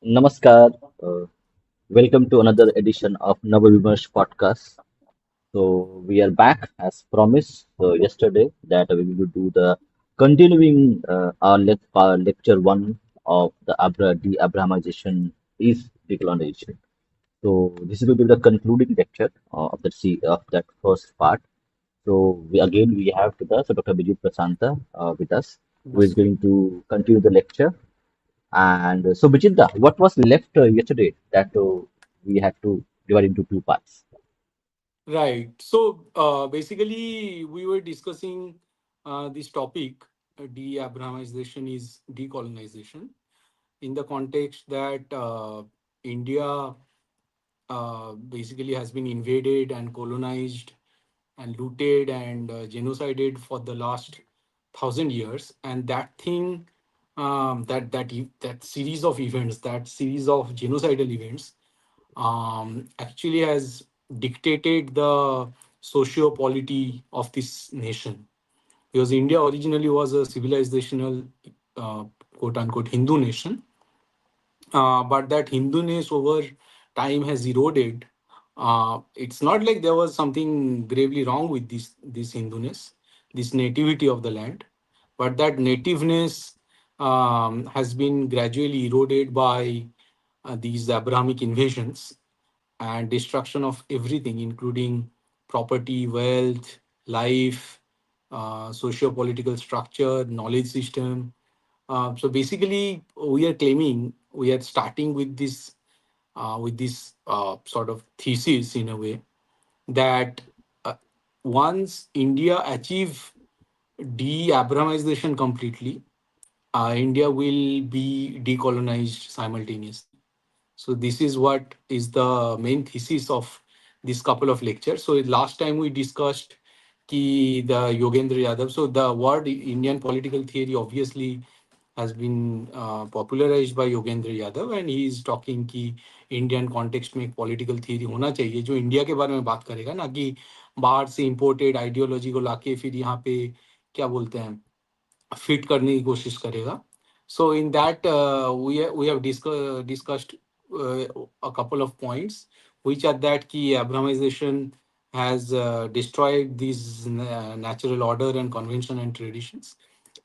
Namaskar. Uh, Welcome to another edition of Navavimarsh podcast. So we are back as promised yesterday that we will do the continuing our lecture one of the De-Abrahamization is Decolonization. So this will be the concluding lecture of that first part. So we have with us Dr. Bijeet Prasantha with us, who is Yes. going to continue the lecture. And so, Bichinda, what was left yesterday that we had to divide into two parts? Right. So basically, we were discussing this topic, de-Abrahamization is decolonization, in the context that India basically has been invaded and colonized and looted and genocided for the last 1,000 years, and that thing, that series of events, that series of genocidal events, actually has dictated the socio-polity of this nation. Because India originally was a civilizational, uh, quote unquote, Hindu nation, but that Hinduness over time has eroded. It's not like there was something gravely wrong with this Hinduness, this nativity of the land, but that nativeness has been gradually eroded by these Abrahamic invasions and destruction of everything, including property, wealth, life, socio-political structure, knowledge system. So basically, we are claiming, we are starting with this sort of thesis in a way that uh, once India achieve de-Abrahamization completely, India will be decolonized simultaneously. So this is what is the main thesis of this couple of lectures. So last time we discussed the Yogendra Yadav. So the word Indian political theory obviously has been popularized by Yogendra Yadav, and he is talking कि Indian context में एक political theory होना चाहिए जो India के बारे में बात करेगा, ना कि बाहर से इंपोर्टेड आइडियोलॉजी को लाके फिर यहाँ पे क्या बोलते हैं फिट करने की कोशिश करेगा. So in that we have discussed a couple of points, which are that key Abrahamization has destroyed these natural order and convention and traditions,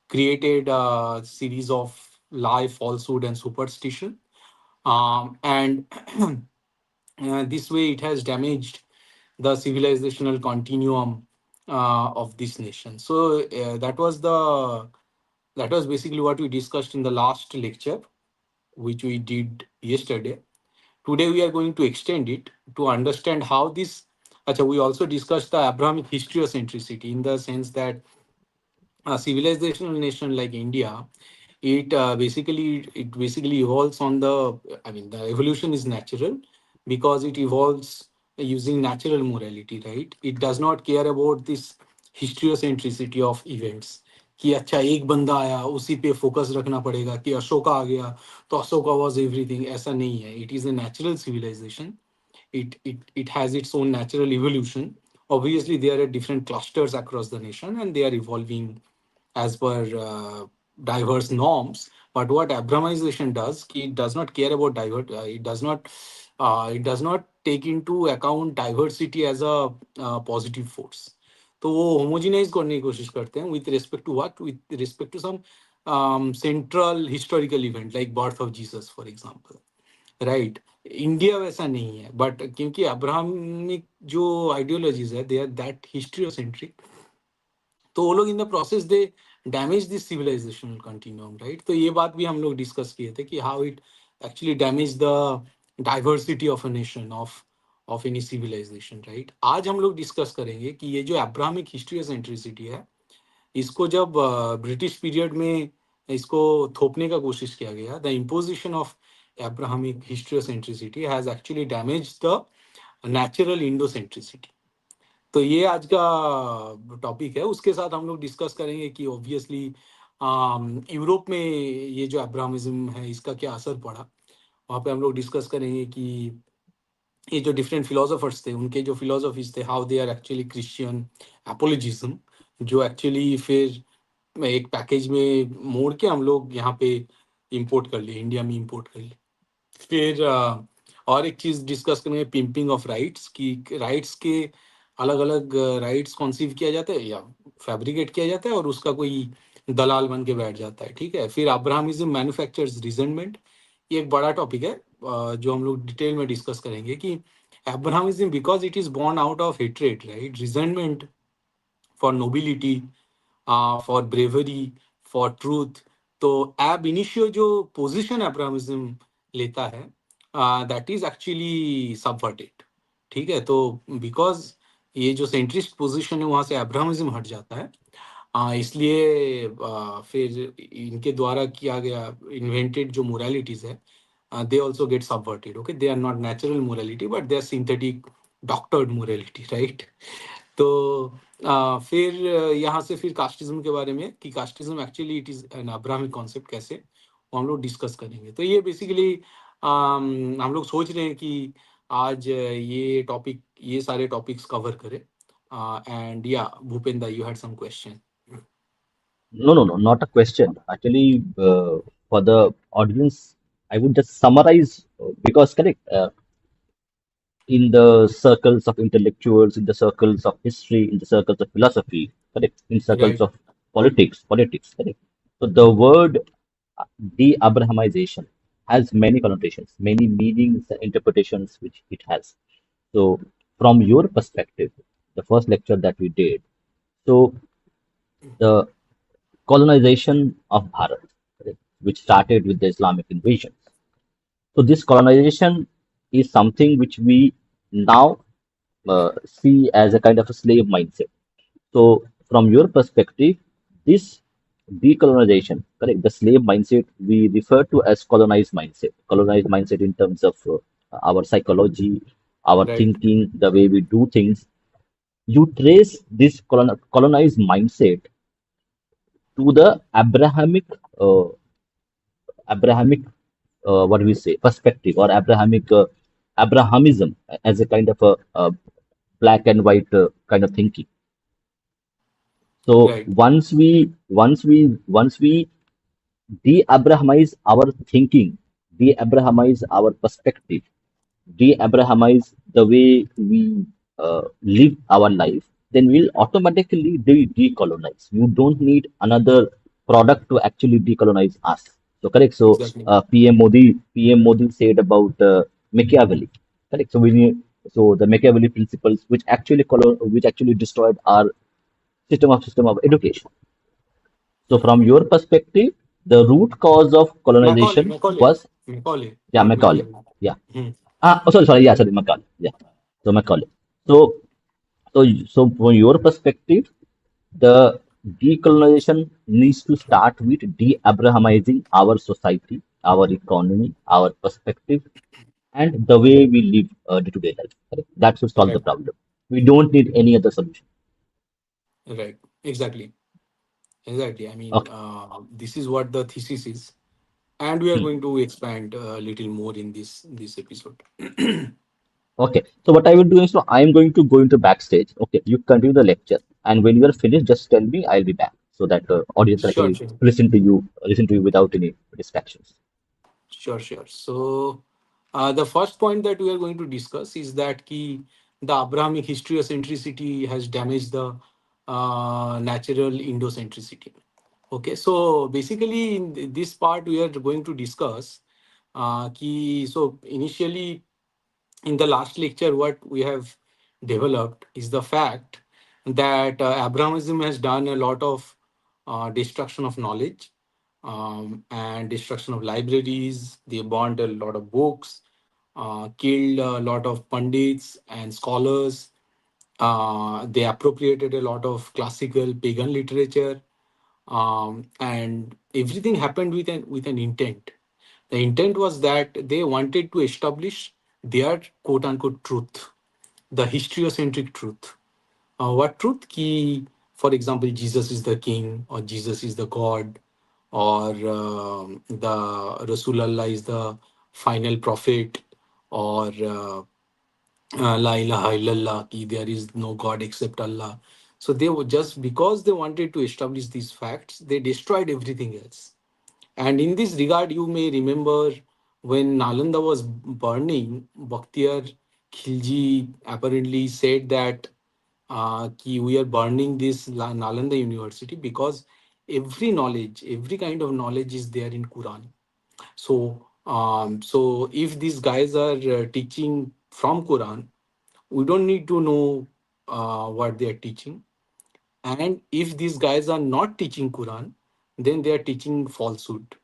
created a series of lie, falsehood, and superstition, and this way it has damaged the civilizational continuum of this nation. So that was basically what we discussed in the last lecture, which we did yesterday. Today we are going to extend it to understand how this. Acha, we also discussed the Abrahamic historiocentricity in the sense that a civilizational nation like India, it basically evolves on the. I mean, the evolution is natural because it evolves using natural morality, right? It does not care about this historiocentricity of events. कि अच्छा एक बंदा आया उसी पे focus रखना पड़ेगा कि अशोका आ गया तो अशोका वॉज एवरीथिंग, ऐसा नहीं है. It is a natural civilization. It has its own natural evolution. Obviously, there are different clusters across the nation, and they are evolving as per diverse norms. But what Abrahamization does, it does not care about it does not take into account diversity as a positive force. तो वो होमोजिनाइज करने की कोशिश करते हैं with respect to what, with respect to some central historical event like birth of Jesus for example. Right. India वैसा नहीं है, बट क्योंकि अब्राहमिक जो आइडियोलॉजीज है दे आर दैट हिस्ट्रियोसेंट्रिक, तो वो लोग in the process they damage this civilisational continuum, right. तो ये बात भी हम लोग डिस्कस किए थे कि how it actually damage the diversity of a nation, of any civilization, right. आज हम लोग डिस्कस करेंगे कि ये जो अब्राहमिक हिस्ट्रियोसेंट्रिसिटी है, इसको जब ब्रिटिश पीरियड में इसको थोपने का कोशिश किया गया, the imposition of Abrahamic historiocentricity has actually damage the natural Indocentricity. तो ये आज का टॉपिक है. उसके साथ हम लोग डिस्कस करेंगे कि ऑब्वियसली यूरोप में ये जो अब्राहमिज्म है इसका क्या असर पड़ा. वहाँ पे हम लोग डिस्कस करेंगे कि ये जो डिफरेंट फिलोसोफर्स थे उनके जो फिलोसफीज थे, how they are actually Christian apologism, जो एक्चुअली फिर एक पैकेज में मोड़ के हम लोग यहाँ पे इंपोर्ट कर लिए, इंडिया में इंपोर्ट कर लिए. फिर और एक चीज डिस्कस करेंगे, पिंपिंग ऑफ राइट्स, कि राइट्स के अलग अलग राइट्स कॉन्सीव किया जाता है या फैब्रिकेट किया जाता है और उसका कोई दलाल बन के बैठ जाता है, ठीक है। फिर अब्राहमिज्म मैन्युफैक्चर्स रिजेंटमेंट, ये एक बड़ा टॉपिक है जो हम लोग डिटेल में डिस्कस करेंगे कि Abrahamism because it is born out of hatred, right, resentment for nobility, for bravery, for truth. तो एब इनिशियो जो पोजिशन अब्राहमिज्म लेता है, दैट इज एक्चुअली सबवर्टेड, ठीक है। तो बिकॉज ये जो सेंट्रिस्ट पोजिशन है वहां से अब्राहमिज्म हट जाता है, इसलिए फिर इनके द्वारा किया गया इन्वेंटेड जो मोरालिटीज है, they also get subverted. Okay, they are not natural morality, but they are synthetic, doctored morality, right? तो फिर यहाँ से फिर कास्टिज्म के बारे में, कि casteism actually it is an Abrahamic concept कैसे, वो हम लोग डिस्कस करेंगे। तो ये बेसिकली हम लोग सोच रहे हैं कि आज ये टॉपिक, ये सारे टॉपिक्स कवर करें। एंड या Bhupendra, you had some question. No, no, no, not a question. Actually, for the audience, I would just summarize because correct. In the circles of intellectuals, in the circles of history, in the circles of philosophy, correct, in circles Right, of politics, correct. So the word de-Abrahamization has many connotations, many meanings and interpretations which it has. So from your perspective, the first lecture that we did, so the colonization of Bharat, correct, which started with the Islamic invasions. So this colonization is something which we now see as a kind of a slave mindset. So, from your perspective, this decolonization, correct, the slave mindset we refer to as colonized mindset in terms of our psychology, our right, thinking, the way we do things. You trace this colonized mindset to the uh, Abrahamic, what do we say, perspective or Abrahamism as a kind of a black and white kind of thinking. So right, once we de-Abrahamize our thinking, de-Abrahamize our perspective, de-Abrahamize the way we live our life, then we'll automatically decolonize. You don't need another product to actually decolonize us. So correct. So exactly, PM Modi said about Machiavelli. Correct. So we need so the Machiavelli principles, which actually destroyed our system of education. So from your perspective, the root cause of Macaulay, colonization Macaulay, was Macaulay, yeah, not Macaulay. Machiavelli. Yeah. Hmm. Sorry, yeah, sorry, Macaulay. Yeah. So Macaulay. So so from your perspective, the decolonization needs to start with de-Abrahamizing our society, our economy, our perspective, and the way we live day-to-day life. Correct? That should solve the Right, problem. We don't need any other solution. right, exactly, exactly. I mean, Okay. this is what the thesis is, and we are going to expand a little more in this episode. Okay. So what I will do is, so I am going to go into backstage. Okay. You continue the lecture, and when you are finished, just tell me. I'll be back so that audience can Sure, actually sure, listen to you without any distractions. sure, sure. So, the first point that we are going to discuss is that the Abrahamic historiocentricity has damaged the natural Indocentricity. Okay, so basically in this part we are going to discuss so initially in the last lecture what we have developed is the fact that Abrahamism has done a lot of destruction of knowledge, and destruction of libraries. They burnt a lot of books, killed a lot of pundits and scholars. They appropriated a lot of classical pagan literature, and everything happened with an intent. The intent was that they wanted to establish their quote unquote truth, the historiocentric truth. What truth? Ki, for example, Jesus is the king, or Jesus is the God, or the Rasulullah is the final prophet, or La ilaha illallah, ki there is no God except Allah. So they were just because they wanted to establish these facts, they destroyed everything else. And in this regard, you may remember when Nalanda was burning, Bakhtiyar Khilji apparently said that ki we are burning this Nalanda University because every knowledge, every kind of knowledge is there in Quran. So if these guys are teaching from Quran, we don't need to know what they are teaching. And if these guys are not teaching Quran, then they are teaching falsehood.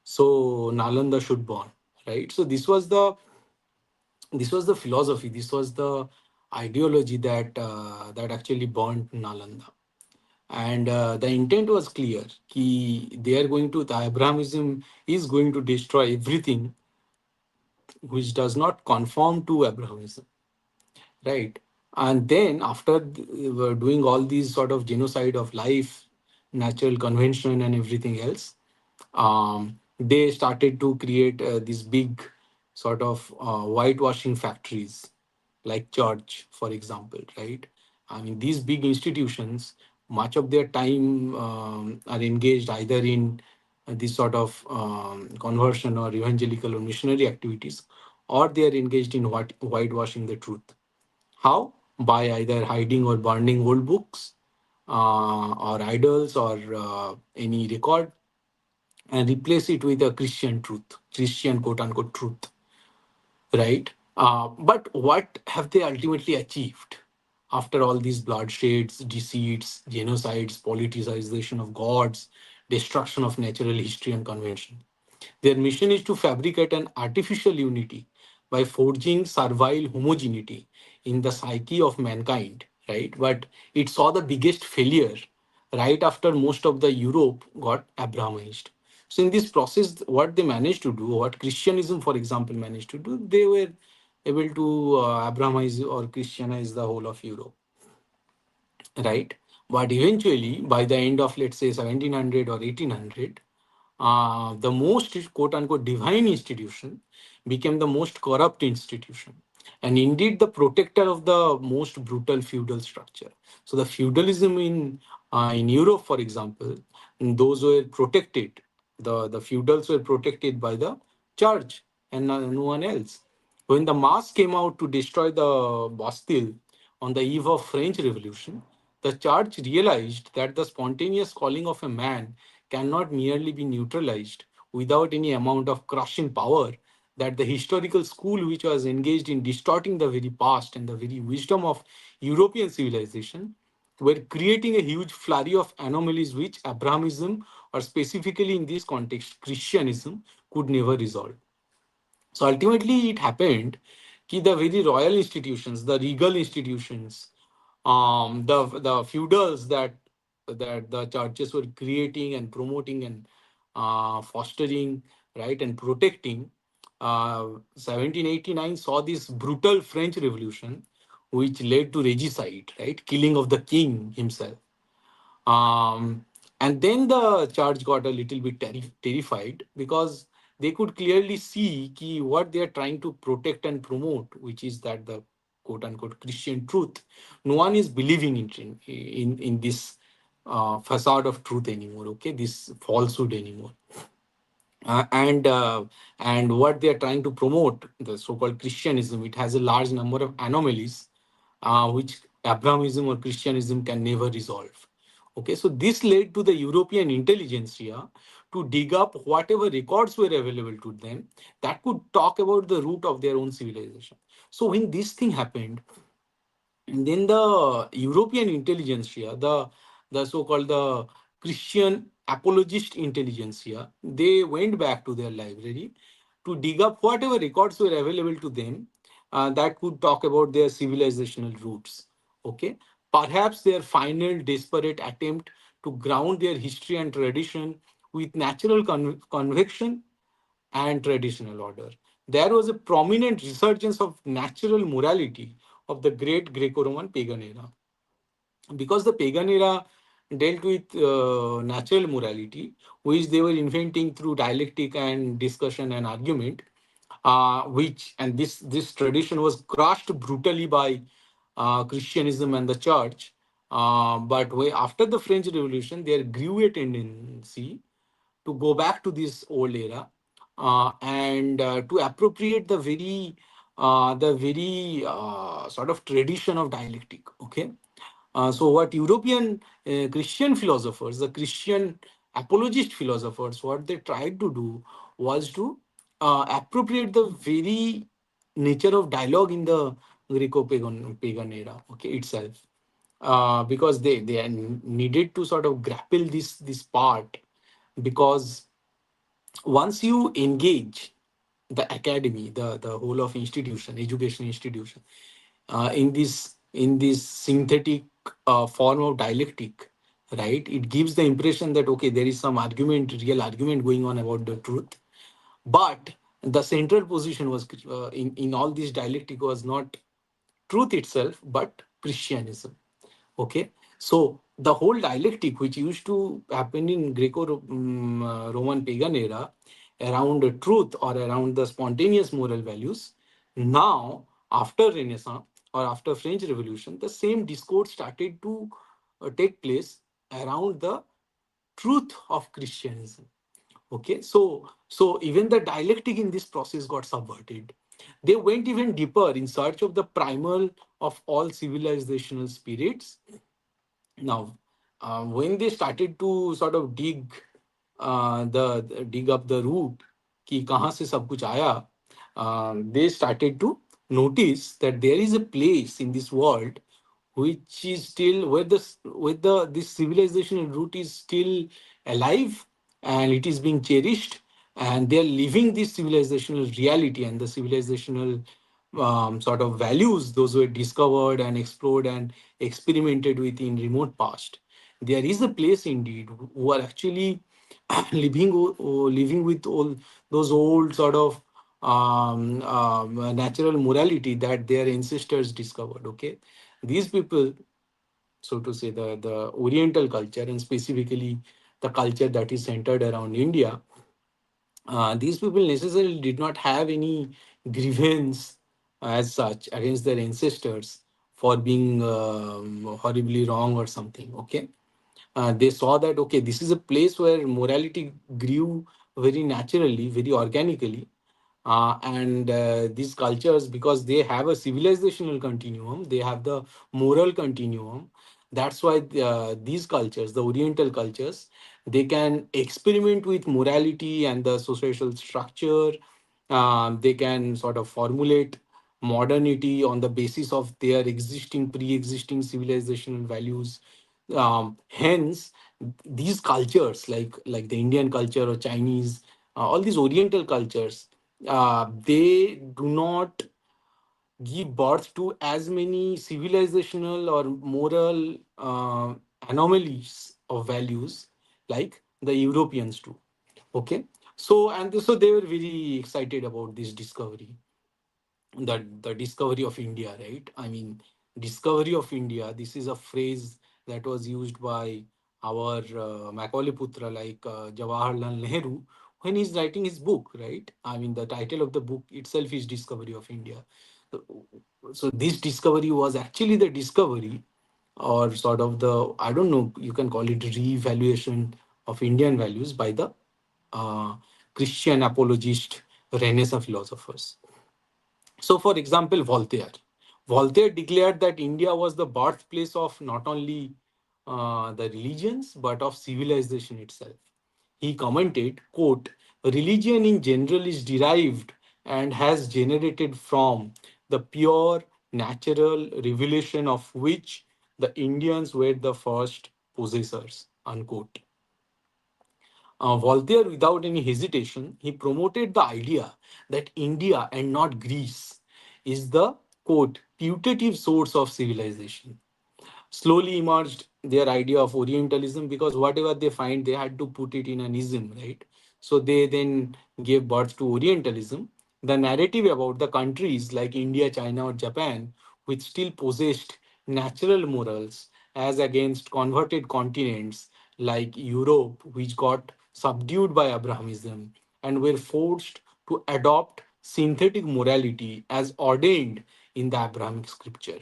So Nalanda should burn, right? So this was the philosophy, this was the ideology that actually burnt Nalanda. And the intent was clear. They are going to, the Abrahamism is going to destroy everything which does not conform to Abrahamism, right? And then after doing all these sort of genocide of life, natural convention, and everything else, they started to create these big sort of whitewashing factories, like church, for example, right? I mean, these big institutions, much of their time are engaged either in this sort of conversion or evangelical or missionary activities, or they are engaged in whitewashing the truth. How? By either hiding or burning old books, or idols, or any record, and replace it with a Christian truth, Christian quote unquote truth, right? But what have they ultimately achieved after all these bloodsheds, deceits, genocides, politicization of gods, destruction of natural history and convention? Their mission is to fabricate an artificial unity by forging servile homogeneity in the psyche of mankind, right? But it saw the biggest failure right after most of the Europe got Abrahamized. So, in this process, what they managed to do, what Christianism, for example, managed to do, they were able to Abrahamize or Christianize the whole of Europe, right? But eventually, by the end of, let's say, 1700 or 1800, the most quote unquote divine institution became the most corrupt institution, and indeed the protector of the most brutal feudal structure. So the feudalism in Europe, for example, those were protected. The feudals were protected by the church and no one else. When the mass came out to destroy the Bastille on the eve of French Revolution, the church realized that the spontaneous calling of a man cannot merely be neutralized without any amount of crushing power, that the historical school which was engaged in distorting the very past and the very wisdom of European civilization were creating a huge flurry of anomalies which Abrahamism, or specifically in this context, Christianism, could never resolve. So ultimately, it happened that the very royal institutions, the regal institutions, the feudals that the churches were creating and promoting and fostering, right, and protecting. 1789 saw this brutal French Revolution, which led to regicide, right, killing of the king himself. Um, and then the church got a little bit terrified because they could clearly see what they are trying to protect and promote, which is that the quote unquote Christian truth. No one is believing in this facade of truth anymore. Okay, this falsehood anymore. Uh, and uh, and what they are trying to promote, the so-called Christianism, it has a large number of anomalies which Abrahamism or Christianism can never resolve. Okay, so this led to the European intelligentsia to dig up whatever records were available to them that could talk about the root of their own civilization. So when this thing happened, and then the European intelligentsia, the so-called the Christian apologist intelligentsia, they went back to their library to dig up whatever records were available to them that could talk about their civilizational roots. Okay, perhaps their final desperate attempt to ground their history and tradition with natural conviction and traditional order. There was a prominent resurgence of natural morality of the great Greco Roman pagan era. Because the pagan era dealt with natural morality, which they were inventing through dialectic and discussion and argument, which and this tradition was crushed brutally by Christianism and the church. But after the French Revolution, there grew a tendency to go back to this old era, and to appropriate the very sort of tradition of dialectic. Okay, so what European Christian philosophers, the Christian apologist philosophers, what they tried to do was to appropriate the very nature of dialogue in the Greco-pagan era, okay, itself, because they needed to sort of grapple this part, because once you engage the academy, the whole of institution, education institution, in this synthetic form of dialectic, right? It gives the impression that okay, there is some argument, real argument going on about the truth, but the central position was in all this dialectic was not truth itself, but Christianism. Okay, so the whole dialectic which used to happen in Greco-Roman pagan era around the truth or around the spontaneous moral values, now after Renaissance or after French Revolution, the same discourse started to take place around the truth of Christianism. Okay, so even the dialectic in this process got subverted. They went even deeper in search of the primal of all civilizational spirits. Now, when they started to sort of dig up the root कि कहाँ से सब कुछ आया, they started to notice that there is a place in this world which is still where the this civilizational root is still alive, and it is being cherished, and they are living this civilizational reality and the civilizational sort of values those were discovered and explored and experimented with in remote past. There is a place indeed who are actually living with all those old sort of natural morality that their ancestors discovered. Okay, these people, so to say, the Oriental culture, and specifically the culture that is centered around India, these people necessarily did not have any grievance as such against their ancestors for being horribly wrong or something. Okay, they saw that okay, this is a place where morality grew very naturally, very organically, and these cultures, because they have a civilizational continuum, they have the moral continuum. That's why these cultures, the Oriental cultures, they can experiment with morality and the social structure. They can sort of formulate modernity on the basis of their pre-existing civilizational values. Hence, these cultures, like the Indian culture or Chinese, all these Oriental cultures, they do not give birth to as many civilizational or moral anomalies of values like the Europeans do. Okay, so they were very excited about this discovery, the discovery of India, right? I mean, discovery of India. This is a phrase that was used by our Macaulay Putra, like Jawaharlal Nehru, when he's writing his book, right? I mean, the title of the book itself is Discovery of India. So, so this discovery was actually the discovery, or sort of the, I don't know, you can call it re-evaluation of Indian values by the Christian apologist Renaissance philosophers. So, for example, Voltaire. Voltaire declared that India was the birthplace of not only the religions but of civilization itself. He commented, quote, religion in general is derived and has generated from the pure natural revelation of which the Indians were the first possessors, unquote. Voltaire, without any hesitation, he promoted the idea that India and not Greece is the, quote, putative source of civilization. Slowly emerged their idea of Orientalism, because whatever they find, they had to put it in an ism, right? So they then gave birth to Orientalism. The narrative about the countries like India, China, or Japan, which still possessed natural morals, as against converted continents like Europe, which got subdued by Abrahamism and were forced to adopt synthetic morality as ordained in the Abrahamic scripture.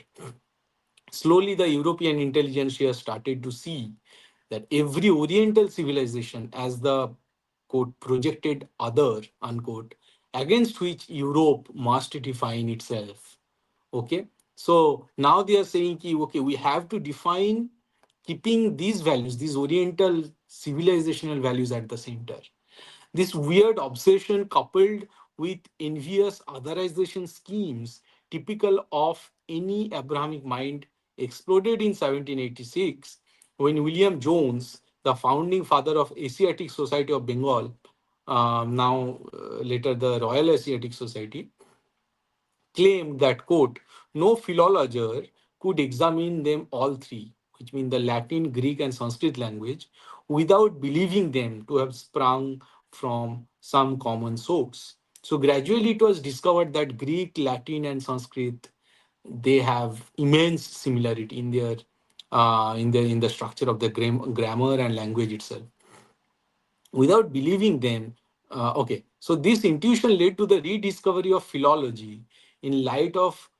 Slowly, the European intelligentsia started to see that every Oriental civilization as the quote, projected other, unquote, against which Europe must define itself. Okay. So now they are saying, ki, okay, we have to define keeping these values, these Oriental civilizational values at the center. This weird obsession, coupled with envious otherization schemes typical of any Abrahamic mind, exploded in 1786 when William Jones, the founding father of Asiatic Society of Bengal, now later the Royal Asiatic Society, claimed that, quote, no philologer could examine them all three, which mean the Latin, Greek, and Sanskrit language, without believing them to have sprung from some common source. So gradually it was discovered that Greek, Latin, and Sanskrit, they have immense similarity in their in the structure of the grammar and language itself. Without believing them, okay, so this intuition led to the rediscovery of philology in light of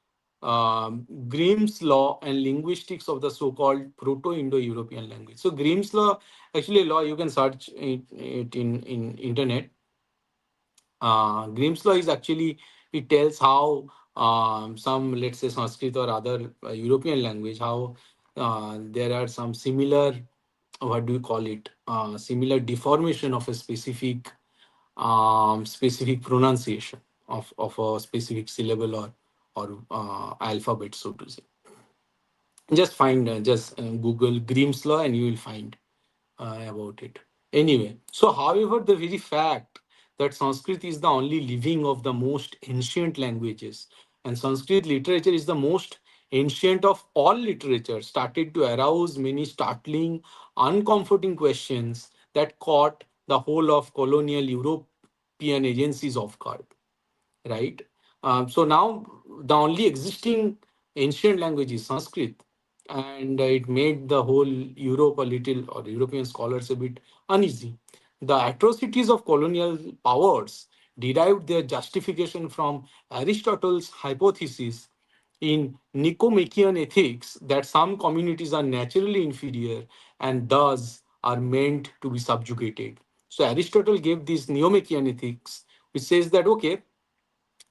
Grimm's law and linguistics of the so-called Proto-Indo-European language. So Grimm's law, actually a law, you can search it in internet. Grimm's law is actually, it tells how some, let's say, Sanskrit or other European language, how there are some similar, what do you call it, similar deformation of a specific pronunciation of a specific syllable or alphabet, so to say. Just find, just Google Grimm's law and you will find about it. Anyway, so however, the very fact that Sanskrit is the only living of the most ancient languages and Sanskrit literature is the most ancient of all literature started to arouse many startling, uncomforting questions that caught the whole of colonial European agencies off guard, right? So now the only existing ancient language is Sanskrit, and it made the whole Europe a little, or European scholars a bit uneasy. The atrocities of colonial powers derived their justification from Aristotle's hypothesis in Nicomachean ethics that some communities are naturally inferior and thus are meant to be subjugated. So Aristotle gave this Neomachean ethics, which says that, okay,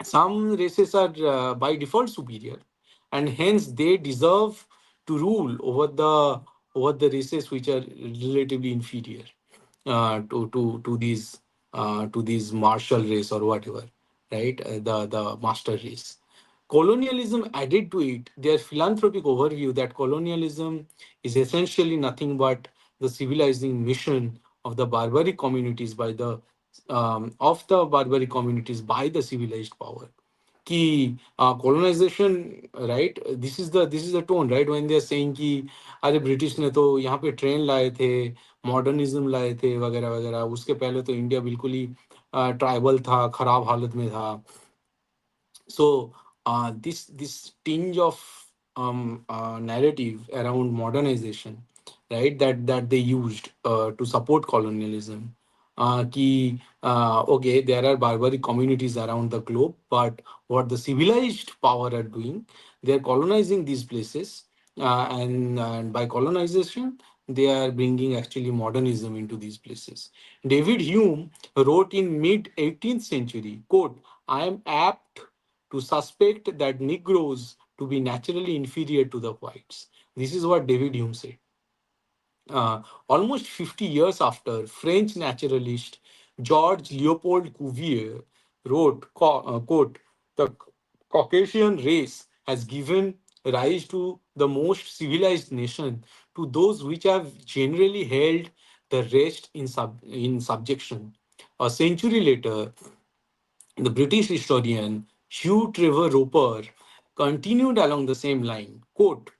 some races are by default superior, and hence they deserve to rule over the races which are relatively inferior to these martial race or whatever, right? The master race. Colonialism added to it their philanthropic overview that colonialism is essentially nothing but the civilizing mission of the barbaric communities by the civilized power. कि colonization, right, this is the tone, right, when they are saying कि अरे British ने तो यहाँ पे train लाए थे, modernism लाए थे, वगैरह वगैरह, उसके पहले तो इंडिया बिल्कुल ही ट्राइबल था, खराब हालत में था. So this tinge of narrative around modernization, right, that they used to support colonialism, okay, there are barbaric communities around the globe, but what the civilized power are doing, they're colonizing these places, and by colonization they are bringing actually modernism into these places. David Hume wrote in mid 18th century, quote, I am apt to suspect that Negroes to be naturally inferior to the whites. This is what David Hume said. Almost 50 years after, French naturalist Georges Leopold Cuvier wrote, quote, the Caucasian race has given rise to the most civilized nation, to those which have generally held the rest in subjection. A century later, the British historian Hugh Trevor Roper continued along the same line. Quote,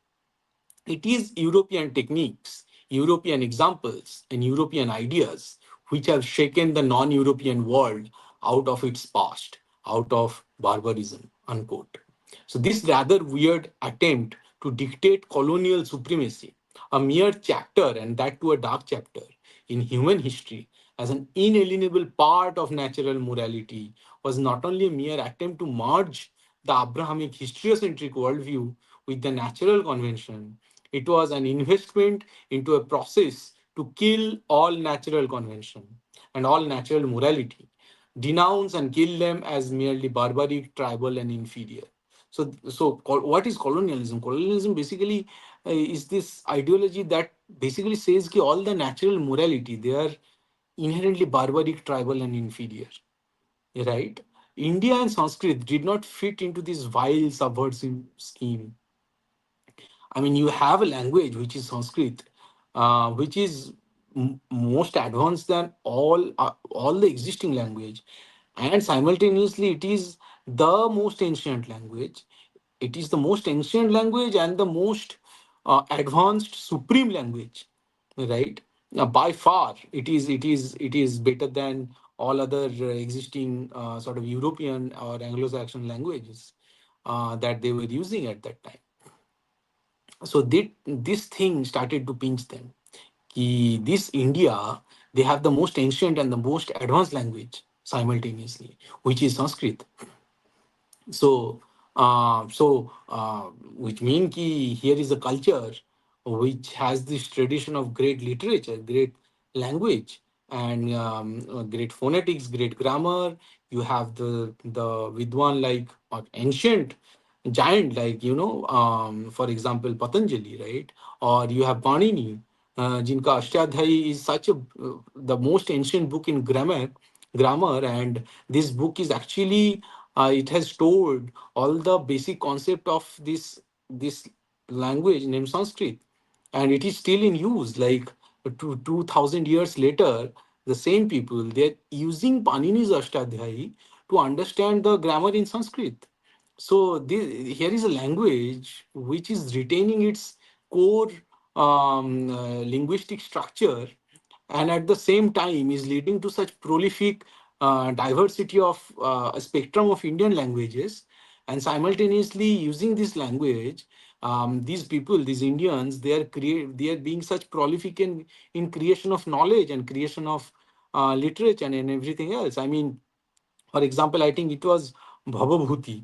it is European techniques, European examples, and European ideas which have shaken the non European world out of its past, out of barbarism. Unquote. So, this rather weird attempt to dictate colonial supremacy, a mere chapter, and that to a dark chapter, in human history, as an inalienable part of natural morality, was not only a mere attempt to merge the Abrahamic historiocentric worldview with the natural convention, it was an investment into a process to kill all natural convention. and all natural morality, denounce and kill them as merely barbaric, tribal, and inferior. What is colonialism? Colonialism basically is this ideology that basically says that all the natural morality, they are inherently barbaric, tribal, and inferior. Right? India and Sanskrit did not fit into this vile subversive scheme. I mean, you have a language which is Sanskrit, which is most advanced than all the existing language, and simultaneously it is the most ancient language. It is the most ancient language and the most advanced supreme language, right? By far, it is better than all other existing sort of European or Anglo-Saxon languages that they were using at that time. So this thing started to pinch them. This India, they have the most ancient and the most advanced language simultaneously, which is Sanskrit. So which mean ki here is a culture which has this tradition of great literature, great language, and great phonetics, great grammar. You have the vidwan like or ancient giant like for example Patanjali, right? Or you have Panini, jinka Ashtadhyayi is such a the most ancient book in grammar, and this book is actually it has stored all the basic concept of this language named Sanskrit, and it is still in use. Like 2000 years later, the same people, they're using Panini's Ashtadhyayi to understand the grammar in Sanskrit. So here is a language which is retaining its core linguistic structure, and at the same time is leading to such prolific diversity of a spectrum of Indian languages, and simultaneously using this language, these people, these Indians, they are being such prolific in creation of knowledge and creation of literature and everything else. I mean, for example, I think it was Bhavabhuti,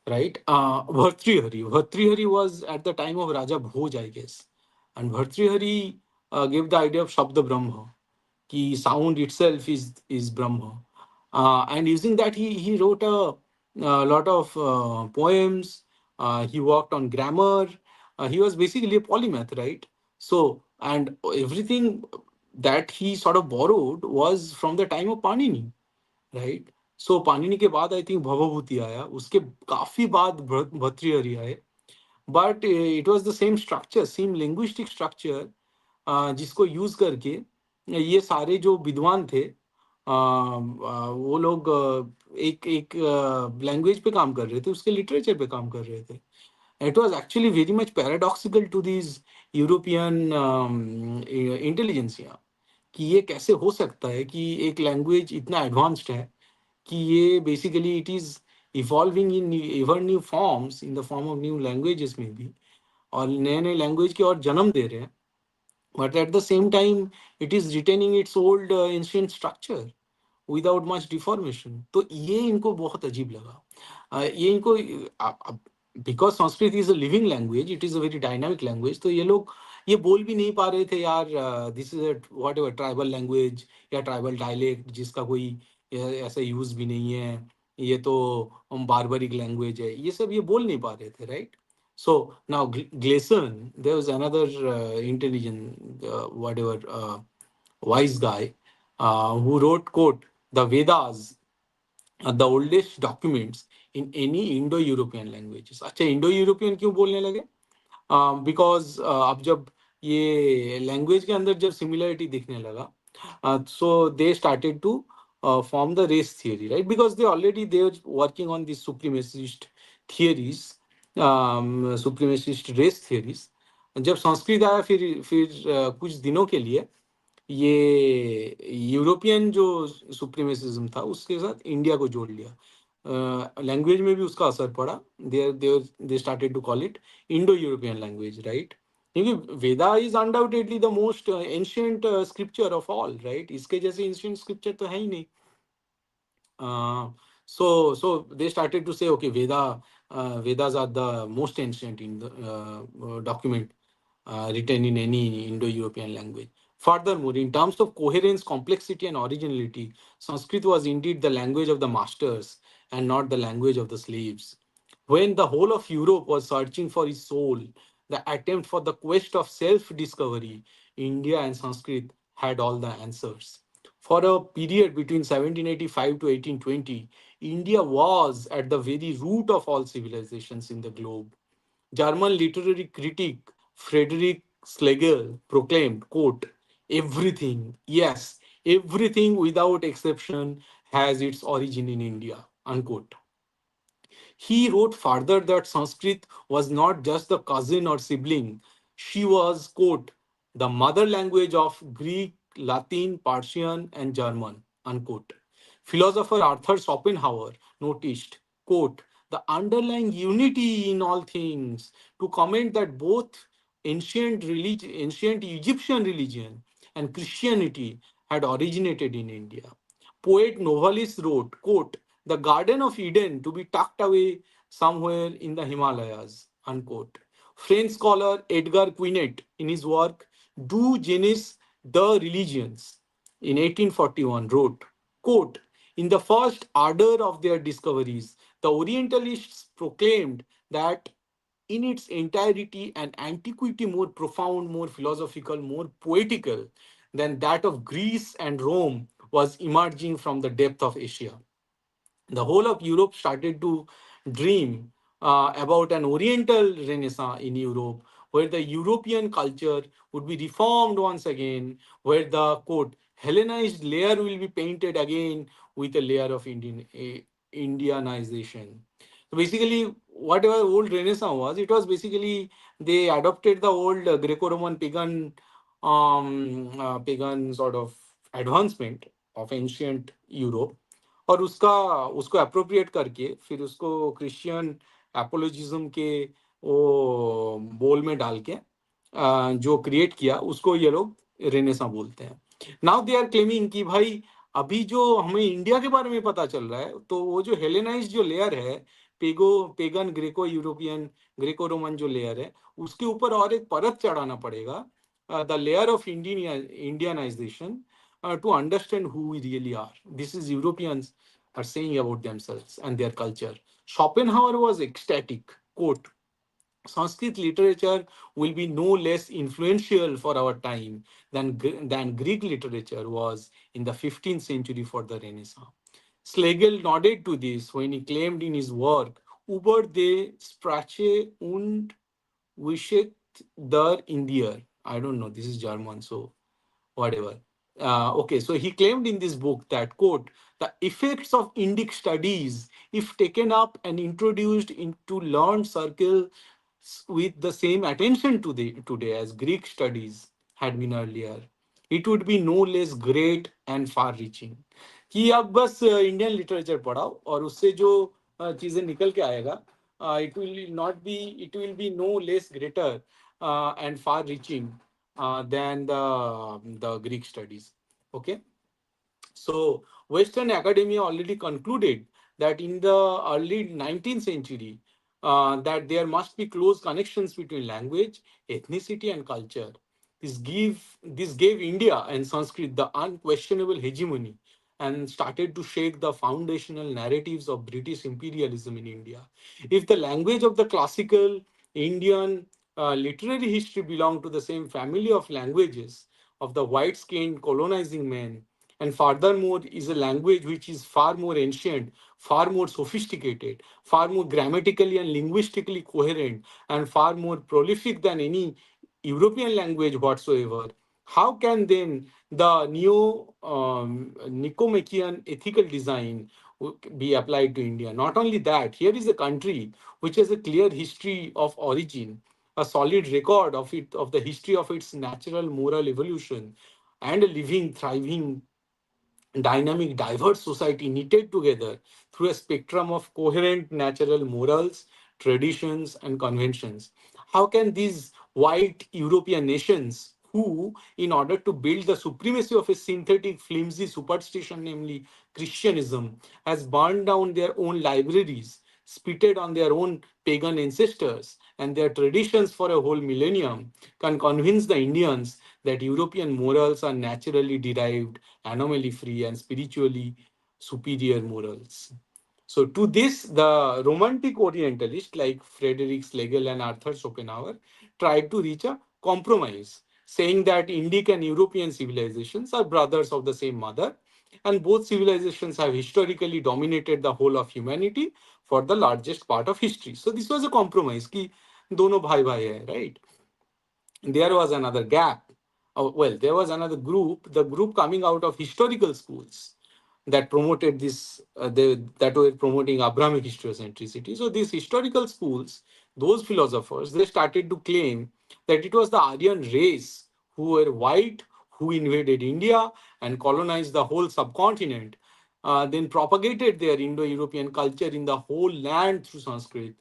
right? Bhartrihari. Bhartrihari was at the time of Raja Bhoj, I guess. And Bhartrihari gave the idea of Shabda Brahma, ki sound itself is Brahma. And using that, he wrote a lot of poems. He worked on grammar. He was basically a polymath, right? So, and everything that he sort of borrowed was from the time of Panini, right. So Panini के बाद I think Bhavabhuti आया, उसके काफी बाद भर्तृहरि आए. But it was the same structure, same linguistic structure, जिसको use करके ये सारे जो विद्वान थे, वो लोग एक एक लैंग्वेज पे काम कर रहे थे, उसके लिटरेचर पे काम कर रहे थे. It was actually very much paradoxical to these European intelligentsia कि ये कैसे हो सकता है कि एक लैंग्वेज इतना एडवांस्ड है कि ये basically it is evolving in ever new forms, in the form of new languages में भी, और नए नए लैंग्वेज के और जन्म दे रहे हैं, but at the same time it is retaining its old ancient structure without much deformation. तो ये इनको बहुत अजीब लगा. ये इनको because Sanskrit is a living language, it is a very dynamic language, तो ये लोग ये बोल भी नहीं पा रहे थे यार, this is what ever tribal language या ट्राइबल डायलेक्ट जिसका कोई ऐसा यूज भी नहीं है, ये तो बारबरिक लैंग्वेज है, ये सब ये बोल नहीं पा रहे थे, right? So now Gleason, there was another intelligent, whatever, wise guy who wrote, quote, the Vedas are the oldest documents in any Indo-European languages. अच्छा, Indo-European क्यों बोलने लगे? बिकॉज अब जब ये लैंग्वेज के अंदर जब सिमिलरिटी दिखने लगा, so they started to form the race theory, right? Because they were working on these supremacist theories, supremacist race theories. जब संस्कृत आया, फिर कुछ दिनों के लिए ये यूरोपियन जो सुप्रीमेसिज्म था उसके साथ इंडिया को जोड़ लिया. लैंग्वेज में भी उसका असर पड़ा. They started to call it Indo European language, right? क्योंकि Veda is undoubtedly the most ancient scripture of all, right? इसके जैसे एंशियंट स्क्रिप्चर तो है ही नहीं. So they started to say, okay, Vedas are the most ancient in the document written in any Indo-European language. Furthermore, in terms of coherence, complexity, and originality, Sanskrit was indeed the language of the masters and not the language of the slaves. When the whole of Europe was searching for his soul, the attempt for the quest of self discovery, India and Sanskrit had all the answers. For a period between 1785 to 1820, India was at the very root of all civilizations in the globe. German literary critic Friedrich Schlegel proclaimed, quote, everything, yes, everything without exception has its origin in India, unquote. He wrote further that Sanskrit was not just the cousin or sibling. She was, quote, the mother language of Greek, Latin, Persian, and German, unquote. Philosopher Arthur Schopenhauer noticed, quote, the underlying unity in all things, to comment that both ancient Egyptian religion and Christianity had originated in India. Poet Novalis wrote, quote, the Garden of Eden to be tucked away somewhere in the Himalayas, unquote. French scholar Edgar Quinet, in his work Du Genis the Religions, in 1841, wrote, quote, in the first ardor of their discoveries, the Orientalists proclaimed that in its entirety an antiquity more profound, more philosophical, more poetical than that of Greece and Rome was emerging from the depth of Asia. The whole of Europe started to dream about an Oriental Renaissance in Europe, where the European culture would be reformed once again, where the quote Hellenized layer will be painted again with a layer of Indianization. So basically, whatever old Renaissance was, it was basically they adopted the old Greco-Roman pagan sort of advancement of ancient Europe और उसका उसको appropriate करके फिर उसको Christian एपोलॉजिज्म के वो बोल में डाल के जो क्रिएट किया उसको ये लोग रेनेसा बोलते हैं. नाउ दे आर क्लेमिंग कि भाई अभी जो हमें इंडिया के बारे में पता चल रहा है तो वो जो हेलेनाइज जो लेयर है pagan Greco European Greco Roman जो लेयर है उसके ऊपर और एक परत चढ़ाना पड़ेगा, the layer of Indianisation, to understand who we really are. This is Europeans are saying about themselves and their culture. Schopenhauer was ecstatic. Quote, Sanskrit literature will be no less influential for our time than Greek literature was in the 15th century for the Renaissance. Schlegel nodded to this when he claimed in his work, Über die Sprache und Wishet der Indier. I don't know, this is German, so whatever. Okay, so he claimed in this book that, quote, the effects of Indic studies, if taken up and introduced into learned circles with the same attention today as Greek studies had been earlier, it would be no less great and far reaching. कि अब बस Indian literature पढ़ाओ और उससे जो चीजें निकल के आएगा, it will be no less greater and far reaching than the Greek studies. Okay, so Western academia already concluded that in the early 19th century, that there must be close connections between language, ethnicity, and culture. This gave India and Sanskrit the unquestionable hegemony and started to shake the foundational narratives of British imperialism in India. If the language of the classical Indian literary history belonged to the same family of languages of the white-skinned colonizing men, and furthermore is a language which is far more ancient, far more sophisticated, far more grammatically and linguistically coherent, and far more prolific than any European language whatsoever. How can then the neo Nicomachean ethical design be applied to India? Not only that, here is a country which has a clear history of origin, a solid record of the history of its natural moral evolution, and a living, thriving, dynamic, diverse society knitted together through a spectrum of coherent natural morals, traditions, and conventions. How can these white European nations, who, in order to build the supremacy of a synthetic, flimsy superstition, namely Christianism, has burned down their own libraries, spitted on their own pagan ancestors and their traditions for a whole millennium, can convince the Indians that European morals are naturally derived, anomaly free, and spiritually superior morals. So, to this, the Romantic Orientalists like Friedrich Schlegel and Arthur Schopenhauer tried to reach a compromise, saying that Indic and European civilizations are brothers of the same mother, and both civilizations have historically dominated the whole of humanity for the largest part of history. So, this was a compromise कि दोनों भाई भाई है, right? There was another gap. There was another group, the group coming out of historical schools that promoted this, that were promoting Abrahamic historiocentricity. So these historical schools, those philosophers, they started to claim that it was the Aryan race who were white, who invaded India and colonized the whole subcontinent, then propagated their Indo-European culture in the whole land through Sanskrit,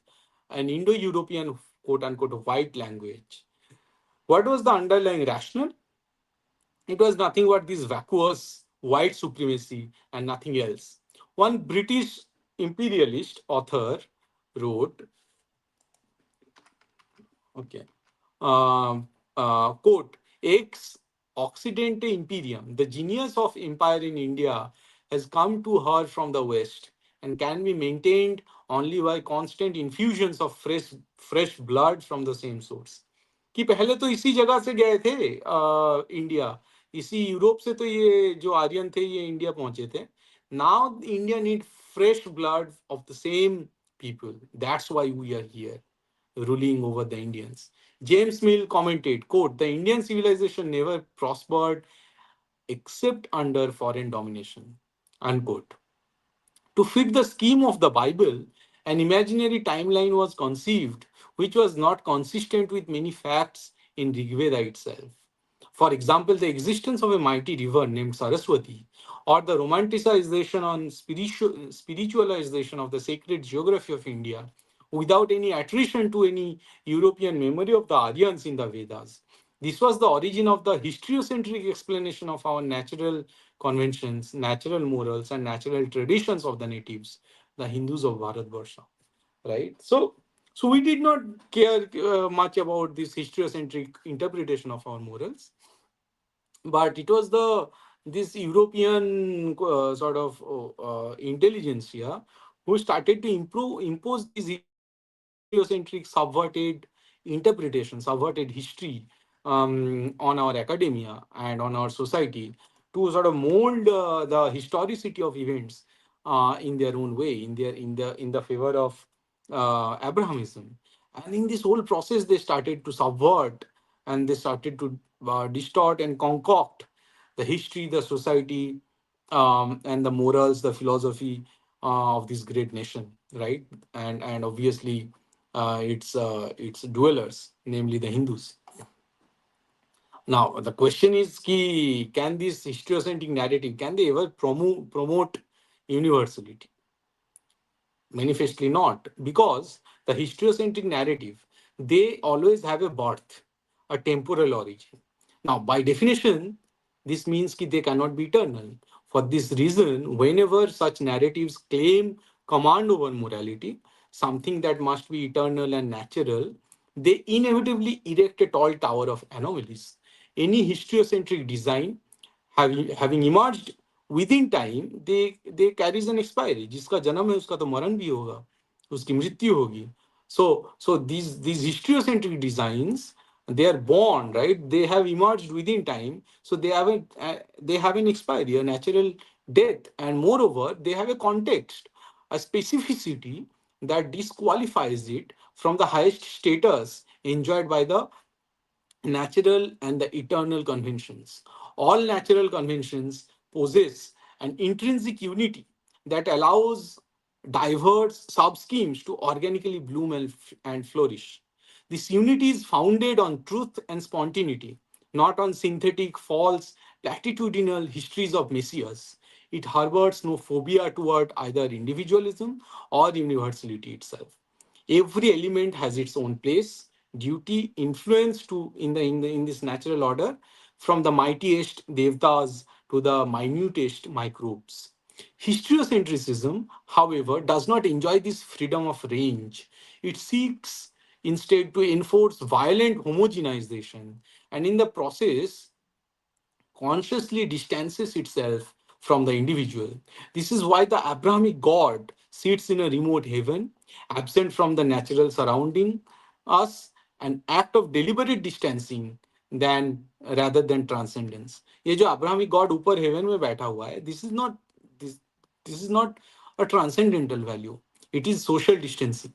an Indo-European quote unquote white language. What was the underlying rationale? It was nothing but this vacuous white supremacy and nothing else. One British imperialist author wrote, okay, quote, ex Occidente Imperium, the genius of empire in India has come to her from the West and can be maintained only by constant infusions of fresh blood from the same source. कि पहले तो इसी जगह से गए थे India, इसी Europe से तो ये जो आर्यन थे ये इंडिया पहुंचे थे. Now India need fresh blood of the same people. That's why we are here ruling over the Indians. James Mill commented, quote, the Indian civilization never prospered except under foreign domination, unquote. To fit the scheme of the Bible, an imaginary timeline was conceived, which was not consistent with many facts in Rigveda itself. For example, the existence of a mighty river named Saraswati, or the romanticization on spiritualization of the sacred geography of India, without any attrition to any European memory of the Aryans in the Vedas. This was the origin of the historiocentric explanation of our natural conventions, natural morals, and natural traditions of the natives, the Hindus of Bharatvarsha. Right? So we did not care much about this historiocentric interpretation of our morals, but it was the this European sort of intelligentsia who started to impose these heliocentric subverted interpretation, subverted history on our academia and on our society to sort of mold the historicity of events in their own way, in the favor of Abrahamism. And in this whole process, they started to subvert and they started to distort and concoct the history, the society, and the morals, the philosophy of this great nation, right? And obviously, its dwellers, namely the Hindus. Now, the question is, can this historiocentric narrative can they ever promote universality? Manifestly not, because the historiocentric narrative, they always have a birth, a temporal origin. Now, by definition, this means that they cannot be eternal. For this reason, whenever such narratives claim command over morality, something that must be eternal and natural, they inevitably erect a tall tower of anomalies. Any historiocentric design having emerged within time, they carries an expiry. जिसका जन्म है उसका तो मरण भी होगा, उसकी मृत्यु होगी. So these historiocentric designs, they are born, right? They have emerged within time, so they have an expiry, a natural death, and moreover they have a context, a specificity that disqualifies it from the highest status enjoyed by the natural and the eternal conventions. All natural conventions possess an intrinsic unity that allows diverse sub schemes to organically bloom and flourish. This unity is founded on truth and spontaneity, not on synthetic, false, platitudinal histories of messiahs. It harbors no phobia toward either individualism or universality itself. Every element has its own place, duty, influence to in this natural order, from the mightiest devtas to the minutest microbes. Historiocentrism, however, does not enjoy this freedom of range. It seeks instead to enforce violent homogenization, and in the process consciously distances itself from the individual. This is why the Abrahamic God sits in a remote heaven, absent from the natural surrounding us, an act of deliberate distancing than rather than transcendence. ये जो Abrahamic God ऊपर heaven में बैठा हुआ है, this this is not a transcendental value. It is social distancing.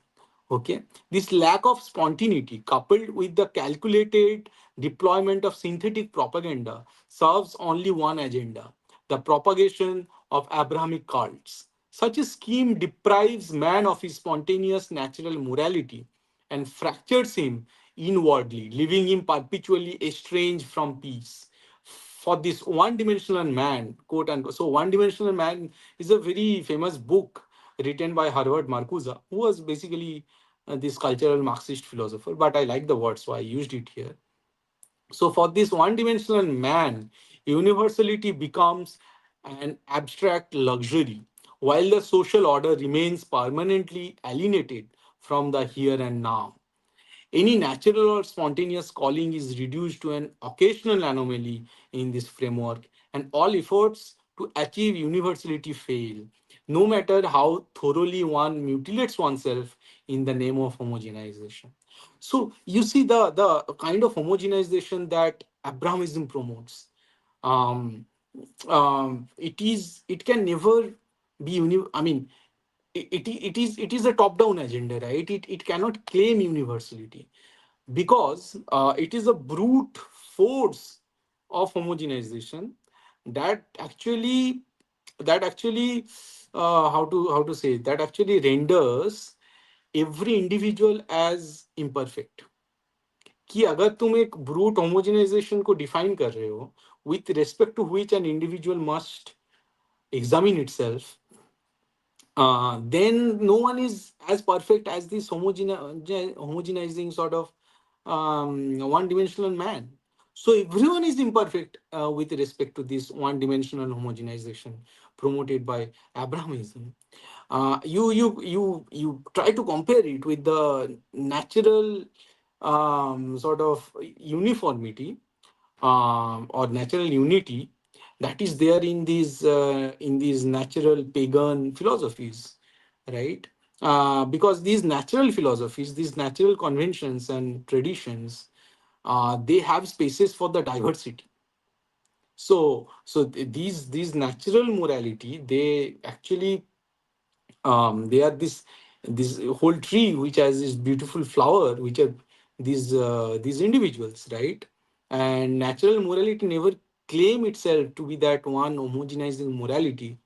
Okay, this lack of spontaneity coupled with the calculated deployment of synthetic propaganda serves only one agenda: the propagation of Abrahamic cults. Such a scheme deprives man of his spontaneous natural morality and fractures him inwardly, leaving him perpetually estranged from peace. For this one dimensional man, quote unquote. So, one dimensional man is a very famous book written by Harvard Marcuse, who was basically this cultural Marxist philosopher, but I like the word, so I used it here. So, for this one dimensional man, universality becomes an abstract luxury, while the social order remains permanently alienated from the here and now. Any natural or spontaneous calling is reduced to an occasional anomaly in this framework, and all efforts to achieve universality fail, no matter how thoroughly one mutilates oneself in the name of homogenization. So you see the kind of homogenization that Abrahamism promotes. Um, it can never be I mean, it is a top down agenda, right? It cannot claim universality because it is a brute force of homogenization that actually how to say, that actually renders every individual as imperfect. कि अगर तुम एक brute homogenization को define कर रहे हो with respect to which an individual must examine itself, then no one is as perfect as this homogenizing sort of one-dimensional man. So everyone is imperfect with respect to this one-dimensional homogenization promoted by Abrahamism. You try to compare it with the natural sort of uniformity or natural unity that is there in these natural pagan philosophies, right? Because these natural philosophies, these natural conventions and traditions, they have spaces for the diversity. So these natural morality, they actually they are this whole tree which has this beautiful flower, which are these individuals, right? And natural morality never claim itself to be that one homogenizing morality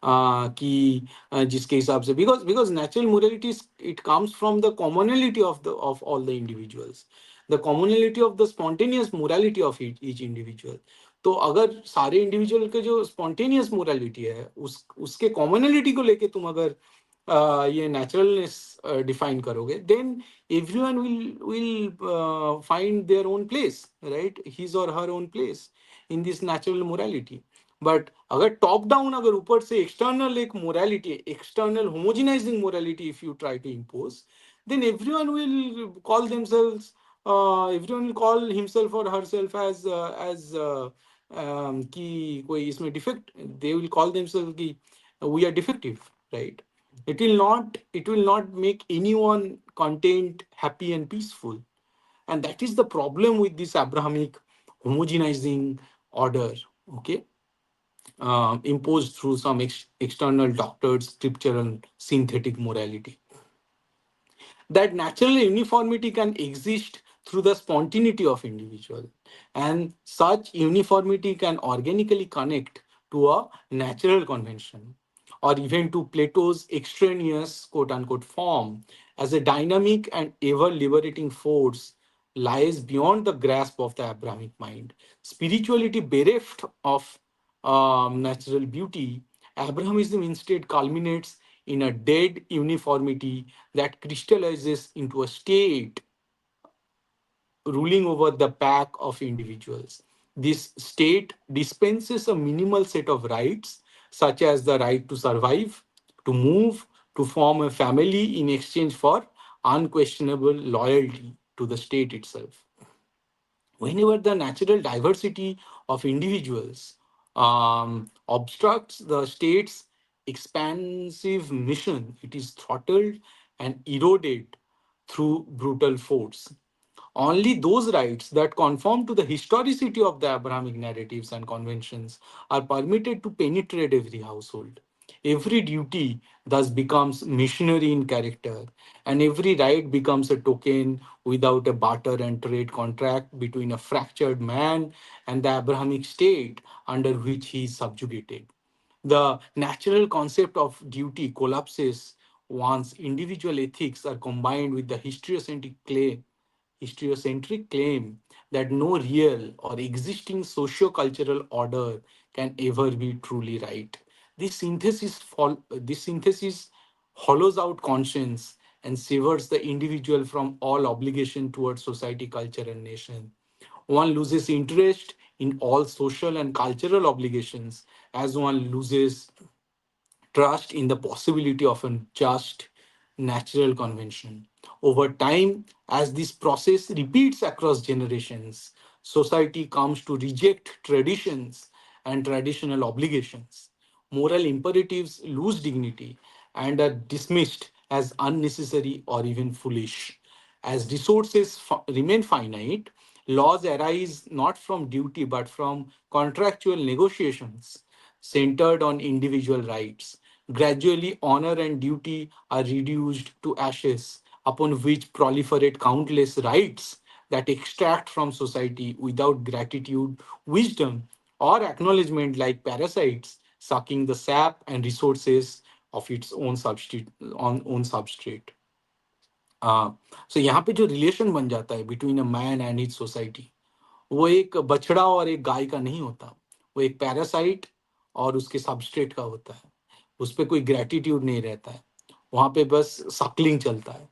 कि जिसके हिसाब से, because natural morality it comes from the commonality of all the individuals, the commonality of the spontaneous morality of each individual. तो अगर सारे individual के जो spontaneous morality है उसके कॉमनलिटी को लेके तुम अगर ये नेचुरलनेस डिफाइन करोगे, then everyone will find their own place, right, his और her own place in this natural morality. But अगर टॉप डाउन, अगर ऊपर से एक्सटर्नल एक morality, external homogenising morality if you try to impose, then everyone will call themselves everyone will call himself or herself as कि कोई इसमें defect, they will call themselves कि we are defective, right? It will not make anyone content, happy and peaceful. And that is the problem with this Abrahamic homogenizing order, okay, imposed through some external doctored scriptural synthetic morality. That natural uniformity can exist through the spontaneity of individual, and such uniformity can organically connect to a natural convention or even to Plato's extraneous quote unquote form as a dynamic and ever liberating force lies beyond the grasp of the Abrahamic mind. Spirituality bereft of natural beauty, Abrahamism instead culminates in a dead uniformity that crystallizes into a state ruling over the pack of individuals. This state dispenses a minimal set of rights, such as the right to survive, to move, to form a family in exchange for unquestionable loyalty to the state itself. Whenever the natural diversity of individuals obstructs the state's expansive mission. It is throttled and eroded through brutal force. Only those rights that conform to the historicity of the Abrahamic narratives and conventions are permitted to penetrate every household. Every duty thus becomes missionary in character, and every right becomes a token without a barter and trade contract between a fractured man and the Abrahamic state under which he is subjugated. The natural concept of duty collapses once individual ethics are combined with the historiocentric claim that no real or existing socio-cultural order can ever be truly right. This synthesis hollows out conscience and severs the individual from all obligation towards society, culture, and nation. One loses interest in all social and cultural obligations as one loses trust in the possibility of a just natural convention. Over time, as this process repeats across generations, society comes to reject traditions and traditional obligations. Moral imperatives lose dignity and are dismissed as unnecessary or even foolish. As resources remain finite, laws arise not from duty but from contractual negotiations centered on individual rights. Gradually, honor and duty are reduced to ashes, upon which proliferate countless rights that extract from society without gratitude, wisdom, or acknowledgement, like parasites sucking the sap and resources of its own substrate. हाँ, सो यहाँ पे जो relation बन जाता है between a man and his society, वो एक बछड़ा और एक गाय का नहीं होता। वो एक पैरासाइट और उसके सबस्ट्रेट का होता है। उस पे कोई ग्रैटिट्यूड नहीं रहता है। वहाँ पे बस सकलिंग चलता है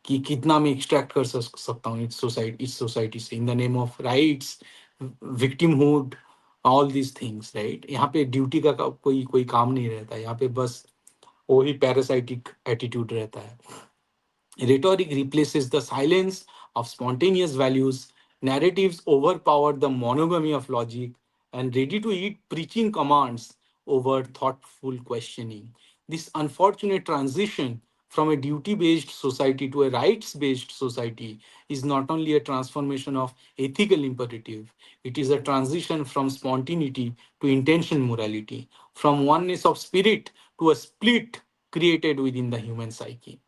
कि कितना मैं एक्सट्रैक्ट कर सकता हूँ इस सोसाइटी से in the name of rights, victimhood, all these things, right? यहाँ पे ड्यूटी का कोई कोई काम नहीं रहता है। यहाँ पे बस वही पैरासाइटिक एटीट्यूड रहता है। Rhetoric replaces the silence of spontaneous values. Narratives overpower the monogamy of logic, and ready to eat preaching commands over thoughtful questioning. This unfortunate transition from a duty based society to a rights based society is not only a transformation of ethical imperative, it is a transition from spontaneity to intention morality, from oneness of spirit to a split created within the human psyche.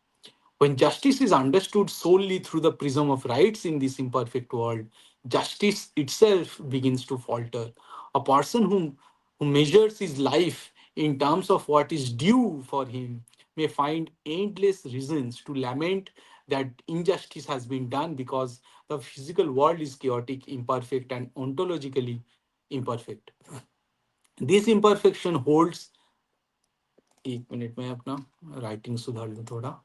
When justice is understood solely through the prism of rights in this imperfect world, justice itself begins to falter. A person who measures his life in terms of what is due for him may find endless reasons to lament that injustice has been done because the physical world is chaotic, imperfect, and ontologically imperfect. This imperfection holds, एक minute में अपना writing सुधार लूं थोड़ा.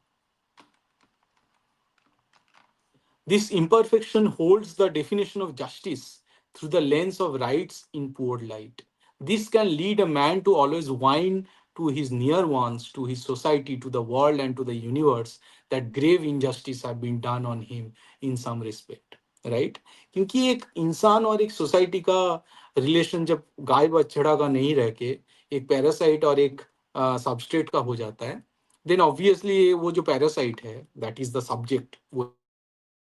This imperfection holds the definition of justice through the lens of rights in poor light. This can lead a man to always whine to his near ones, to his society, to the world, and to the universe that grave injustice have been done on him in some respect. Right, क्योंकि एक इंसान और एक society का relation जब गाय बछड़ा का नहीं रह के एक पैरासाइट और एक सबस्ट्रेट का हो जाता है, देन ऑब्वियसली वो जो पैरासाइट है, दैट इज द सब्जेक्ट, वो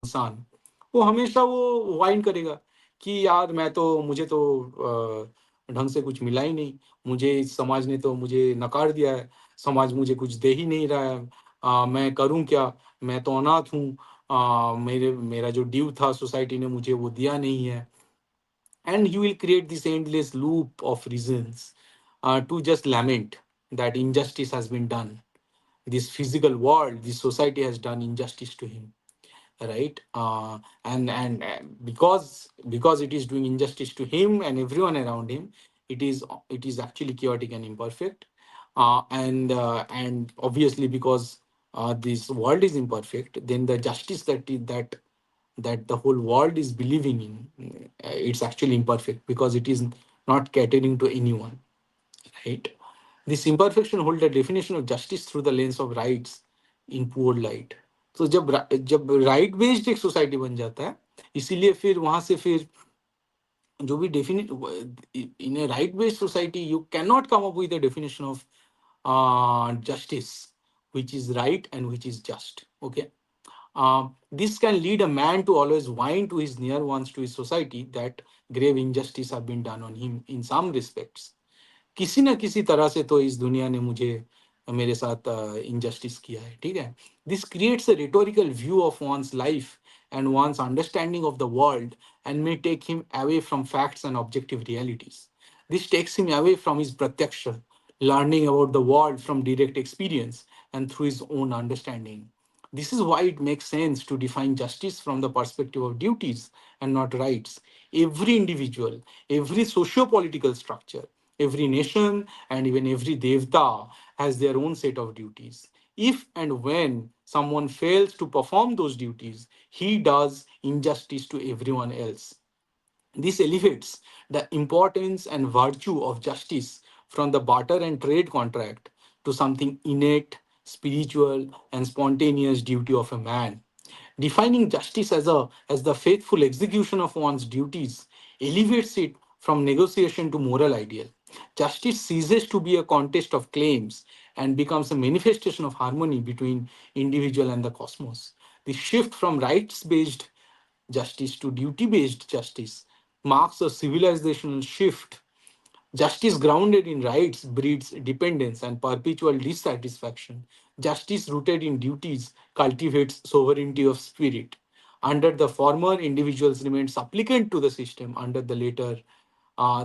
इंसान, वो हमेशा वो वाइन करेगा कि यार मैं तो मुझे तो ढंग से कुछ मिला ही नहीं, मुझे इस समाज ने तो मुझे नकार दिया है, समाज मुझे कुछ दे ही नहीं रहा है, मैं करूं क्या, मैं तो अनाथ हूँ, मेरा जो ड्यू था सोसाइटी ने मुझे वो दिया नहीं है. And you will create this endless loop of reasons to just lament that injustice has been done. This physical world, this society has done injustice to him, right? And because it is doing injustice to him and everyone around him, it is actually chaotic and imperfect, and obviously because this world is imperfect, then the justice that the whole world is believing in, it's actually imperfect because it is not catering to anyone, right? This imperfection hold the definition of justice through the lens of rights in poor light. तो जब right based एक society बन जाता है, इसीलिए फिर वहां से फिर जो भी definite in a right based society you cannot come up with a definition of justice which is right and which is just. Okay. This can lead a man to always whine to his near ones, to his society, that grave injustice have been done on him in some respects. किसी ना किसी तरह से तो इस दुनिया ने मुझे मेरे साथ इनजस्टिस किया है, ठीक है. This creates a rhetorical view of one's life and one's understanding of the world and may take him away from facts and objective realities. This takes him away from his pratyaksha, learning about the world from direct experience and through his own understanding. This is why it makes sense to define justice from the perspective of duties and not rights. Every individual, every socio political structure, every nation, and even every devta has their own set of duties. If and when someone fails to perform those duties, he does injustice to everyone else. This elevates the importance and virtue of justice from the barter and trade contract to something innate, spiritual, and spontaneous duty of a man. Defining justice as the faithful execution of one's duties elevates it from negotiation to moral ideal. Justice ceases to be a contest of claims and becomes a manifestation of harmony between individual and the cosmos. The shift from rights based justice to duty based justice marks a civilizational shift. Justice grounded in rights breeds dependence and perpetual dissatisfaction. Justice rooted in duties cultivates sovereignty of spirit. Under the former, individuals remain supplicant to the system. Under the latter,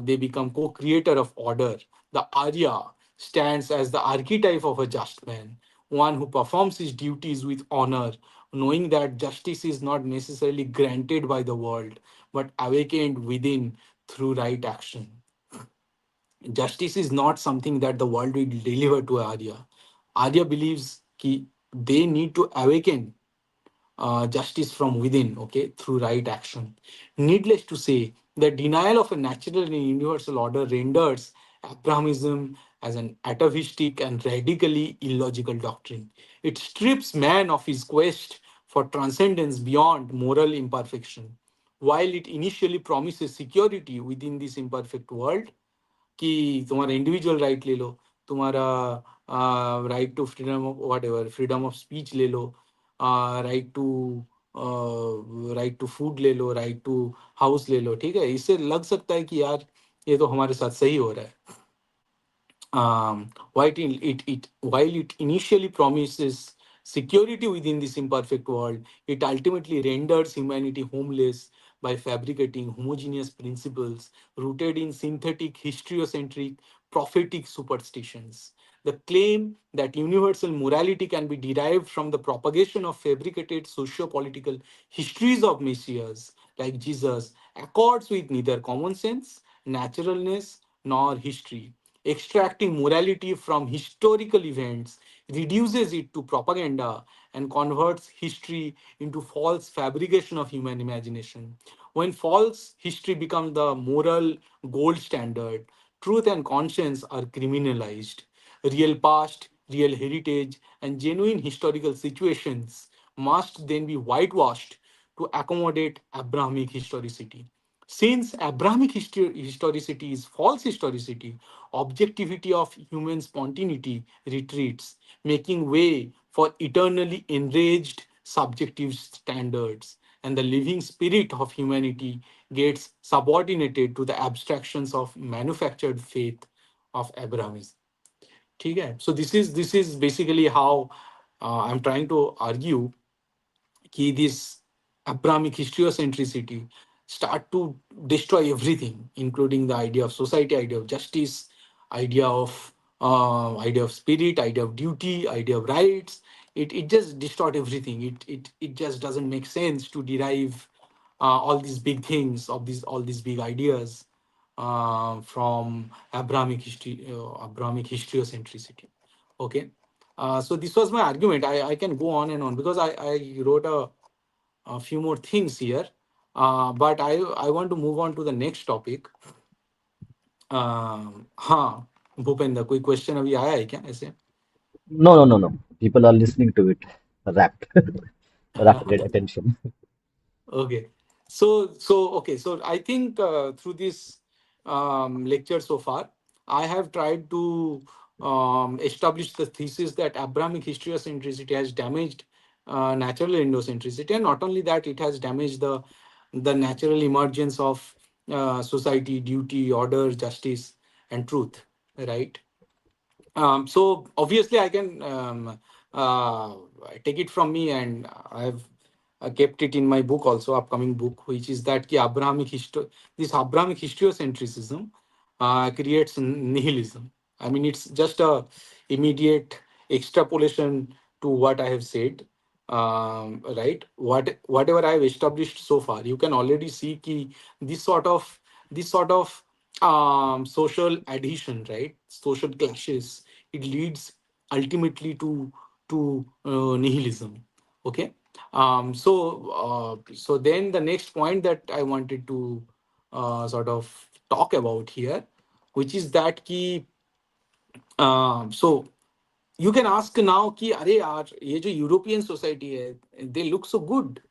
they become co creator of order. The Arya stands as the archetype of a just man, one who performs his duties with honor, knowing that justice is not necessarily granted by the world, but awakened within through right action. Justice is not something that the world will deliver to Arya. Arya believes कि they need to awaken justice from within, okay, through right action. Needless to say, the denial of a natural and universal order renders Abrahamism as an atavistic and radically illogical doctrine. It strips man of his quest for transcendence beyond moral imperfection. While it initially promises security within this imperfect world, कि तुम्हारा individual right ले लो, तुम्हारा right to freedom of whatever, freedom of speech ले लो, right to food ले लो, right to house ले लो, ठीक है. इससे लग सकता है कि यार ये तो हमारे साथ सही हो रहा है. While it initially promises security within this imperfect world, it ultimately renders humanity homeless by fabricating homogeneous principles rooted in synthetic, historiocentric, prophetic superstitions. The claim that universal morality can be derived from the propagation of fabricated socio-political histories of messiahs like Jesus accords with neither common sense, naturalness, nor history. Extracting morality from historical events reduces it to propaganda and converts history into false fabrication of human imagination. When false history becomes the moral gold standard, truth and conscience are criminalized. Real past, real heritage, and genuine historical situations must then be whitewashed to accommodate Abrahamic historicity. Since Abrahamic historicity is false historicity, objectivity of human spontaneity retreats, making way for eternally enraged subjective standards, and the living spirit of humanity gets subordinated to the abstractions of manufactured faith of Abrahamism. ठीक है. So this is basically how I'm trying to argue कि this Abrahamic historiocentricity start to destroy everything, including the idea of society, idea of justice, idea of spirit, idea of duty, idea of rights. It just distort everything. It just doesn't make sense to derive all these big things of these all these big ideas from Abrahamic historiocentricity. Okay. So this was my argument. I can go on and on because I wrote a few more things here. But I want to move on to the next topic. हाँ, भूपेंद्र कोई question अभी आया है क्या ऐसे? No, no, no, no. People are listening to it, rapt, rapt attention. Okay. So I think through this lecture so far, I have tried to establish the thesis that Abrahamic historiocentricity has damaged natural Indocentricity, and not only that, it has damaged the natural emergence of society, duty, order, justice, and truth. Right. So obviously, I can uh, take it from me, and I've kept it in my book also, upcoming book, which is that this Abrahamic historiocentrism creates nihilism. I mean, it's just a immediate extrapolation to what I have said. Right, whatever I have established so far, you can already see ki this sort of this sort of social adhesion, right, social clashes, it leads ultimately to nihilism. Okay. So then the next point that I wanted to sort of talk about here, which is that ki so you can ask now कि अरे यार ये जो European society है they look so good,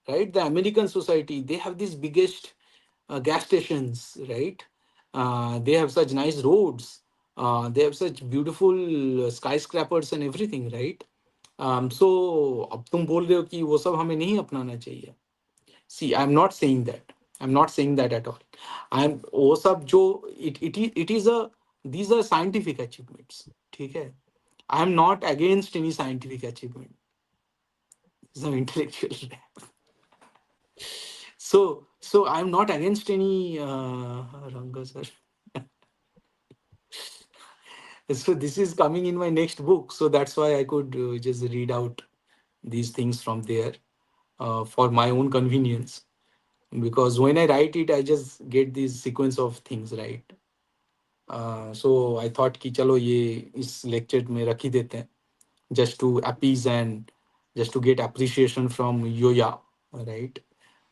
right? The American society, they have these biggest gas stations, right? They have such nice roads, they have such beautiful skyscrapers and everything, right? So अब तुम बोल रहे हो कि वो सब हमें नहीं अपनाना चाहिए. See, I'm not saying that. I'm not saying that at all. I'm वो सब जो it is a these are scientific achievements. ठीक है. I am not against any scientific achievement. It's an intellectual. So I'm not against any Ranga sir. So this is coming in my next book. So that's why I could just read out these things from there for my own convenience. Because when I write it, I just get this sequence of things right. So I thought कि चलो ये इस lecture में रख ही देते हैं just to appease and just to get appreciation from Yoya, right?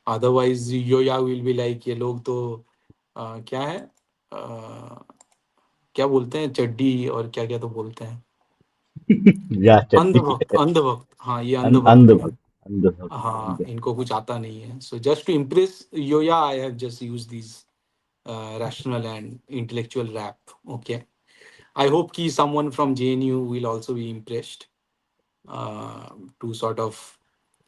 Otherwise Yoya will be like ये लोग तो क्या है क्या बोलते हैं चड्डी और क्या क्या तो बोलते हैं या चट्टी अंधभक्त है। अंधभक्त हाँ ये अंधभक्त है अंधभक्त, अंधभक्त, हाँ अंध। इनको कुछ आता नहीं है सो जस्ट टू इम्प्रेस योया I have just use this rational and intellectual rap. Okay. I hope ki someone from JNU will also be impressed to sort of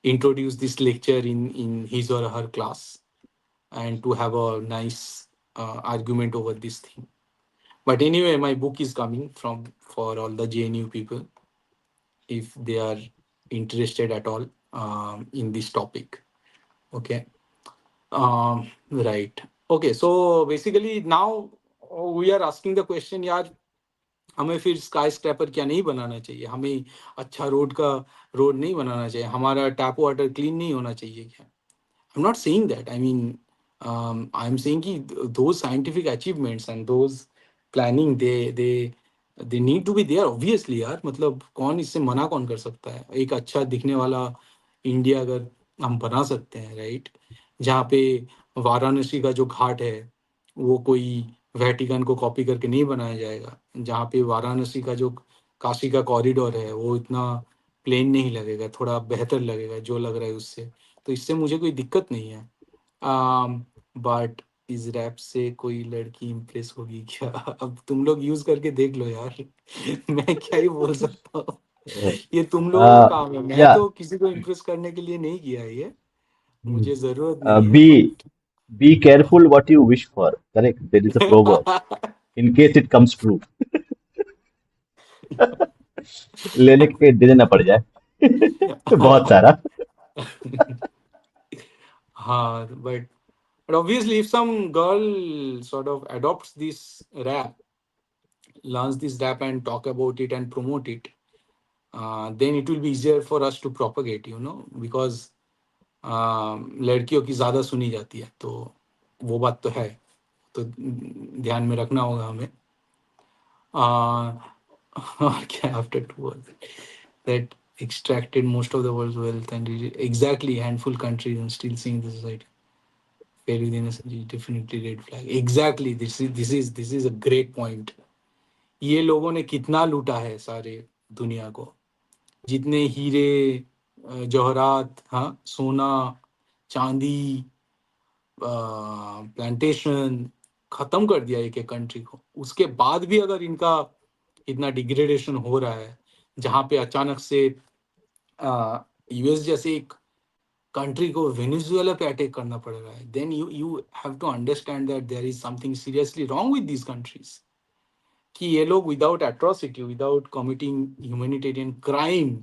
introduce this lecture in his or her class and to have a nice argument over this thing. But anyway, my book is coming from for all the JNU people if they are interested at all in this topic. Okay. Right. Okay. So basically now we are asking the question, यार हमें फिर sky scraper क्या नहीं बनाना चाहिए हमें अच्छा road नहीं बनाना चाहिए हमारा टैप वाटर क्लीन नहीं होना चाहिए क्या I'm not saying that. I mean, I'm saying कि those scientific achievements and those planning they need to be there obviously यार मतलब कौन इससे मना कौन कर सकता है एक अच्छा दिखने वाला इंडिया अगर हम बना सकते हैं राइट जहाँ पे वाराणसी का जो घाट है वो कोई वेटिकन को कॉपी करके नहीं बनाया जाएगा जहाँ पे वाराणसी का जो काशी का कॉरिडोर है वो इतना प्लेन नहीं लगेगा थोड़ा बेहतर लगेगा जो लग रहा है उससे तो इससे मुझे कोई दिक्कत नहीं है बट इस रैप से कोई लड़की इम्प्रेस होगी क्या अब तुम लोग यूज करके देख लो यार मैं क्या ही बोल सकता हूँ ये तुम लोगों का काम है मैं या तो किसी को इम्प्रेस करने के लिए नहीं किया है ये मुझे जरूरत नहीं है B be careful what you wish for. Correct. There is a proverb. In case it comes true. लेने के दे देना पड़ जाए बहुत सारा. हाँ but obviously if some girl sort of adopts this rap learns this rap and talk about it and promote it then it will be easier for us to propagate because लड़कियों की ज्यादा सुनी जाती है तो वो बात तो है तो ध्यान में रखना होगा हमें और क्या after 2 years that extracted most of the world's wealth and exactly handful countries and still seeing the society fail within a century definitely red flag exactly this is a great point ये लोगों ने कितना लूटा है सारे दुनिया को जितने हीरे जवाहरात हाँ सोना चांदी प्लांटेशन खत्म कर दिया एक एक कंट्री को, उसके बाद भी अगर इनका इतना डिग्रेडेशन हो रहा है, जहाँ पे अचानक से यूएस जैसे एक कंट्री को वेनेजुएला पे अटैक करना पड़ रहा है, then you have to understand that there is something seriously wrong with these countries, कि ये लोग without atrocity, without committing humanitarian crime,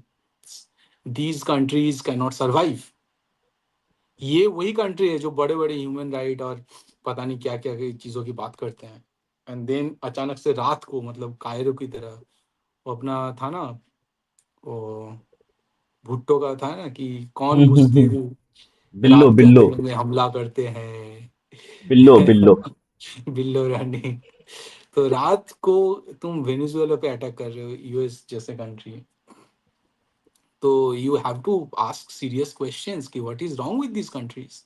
these countries can not survive. ये वही कंट्री है जो बड़े बड़े ह्यूमन राइट और पता नहीं क्या क्या चीज़ों की बात करते हैं, एंड देन अचानक से रात को, मतलब कायरो की तरह, वो अपना था ना, वो भुट्टो का था ना, कि कौन हम्म। बुजदिल बिल्लो रात के बिल्लो। अंधेरे में हमला करते हैं। बिल्लो बिल्लो। बिल्लो रानी। तो रात को तुम वेनेजुएला पे अटैक कर रहे हो, यूएस जैसे कंट्री, तो you have to ask serious questions कि what is wrong with this countries,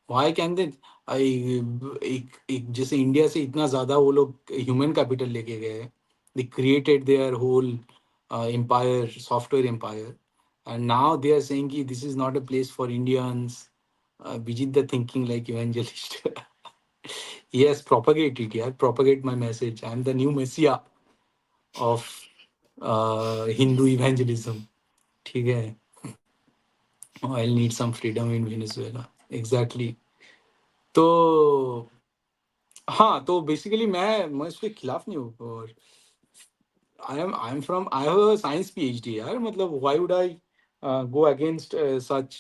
why can they, एक जैसे इंडिया से इतना ज्यादा वो लोग ह्यूमन कैपिटल लेके गए, they created their whole empire, software empire, and now they are saying कि this is not a place for Indians. Bijit the thinking like evangelist. Yes, propagate it, yeah. Propagate my message. I'm the new messiah of Hindu evangelism. ठीक है. Oh, I'll need some freedom in Venezuela. Exactly. तो हाँ, तो basically मैं इसके खिलाफ नहीं हूँ, और I am from, I have a science PhD यार, मतलब why would I go against such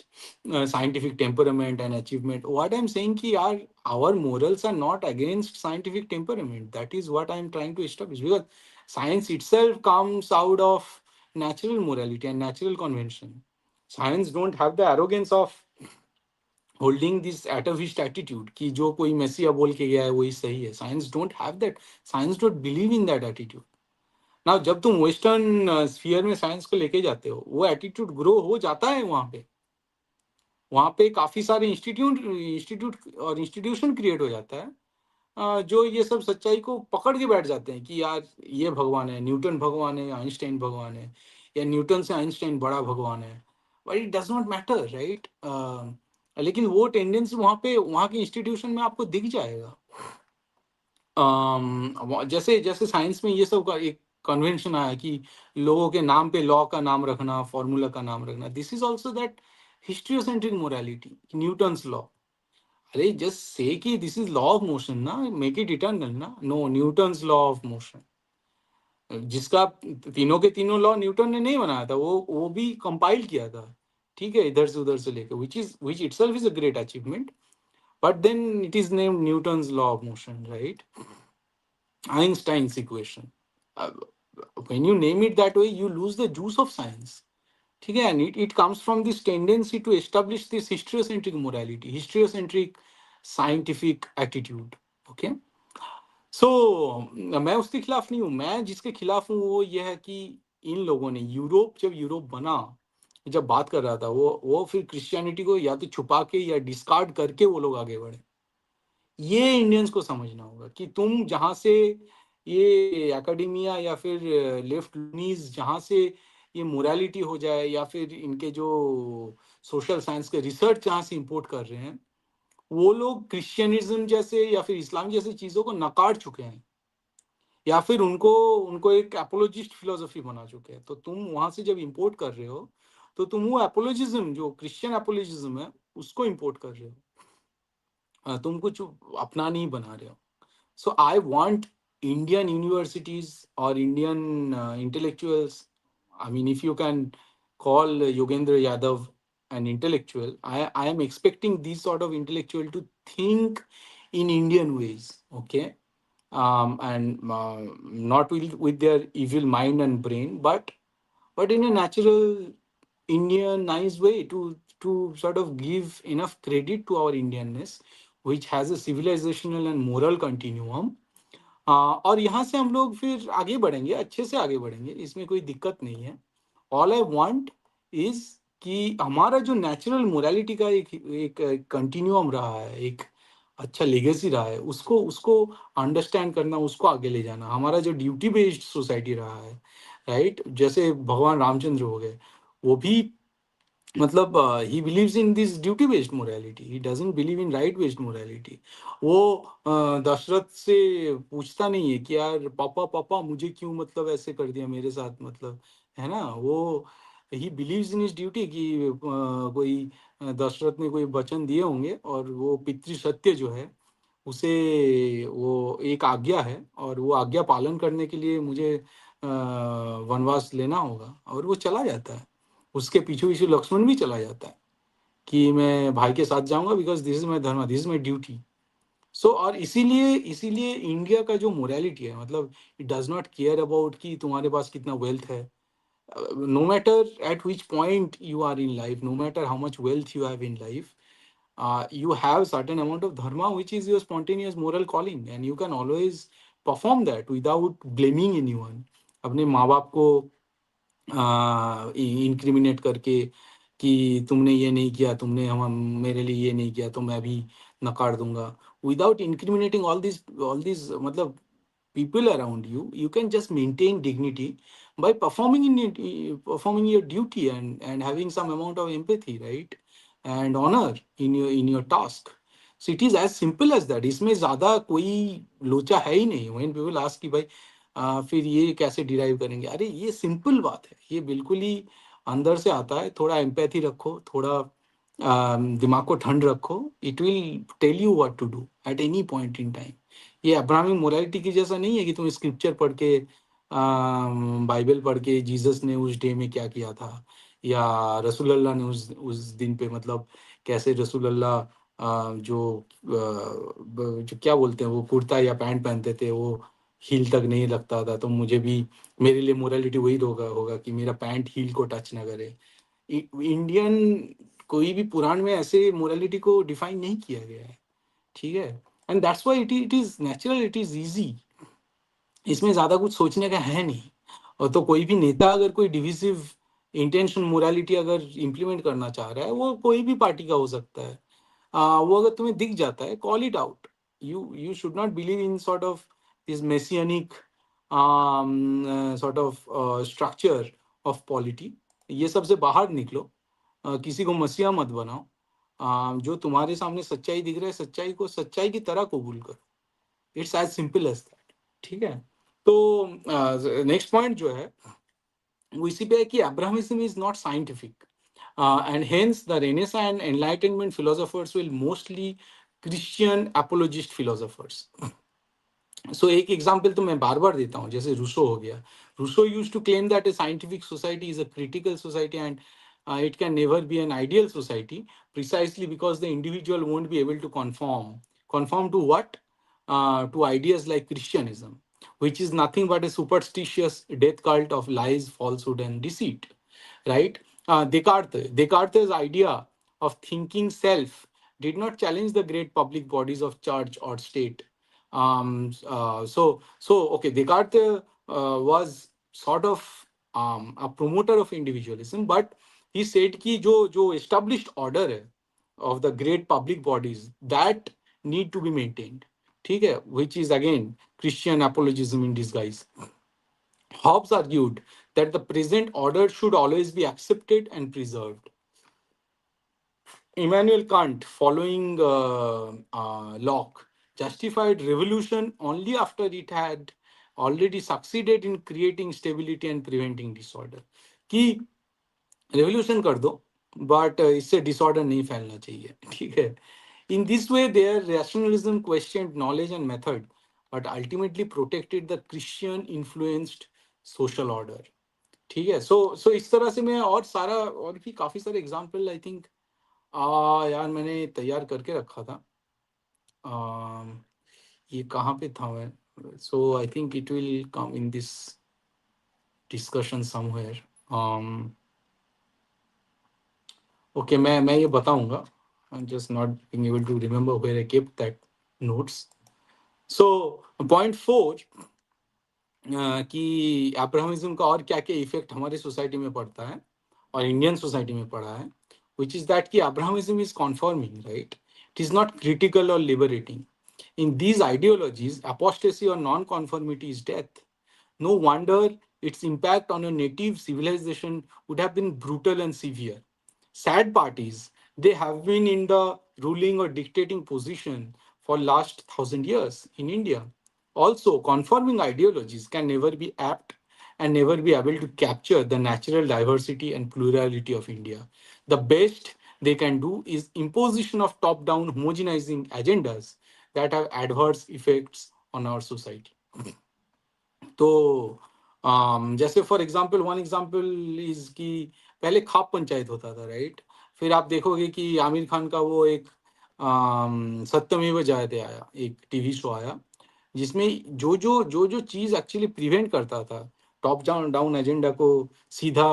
scientific temperament and achievement? What I'm saying कि यार, our morals are not against scientific temperament. That is what I'm trying to establish, because science itself comes out of natural morality and natural convention. Science don't have the arrogance of holding this atavist attitude कि जो कोई Mysia बोल के गया है वही सही है। Science don't have that, science don't believe in that attitude. ना जब तुम वेस्टर्न स्फीयर में साइंस को लेके जाते हो, वो एटीट्यूड ग्रो हो जाता है वहाँ पे काफी सारे इंस्टीट्यूट और इंस्टीट्यूशन क्रिएट हो जाता है, जो ये सब सच्चाई को पकड़ के बैठ जाते हैं कि यार ये भगवान है, न्यूटन भगवान है, आइंस्टाइन भगवान है, या न्यूटन से आइंस्टाइन बड़ा भगवान है। But it does not matter, right? लेकिन वो टेंडेंसी वहाँ पे, वहाँ के इंस्टीट्यूशन में आपको दिख जाएगा। जैसे जैसे साइंस में ये सब का एक कन्वेंशन आया कि लोगों के नाम पे लॉ का नाम रखना, फॉर्मूला का नाम रखना, this is also that historiocentric morality, Newton's law. अरे जस्ट से कि this is law of motion ना, मेक इट इटर्नल ना। No, Newton's law of motion, जिसका तीनों के तीनों लॉ न्यूटन ने नहीं बनाया था, वो भी कंपाइल किया था, ठीक है, इधर से उधर से लेकर, which itself is a great achievement, but then it is named Newton's law of motion, right? Einstein's equation. Uh, when you name it that way, you lose the juice of science. ठीक है, and it comes from this tendency to establish this historiocentric morality, historiocentric scientific attitude. Okay, so मैं उसके खिलाफ नहीं हूँ। मैं जिसके खिलाफ हूँ वो ये है कि इन लोगों ने, यूरोप जब यूरोप बना, जब बात कर रहा था, वो फिर क्रिश्चियनिटी को या तो छुपा के या डिस्कार्ड करके वो लोग आगे बढ़े। ये इंडियंस को समझना होगा कि तुम जहां से ये एकेडेमिया या फिर लेफ्ट लीनीज जहां से ये मोरालिटी हो जाए, या फिर इनके जो सोशल साइंस के रिसर्च जहां से इंपोर्ट कर रहे हैं, वो लोग क्रिश्चियनिज्म जैसे या फिर इस्लाम जैसी चीजों को नकार चुके हैं, या फिर उनको उनको एक एपोलॉजिस्ट फिलोसफी बना चुके हैं। तो तुम वहां से जब इंपोर्ट कर रहे हो, तो तुम वो एपोलॉजिज्म, जो क्रिश्चियन एपोलॉजिज्म है, उसको इंपोर्ट कर रहे हो, तुम कुछ अपना नहीं बना रहे हो। So I want Indian universities or Indian intellectuals. I mean, if you can call Yogendra Yadav an intellectual, I am expecting these sort of intellectual to think in Indian ways, okay? And not with their evil mind and brain, but in a natural Indian nice way, to sort of give enough credit to our Indianness, which has a civilizational and moral continuum. और यहाँ से हम लोग फिर आगे बढ़ेंगे, अच्छे से आगे बढ़ेंगे, इसमें कोई दिक्कत नहीं है। ऑल आई वांट इज कि हमारा जो नेचुरल मोरालिटी का एक कंटिन्यूअम रहा है, एक अच्छा लेगेसी रहा है, उसको उसको अंडरस्टैंड करना, उसको आगे ले जाना, हमारा जो ड्यूटी बेस्ड सोसाइटी रहा है, राइट? जैसे भगवान रामचंद्र हो गए, वो भी मतलब he believes in this duty based morality, he doesn't believe in right based morality. वो दशरथ से पूछता नहीं है कि यार पापा पापा मुझे क्यों मतलब ऐसे कर दिया मेरे साथ, मतलब है ना। वो he believes in his duty कि कोई दशरथ ने कोई वचन दिए होंगे और वो पितृ सत्य जो है उसे, वो एक आज्ञा है और वो आज्ञा पालन करने के लिए मुझे वनवास लेना होगा, और वो चला जाता है। उसके पीछे पीछे लक्ष्मण भी चला जाता है कि मैं भाई के साथ जाऊंगा, बिकॉज दिस इज माई धर्म, दिस इज माई ड्यूटी। सो और इसीलिए इसीलिए इंडिया का जो मोरालिटी है, मतलब it does not care about कि तुम्हारे पास कितना वेल्थ है। No matter at which point you are in life, no matter how much wealth you have in life, you have certain amount of dharma, which is your spontaneous moral calling, and you can always perform that without blaming anyone. अपने माँ बाप को incriminate करके कि तुमने ये नहीं किया, तुमने हम मेरे लिए ये नहीं किया, तो मैं भी नकार दूंगा, विदाउट इंक्रिमिनेटिंग ऑल दिस मतलब people around you. You can just maintain dignity by performing your duty and having some amount of empathy, right, and honor in your task. So it is as simple as that. इसमें ज्यादा कोई लोचा है ही नहीं। when people ask कि भाई फिर ये कैसे डिराइव करेंगे, अरे ये सिंपल बात है, ये बिल्कुल ही अंदर से आता है। थोड़ा एम्पैथी रखो, थोड़ा दिमाग को ठंड रखो, it will tell you what to do at any point in time. ये अब्राहमिक मोरालिटी की जैसा नहीं है कि तुम स्क्रिप्चर पढ़ के बाइबल पढ़ के जीसस ने उस डे में क्या किया था, या रसूलुल्लाह ने उस दिन पे मतलब कैसे रसूलुल्लाह जो क्या बोलते हैं वो कुर्ता या पैंट पहनते थे, वो हील तक नहीं लगता था, तो मुझे भी मेरे लिए मोरालिटी वही होगा होगा कि मेरा पैंट हील को टच ना करे। इंडियन कोई भी पुराण में ऐसे मोरालिटी को डिफाइन नहीं किया गया है, ठीक है। And that's why it is natural, it is easy. इसमें ज्यादा कुछ सोचने का है नहीं। और तो कोई भी नेता अगर कोई डिविसिव इंटेंशन मोरालिटी अगर इम्प्लीमेंट करना चाह रहा है, वो कोई भी पार्टी का हो सकता है। वो अगर तुम्हें दिख जाता है, call it out. You should not believe in sort of this messianic sort of structure of polity. ये सबसे बाहर निकलो। किसी को मसीहा मत बनाओ। जो तुम्हारे सामने सच्चाई दिख रहा है, सच्चाई को सच्चाई की तरह कबूल करो। It's as simple as that, ठीक है। तो नेक्स्ट पॉइंट जो है वो इसी पे है कि Abrahamism is not scientific, and hence the Renaissance and Enlightenment philosophers will mostly Christian apologist philosophers. सो एक एग्जाम्पल तो मैं बार बार देता हूँ, जैसे रूसो हो गया। Rousseau use to claim that a scientific society is a critical society and it can never be an ideal society, precisely because the individual won't be able to conform to what, to ideas like Christianism, which is nothing but a superstitious death cult of lies, falsehood and deceit, right? Descartes' idea of thinking self did not challenge the great public bodies of church or state. So okay, Descartes was sort of a promoter of individualism, but he said कि जो established order है of the great public bodies that need to be maintained, ठीक है, which is again Christian apologism in disguise. Hobbes argued that the present order should always be accepted and preserved. Immanuel Kant, following Locke, justified revolution only after it had already succeeded in creating stability and preventing disorder. कि revolution कर दो, but इससे disorder नहीं फैलना चाहिए, ठीक है। In this way their rationalism question knowledge and method, but ultimately protected the Christian influenced social order, ठीक है। सो इस तरह से मैं और भी काफी सारे एग्जांपल आई थिंक यार मैंने तैयार करके रखा था। आ, ये कहाँ पे था मैं, so I think it will come in this discussion somewhere. Okay, मैं ये बताऊंगा। I am just not being able to remember where I kept that notes. So point 4, कि अब्राहमिज्म का और क्या क्या इफेक्ट हमारे सोसाइटी में पड़ता है और इंडियन सोसाइटी में पड़ा है, विच इज दैट कि Abrahamism is conforming, right, it is not critical और liberating. In these ideologies apostasy or non-conformity is death. No wonder its impact on a native civilization would have been brutal and severe. Sad part is they have been in the ruling or dictating position for last 1,000 years in India. Also, conforming ideologies can never be apt and never be able to capture the natural diversity and plurality of India. The best they can do is imposition of top-down homogenizing agendas that have adverse effects on our society. तो जैसे for example one example is कि पहले खाप पंचायत होता था, right? फिर आप देखोगे कि आमिर खान का वो एक सत्यमेव जयते आया, एक टीवी शो आया, जिसमें जो चीज एक्चुअली प्रिवेंट करता था टॉप डाउन डाउन एजेंडा को सीधा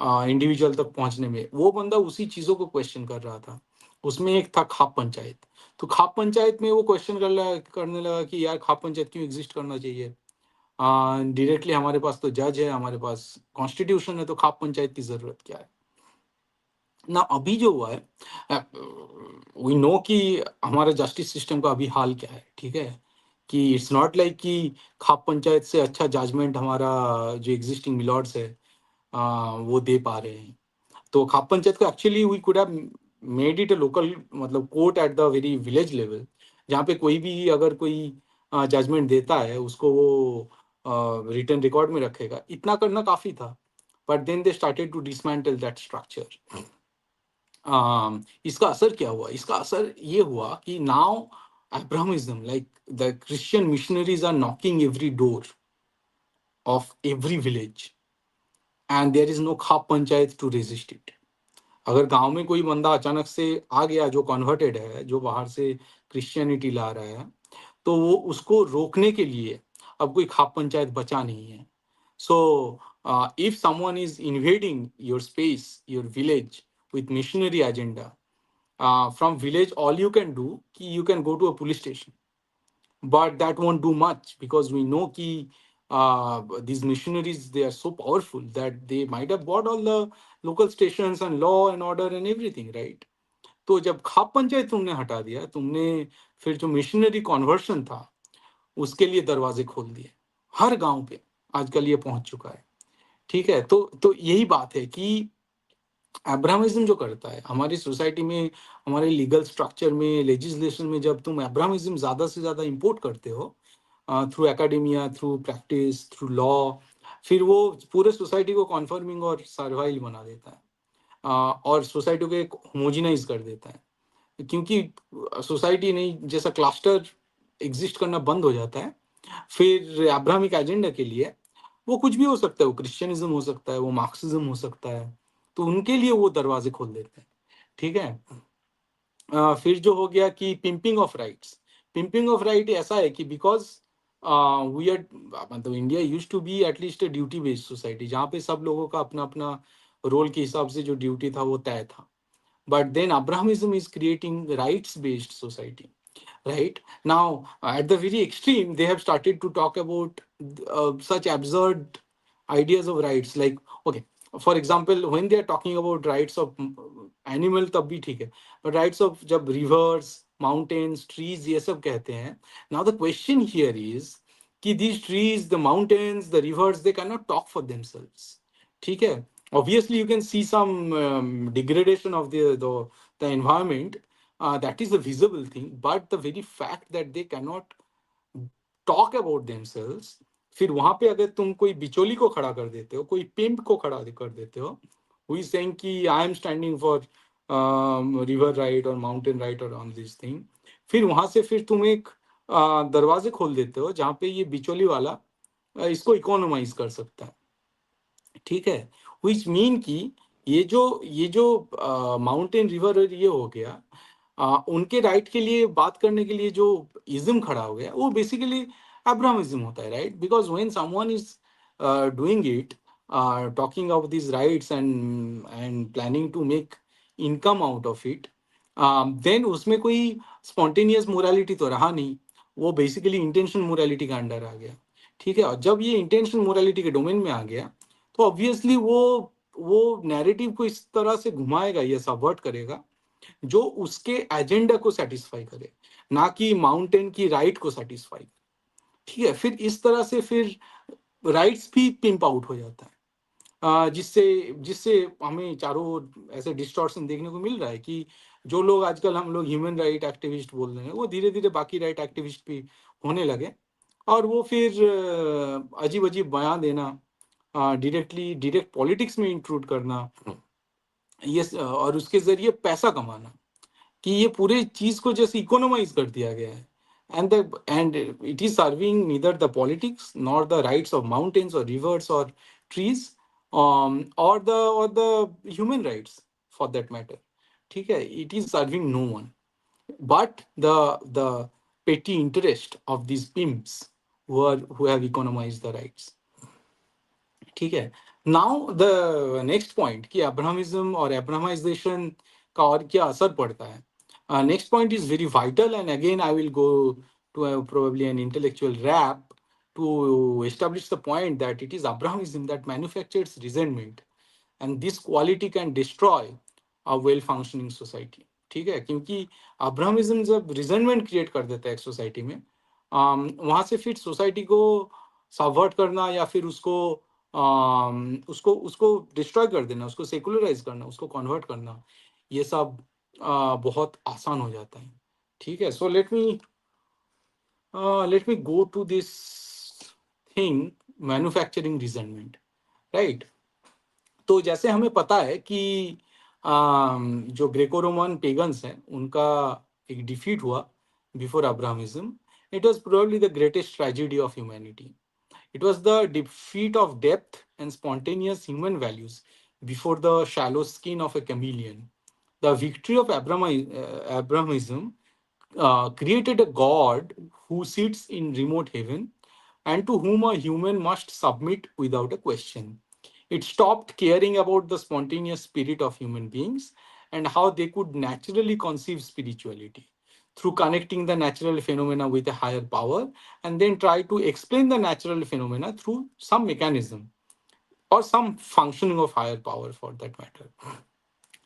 इंडिविजुअल तक पहुंचने में, वो बंदा उसी चीजों को क्वेश्चन कर रहा था। उसमें एक था खाप पंचायत। तो खाप पंचायत में वो क्वेश्चन करने लगा कि यार खाप पंचायत क्यों एग्जिस्ट करना चाहिए? डायरेक्टली हमारे पास तो जज है, हमारे पास कॉन्स्टिट्यूशन है, तो खाप पंचायत की जरूरत क्या है ना? अभी जो हुआ है, वी नो कि हमारा जस्टिस सिस्टम का अभी हाल क्या है, ठीक है? कि इट्स नॉट लाइक कि खाप पंचायत से अच्छा जजमेंट हमारा जो एग्जिस्टिंग मिलॉर्ड्स है वो दे पा रहे हैं। तो खाप पंचायत को actually we could have made it a local, मतलब court at the very village level, जहाँ पे कोई भी अगर कोई जजमेंट देता है उसको वो रिटर्न रिकॉर्ड में रखेगा। इतना करना काफी था, but then they started to dismantle that structure. इसका असर क्या हुआ? इसका असर ये हुआ कि now Abrahamism, like the Christian missionaries are knocking every door of every village, and there is no khap panchayat to resist it. अगर गांव में कोई बंदा अचानक से आ गया जो कन्वर्टेड है, जो बाहर से क्रिश्चियनिटी ला रहा है, तो वो उसको रोकने के लिए अब कोई खाप पंचायत बचा नहीं है। So if someone is invading your space, your village with missionary agenda, from village all you can do ki you can go to a police station, but that won't do much because we know ki these missionaries, they are so powerful that they might have bought all the local stations and law and order and everything, right? तो जब खाप पंचायत तुमने हटा दिया, तुमने फिर जो missionary कॉन्वर्शन था उसके लिए दरवाजे खोल दिए। हर गांव पे आजकल ये पहुंच चुका है, ठीक है? तो यही बात है कि अब्राहमिज्म जो करता है हमारी सोसाइटी में, हमारे लीगल स्ट्रक्चर में, लेजिस्लेशन में, जब तुम अब्राहमिज्म ज्यादा से ज्यादा इंपोर्ट करते हो through academia, through practice, through law, फिर वो पूरे सोसाइटी को कॉन्फर्मिंग और सर्वाइल बना देता है, और सोसाइटी को एक होमोजिनाइज कर देता है। क्योंकि सोसाइटी नहीं, जैसा क्लस्टर एग्जिस्ट करना बंद हो जाता है, फिर अब्राहमिक एजेंडा के लिए वो कुछ भी हो सकता है, वो क्रिश्चियनिज्म हो सकता है, वो मार्क्सिज्म हो सकता है, तो उनके लिए वो दरवाजे खोल देते हैं, ठीक है? फिर जो हो गया कि pimping of rights. Pimping of right ऐसा है कि बिकॉज वी आर, मतलब India use to be at least duty based society, जहाँ पे सब लोगों का अपना अपना रोल के हिसाब से जो ड्यूटी था वो तय था। But then Abrahamism is creating rights-based society. Right now, at the very extreme, they have started to talk about such absurd ideas of rights. Like, okay, for example, when they are talking about rights of animal, तब भी ठीक है, but rights of जब rivers, mountains, trees ये सब कहते हैं, now the question here is कि these trees, the mountains, the rivers, they cannot talk for themselves. ठीक है? Obviously, you can see some degradation of the environment, that is a visible thing, but the very fact that they cannot talk about themselves, फिर वहां पे अगर तुम कोई बिचौली को खड़ा कर देते हो, कोई पिम्प को खड़ा कर देते हो, who is saying कि I am standing for river right और माउंटेन राइट और ऑन दिस थिंग, फिर वहां से फिर तुम एक दरवाजे खोल देते हो जहाँ पे ये बिचौली वाला इसको इकोनोमाइज कर सकता है, ठीक है? विच मीन कि ये जो माउंटेन रिवर ये हो गया, उनके राइट के लिए बात करने के लिए जो इज्म खड़ा हो गया, वो बेसिकली अब्राहमिज्म होता है, right? Because when someone is doing it, talking of this rights and planning to make income out of it, then उसमें कोई स्पॉन्टेनियस मोरालिटी तो रहा नहीं, वो बेसिकली इंटेंशन मोरालिटी का अंडर आ गया, ठीक है? और जब ये इंटेंशन मोरालिटी के डोमेन में आ गया, तो ऑब्वियसली वो नैरेटिव को इस तरह से घुमाएगा या सबवर्ट करेगा जो उसके एजेंडा को सेटिस्फाई करे, ना कि माउंटेन की राइट को सेटिस्फाई करे, ठीक है? फिर इस तरह से फिर राइट्स भी पिंप आउट हो जाता है। जिससे जिससे हमें चारों ओर ऐसे डिस्टॉर्शन देखने को मिल रहा है कि जो लोग आजकल हम लोग ह्यूमन राइट एक्टिविस्ट बोल रहे हैं, वो धीरे धीरे बाकी राइट एक्टिविस्ट भी होने लगे। और वो फिर अजीब अजीब बयान देना, डायरेक्ट पॉलिटिक्स में इंक्लूड करना, ये और उसके जरिए पैसा कमाना, कि ये पूरे चीज को जैसे इकोनोमाइज कर दिया गया है। And it is serving neither the politics nor the rights of mountains और रिवर्स और ट्रीज, और the human rights for that matter. ठीक है, it is serving no one but the petty interest of these pimps who have economized the rights। ठीक है। Now the next point कि अब्राहमिज्म और अब्राहमाइजेशन का और क्या असर पड़ता है। Next point is very vital and again I will go to probably an intellectual rap to establish the point that it is Abrahamism that manufactures resentment, and this quality can destroy a well functioning society। ठीक है, क्योंकि अब्राहमिज्म जब resentment create कर देता है एक society में, वहां से फिर सोसाइटी को सबवर्ट करना या फिर उसको उसको डिस्ट्रॉय कर देना, उसको सेकुलराइज करना, उसको कन्वर्ट करना, ये सब बहुत आसान हो जाता है। ठीक है, so let me go to this thing, manufacturing resentment, right. तो जैसे हमें पता है कि जो ग्रेको रोमन पेगन्स हैं उनका एक डिफीट हुआ before Abrahamism. It was probably the greatest tragedy of humanity. It was the defeat of depth and spontaneous human values before the shallow skin of a chameleon. The victory of Abrahamism created a god who sits in remote heaven and to whom a human must submit without a question. It stopped caring about the spontaneous spirit of human beings and how they could naturally conceive spirituality through connecting the natural phenomena with a higher power, and then try to explain the natural phenomena through some mechanism or some functioning of higher power for that matter.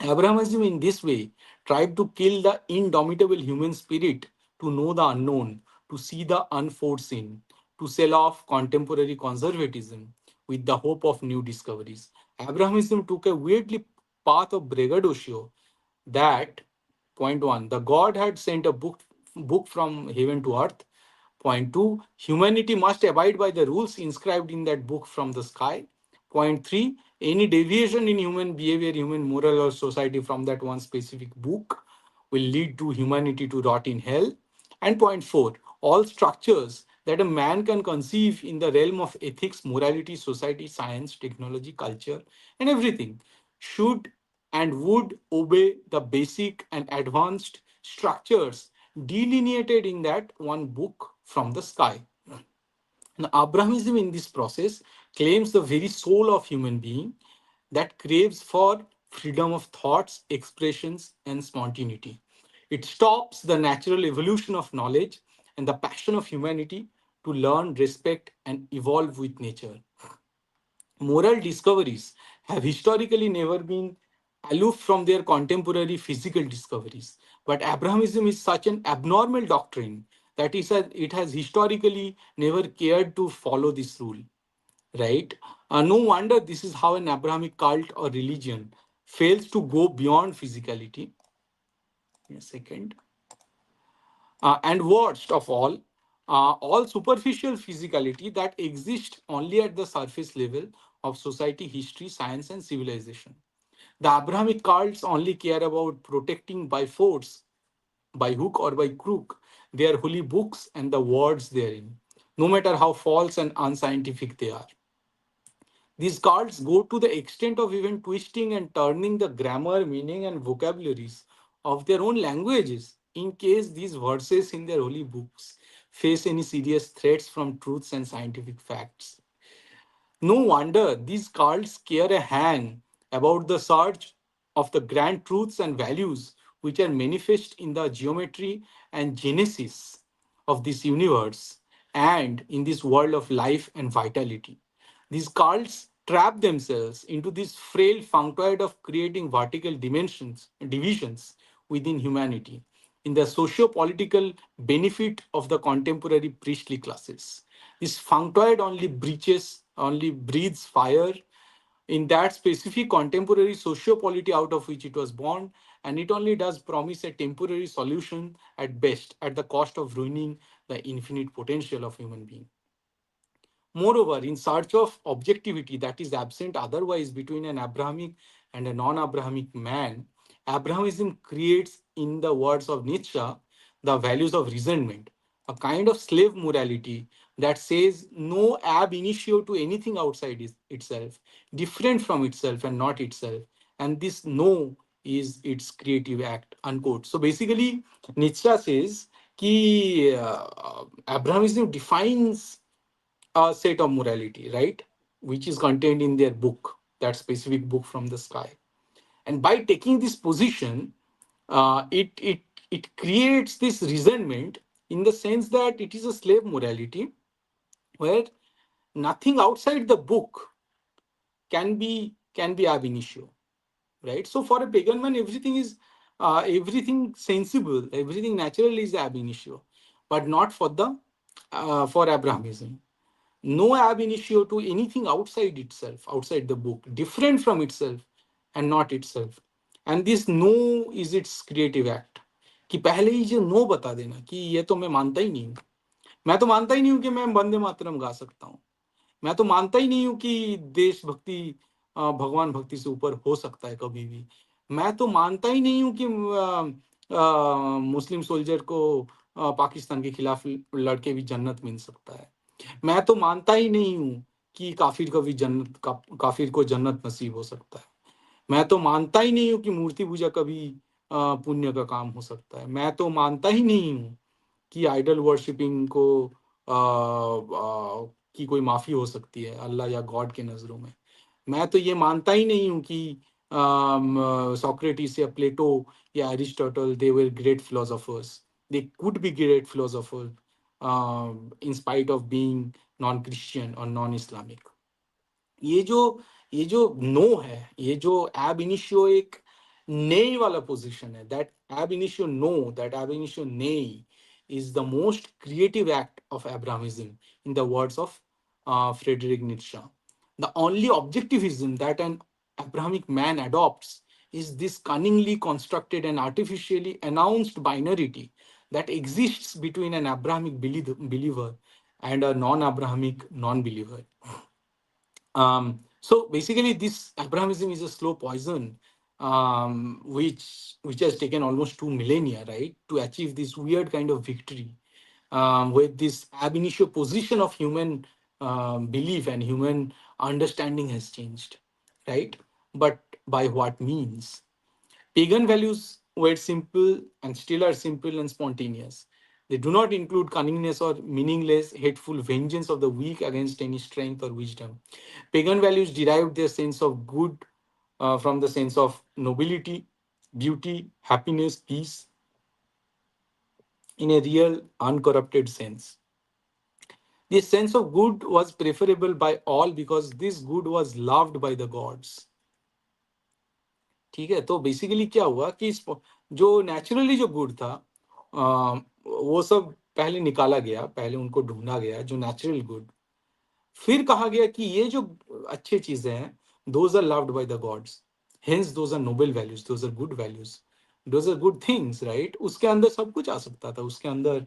Abrahamism, in this way, tried to kill the indomitable human spirit to know the unknown, to see the unforeseen, to sell off contemporary conservatism with the hope of new discoveries. Abrahamism took a weirdly path of braggadocio that, point one, the God had sent a book from heaven to earth. Point two, humanity must abide by the rules inscribed in that book from the sky. Point three, any deviation in human behavior, human moral or society from that one specific book will lead to humanity to rot in hell. And point four, all structures that a man can conceive in the realm of ethics, morality, society, science, technology, culture, and everything should and would obey the basic and advanced structures delineated in that one book from the sky. Now, Abrahamism in this process claims the very soul of human being that craves for freedom of thoughts, expressions, and spontaneity. It stops the natural evolution of knowledge and the passion of humanity to learn, respect, and evolve with nature. Moral discoveries have historically never been aloof from their contemporary physical discoveries. But Abrahamism is such an abnormal doctrine that it has historically never cared to follow this rule, right? No wonder this is how an Abrahamic cult or religion fails to go beyond physicality. A second. And worst of all superficial physicality that exists only at the surface level of society, history, science, and civilization. The Abrahamic cults only care about protecting by force, by hook or by crook, their holy books and the words therein, no matter how false and unscientific they are. These cults go to the extent of even twisting and turning the grammar, meaning, and vocabularies of their own languages in case these verses in their holy books face any serious threats from truths and scientific facts. No wonder these cults care a hang about the search of the grand truths and values which are manifest in the geometry and genesis of this universe and in this world of life and vitality. These cults trap themselves into this frail functoid of creating vertical divisions within humanity in the socio-political benefit of the contemporary priestly classes. This functoid only breathes fire in that specific contemporary socio-polity out of which it was born, and it only does promise a temporary solution at best, at the cost of ruining the infinite potential of human being. Moreover, in search of objectivity that is absent otherwise between an Abrahamic and a non Abrahamic man, Abrahamism creates, in the words of Nietzsche, the values of resentment, a kind of slave morality that says no ab initio to anything outside itself, different from itself and not itself. And this no is its creative act, unquote. So basically, Nietzsche says कि Abrahamism defines a set of morality, right? Which is contained in their book, that specific book from the sky. And by taking this position, it creates this resentment in the sense that it is a slave morality where nothing outside the book can be ab initio, right? So for a pagan man, everything sensible, everything natural is ab initio, but not for the for Abrahamism. No ab initio to anything outside itself, outside the book, different from itself and not itself. And this no is its creative act. कि पहले ही जो no बता देना कि ये तो मैं मानता ही नहीं हूँ. मैं तो मानता ही नहीं हूँ कि मैं वंदे मातरम गा सकता हूँ. मैं तो मानता ही नहीं हूँ कि देशभक्ति भगवान भक्ति से ऊपर हो सकता है कभी भी. मैं तो मानता ही नहीं हूँ कि मुस्लिम सोल्जर को पाकिस्तान के खिलाफ लड़के भी जन्नत मिल सकता है. मैं तो मानता ही नहीं हूँ कि काफिर को भी काफिर को जन्नत नसीब हो सकता है. मैं तो मानता ही नहीं हूँ कि मूर्ति पूजा कभी पुण्य का काम हो सकता है. मैं तो मानता ही नहीं हूँ कि आइडल वर्शिपिंग को की कोई माफी हो सकती है अल्लाह या गॉड के नजरों में. मैं तो ये मानता ही नहीं हूँ कि सोक्रेटिस या प्लेटो या Aristotle they were great philosophers. They could be great philosopher in spite of being non Christian और नॉन इस्लामिक. ये जो ये जो नो है, ये जो एब इनिशियो एक नई वाला पोजीशन है, that ab initio no, that ab initio नई is the most creative act of Abrahamism, in the words of Friedrich Nietzsche. The only objectivism that an Abrahamic man adopts is this cunningly constructed and artificially announced binarity that exists between an Abrahamic believer and a non Abrahamic non believer. So basically, this Abrahamism is a slow poison, which has taken almost 2 millennia, right, to achieve this weird kind of victory, where this ab initio position of human belief and human understanding has changed, right? But by what means? Pagan values were simple and still are simple and spontaneous. They do not include cunningness or meaningless, hateful vengeance of the weak against any strength or wisdom. Pagan values derived their sense of good from the sense of nobility, beauty, happiness, peace, in a real, uncorrupted sense. This sense of good was preferable by all because this good was loved by the gods. ठीक है, तो basically क्या हुआ कि जो naturally जो good था, वो सब पहले निकाला गया, पहले उनको ढूंढा गया जो नेचुरल गुड. फिर कहा गया कि ये जो अच्छे चीजें हैं, those are loved by the gods, hence those are noble values, those are good values, those are good things, right. उसके अंदर सब कुछ आ सकता था, उसके अंदर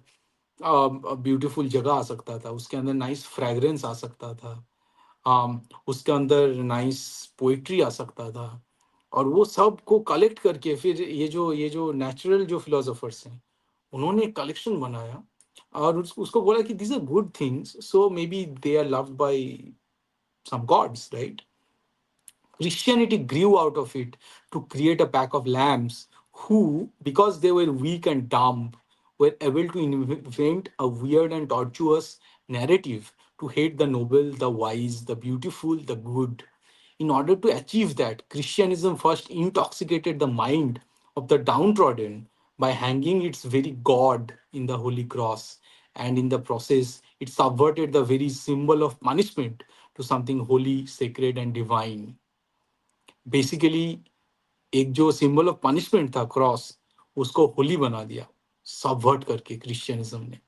ब्यूटीफुल जगह आ सकता था, उसके अंदर नाइस फ्रेग्रेंस आ सकता था, उसके अंदर नाइस पोइट्री आ सकता था. और वो सब को कलेक्ट करके फिर ये जो नेचुरल जो फिलोसोफर्स हैं, उन्होंने कलेक्शन बनाया और उसको बोला कि these are good things, so maybe they are loved by some gods, right? Christianity grew out of it to create a pack of lambs who, because they were weak and dumb, were able to invent a weird and tortuous narrative to hate the noble, the wise, the beautiful, the good. In order to achieve that, Christianism first intoxicated the mind of the downtrodden by hanging its very God in the Holy Cross, and in the process, it subverted the very symbol of punishment to something holy, sacred, and divine. Basically एक जो symbol of punishment था cross, उसको होली बना दिया subvert करके Christianism ने.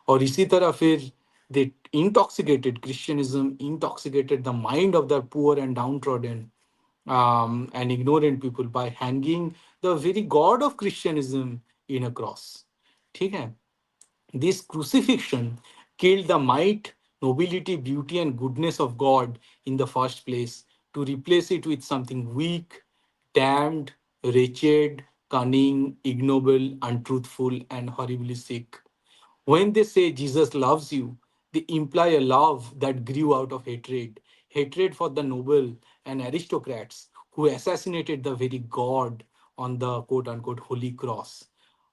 और इसी तरह फिर They intoxicated Christianism, intoxicated the mind of the poor and downtrodden and ignorant people by hanging the very God of Christianism in a cross. ठीक है? This crucifixion killed the might, nobility, beauty, and goodness of God in the first place to replace it with something weak, damned, wretched, cunning, ignoble, untruthful, and horribly sick. When they say Jesus loves you, they imply a love that grew out of hatred, hatred for the noble and aristocrats who assassinated the very God on the quote unquote holy cross,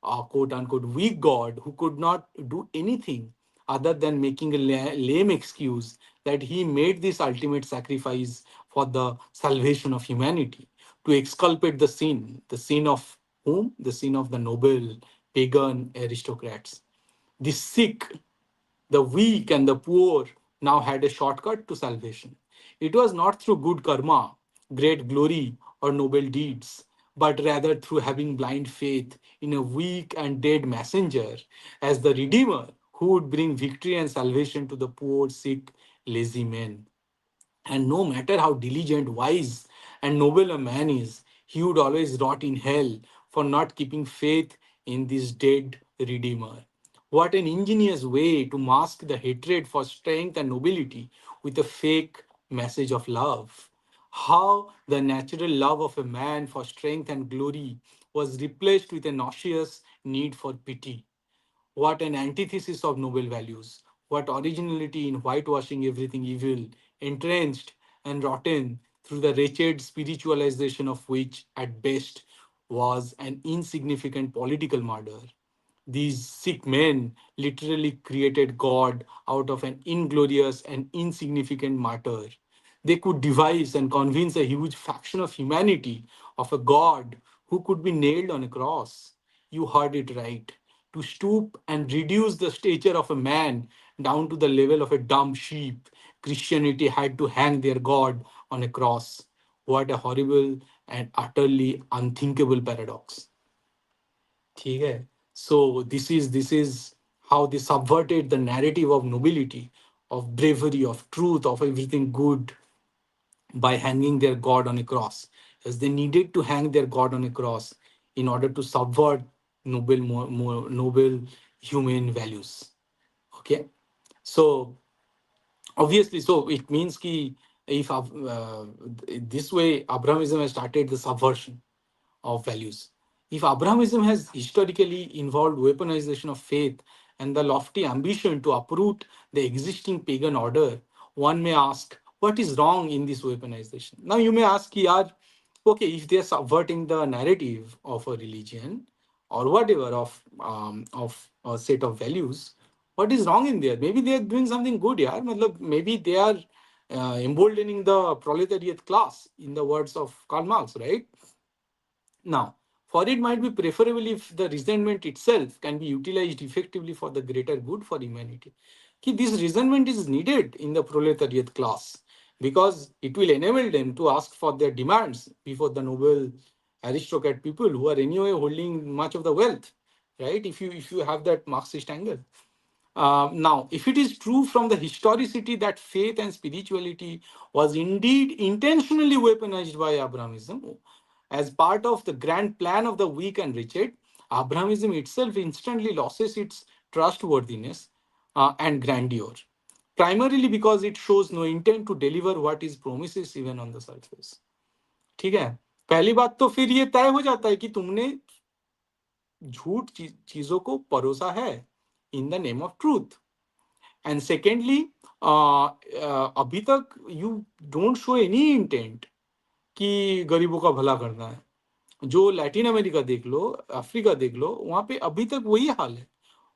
a quote unquote weak God who could not do anything other than making a lame excuse that he made this ultimate sacrifice for the salvation of humanity to exculpate the sin of whom? The sin of the noble pagan aristocrats. The sick, the weak, and the poor now had a shortcut to salvation. It was not through good karma, great glory, or noble deeds, but rather through having blind faith in a weak and dead messenger as the Redeemer who would bring victory and salvation to the poor, sick, lazy men. And no matter how diligent, wise, and noble a man is, he would always rot in hell for not keeping faith in this dead Redeemer. What an ingenious way to mask the hatred for strength and nobility with a fake message of love. How the natural love of a man for strength and glory was replaced with a nauseous need for pity. What an antithesis of noble values. What originality in whitewashing everything evil, entrenched and rotten through the wretched spiritualization of which, at best, was an insignificant political murder. These sick men literally created God out of an inglorious and insignificant matter. They could devise and convince a huge faction of humanity of a God who could be nailed on a cross. You heard it right. To stoop and reduce the stature of a man down to the level of a dumb sheep, Christianity had to hang their God on a cross. What a horrible and utterly unthinkable paradox. ठीक है. So this is how they subverted the narrative of nobility, of bravery, of truth, of everything good by hanging their god on a cross, as they needed to hang their god on a cross in order to subvert more noble human values. Okay, so obviously, so it means ki if this way Abrahamism has started the subversion of values. If Abrahamism has historically involved weaponization of faith and the lofty ambition to uproot the existing pagan order, one may ask, what is wrong in this weaponization? Now, you may ask, yaar, okay, if they are subverting the narrative of a religion or whatever of a set of values, what is wrong in there? Maybe they are doing something good, yaar. Matlab, maybe they are emboldening the proletariat class, in the words of Karl Marx, right? Now, for it might be preferable if the resentment itself can be utilized effectively for the greater good for humanity. Ki this resentment is needed in the proletariat class because it will enable them to ask for their demands before the noble aristocrat people who are anyway holding much of the wealth, right? If you have that Marxist angle. Now, if it is true from the historicity that faith and spirituality was indeed intentionally weaponized by Abrahamism as part of the grand plan of the weak and wretched, Abrahamism itself instantly loses its trustworthiness and grandeur, primarily because it shows no intent to deliver what is promises even on the surface. ठीक है. पहली बात तो फिर ये तय हो जाता है कि तुमने झूठ चीजों को परोसा है in the name of truth. And secondly, अभी तक you don't show any intent कि गरीबों का भला करना है. जो लैटिन अमेरिका देख लो, अफ्रीका देख लो, वहां पे अभी तक वही हाल है.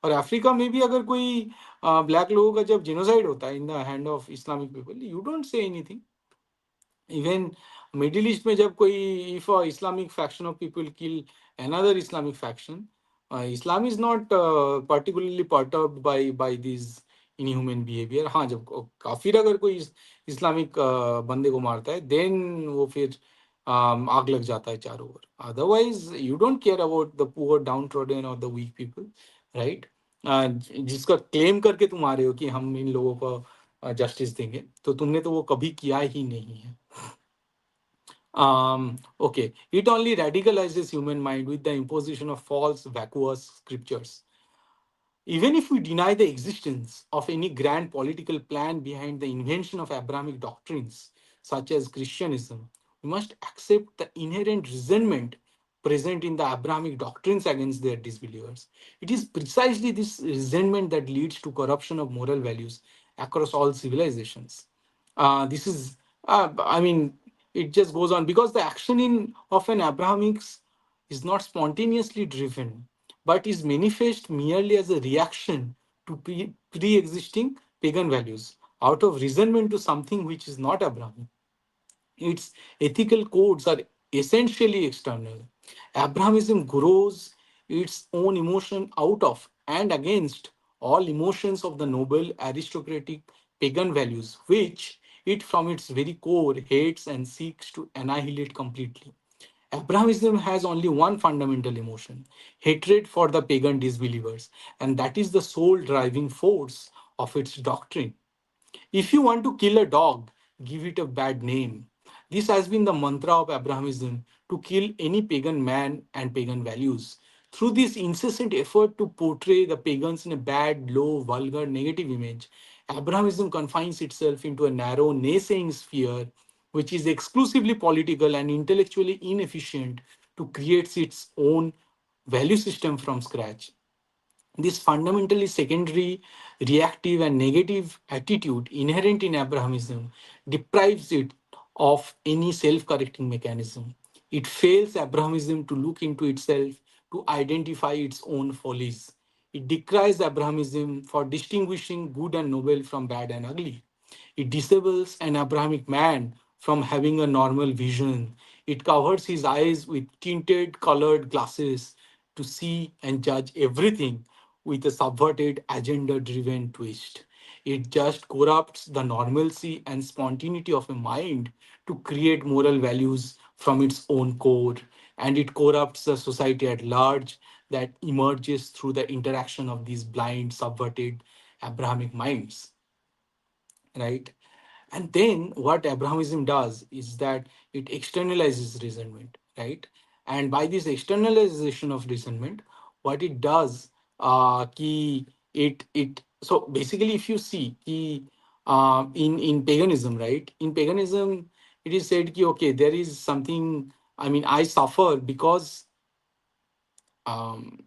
और अफ्रीका में भी अगर कोई ब्लैक लोगों का जब जिनोसाइड होता है in the hand of Islamic people, you don't say anything. Even Middle East में जब कोई if a Islamic faction of people kill another Islamic faction, Islam is not particularly perturbed by these inhuman behavior. हाँ, जब काफिर अगर कोई Islamic बंदे को मारता है then वो फिर आग लग जाता है चारों ओर. Otherwise you don't care about the poor downtrodden or the weak people, right? जिसका क्लेम करके तुम आ रहे हो कि हम इन लोगों को जस्टिस देंगे, तो तुमने तो वो कभी किया ही नहीं है. Okay, it only radicalizes human mind with the imposition of false, vacuous scriptures. Even if we deny the existence of any grand political plan behind the invention of Abrahamic doctrines, such as Christianism, we must accept the inherent resentment present in the Abrahamic doctrines against their disbelievers. It is precisely this resentment that leads to corruption of moral values across all civilizations. This is, I mean, it just goes on because the action in of an Abrahamics is not spontaneously driven, but is manifest merely as a reaction to pre-existing pagan values out of resentment to something which is not Abrahamic. Its ethical codes are essentially external. Abrahamism grows its own emotion out of and against all emotions of the noble aristocratic pagan values, which it from its very core hates and seeks to annihilate completely. Abrahamism has only one fundamental emotion hatred for the pagan disbelievers, and that is the sole driving force of its doctrine. If you want to kill a dog, give it a bad name. This has been the mantra of Abrahamism to kill any pagan man and pagan values. Through this incessant effort to portray the pagans in a bad, low, vulgar, negative image, Abrahamism confines itself into a narrow, naysaying sphere which is exclusively political and intellectually inefficient to create its own value system from scratch. This fundamentally secondary, reactive, and negative attitude inherent in Abrahamism deprives it of any self correcting mechanism. It fails Abrahamism to look into itself to identify its own follies. It decries Abrahamism for distinguishing good and noble from bad and ugly. It disables an Abrahamic man from having a normal vision. It covers his eyes with tinted colored glasses to see and judge everything with a subverted agenda driven twist. It just corrupts the normalcy and spontaneity of a mind to create moral values from its own core, and it corrupts the society at large that emerges through the interaction of these blind, subverted Abrahamic minds, right? And then what Abrahamism does is that it externalizes resentment, right? And by this externalization of resentment, what it does, ki it so basically, if you see ki, in paganism, right? In paganism, it is said ki okay, there is something. I mean, I suffer because um,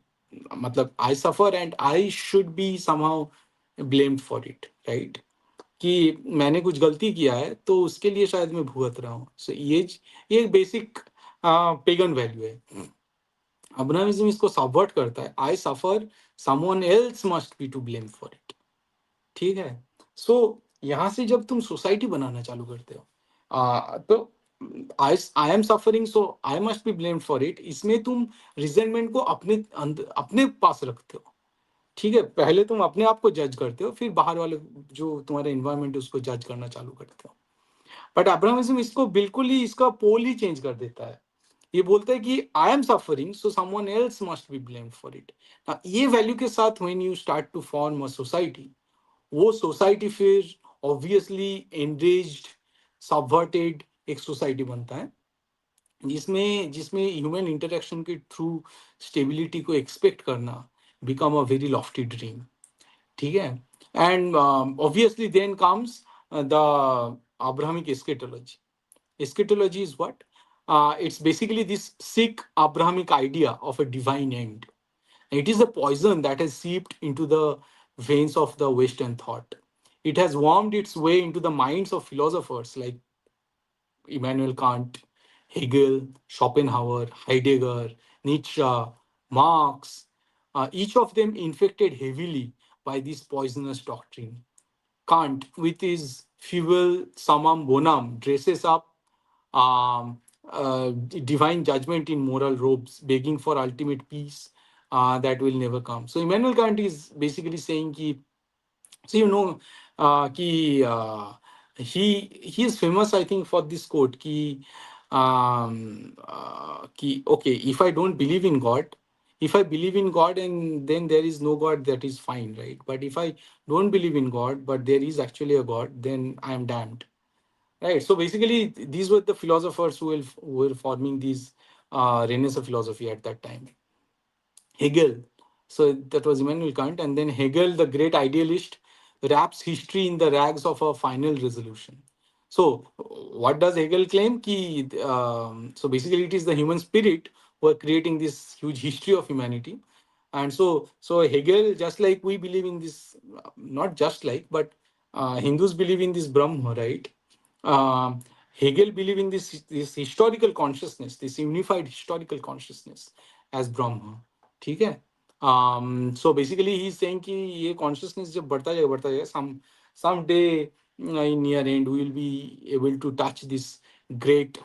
matlab, I suffer and I should be somehow blamed for it, right? कि मैंने कुछ गलती किया है तो उसके लिए शायद मैं भुगत रहा हूँ. सो ये एक बेसिक पेगन वैल्यू है. अब्राहमिज्म इसको सबवर्ट करता है. I suffer, someone else must be to blame for it. ठीक है. सो यहाँ से जब तुम सोसाइटी बनाना चालू करते हो, तो I I am suffering so I must be blame for it, इसमें तुम रिजेंटमेंट को अपने पास रखते हो. ठीक है. पहले तुम अपने आप को जज करते हो, फिर बाहर वाले जो तुम्हारा एनवायरनमेंट है उसको जज करना चालू करते हो. बट अब्राहमिज्म इसको बिल्कुल ही इसका पोल ही चेंज कर देता है. ये बोलता है कि I am suffering so someone else must be blamed for it. ये वैल्यू के साथ when you start to form a society, वो सोसाइटी फिर ऑब्वियसली एनरेज्ड, सबवर्टेड एक सोसाइटी बनता है, जिसमें जिसमें ह्यूमन इंटरेक्शन के थ्रू स्टेबिलिटी को एक्सपेक्ट करना become a very lofty dream. ठीक है. And obviously then comes the Abrahamic eschatology. Eschatology is what? It's basically this sick Abrahamic idea of a divine end. It is a poison that has seeped into the veins of the Western thought. It has wormed its way into the minds of philosophers like Immanuel Kant, Hegel, Schopenhauer, Heidegger, Nietzsche, Marx, each of them infected heavily by this poisonous doctrine. Kant, with his feeble summum bonum, dresses up divine judgment in moral robes, begging for ultimate peace that will never come. So Immanuel Kant is basically saying ki, so कि he is famous, I think, for this quote कि कि okay, if I don't believe in God, If I believe in God and then there is no God, that is fine, right? But if I don't believe in God, but there is actually a God, then I am damned, right? So basically, these were the philosophers who were forming these Renaissance philosophy at that time. Hegel. So that was Immanuel Kant. And then Hegel, the great idealist, wraps history in the rags of a final resolution. So, what does Hegel claim? So basically, it is the human spirit who are creating this huge history of humanity. And so Hegel, just like we believe in this, not just like, but Hindus believe in this Brahma, right? Um, Hegel believe in this historical consciousness, this unified historical consciousness as Brahma. ठीक है. So basically he is saying कि ये consciousness जब बढ़ता जाएगा someday in near end we will be able to touch this great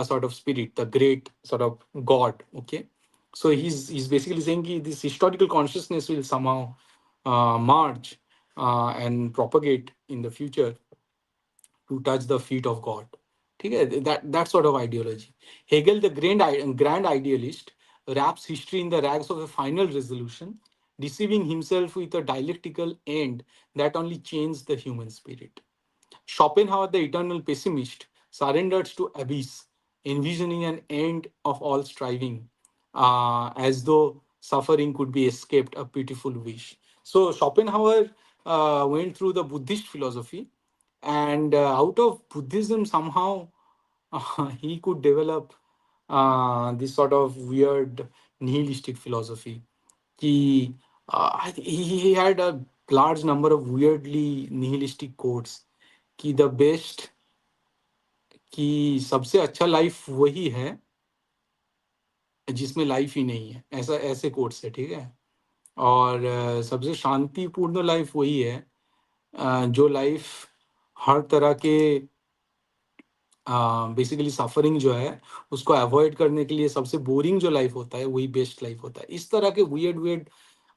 sort of spirit, the great sort of God. Okay, so he's basically saying कि this historical consciousness will somehow merge and propagate in the future to touch the feet of God. ठीक है, that sort of ideology. Hegel, the grand idealist, wraps history in the rags of a final resolution, deceiving himself with a dialectical end that only chains the human spirit. Schopenhauer, the eternal pessimist, surrenders to abyss, envisioning an end of all striving, as though suffering could be escaped, a pitiful wish. So Schopenhauer went through the Buddhist philosophy, and out of Buddhism, somehow he could develop this sort of weird nihilistic philosophy. He had a large number of weirdly nihilistic quotes कि the best कि सबसे अच्छा life वही है जिसमें life ही नहीं है, ऐसा ऐसे कोट्स है, ठीक है. और सबसे शांतिपूर्ण लाइफ वही है जो लाइफ हर तरह के बेसिकली सफरिंग जो है उसको अवॉइड करने के लिए सबसे बोरिंग जो लाइफ होता है वही बेस्ट लाइफ होता है. इस तरह के वियर्ड वियर्ड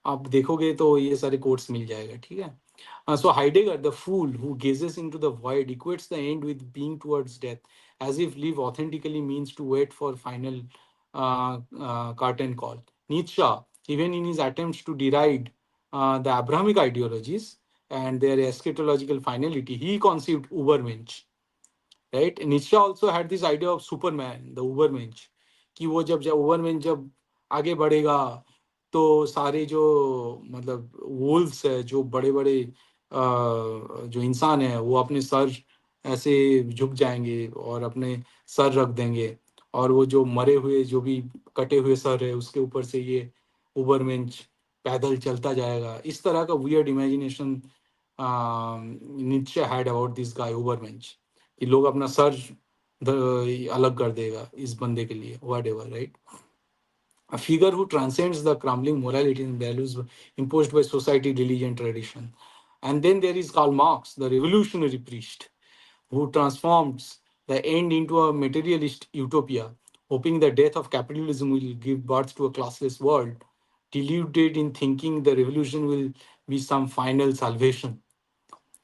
आप देखोगे तो ये सारे कोट्स मिल जाएगा, ठीक है. So Heidegger, the fool who gazes into the void, equates the end with being towards death, as if live authentically means to wait for final curtain call. Nietzsche, even in his attempts to deride the Abrahamic ideologies and their eschatological finality, he conceived Ubermensch, right. Nietzsche also had this idea of superman, the overmensch, कि वो जब ओवरमेंच जब आगे बढ़ेगा तो सारे जो मतलब वोल्स है, जो बड़े बड़े जो इंसान है वो अपने सर ऐसे झुक जाएंगे और अपने सर रख देंगे, और वो जो मरे हुए जो भी कटे हुए सर है उसके ऊपर से ये ओवरमेंच पैदल चलता जाएगा. इस तरह का वियर्ड इमेजिनेशन नीचे हैड अबाउट दिस गाय ओवरमेंच, कि लोग अपना सर अलग कर देगा इस बंदे के लिए, what ever, right. A figure who transcends the crumbling morality and values imposed by society, religion, tradition. And then there is Karl Marx, the revolutionary priest, who transforms the end into a materialist utopia, hoping the death of capitalism will give birth to a classless world, deluded in thinking the revolution will be some final salvation.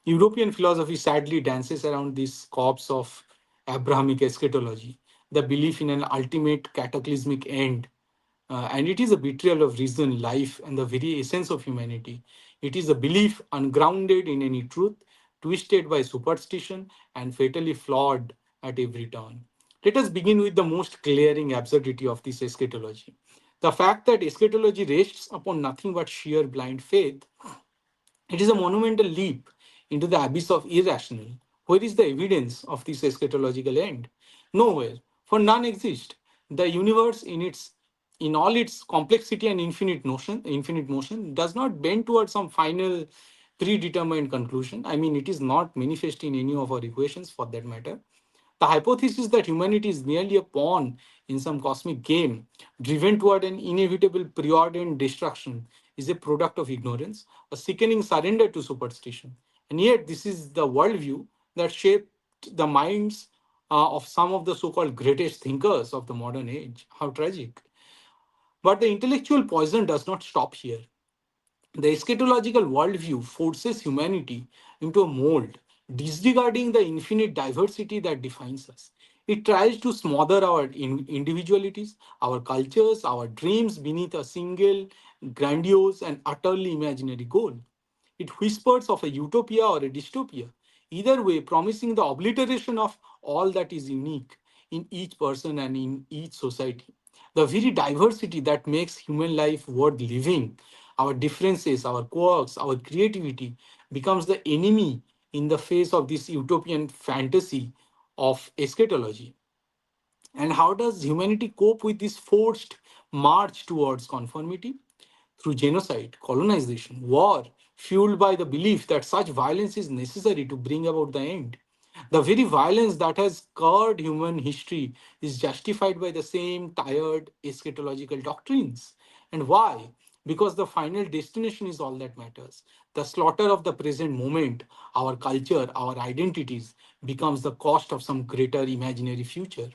European philosophy sadly dances around this corpse of Abrahamic eschatology, the belief in an ultimate cataclysmic end. And it is a betrayal of reason, life, and the very essence of humanity. It is a belief ungrounded in any truth, twisted by superstition, and fatally flawed at every turn. Let us begin with the most glaring absurdity of this eschatology. The fact that eschatology rests upon nothing but sheer blind faith. It is a monumental leap into the abyss of irrational. Where is the evidence of this eschatological end? Nowhere, for none exists. The universe in all its complexity and infinite motion, does not bend towards some final predetermined conclusion. I mean, it is not manifest in any of our equations for that matter. The hypothesis that humanity is merely a pawn in some cosmic game, driven toward an inevitable preordained destruction, is a product of ignorance, a sickening surrender to superstition. And yet, this is the worldview that shaped the minds of some of the so called greatest thinkers of the modern age. How tragic. But the intellectual poison does not stop here. The eschatological worldview forces humanity into a mold, disregarding the infinite diversity that defines us. It tries to smother our individualities, our cultures, our dreams beneath a single grandiose and utterly imaginary goal. It whispers of a utopia or a dystopia, either way, promising the obliteration of all that is unique in each person and in each society. The very diversity that makes human life worth living, our differences, our quirks, our creativity, becomes the enemy in the face of this utopian fantasy of eschatology. And how does humanity cope with this forced march towards conformity? Through genocide, colonization, war, fueled by the belief that such violence is necessary to bring about the end. The very violence that has scarred human history is justified by the same tired eschatological doctrines. And why? Because the final destination is all that matters. The slaughter of the present moment, our culture, our identities, becomes the cost of some greater imaginary future.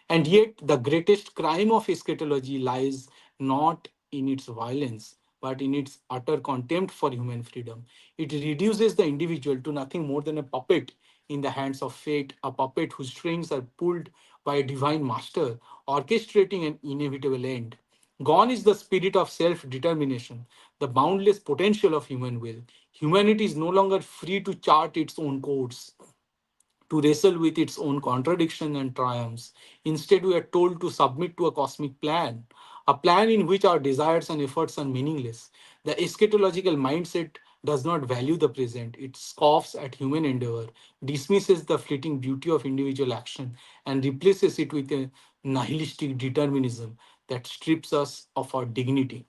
And yet, the greatest crime of eschatology lies not in its violence, but in its utter contempt for human freedom. It reduces the individual to nothing more than a puppet in the hands of fate, a puppet whose strings are pulled by a divine master, orchestrating an inevitable end. Gone is the spirit of self determination, the boundless potential of human will. Humanity is no longer free to chart its own course, to wrestle with its own contradiction and triumphs. Instead, we are told to submit to a plan in which our desires and efforts are meaningless. The eschatological mindset does not value the present. It scoffs at human endeavor, dismisses the fleeting beauty of individual action, and replaces it with a nihilistic determinism that strips us of our dignity,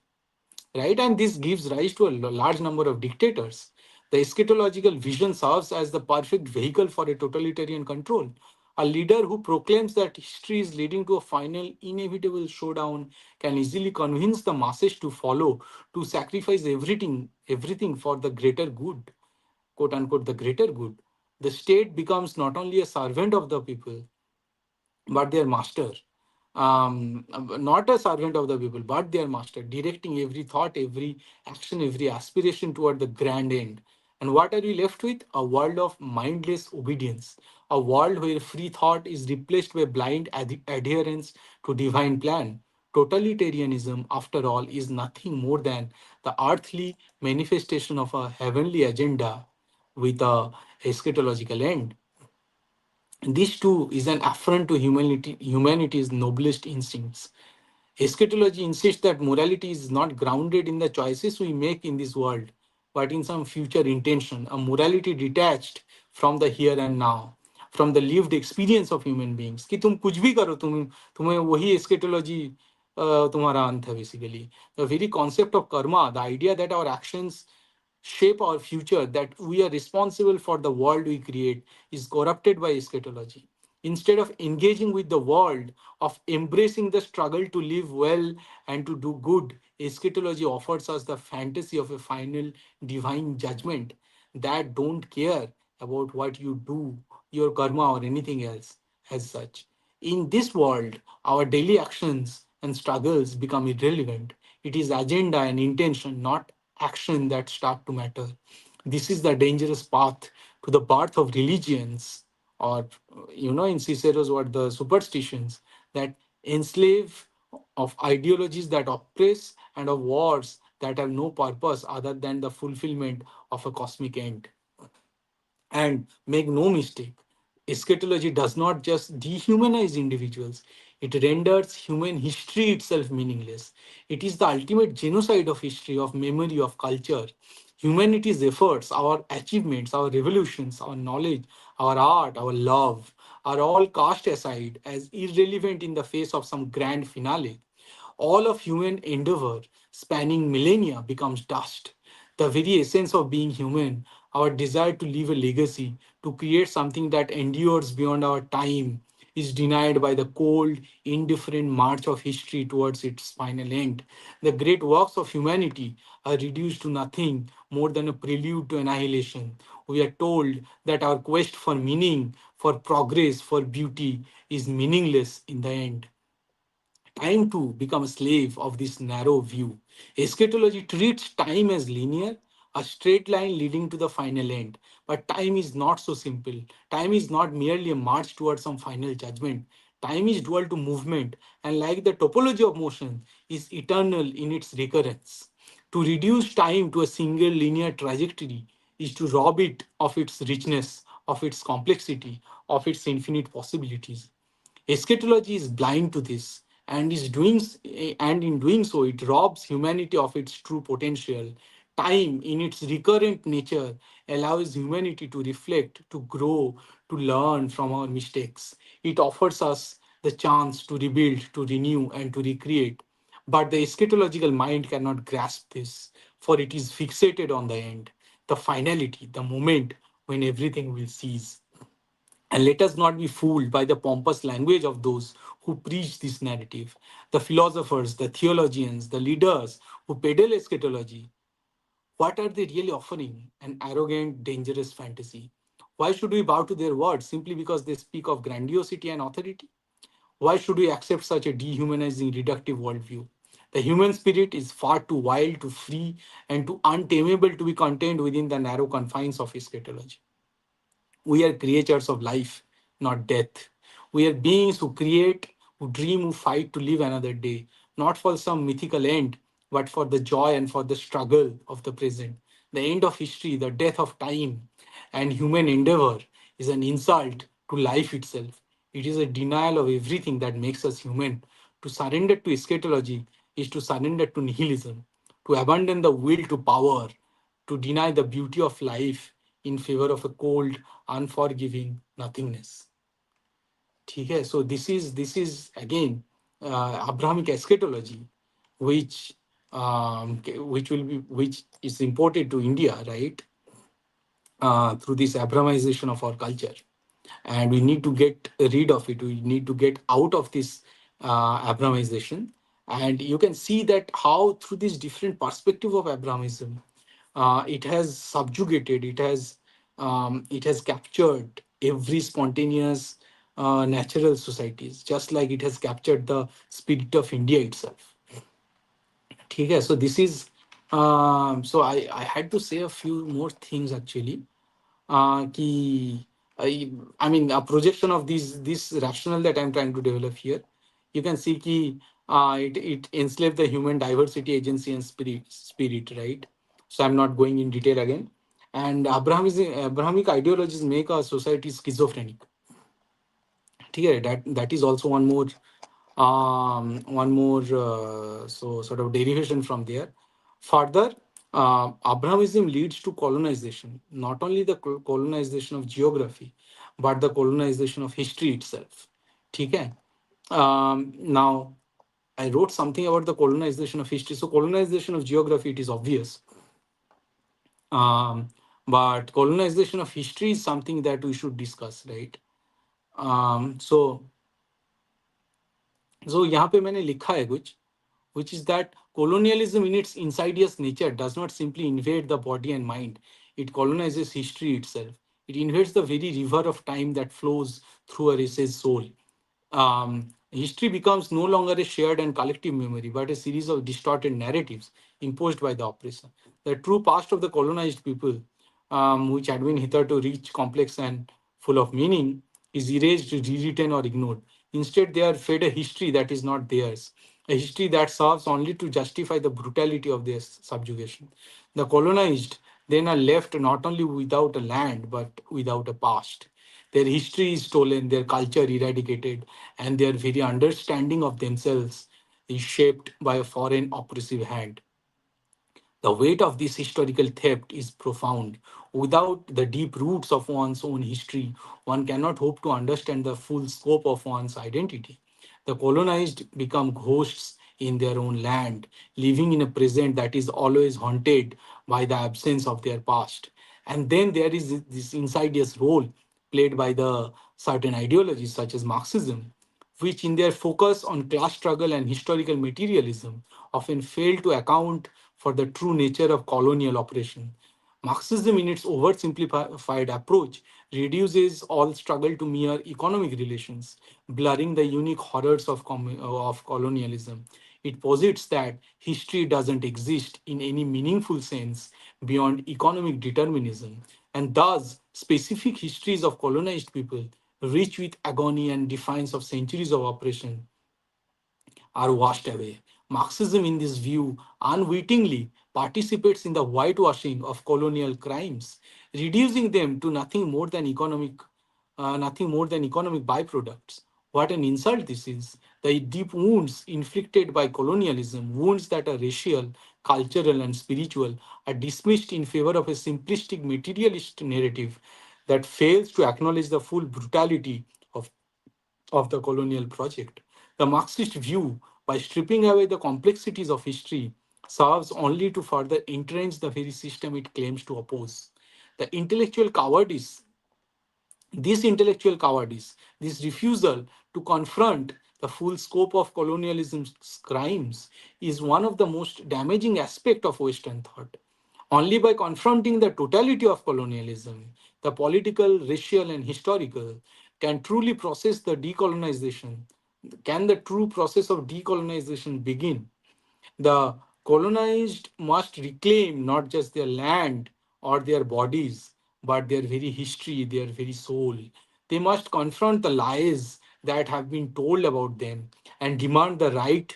right? And this gives rise to a large number of dictators. The eschatological vision serves as the perfect vehicle for a totalitarian control. A leader who proclaims that history is leading to a final, inevitable showdown can easily convince the masses to follow, to sacrifice everything for the greater good, quote unquote, the greater good. The state becomes not only a servant of the people, but their master. Not a servant of the people, but their master, directing every thought, every action, every aspiration toward the grand end. And what are we left with? A world of mindless obedience, a world where free thought is replaced by blind adherence to divine plan. Totalitarianism, after all, is nothing more than the earthly manifestation of a heavenly agenda with a eschatological end. This too is an affront to humanity's noblest instincts. Eschatology insists that morality is not grounded in the choices we make in this world, but in some future intention, a morality detached from the here and now, from the lived experience of human beings. कि तुम कुछ भी करो, तुम्हें वही eschatology तुम्हारा अंत है basically. The very concept of karma, the idea that our actions shape our future, that we are responsible for the world we create, is corrupted by eschatology. Instead of engaging with the world, of embracing the struggle to live well and to do good, eschatology offers us the fantasy of a final divine judgment that don't care about what you do, your karma or anything else as such. In this world, our daily actions and struggles become irrelevant. It is agenda and intention, not action, that start to matter. This is the dangerous path to the birth of religions, or, in Cicero's word, the superstitions that enslave, of ideologies that oppress, and of wars that have no purpose other than the fulfillment of a cosmic end. And make no mistake, eschatology does not just dehumanize individuals, it renders human history itself meaningless. It is the ultimate genocide of history, of memory, of culture. Humanity's efforts, our achievements, our revolutions, our knowledge, our art, our love are all cast aside as irrelevant in the face of some grand finale. All of human endeavor spanning millennia becomes dust. The very essence of being human, our desire to leave a legacy, to create something that endures beyond our time, is denied by the cold, indifferent march of history towards its final end. The great works of humanity are reduced to nothing more than a prelude to annihilation. We are told that our quest for meaning, for progress, for beauty is meaningless in the end. Time to become a slave of this narrow view. Eschatology treats time as linear, a straight line leading to the final end. But time is not so simple. Time is not merely a march towards some final judgment. Time is dual to movement, and like the topology of motion, is eternal in its recurrence. To reduce time to a single linear trajectory is to rob it of its richness, of its complexity, of its infinite possibilities. Eschatology is blind to this, and in doing so, it robs humanity of its true potential. Time, in its recurrent nature, allows humanity to reflect, to grow, to learn from our mistakes. It offers us the chance to rebuild, to renew, and to recreate. But the eschatological mind cannot grasp this, for it is fixated on the end, the finality, the moment when everything will cease. And let us not be fooled by the pompous language of those who preach this narrative. The philosophers, the theologians, the leaders who peddle eschatology, what are they really offering? An arrogant, dangerous fantasy. Why should we bow to their words simply because they speak of grandiosity and authority? Why should we accept such a dehumanizing, reductive worldview? The human spirit is far too wild, too free, and too untamable to be contained within the narrow confines of eschatology. We are creatures of life, not death. We are beings who create, who dream, who fight to live another day, not for some mythical end, but for the joy and for the struggle of the present. The end of history, the death of time, and human endeavor is an insult to life itself. It is a denial of everything that makes us human. To surrender to eschatology is to surrender to nihilism, to abandon the will to power, to deny the beauty of life in favor of a cold, unforgiving nothingness. ठीक है? So this is again Abrahamic eschatology, which which is imported to India, right? Through this Abrahamization of our culture, and we need to get rid of it. We need to get out of this Abrahamization, and you can see that how through this different perspective of Abrahamism, it has subjugated, it has captured every spontaneous natural societies, just like it has captured the spirit of India itself. ठीक है? So this is so I had to say a few more things actually. Ki, I mean, a projection of this rationale that I'm trying to develop here. You can see ki it enslaved the human diversity, agency, and spirit, right? So I'm not going in detail again. And Abrahamic ideologies make our society schizophrenic. ठीक है? That is also one more so sort of derivation from there. Further, Abrahamism leads to colonization, not only the colonization of geography, but the colonization of history itself. ठीक है? Now, I wrote something about the colonization of history. So, colonization of geography, it is obvious. Um, but colonization of history is something that we should discuss, right? So यहाँ पे मैंने लिखा है कुछ, which is that colonialism in its insidious nature does not simply invade the body and mind, it colonizes history itself. It invades the very river of time that flows through a race's soul. History becomes no longer a shared and collective memory, but a series of distorted narratives imposed by the oppressor. The true past of the colonized people, which had been hitherto rich, complex, and full of meaning, is erased, rewritten, or ignored. Instead, they are fed a history that is not theirs, a history that serves only to justify the brutality of their subjugation. The colonized then are left not only without a land, but without a past. Their history is stolen, their culture eradicated, and their very understanding of themselves is shaped by a foreign oppressive hand. The weight of this historical theft is profound. Without the deep roots of one's own history, one cannot hope to understand the full scope of one's identity. The colonized become ghosts in their own land, living in a present that is always haunted by the absence of their past. And then there is this insidious role played by the certain ideologies such as Marxism, which in their focus on class struggle and historical materialism often fail to account for the true nature of colonial oppression. Marxism, in its oversimplified approach, reduces all struggle to mere economic relations, blurring the unique horrors of colonialism. It posits that history doesn't exist in any meaningful sense beyond economic determinism, and thus specific histories of colonized people, rich with agony and defiance of centuries of oppression, are washed away. Marxism, in this view, unwittingly participates in the whitewashing of colonial crimes, reducing them to nothing more than economic byproducts. What an insult this is! The deep wounds inflicted by colonialism, wounds that are racial, cultural, and spiritual, are dismissed in favor of a simplistic materialist narrative that fails to acknowledge the full brutality of the colonial project. The Marxist view, by stripping away the complexities of history, serves only to further entrench the very system it claims to oppose. The intellectual cowardice this intellectual cowardice, this refusal to confront the full scope of colonialism's crimes, is one of the most damaging aspects of Western thought. Only by confronting the totality of colonialism, the political, racial, and historical, can truly process the decolonization. Can the true process of decolonization begin? The colonized must reclaim not just their land or their bodies, but their very history, their very soul. They must confront the lies that have been told about them and demand the right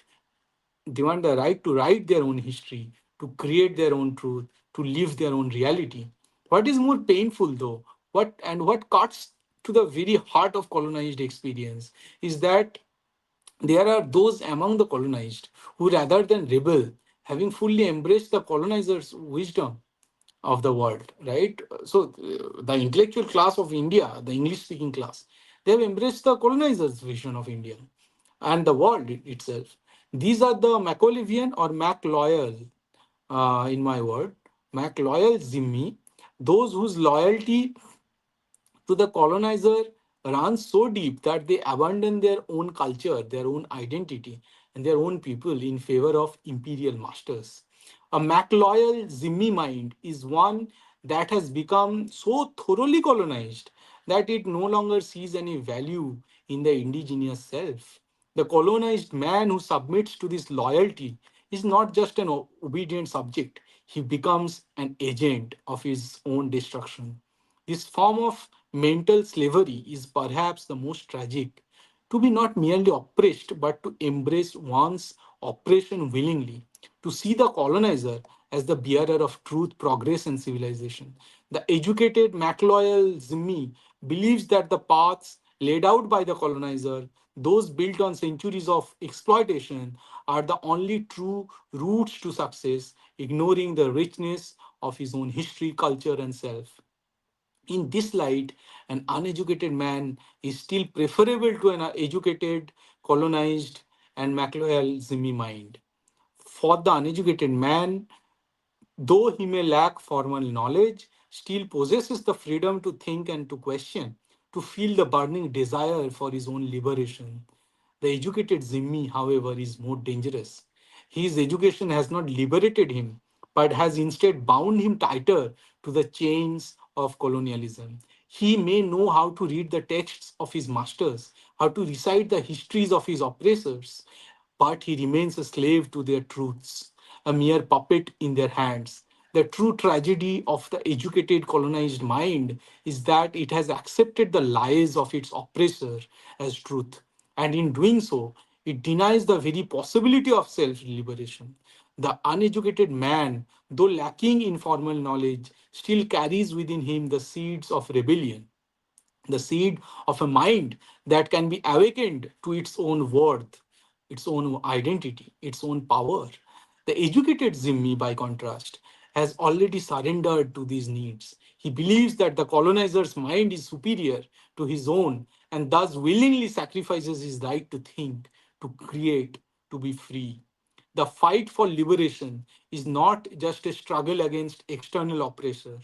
to write their own history, to create their own truth, to live their own reality. What is more painful though, what cuts to the very heart of colonized experience is that there are those among the colonized who, rather than rebel, having fully embraced the colonizers' wisdom of the world, right? So, the intellectual class of India, the English speaking class, they have embraced the colonizers' vision of India and the world itself. These are the Machiavellian or Mac loyal, in my word, Mac loyal Zimmi, those whose loyalty to the colonizer runs so deep that they abandon their own culture, their own identity, and their own people in favor of imperial masters. A MacLoyal Zimmi mind is one that has become so thoroughly colonized that it no longer sees any value in the indigenous self. The colonized man who submits to this loyalty is not just an obedient subject, he becomes an agent of his own destruction. This form of mental slavery is perhaps the most tragic. To be not merely oppressed, but to embrace one's oppression willingly. To see the colonizer as the bearer of truth, progress, and civilization. The educated MacLoyal Zimmi believes that the paths laid out by the colonizer, those built on centuries of exploitation, are the only true routes to success, ignoring the richness of his own history, culture, and self. In this light, an uneducated man is still preferable to an educated, colonized, and MacLoyal Zimmi mind. For the uneducated man, though he may lack formal knowledge, still possesses the freedom to think and to question, to feel the burning desire for his own liberation. The educated Zimmi, however, is more dangerous. His education has not liberated him, but has instead bound him tighter to the chains of colonialism. He may know how to read the texts of his masters, how to recite the histories of his oppressors, but he remains a slave to their truths, a mere puppet in their hands. The true tragedy of the educated colonized mind is that it has accepted the lies of its oppressor as truth, and in doing so, it denies the very possibility of self liberation. The uneducated man, though lacking in formal knowledge, still carries within him the seeds of rebellion, the seed of a mind that can be awakened to its own worth, its own identity, its own power. The educated Zimmi, by contrast, has already surrendered to these needs. He believes that the colonizer's mind is superior to his own and thus willingly sacrifices his right to think, to create, to be free. The fight for liberation is not just a struggle against external oppressor.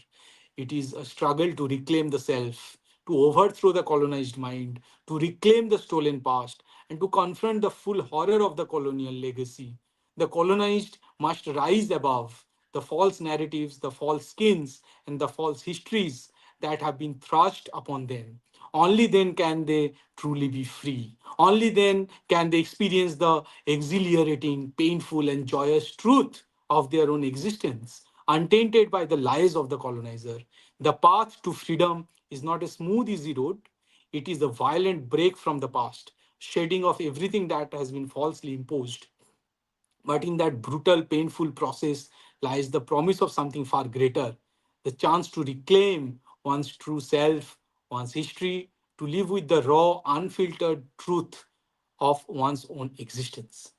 It is a struggle to reclaim the self, to overthrow the colonized mind, to reclaim the stolen past, and to confront the full horror of the colonial legacy. The colonized must rise above the false narratives, the false skins, and the false histories that have been thrust upon them. only then can they truly be free. Only then can they experience the exhilarating, painful, and joyous truth of their own existence, untainted by the lies of the colonizer. The path to freedom is not a smooth, easy road. It is a violent break from the past, shedding of everything that has been falsely imposed. But in that brutal, painful process lies the promise of something far greater, the chance to reclaim one's true self, one's history, to live with the raw, unfiltered truth of one's own existence.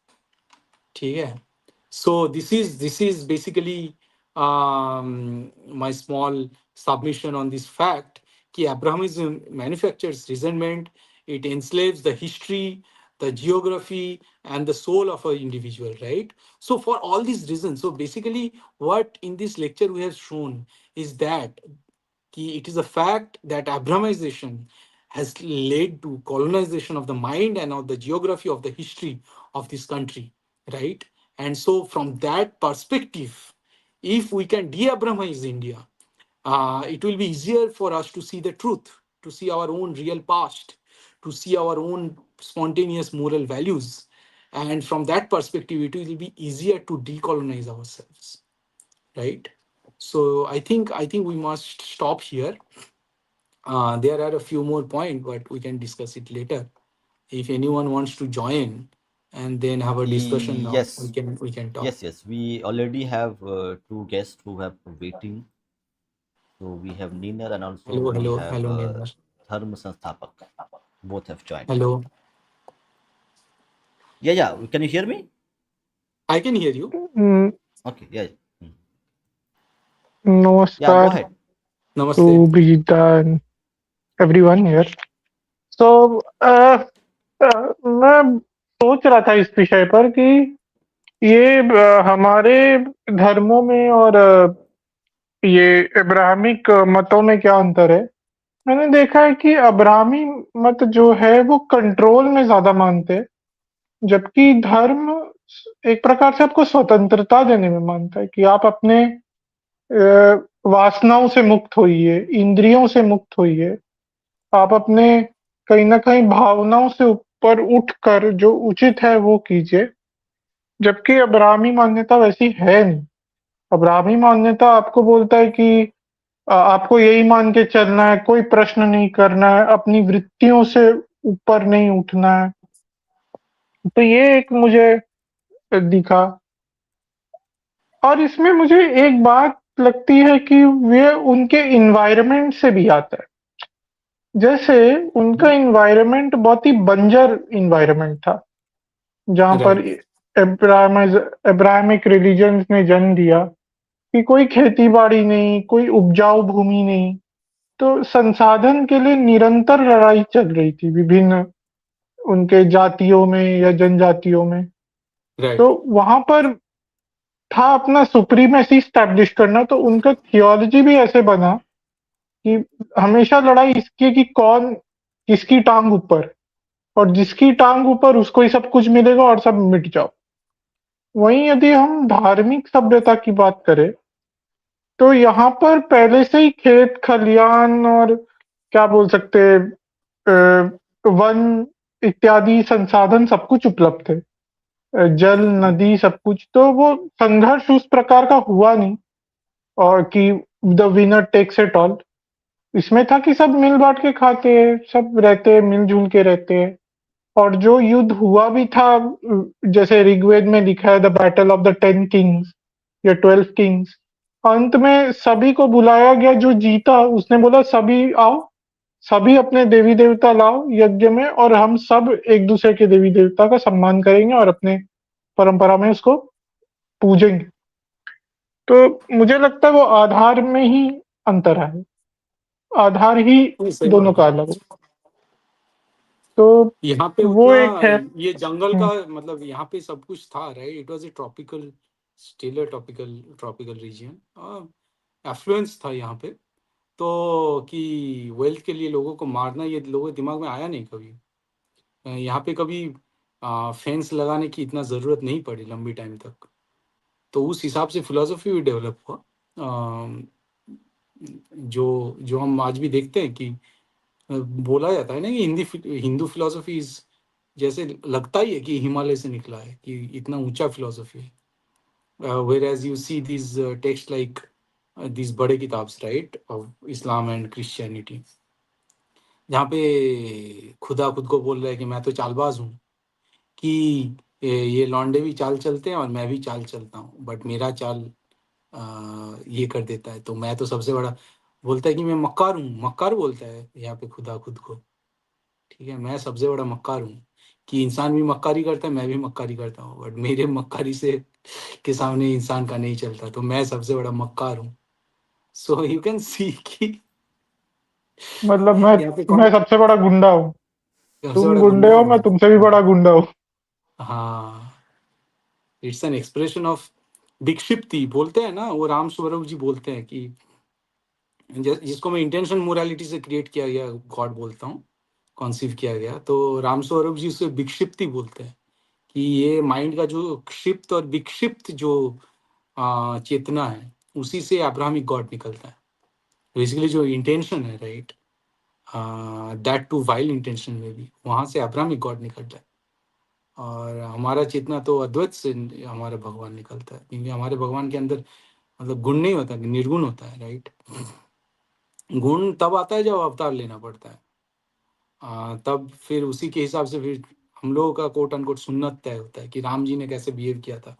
ठीक है. So this is basically my small submission on this fact कि Abrahamism manufactures resentment. It enslaves the history, the geography, and the soul of an individual, right? So for all these reasons, so basically what in this lecture we have shown is that it is a fact that Abrahamization has led to colonization of the mind and of the geography of the history of this country, right? And so, from that perspective, if we can de-Abrahamize India, it will be easier for us to see the truth, to see our own real past, to see our own spontaneous moral values. And from that perspective, it will be easier to decolonize ourselves, right? So I think we must stop here. There are a few more points, but we can discuss it later. If anyone wants to join and then have a discussion now, we Yes, can we can talk. yes. We already have two guests who have waiting. So we have Neenar and also Hello, we hello, have hello, Nirmal. Dharma Sansthapak. Both have joined. Hello, Yeah, yeah. Can you hear me? I can hear you. Mm, Okay, yeah. Hmm. Yeah, go Namaskar ahead. Namaste. to Bijeet and everyone here. So, मैं सोच रहा था इस विषय पर कि ये हमारे धर्मों में और ये इब्राहिमिक मतों में क्या अंतर है? मैंने देखा है कि अब्राहमी मत जो है वो कंट्रोल में ज़्यादा मानते हैं, जबकि धर्म एक प्रकार से आपको स्वतंत्रता देने में मानता है कि आप अपने वासनाओं से मुक्त होइए, इंद्रियों से मुक्त होइए। आप अपने कहीं न कहीं भावनाओं से ऊपर उठकर जो उचित है वो कीजिए, जबकि अब्राहमी मान्यता वैसी है नहीं। अब्राहमी मान्यता आपको बोलता है कि आपको यही मान के चलना है, कोई प्रश्न नहीं करना है, अपनी वृत्तियों से ऊपर नहीं उठना है। तो ये एक मुझे दिखा और इसमें मुझे एक बात लगती है कि वे उनके एनवायरनमेंट से भी आता है। जैसे उनका एनवायरनमेंट बहुत ही बंजर एनवायरनमेंट था, जहाँ पर Right, अब्राहमिक रिलीजन्स ने जन्म दिया कि कोई खेती-बाड़ी नहीं, कोई उपजाऊ भूमि नहीं, तो संसाधन के लिए निरंतर लड़ाई चल रही थी विभिन्न उनके जातियों में या जनजातियों में। right, तो वहाँ पर था अपना सुप्रीमेसी स्टैब्लिश करना, तो उनका थियोलॉजी भी ऐसे बना कि हमेशा लड़ाई इसकी है कि कौन किसकी टाँग ऊपर और जिसकी टाँग ऊपर उसको ही सब कुछ मिलेगा और सब मिट जाओ। वहीं यदि हम धार्मिक सभ्यता की बात करें, तो यहाँ पर पहले से ही खेत खलियान और क्या बोल सकते हैं वन इत्यादि संसाधन सब कुछ उपलब्ध है। जल, नदी सब कुछ, तो वो संघर्ष उस प्रकार का हुआ नहीं और कि the winner takes it all. इसमें था कि सब मिल-बाँट के खाते हैं, सब रहते हैं, मिल-जुल के रहते हैं। और जो युद्ध हुआ भी था जैसे ऋग्वेद में लिखा है the battle of the 10 Kings या 12 किंग्स, अंत में सभी को बुलाया गया, जो जीता उसने बोला सभी आओ, सभी अपने देवी-देवता लाओ यज्ञ में और हम सब एक-दूसरे के देवी-देवता का सम्मान करेंगे और अपने परंपरा में उसको पूजेंगे। तो मुझे लगता है वो आधार में ही अंतर है, आधार ही ये सही दोनों बात का है. अलग है। तो यहाँ पे वो उतना एक है। ये जंगल हुँ, का मतलब यहाँ पे सब कुछ था, right? It was a tropical, still a tropical tropical region. Affluence था यहाँ पे. तो कि वेल्थ के लिए लोगों को मारना, ये लोगों के दिमाग में आया नहीं कभी. यहाँ पे कभी फेंस लगाने की इतना ज़रूरत नहीं पड़ी लंबी टाइम तक. तो उस हिसाब से फिलोसफी भी डेवलप हुआ. जो जो हम आज भी देखते हैं कि बोला जाता है ना कि हिंदू फिलोसफी इज, जैसे लगता ही है कि हिमालय से निकला है, कि इतना ऊंचा फिलोसफी है. Where as you see this text like this बड़े किताब्स right of Islam and Christianity, जहाँ पे खुदा खुद को बोल रहा है कि मैं तो चालबाज हूँ, कि ये लौंडे भी चाल चलते हैं और मैं भी चाल चलता हूँ, बट मेरा चाल ये कर देता है, तो मैं तो सबसे बड़ा, बोलता है कि मैं मक्कार हूँ, मक्कार बोलता है यहाँ पे खुदा खुद को. ठीक है, मैं सबसे बड़ा मक्कार हूँ, कि इंसान भी मक्कारी करता है, मैं भी मक्कारी करता हूँ, बट मेरे मक्कारी से के सामने इंसान का नहीं चलता, तो मैं सबसे बड़ा मक्कार हूँ. सो यू कैन सी कि मतलब मैं यहाँ पे मैं कौन सबसे बड़ा गुंडा हूँ, सबसे तुम बड़ा गुंडे गुंडा हो, हूँ मैं मैं. तुमसे भी बड़ा गुंडा हूँ। हाँ, इट्स एन एक्सप्रेशन ऑफ विक्षिप्ति, बोलते हैं ना, वो राम स्वरूप जी बोलते हैं कि जिसको मैं इंटेंशन मोरालिटी से क्रिएट किया गया गॉड बोलता हूँ, कॉन्सीव किया गया, तो राम स्वरूप जी उसे विक्षिप्ति बोलते हैं, कि ये माइंड का जो क्षिप्त और विक्षिप्त जो चेतना है, उसी से अब्राहमिक गॉड निकलता है. बेसिकली जो इंटेंशन है right, that to wild intention में भी, वहां से अब्राहमिक गॉड निकलता है. और हमारा चेतना तो अद्वैत से हमारा भगवान निकलता है, क्योंकि हमारे भगवान के अंदर मतलब गुण नहीं होता, निर्गुण होता है राइट. गुण तब आता है जब अवतार लेना पड़ता है. तब फिर उसी के हिसाब से फिर हम लोगों का कोट अनकोट सुन्नत तय होता है, कि राम जी ने कैसे बिहेव किया था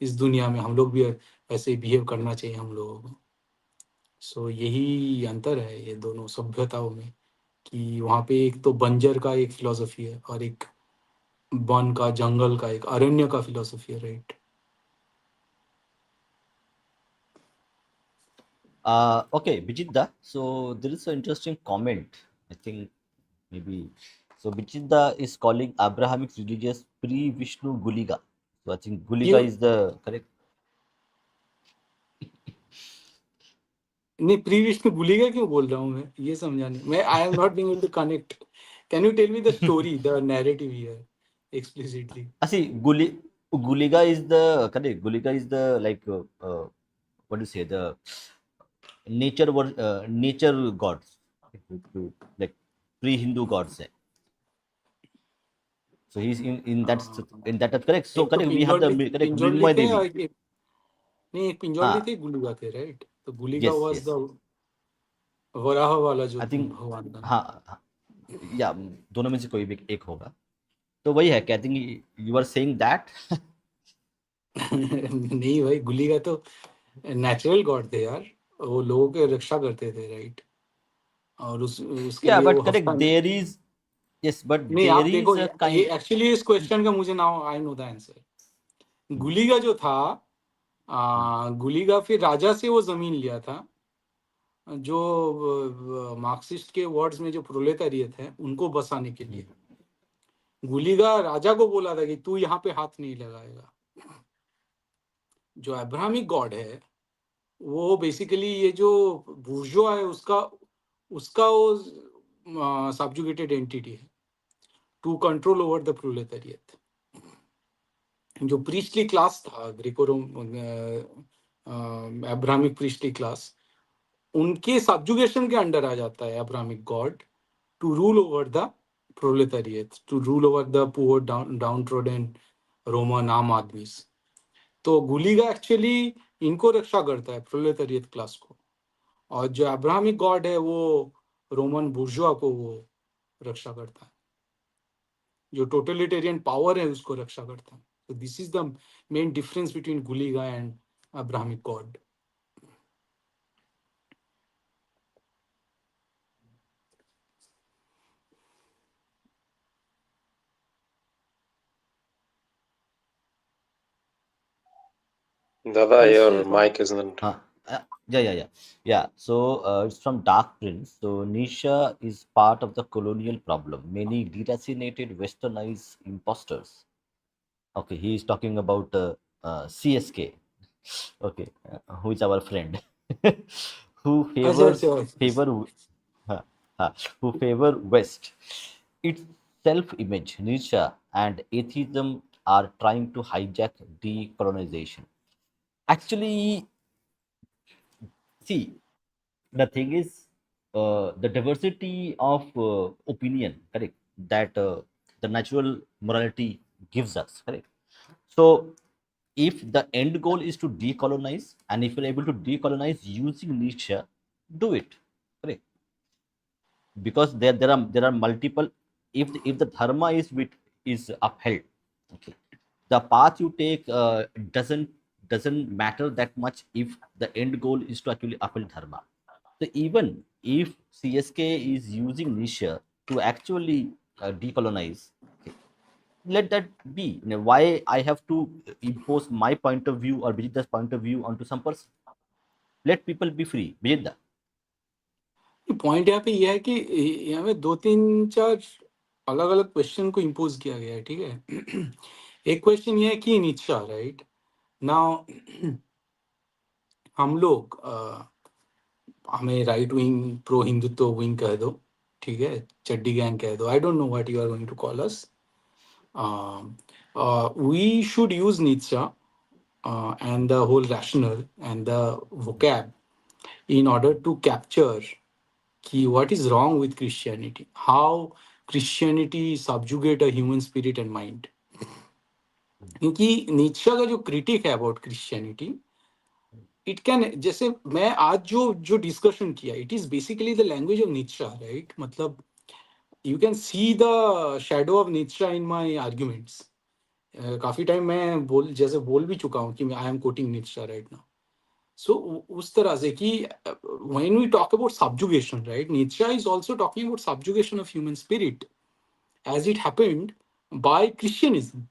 इस दुनिया में, हम लोग भी वैसे ही बिहेव करना चाहिए हम लोगों को. सो यही अंतर है ये दोनों सभ्यताओं में, कि वहाँ पे एक तो बंजर का एक फिलोसफी है, और एक वन का, जंगल का, एक अरण्य का फिलोसफी है right. Okay, Bijitda. So there is an interesting comment. I think maybe so. Bijitda is calling Abrahamic religious pre-Vishnu Guliga. So I think Guliga ये is the correct. नहीं, प्रीवियस में भूलेगा क्यों बोल रहा हूँ मैं, ये समझा नहीं, मैं I am not being able to connect. Can you tell me the story, the narrative here explicitly. See, Guliga is the correct. Guliga is the like what do you say, the nature gods, like pre-Hindu gods. So he's in that correct. So एक तो correct. We have the correct पिंजौली Mridumai थे, और Devi. नहीं, एक पिंजौली Ah, थे, गुलिगा थे right. तो गुलिगा yes, was yes. The Varaha वाला जो I think भगवान था. हाँ, या दोनों में से कोई भी एक होगा. तो वही है, कहते हैं यू आर सेइंग दैट. नहीं भाई, गुलिगा तो नेचुरल गॉड थे यार, वो लोगों की रक्षा करते थे राइट. और उसके या लिए वो बट करेक्ट हफ्ता, देयर इज, यस बट नहीं आप देयर देखो, इज अ ये काइंड. एक्चुअली इस क्वेश्चन का मुझे now I know the answer. Guliga जो था, गुलिगा फिर राजा से वो जमीन लिया था, जो मार्क्सिस्ट के वर्ड्स में जो प्रोलेतारियत है उनको बसाने के लिए. गुलिगा राजा को बोला था कि तू यहाँ पे हाथ नहीं लगाएगा. जो अब्राहमिक गॉड है, वो बेसिकली ये जो बुर्जुआ है, उसका उसका वो सब्जुगेटेड एंटिटी है, to control over the proletariat. जो प्रीस्टली क्लास था, Greco Rome Abrahamic priestly class, उनके सब्जुगेशन के अंडर आ जाता है Abrahamic God, to rule over the proletariat, to rule over the poor downtrodden Roman aam aadmi. तो गुलिगा actually इनको रक्षा करता है, प्रोलेतारियत क्लास को. और जो अब्राहमिक गॉड है, वो रोमन बुर्जुआ को वो रक्षा करता है, जो टोटलिटेरियन पावर है उसको रक्षा करता है. तो this is the main difference between Guliga and Abrahamic God. Dada, इससे your mic isn't. Uh, yeah. So it's from Dark Prince. So Nisha is part of the colonial problem. Many deracinated, westernized imposters. Okay, he is talking about CSK. Okay, who is our friend, who अच्छा अच्छा. favor uh, who favor West. Its self-image, Nietzsche, and atheism are trying to hijack decolonization. Actually, see, the thing is, the diversity of opinion, correct, that the natural morality gives us, correct. So if the end goal is to decolonize, and if you're able to decolonize using Nietzsche, do it, correct, because there are multiple. If the dharma is upheld, okay, the path you take doesn't matter that much if the end goal is to actually uphold dharma. So even if CSK is using Nietzsche to actually decolonize, okay, let that be. Why I have to impose my point of view or Vijita's point of view onto some person? Let people be free. Vijita. Point यहाँ पे ये है कि यहाँ पे दो तीन चार अलग अलग क्वेश्चन को इम्पोज किया गया है, ठीक है। एक क्वेश्चन ये है कि नीचा, राइट नाउ हम लोग हमें right wing pro Hindutva wing कह दो, ठीक है, चड्डी गैंग कह दो, I don't know what you are going to call us, we should use Nietzsche and the whole rationale and the vocab in order to capture कि what is wrong with Christianity, how Christianity subjugate a human spirit and mind. क्योंकि नीचा का जो critic है about Christianity, it can, जैसे मैं आज जो जो डिस्कशन किया, it is basically the language of नीचा, राइट, मतलब you can see the shadow of नीचा इन माय आर्ग्यूमेंट्स। काफी टाइम मैं बोल भी चुका हूँ कि आई एम कोटिंग नीचा राइट नाउ। सो उस तरह से कि when we talk about subjugation, right, Nietzsche is also talking about subjugation of human spirit as it happened by Christianism,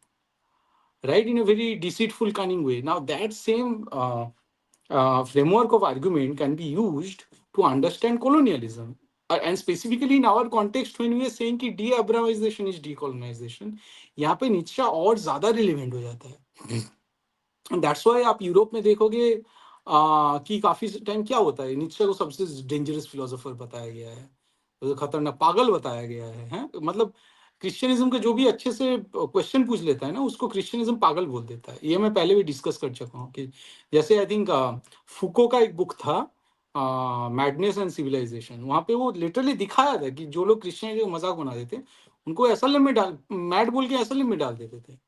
right, in a very deceitful, cunning way. Now that same framework of argument can be used to understand colonialism. And specifically in our context, when we are saying कि de-Abrahamization is decolonization, यहाँ पे नीचे और ज्यादा relevant हो जाता है। That's why आप यूरोप में देखोगे कि काफी टाइम क्या होता है, नीचे को सबसे डेंजरस फिलोसोफर बताया गया है, तो खतरनाक पागल बताया गया है? मतलब क्रिश्चियनिज्म का जो भी अच्छे से क्वेश्चन पूछ लेता है ना, उसको क्रिश्चियनिज्म पागल बोल देता है। ये मैं पहले भी डिस्कस कर चुका हूँ कि जैसे आई थिंक फुको का एक बुक था मैडनेस एंड सिविलाइजेशन, वहां पे वो लिटरली दिखाया था कि जो लोग क्रिश्चियनिटी का मजाक बना देते उनको एसएलएम में डाल, मैड बोल के एसएलएम में डाल देते थे।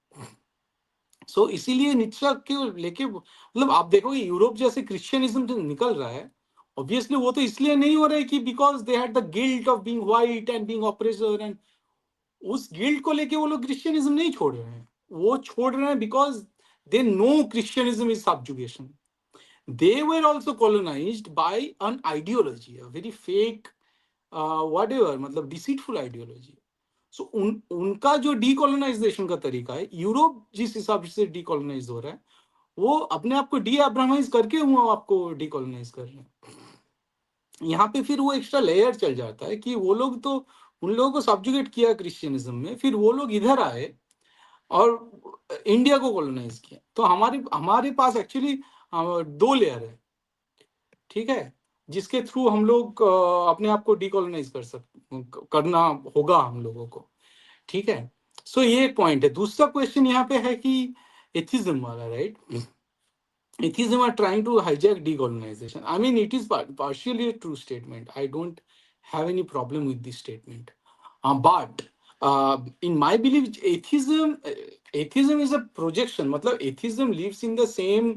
सो इसीलिए निच्चा के लेके, मतलब आप देखोगे यूरोप जैसे क्रिश्चियनिज्म जो निकल रहा है, ऑब्वियसली वो तो इसलिए नहीं हो रहा है कि because they had the guilt of being white and being oppressor, and उस गिल्ट को लेके वो लोग क्रिश्चियनिज्म नहीं छोड़ रहे हैं, वो छोड़ रहे हैं because they know Christianism is subjugation. They were also colonized by an ideology, a very fake, whatever, मतलब deceitful ideology. सो उनका जो डीकोलोनाइजेशन का तरीका है, यूरोप जिस हिसाब से डीकोलोनाइज हो रहा है, वो अपने आप को डी अब्राहमाइज करके वो आपको डीकोलोनाइज कर रहे हैं। यहाँ पे फिर वो एक्स्ट्रा लेयर चल जाता है कि वो लोग तो उन लोगों को सब्जुगेट किया क्रिश्चियनिज्म में, फिर वो लोग इधर आए और इंडिया को कॉलोनाइज किया। तो हमारे हमारे पास एक्चुअली दो लेयर है, ठीक है, जिसके थ्रू हम लोग अपने आप को डीकोलोनाइज करना होगा हम लोगों को, ठीक है। सो ये एक पॉइंट है। दूसरा क्वेश्चन यहाँ पे है कि एथिज्म वाला, right, atheism are trying to hijack decolonization. I mean it is partially true statement, I don't have any problem with this statement, but in my belief atheism is a projection, मतलब atheism lives in the same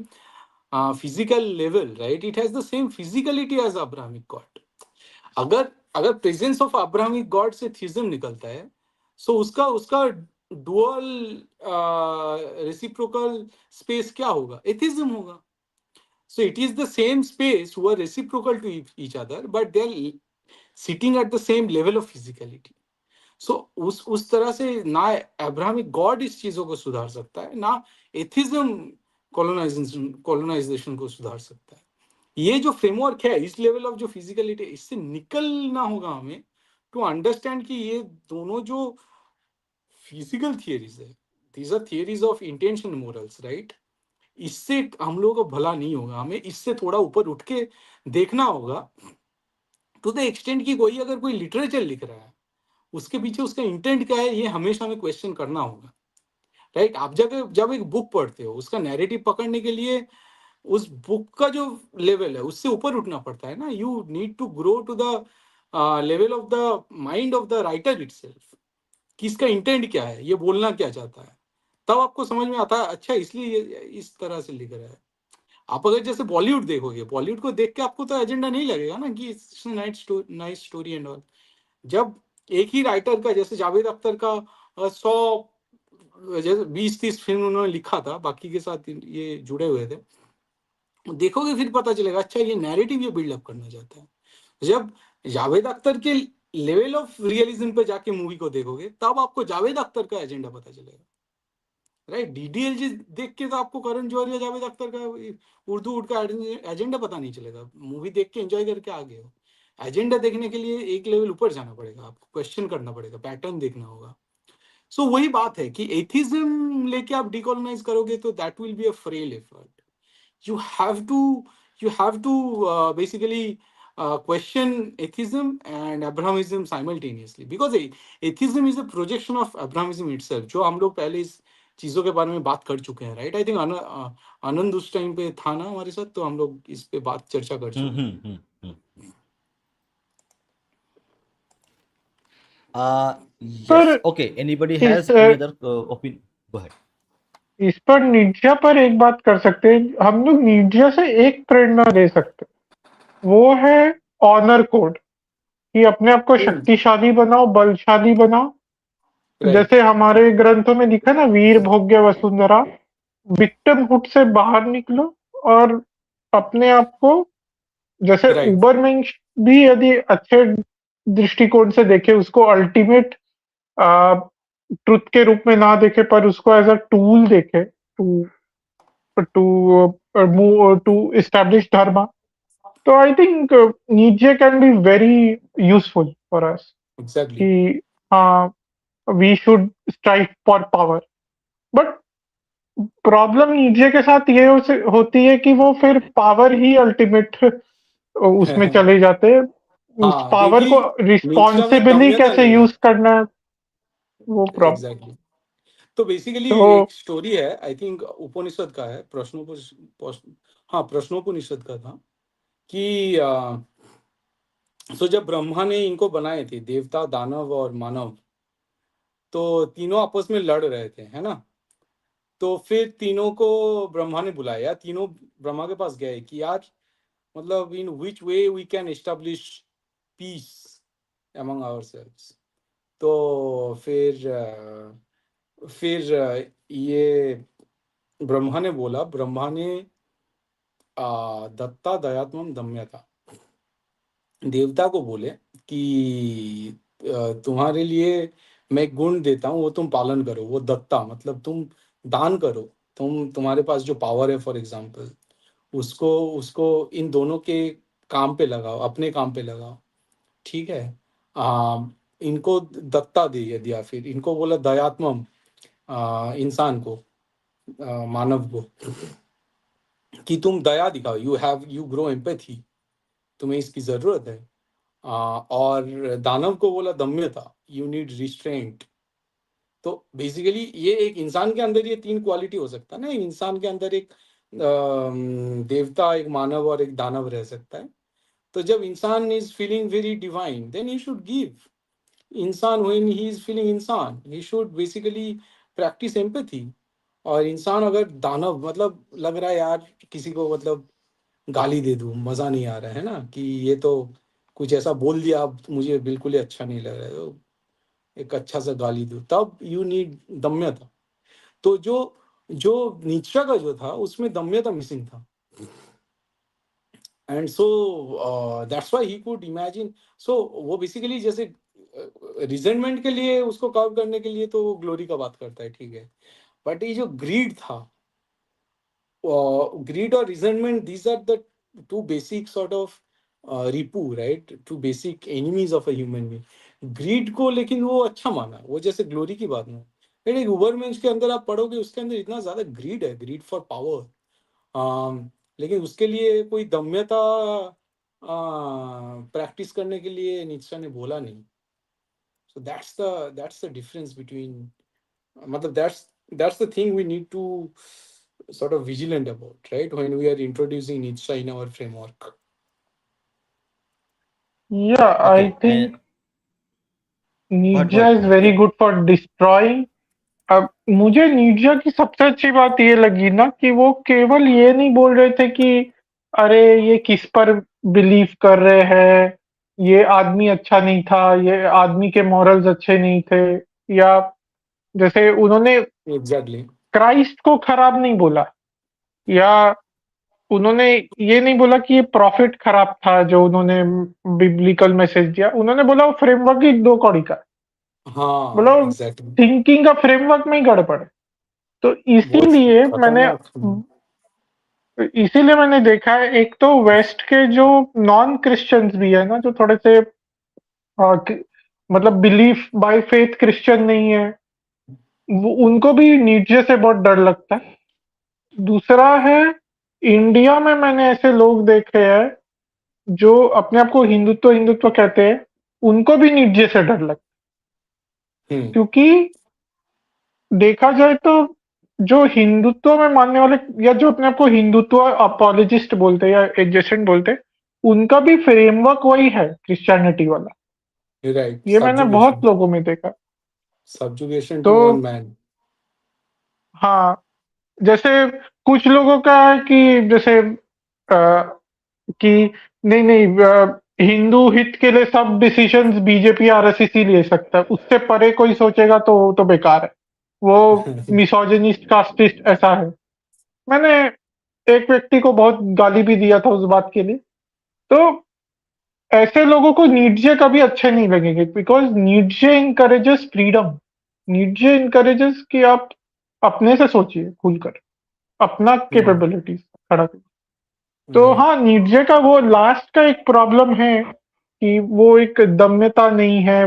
physical level, right, it has the same physicality as abrahamic god. अगर अगर presence of Abrahamic God से थिज्म निकलता है, सो उसका उसका dual reciprocal space क्या होगा? एथिज्म होगा। So it is the same space who are reciprocal to each other, but they are sitting at the same level of physicality. सो उस तरह से ना अब्राहमिक गॉड इस चीजों को सुधार सकता है, ना एथिज्म कॉलोनाइजेशन को सुधार सकता है। ये जो फ्रेमवर्क है, इस लेवल ऑफ जो फिजिकलिटी, इससे निकलना होगा हमें टू अंडरस्टैंड कि ये दोनों जो फिजिकल थियरीज है, these are theories of intention morals, right. इससे हम लोगों को भला नहीं होगा, हमें इससे थोड़ा ऊपर उठ के देखना होगा, टू द एक्सटेंट कि कोई अगर कोई लिटरेचर लिख रहा है, उसके पीछे उसका इंटेंट क्या है, ये हमेशा हमें क्वेश्चन करना होगा, राइट। आप जब एक बुक पढ़ते हो, उसका नैरेटिव पकड़ने के लिए उस बुक का जो लेवल है उससे ऊपर उठना पड़ता है ना. You need to grow to the level of the mind of the writer itself, कि इसका इंटेंट क्या है, ये बोलना क्या चाहता है. तब आपको समझ में आता है अच्छा इसलिए ये इस तरह से लिख रहा है. आप अगर जैसे बॉलीवुड देखोगे, बॉलीवुड को देख के आपको तो एजेंडा नहीं लगेगा ना कि नाइस स्टोरी एंड ऑल. जब एक ही राइटर का, जैसे जावेद अख्तर का 100 जैसे 20-30 फिल्म उन्होंने लिखा था, बाकी के साथ ये जुड़े हुए थे, देखोगे फिर पता चलेगा अच्छा ये नैरेटिव ये बिल्डअप करना चाहता है. जब जावेद अख्तर के लेवल ऑफ रियलिज्म पे जाके मूवी को देखोगे तब आपको जावेद अख्तर का एजेंडा पता चलेगा. राइट. डीडीएलजे देख के तो आपको करण जौहर या जावेद अख्तर का उर्दू उड़ का एजेंडा पता नहीं चलेगा. मूवी देख के एंजॉय करके आ गए हो. एजेंडा देखने के लिए एक लेवल ऊपर जाना पड़ेगा, आपको क्वेश्चन करना पड़ेगा, पैटर्न देखना होगा. सो वही बात है कि एथिज्म लेके आप डिकोलोनाइज करोगे तो that will be a frail effort. you have to basically question atheism and Abrahamism simultaneously, because atheism is a projection of Abrahamism itself, जो हम लोग पहले इस चीजों के बारे में बात कर चुके हैं. राइट. आई थिंक आनंद उस टाइम पे था ना हमारे साथ, तो हम लोग इस पे बात चर्चा कर चुके हैं. Yes. पर Okay. Anybody इस has any other opinion? Go ahead. इस पर नीड्जा पर एक बात कर सकते हैं हम लोग. नीड्जा से एक प्रेरणा ले सकते हैं, वो है ऑनर कोड, कि अपने आप को शक्तिशाली बनाओ, बलशाली बनाओ. राइट. जैसे हमारे ग्रंथों में लिखा ना, वीर भोग्य वसुंधरा, विक्टिमहुड से बाहर निकलो और अपने आप को, जैसे राइट. उबरमेंश भी यदि अच्छे दृष्टिकोण से देखे, उसको अल्टीमेट ट्रुथ के रूप में ना देखे, पर उसको एज अ टूल देखे to move to establish dharma. तो I think Nietzsche can be very useful for us, exactly. कि हाँ, we should strive for power. But problem Nietzsche के साथ ये होती है कि वो फिर पावर ही अल्टीमेट उसमें चले जाते हैं. उस हाँ पावर क्योंकि को नीचा में रिस्पॉन्सिबली दम्यता कैसे नहीं है. यूज करना है, वो प्रॉब्लम. एग्जैक्टली. तो बेसिकली तो एक स्टोरी है, आई थिंक उपनिषद का है, हाँ प्रश्नोपनिषद का था कि सो जब ब्रह्मा ने इनको बनाए थे, देवता दानव और मानव, तो तीनों आपस में लड़ रहे थे, है ना. तो फिर तीनों को ब्रह्मा ने बुलाया, तीनों ब्रह्मा के पास गए कि यार मतलब in which way we can establish peace among ourselves. तो फिर ये ब्रह्मा ने दत्ता दयात्मम दम्यता, देवता को बोले कि तुम्हारे लिए मैं एक गुण देता हूँ, वो तुम पालन करो. वो दत्ता मतलब तुम दान करो, तुम्हारे पास जो पावर है फॉर एग्जाम्पल, उसको उसको इन दोनों के काम पे लगाओ, अपने काम पे लगाओ. ठीक है. इनको दत्ता दे दिया, फिर इनको बोला दयात्मम, इंसान को, मानव को, कि तुम दया दिखाओ, यू ग्रो एम्पैथी, तुम्हें इसकी जरूरत है. और दानव को बोला दम्यता, यू नीड रिस्ट्रेंट. तो बेसिकली ये एक इंसान के अंदर ये तीन क्वालिटी हो सकता है ना. इंसान के अंदर एक देवता, एक मानव और एक दानव रह सकता है. तो जब इंसान is feeling very divine, then he should give. इंसान व्हेन ही इज फीलिंग इंसान, he should basically practice empathy. और इंसान अगर दानव मतलब लग रहा है यार किसी को मतलब गाली दे दूं, मजा नहीं आ रहा है ना, कि ये तो कुछ ऐसा बोल दिया अब मुझे बिल्कुल ही अच्छा नहीं लग रहा है, तो एक अच्छा सा गाली दूं, तब यू नीड दम्यता. तो जो जो नीचा का जो था उसमें दम्यता मिसिंग था. And so that's why he could imagine. So वो बेसिकली जैसे रिजेंटमेंट के लिए, उसको कर्व करने के लिए तो वो ग्लोरी का बात करता है, ठीक है. बट ये जो ग्रीड था, greed or resentment, these are the two basic sort of रिपू, right, two basic enemies of a human being. Greed को लेकिन वो अच्छा माना, वो जैसे ग्लोरी की बात में. लेकिन एक उबरमेंस के अंदर आप पढ़ोगे, उसके अंदर इतना ज्यादा ग्रीड है, ग्रीड फॉर पावर. लेकिन उसके लिए कोई दम्यता प्रैक्टिस करने के लिए नीत्शे ने बोला नहीं. So that's the difference between, मतलब that's the thing we need to sort of vigilant about, right? When we are introducing Nietzsche in our framework. Yeah, I Okay, think what Nietzsche what is very good for destroying. अब मुझे नीड्जा की सबसे अच्छी बात ये लगी ना कि वो केवल ये नहीं बोल रहे थे कि अरे ये किस पर बिलीव कर रहे हैं, ये आदमी अच्छा नहीं था, ये आदमी के मॉरल्स अच्छे नहीं थे, या जैसे उन्होंने Exactly. क्राइस्ट को खराब नहीं बोला, या उन्होंने ये नहीं बोला कि ये प्रॉफिट खराब था जो उन्होंने बिब्लिकल मैसेज दिया, उन्होंने बोला वो फ्रेमवर्क ही दो कौड़ी का, हाँ, मतलब एग्जैक्टली। थिंकिंग का फ्रेमवर्क में ही गड़बड़ है। तो बहुत इसीलिए मैंने खतरनाक। इसीलिए मैंने देखा है, एक तो वेस्ट के जो नॉन क्रिश्चियंस भी है ना, जो थोड़े से मतलब बिलीफ बाय फेथ क्रिश्चियन नहीं है, उनको भी नीचे से बहुत डर लगता है। दूसरा है, इंडिया में मैंने ऐसे लोग देखे हैं जो अपने आप को हिंदुत्व हिंदुत्व कहते हैं, उनको भी नीचे से डर लगता है, हम्म। क्योंकि देखा जाए तो जो हिंदुत्व में मानने वाले या जो अपने आप को हिंदुत्व अपॉलोजिस्ट बोलते हैं या एडजेसेंट बोलते हैं, उनका भी फ्रेमवर्क वही है क्रिश्चियनिटी वाला। राइट, ये मैंने बहुत सब्जुगेशन। लोगों में देखा। सब्जुगेशन तो टू वन मैन। हाँ, जैसे कुछ लोगों का है कि जैसे कि नहीं नहीं हिंदू हित के लिए सब डिसीजंस बीजेपी आरएसएस ही ले सकता है, उससे परे कोई सोचेगा तो बेकार है, वो मिसोजिनिस्ट कास्टिस्ट ऐसा है। मैंने एक व्यक्ति को बहुत गाली भी दिया था उस बात के लिए। तो ऐसे लोगों को नीड्जे कभी अच्छे नहीं लगेंगे, बिकॉज नीड्जे इनकरेजेस फ्रीडम, नीड्जे इनकरेजेस कि आप अपने से सोचिए खुलकर, अपना कैपेबिलिटीज खड़ा करिए। तो राइट। हाँ, नीड्जे का वो लास्ट का एक प्रॉब्लम है कि वो एक दम्यता नहीं है,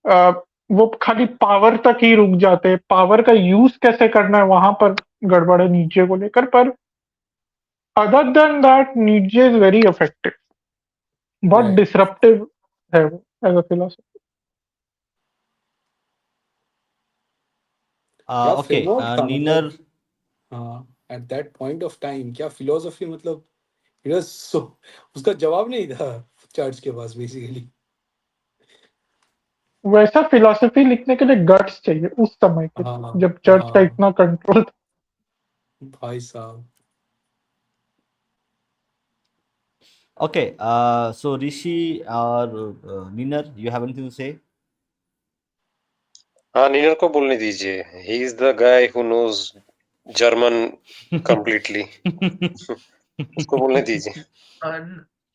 आ, वो खाली पावर तक ही रुक जाते हैं, पावर का यूज कैसे करना है वहां पर गड़बड़ है नीचे को लेकर। पर अदर देन दैट नीचे इज वेरी इफेक्टिव, बहुत राइट। डिसरप्टिव है वो एज अ फिलोसफी। क्या okay, फ्रेमवर्क था मतलब। Niner. हाँ, at that point of time क्या फिलोसफी मतलब। इट वाज सो, उसका जवाब नहीं था चर्च के पास बेसिकली। वैसा फिलोसफी लिखने के लिए गट्स चाहिए उस समय के, हाँ जब चर्च का हाँ, इतना कंट्रोल था। भाई साहब। Okay, so Rishi or Niner, you have anything to say? हाँ, नीनर को बोलने दीजिए। He is the guy who knows German completely. उसको बोलने दीजिए।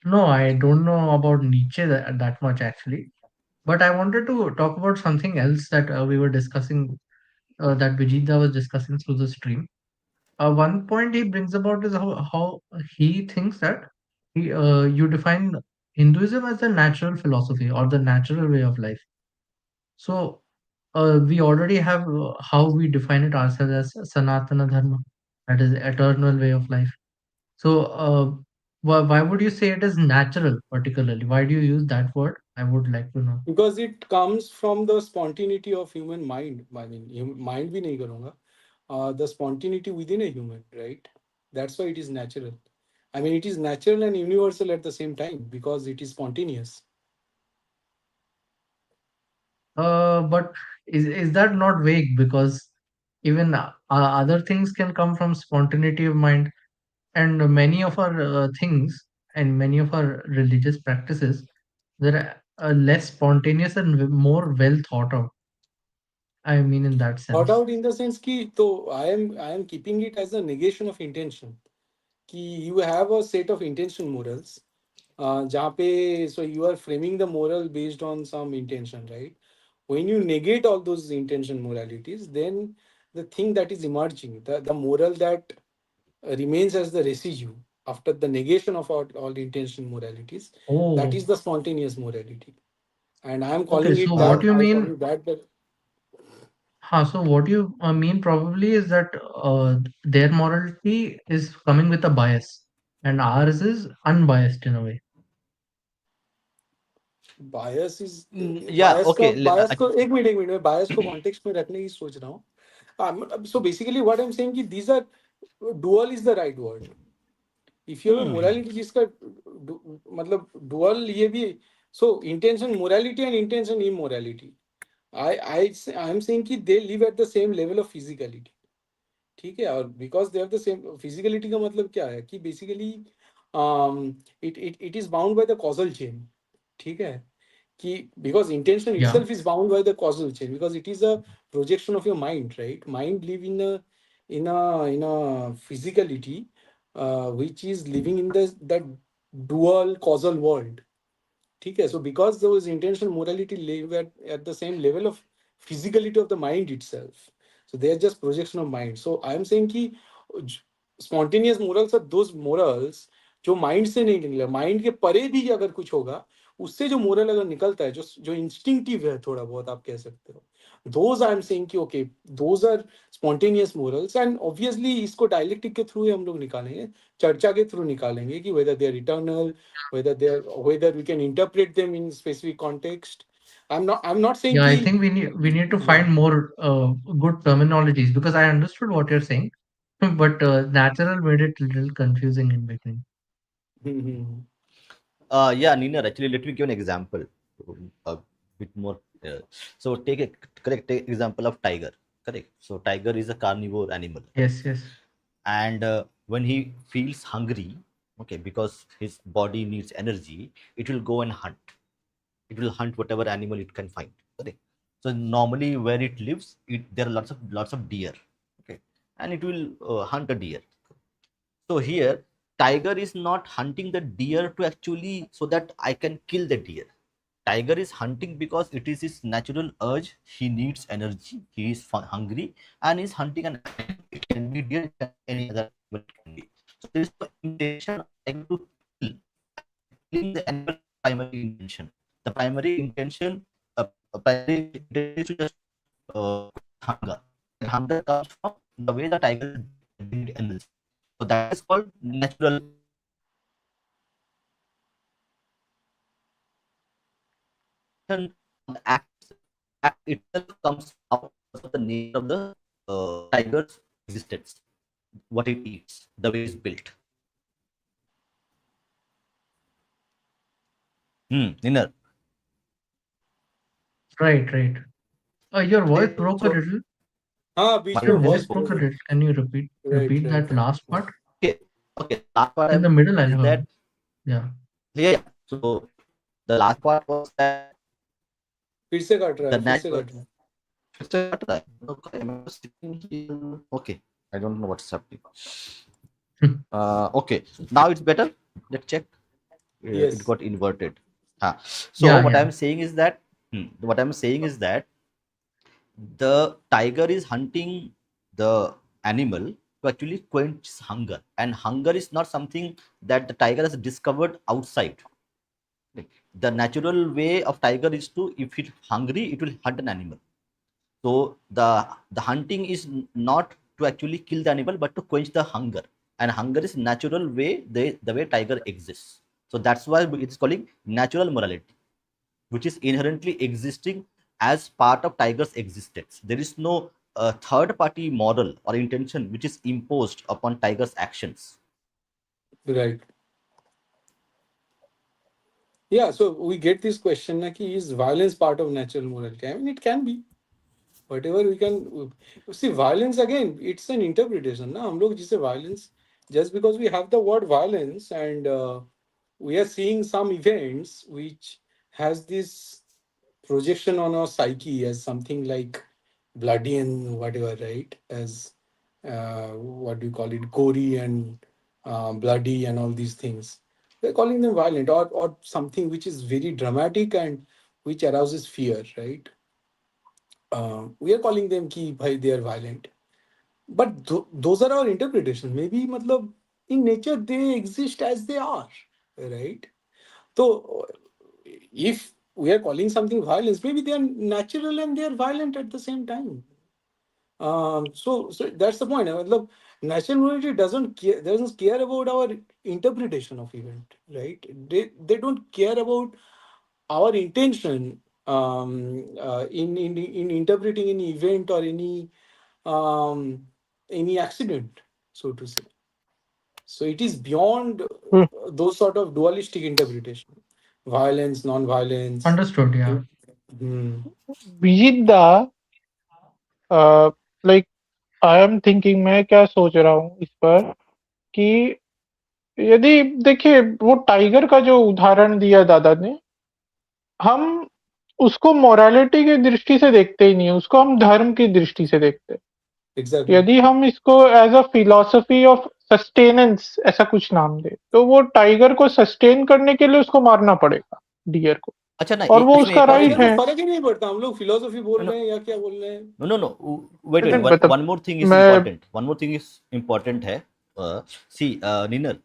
No, I don't know about Nietzsche that much actually. But I wanted to talk about something else that we were discussing, that Vijita was discussing through the stream. One point he brings about is how he thinks that you define Hinduism as the natural philosophy or the natural way of life. So we already have how we define it ourselves as Sanatana Dharma, that is eternal way of life. So, why would you say it is natural, particularly? Why do you use that word? I would like to know. Because it comes from the spontaneity of human mind. I mean, mind भी नहीं करूँगा. The spontaneity within a human, right? That's why it is natural. I mean, it is natural and universal at the same time because it is spontaneous. But is that not vague? Because even other things can come from spontaneity of mind, and many of our things and many of our religious practices, they're less spontaneous and more well thought out. I mean, in that Thought sense. out in the sense कि तो I am keeping it as a negation of intention. कि you have a set of intention morals. जहाँ पे so you are framing the moral based on some intention, right? When you negate all those intention moralities, then the thing that is emerging, the moral that remains as the residue after the negation of all intention moralities, that is Oh, the spontaneous morality. And I am okay. calling So it Uh, what that. you I call mean? it that. That So what you mean probably is that their morality is coming with a bias, and ours is unbiased in a way. bias is yeah, okay. bias को एक minute मैं bias को context में रखने की सोच रहा हूँ. So basically what I'm saying कि these are Dual is the right word. If you have a Hmm. morality जिसका मतलब dual ये भी, so intention morality and intention immorality. I am saying कि they live at the same level of physicality. ठीक है, और because they have the same physicality का मतलब क्या है कि basically it is bound by the causal chain. ठीक है, कि because intention Yeah. Itself is bound by the causal chain because it is a projection of your mind, right? Mind live in a physicality which is living in that dual causal world. ठीक है, so because those intentional morality live at the same level of physicality of the mind itself, so they are just projection of mind. So I am saying कि spontaneous morals are those morals जो mind से नहीं निकले, mind के परे भी अगर कुछ होगा उससे जो मोरल अगर निकलता है, जो जो इंस्टिंक्टिव है थोड़ा बहुत, आप कह सकते हो, दोज आई एम सेइंग कि okay those are spontaneous morals. And obviously इसको डायलेक्टिक के थ्रू ही हम लोग निकालेंगे, चर्चा के थ्रू निकालेंगे कि whether they are eternal, whether we can interpret them in specific context. I'm not saying Yeah, I ki think we need to yeah. find more good terminologies because I understood what you're saying, but natural made it a little confusing in beginning. Mhm. Yeah, Nina, actually, let me give an example. A bit more. So, take a correct take example of tiger. Correct. So, tiger is a carnivore animal. Yes, yes. And when he feels hungry, okay, because his body needs energy, it will go and hunt. It will hunt whatever animal it can find. Correct. So, normally where it lives, there are lots of deer. Okay. And it will hunt a deer. So here, tiger is not hunting the deer to actually so that I can kill the deer. Tiger is hunting because it is his natural urge. He needs energy. He is hungry and is hunting an animal. It can be deer, it can be any other animal. It can be. So there is no intention of tiger to kill. Killing the animal is the primary intention. The primary intention, primary intention is to just quench hunger. And hunger comes from the way the tiger is breathing. They need energy. So that is called natural morality. So the intention of the act itself comes out because of the nature of the tiger's existence, what it eats, the way it's built. Inner. Right, right. Your voice Okay, broke a so little. हाँ, my बीच में Your voice voice voice broke. broke a broke. little. Can you repeat Right, that right, right. last part? Okay, okay. The last part In the I'm middle, I saying is heard. that Yeah. yeah, yeah. So the last part was that फिर से cut रहा the है, फिर से natural. Cut रहा है. फिर से कट रहा है. Okay, I'm sitting here. Okay, I don't know what's happening. Okay, now it's better. Let's check. It Yes. got inverted. So Yeah, what yeah. I'm saying is that the tiger is hunting the animal to actually quench hunger, and hunger is not something that the tiger has discovered outside. Like, the natural way of tiger is to, if it's hungry, it will hunt an animal. So the hunting is not to actually kill the animal, but to quench the hunger. And hunger is natural way the way tiger exists. So that's why it's calling natural morality, which is inherently existing as part of tiger's existence. There is no third party moral or intention which is imposed upon tiger's actions. Right. Yeah, so we get this question na ki is violence part of natural morality? I mean, it can be. Whatever we can see, violence again, it's an interpretation ना. हम लोग जिसे violence, just because we have the word violence and we are seeing some events which has this projection on our psyche as something like bloody and whatever, right? As what do you call it, gory and bloody and all these things. We're calling them violent, or something which is very dramatic and which arouses fear, right? We are calling them ki bhai they are violent, but those are our interpretations. Maybe matlab in nature they exist as they are, right? So if we are calling something violence, maybe they are natural and they are violent at the same time. So that's the point. Matlab, natural morality doesn't care about our interpretation of event, right? They don't care about our intention in interpreting any event or um, any accident. so to say. So it is beyond Hmm. those sort of dualistic interpretation, violence, non-violence. Understood. Yeah. Hmm. विजिदा like I am thinking, मैं क्या सोच रहा हूँ इस पर कि यदि देखिए वो टाइगर का जो उदाहरण दिया दादा ने, हम उसको मोरालिटी की दृष्टि से देखते ही नहीं है, उसको हम धर्म की दृष्टि से देखते हैं। Exactly. यदि हम इसको as a philosophy of sustenance ऐसा कुछ नाम दे, तो वो टाइगर को सस्टेन करने के लिए उसको मारना पड़ेगा, डियर को, अच्छा ना, और वो इसमें उसका एक और चीज राइट टाइगर को है। है। फर्क ही नहीं पड़ता, हम लोग फिलोसफी बोल नो रहे हैं या क्या बोल रहे हैं। नो नो, वेट वेट, नहीं, वन मतलब वन मोर थिंग इज मैं important, one more thing is important है। सी निनर,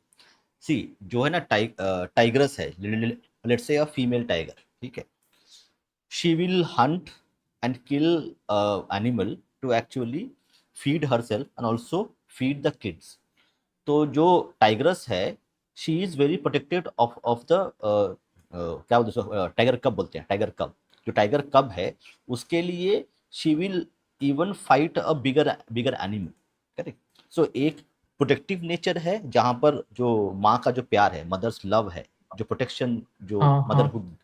सी जो है ना, टाइग्रस है, let's say a female tiger, ठीक है, she will hunt and kill animal to actually feed herself and also feed the kids. तो जो टाइग्रस है, she is very protected of the क्या बोलते हैं, टाइगर कब बोलते हैं, टाइगर कब, जो टाइगर कब है उसके लिए she will even fight a bigger bigger animal, correct. So एक प्रोटेक्टिव नेचर है जहाँ पर जो माँ का जो प्यार है, मदर्स लव है, जो प्रोटेक्शन जो हाँ, हाँ। मदरहुड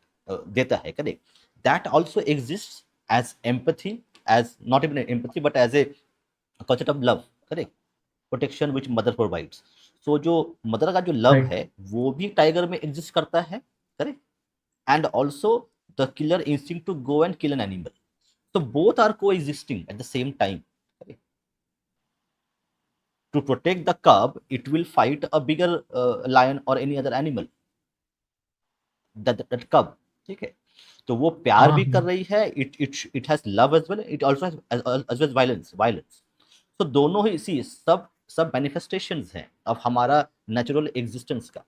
देता है, correct, that also exist as empathy, as not even empathy but as a concept of love, correct, protection which mother provides. So जो मदर का जो लव Right. है वो भी टाइगर में एग्जिस्ट करता है, correct, and also the killer instinct to go and kill an animal. So both are coexisting at the same time. Correct? To protect the cub, it will fight a bigger lion or any other animal. That cub, ठीक है, तो वो प्यार हाँ, भी कर हाँ। रही है, it has love as well, it also has as well violence. तो दोनों ही इसी सब सब मैनिफेस्टेशंस हैं of हमारा नेचुरल एग्जिस्टेंस का।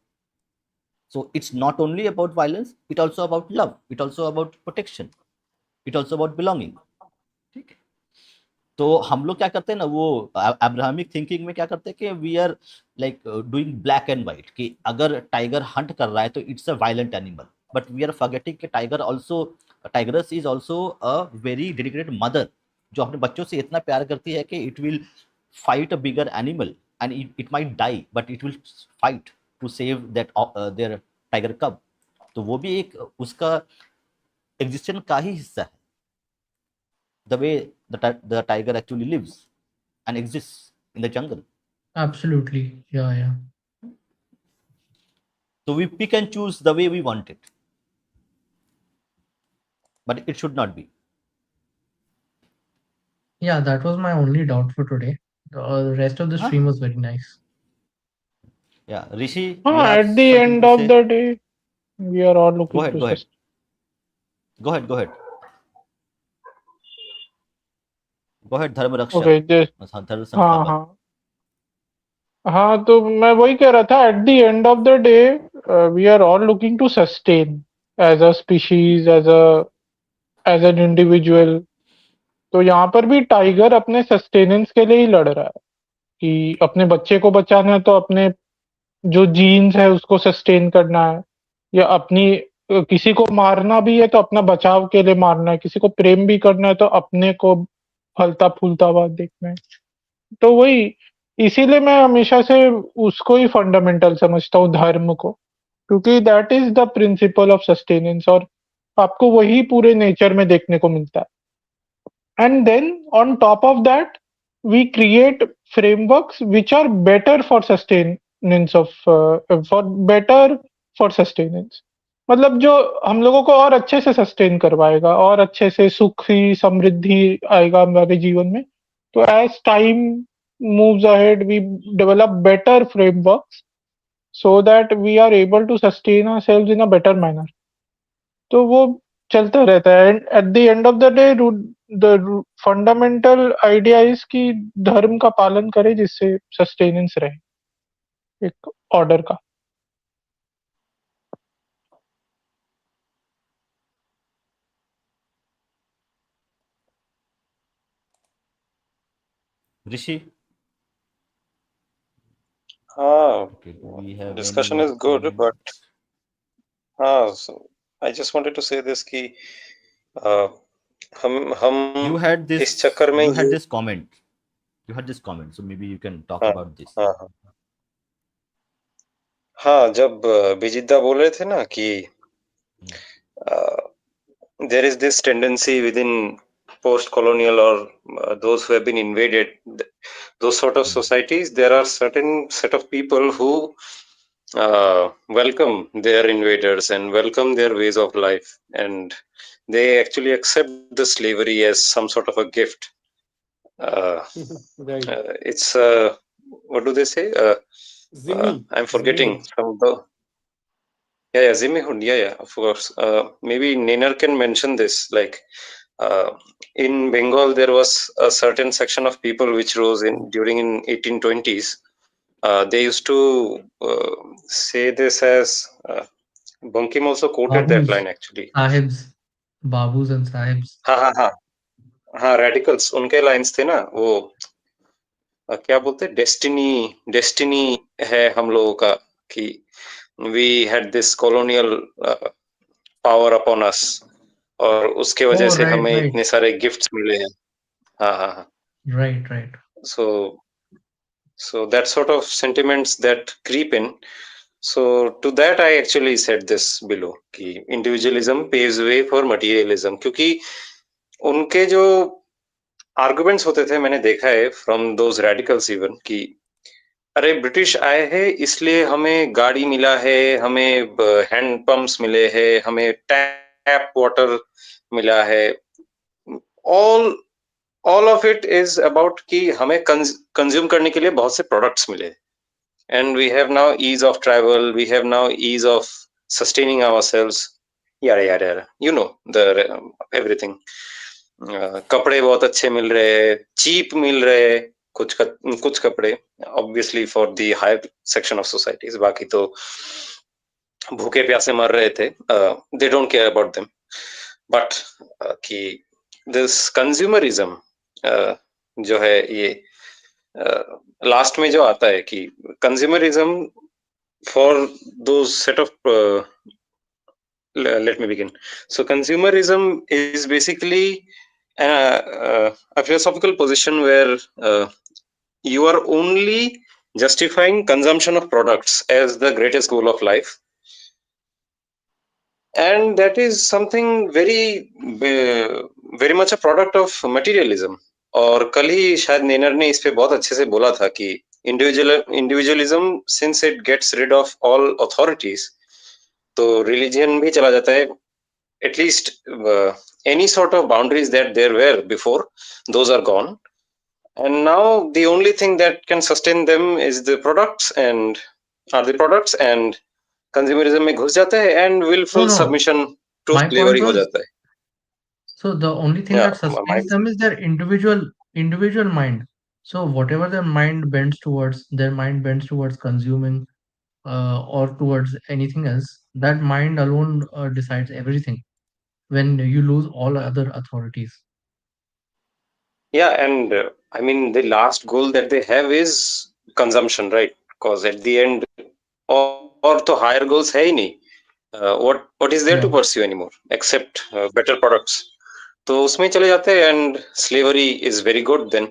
So it's not only about violence, it also about love, it also about protection, it also about belonging, ठीक है। तो हम लोग क्या करते हैं ना, वो अब्राहमिक थिंकिंग में क्या करते हैं कि we are like doing black and white, कि अगर टाइगर हंट कर रहा है तो it's a violent animal, but we are forgetting कि tigress is also a very dedicated mother, जो अपने बच्चों से इतना प्यार करती है कि it will fight a bigger animal and it might die but it will fight to save that their tiger cub. तो वो भी एक उसका एग्जिस्टेंस का ही हिस्सा है, the way the tiger actually lives and exists in the jungle. Absolutely. Yeah, yeah. So we pick and choose the way we want it, but it should not be. Yeah, that was my only doubt for today. The rest of the Huh? stream was very nice. Yeah, Rishi, you हाँ, have at the something end to of say? The day we are all Go looking ahead, to go ahead, sustain. go ahead, go ahead, धर्म रक्षक, okay, धर्म हाँ संस्थापक। हाँ हाँ, तो मैं वही कह रहा था, at the end of the day we are all looking to sustain as a species, as an individual. तो यहाँ पर भी टाइगर अपने सस्टेनेंस के लिए ही लड़ रहा है, कि अपने बच्चे को बचाना है तो अपने जो जीन्स है उसको सस्टेन करना है, या अपनी किसी को मारना भी है तो अपना बचाव के लिए मारना है, किसी को प्रेम भी करना है तो अपने को फलता फूलता हुआ देखना है। तो वही, इसीलिए मैं हमेशा से उसको ही फंडामेंटल समझता हूँ, धर्म को, क्योंकि that is the principle of sustenance, और आपको वही पूरे नेचर में देखने को मिलता है। And then on top of that, we create frameworks which are better for sustenance of for better for sustenance, मतलब जो हम लोगों को और अच्छे से सस्टेन करवाएगा, और अच्छे से सुखी समृद्धि आएगा हमारे जीवन में। तो as time moves ahead, we develop better frameworks so that we are able to sustain ourselves in a better manner. तो वो चलता रहता है, and eight the end of the day the fundamental idea is कि धर्म का पालन करें जिससे सस्टेनेंस रहे एक ऑर्डर का। Rishi, हाँ, okay, do we have discussion any is good, but comments? हाँ, so I just wanted to say this कि uh, हम You had इस चक्कर में you ये had this comment. You heard this comment, so maybe you can talk हाँ about this. हाँ हाँ हाँ, जब बिजिद्दा बोल रहे थे ना कि Hmm. there is this tendency within post-colonial or those who have been invaded, those sort of Hmm. societies, there are certain set of people who welcome their invaders and welcome their ways of life, and they actually accept the slavery as some sort of a gift. Uh, Right. it's what do they say? Zimmi. I'm forgetting Zimmihood. some of the yeah, Zimihud, yeah, of course. Maybe Nainer can mention this. Like uh, in Bengal, there was a certain section of people which rose in during in 1820s. They used to say this as Bankim also quoted that Babus, line actually. sahibs, babus and sahibs. हाँ हाँ हाँ हाँ, radicals उनके lines थे ना वो क्या बोलते डेस्टिनी डेस्टिनी है हम लोगों का कि we had this colonial power upon us और उसके वजह Oh, से right, हमें right, इतने सारे गिफ्ट्स मिले हैं हाँ हाँ हाँ right, right. so so that sort of sentiments that creep in. So to that I actually said this below कि individualism paves way for materialism क्योंकि उनके जो आर्गुमेंट्स होते थे मैंने देखा है फ्रॉम दोज रेडिकल्स इवन कि अरे ब्रिटिश आए हैं इसलिए हमें गाड़ी मिला है हमें हैंड पंप्स मिले हैं हमें टैप वाटर मिला है all all of it is about कि हमें कंज्यूम करने के लिए बहुत से प्रोडक्ट्स मिले and we have now ease of travel we have now ease of sustaining ourselves yada yada yada you know the everything कपड़े बहुत अच्छे मिल रहे चीप मिल रहे कुछ कपड़े obviously for the higher section of societies बाकी तो भूखे प्यासे मर रहे थे they don't care about them but कि दिस कंज्यूमरिज्म जो है ये लास्ट में जो आता है कि consumerism for those set of let me begin. So consumerism is basically a philosophical position where you are only justifying consumption of products as the greatest goal of life, and that is something very much a product of materialism. और कल ही शायद नेनर ने इस पे बहुत अच्छे से बोला था कि individualism since it gets rid of all authorities तो रिलीजियन भी चला जाता है at least any sort of boundaries that there were before those are gone and now the only thing that can sustain them is the products and are the products and consumerism में घुस जाता है and No, willful no. submission to My point slavery हो was, जाता है so the only thing yeah that sustains them is their individual mind. So whatever their mind bends towards consuming or towards anything else, that mind alone decides everything when you lose all other authorities. yeah and I mean the last goal that they have is consumption right because at the end और तो higher goals है ही नहीं what is there to Yeah. pursue anymore except better products तो उसमें चले जाते हैं and slavery is very good then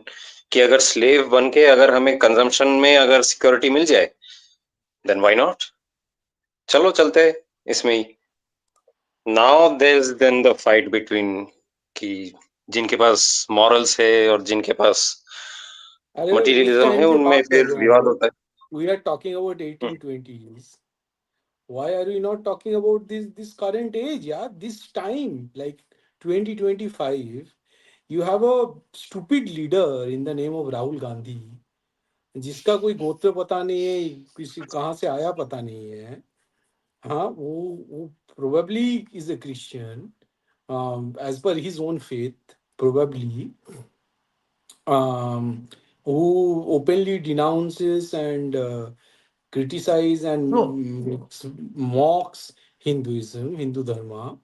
कि अगर स्लेव बन के अगर हमें कंजम्पशन में अगर सिक्योरिटी मिल जाए देन व्हाई नॉट चलो चलते हैं इसमें ही now there is then the fight between कि जिनके पास मॉरल्स है और जिनके पास अरे उस मटेरियलिज्म है टाइम की उनमें बात कर फिर रहे हैं हम विवाद लोग. होता है We are talking about 1820s. Why are we not talking about this current age? Yeah, this time, like 2025, you have a stupid leader in the name of Rahul Gandhi, जिसका कोई गोत्र पता नहीं है, किसी कहाँ से आया पता नहीं है. हाँ, वो probably is a Christian, as per his own faith, probably, who openly denounces and criticize So and mocks Hinduism, Hindu Dharma.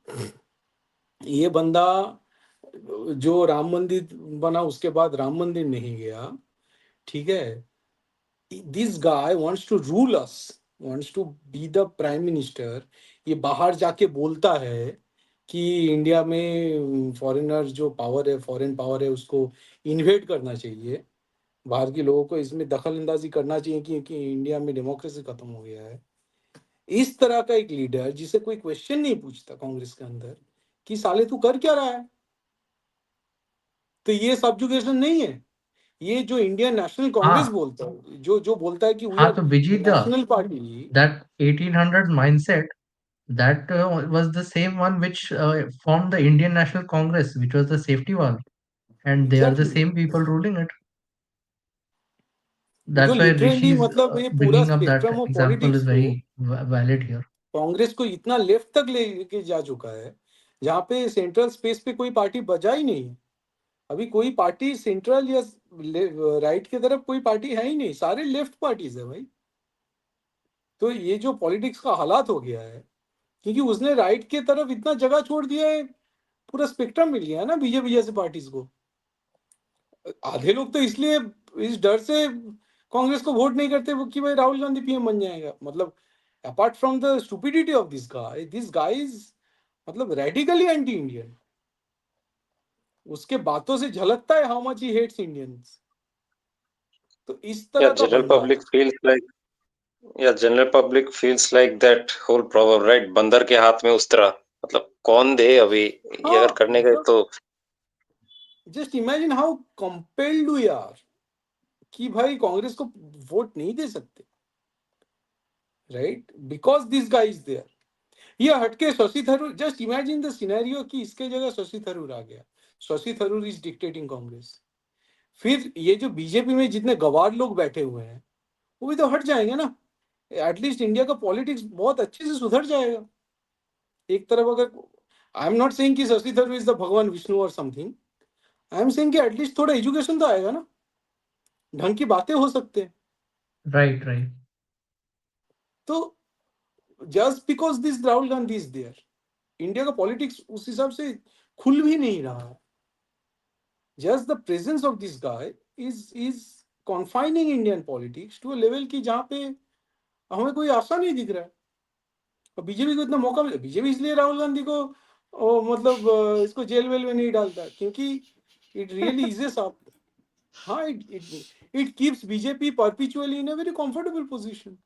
ये बंदा जो राम मंदिर बना उसके बाद राम मंदिर नहीं गया, ठीक है. This guy wants to rule us, wants to be the prime minister. ये बाहर जाके बोलता है कि इंडिया में फॉरेनर जो पावर है, फॉरेन पावर है, उसको इन्वेट करना चाहिए. बाहर के लोगों को इसमें दखल अंदाजी करना चाहिए कि इंडिया में डेमोक्रेसी खत्म हो गया है। इस तरह का एक लीडर जिसे कोई क्वेश्चन नहीं पूछता कांग्रेस के अंदर कि साले तू कर क्या रहा है, तो ये सब्जुगेशन नहीं है। ये जो इंडियन नेशनल कांग्रेस हाँ बोलता है, जो जो बोलता है कि वी हाँ, आर तो Bijit national party. that 1800 mindset, that was the same one which formed the Indian National Congress, which was the safety valve, and they are the exactly, same people ruling it. जो That's why literally Rishi's मतलब ये पूरा bringing up that spectrum of example is politics को, very valid here. Congress को इतना left तक लेके जा चुका है जहाँ पे सेंट्रल स्पेस पे कोई पार्टी बजा ही नहीं। अभी कोई पार्टी सेंट्रल या राइट की तरफ कोई पार्टी है ही नहीं, सारे लेफ्ट पार्टीज है भाई। तो ये जो पॉलिटिक्स का हालात हो गया है, क्योंकि उसने राइट की तरफ इतना जगह छोड़ दिया है, पूरा स्पेक्ट्रम मिल गया है ना बीजेपी जैसे पार्टीज को। आधे लोग तो इसलिए इस डर से कांग्रेस को वोट नहीं करते वो कि भाई राहुल गांधी पीएम बन जाएगा। मतलब apart from the stupidity of this guy is मतलब रेडिकली एंटी इंडियन। उसके बातों से झलकता है how much he hates Indians. तो इस Yeah, तरह का general बंदा। public feels like yeah, general public feels like that whole proverb, right? बंदर के हाथ में उस्तरा, मतलब कौन दे अभी, ये अगर हाँ करने गए मतलब तो just imagine how compelled we are कि भाई कांग्रेस को वोट नहीं दे सकते, right, because this guy is there. ये हटके Shashi Tharoor, just imagine the scenario कि इसके जगह शशि थरूर आ गया, शशि थरूर इज डिक्टेटिंग कांग्रेस। फिर ये जो बीजेपी में जितने गवार लोग बैठे हुए हैं वो भी तो हट जाएंगे ना। एटलीस्ट इंडिया का पॉलिटिक्स बहुत अच्छे से सुधर जाएगा। एक तरफ अगर आई एम नॉट सेइंग कि शशि थरूर इज द भगवान विष्णु और समथिंग, आई एम सेइंग कि एटलीस्ट थोड़ा एजुकेशन तो आएगा ना, ढंग की बातें हो सकते हैं। Right, right. तो just because this Rahul Gandhi is there, India का पॉलिटिक्स उस हिसाब से खुल भी नहीं रहा है। Just the presence of this guy is confining Indian politics to a level की जहां पे हमें कोई आशा नहीं दिख रहा है। और बीजेपी को इतना मौका मिला, बीजेपी इसलिए राहुल गांधी को मतलब इसको जेल वेल में नहीं डालता क्योंकि इट रियली इज ए साफ। हाँ, it keeps BJP perpetually in a very comfortable position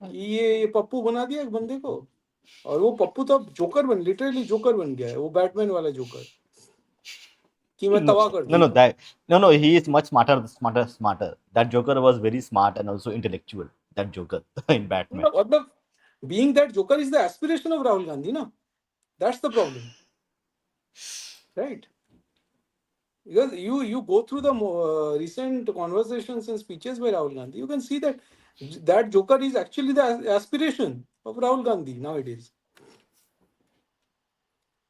कि ये पप्पू बना दिया एक बंदे को। और वो पप्पू तो अब जोकर बन, लिटरली जोकर बन गया है, वो बैटमैन वाला जोकर कि मैं No, तबाह कर no, no, दूंगा। no. He is much smarter. That Joker was very smart and also intellectual. That Joker in Batman. मतलब being that joker is the aspiration of Rahul Gandhi, na? That's the problem, right? Because you go through the recent conversations and speeches by Rahul Gandhi, you can see that that joker is actually the aspiration of Rahul Gandhi nowadays.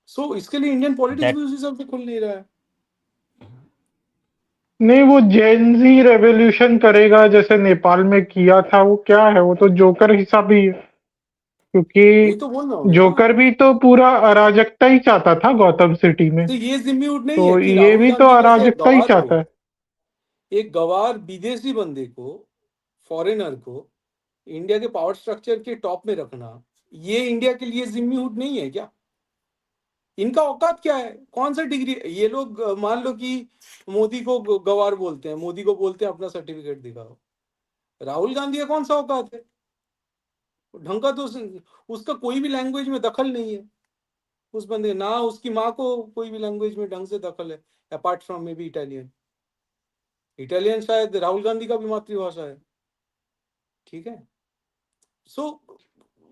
So इसके लिए Indian politics That भी उस हिसाब से खुल नहीं रहा है। नहीं, वो जेन-ज़ी रेवोल्यूशन करेगा जैसे नेपाल में किया था, वो क्या है? वो तो जोकर हिसाब ही है, वही क्योंकि तो बोल रहा हूँ ना। जोकर भी तो पूरा अराजकता ही चाहता था गौतम सिटी में, तो ये जिम्मी नहीं है तो कि ये राहुल भी तो गांधी जैसे अराजकता ही चाहता है। एक गवार विदेशी बंदे को, फॉरेनर को इंडिया के पावर स्ट्रक्चर के टॉप में रखना, ये इंडिया के लिए जिम्मीहुड नहीं है क्या? इनका औकात क्या है? कौन सा डिग्री? ये लोग मान लो कि मोदी को गवार बोलते हैं, मोदी को बोलते हैं अपना सर्टिफिकेट दिखाओ। राहुल गांधी का कौन सा औकात है? ढंग का तो उसका कोई भी लैंग्वेज में दखल नहीं है। उस बंदे ना उसकी माँ को कोई भी लैंग्वेज में ढंग से दखल है, apart from may be Italian. Italian शायद राहुल गांधी का भी मातृभाषा है, ठीक है। सो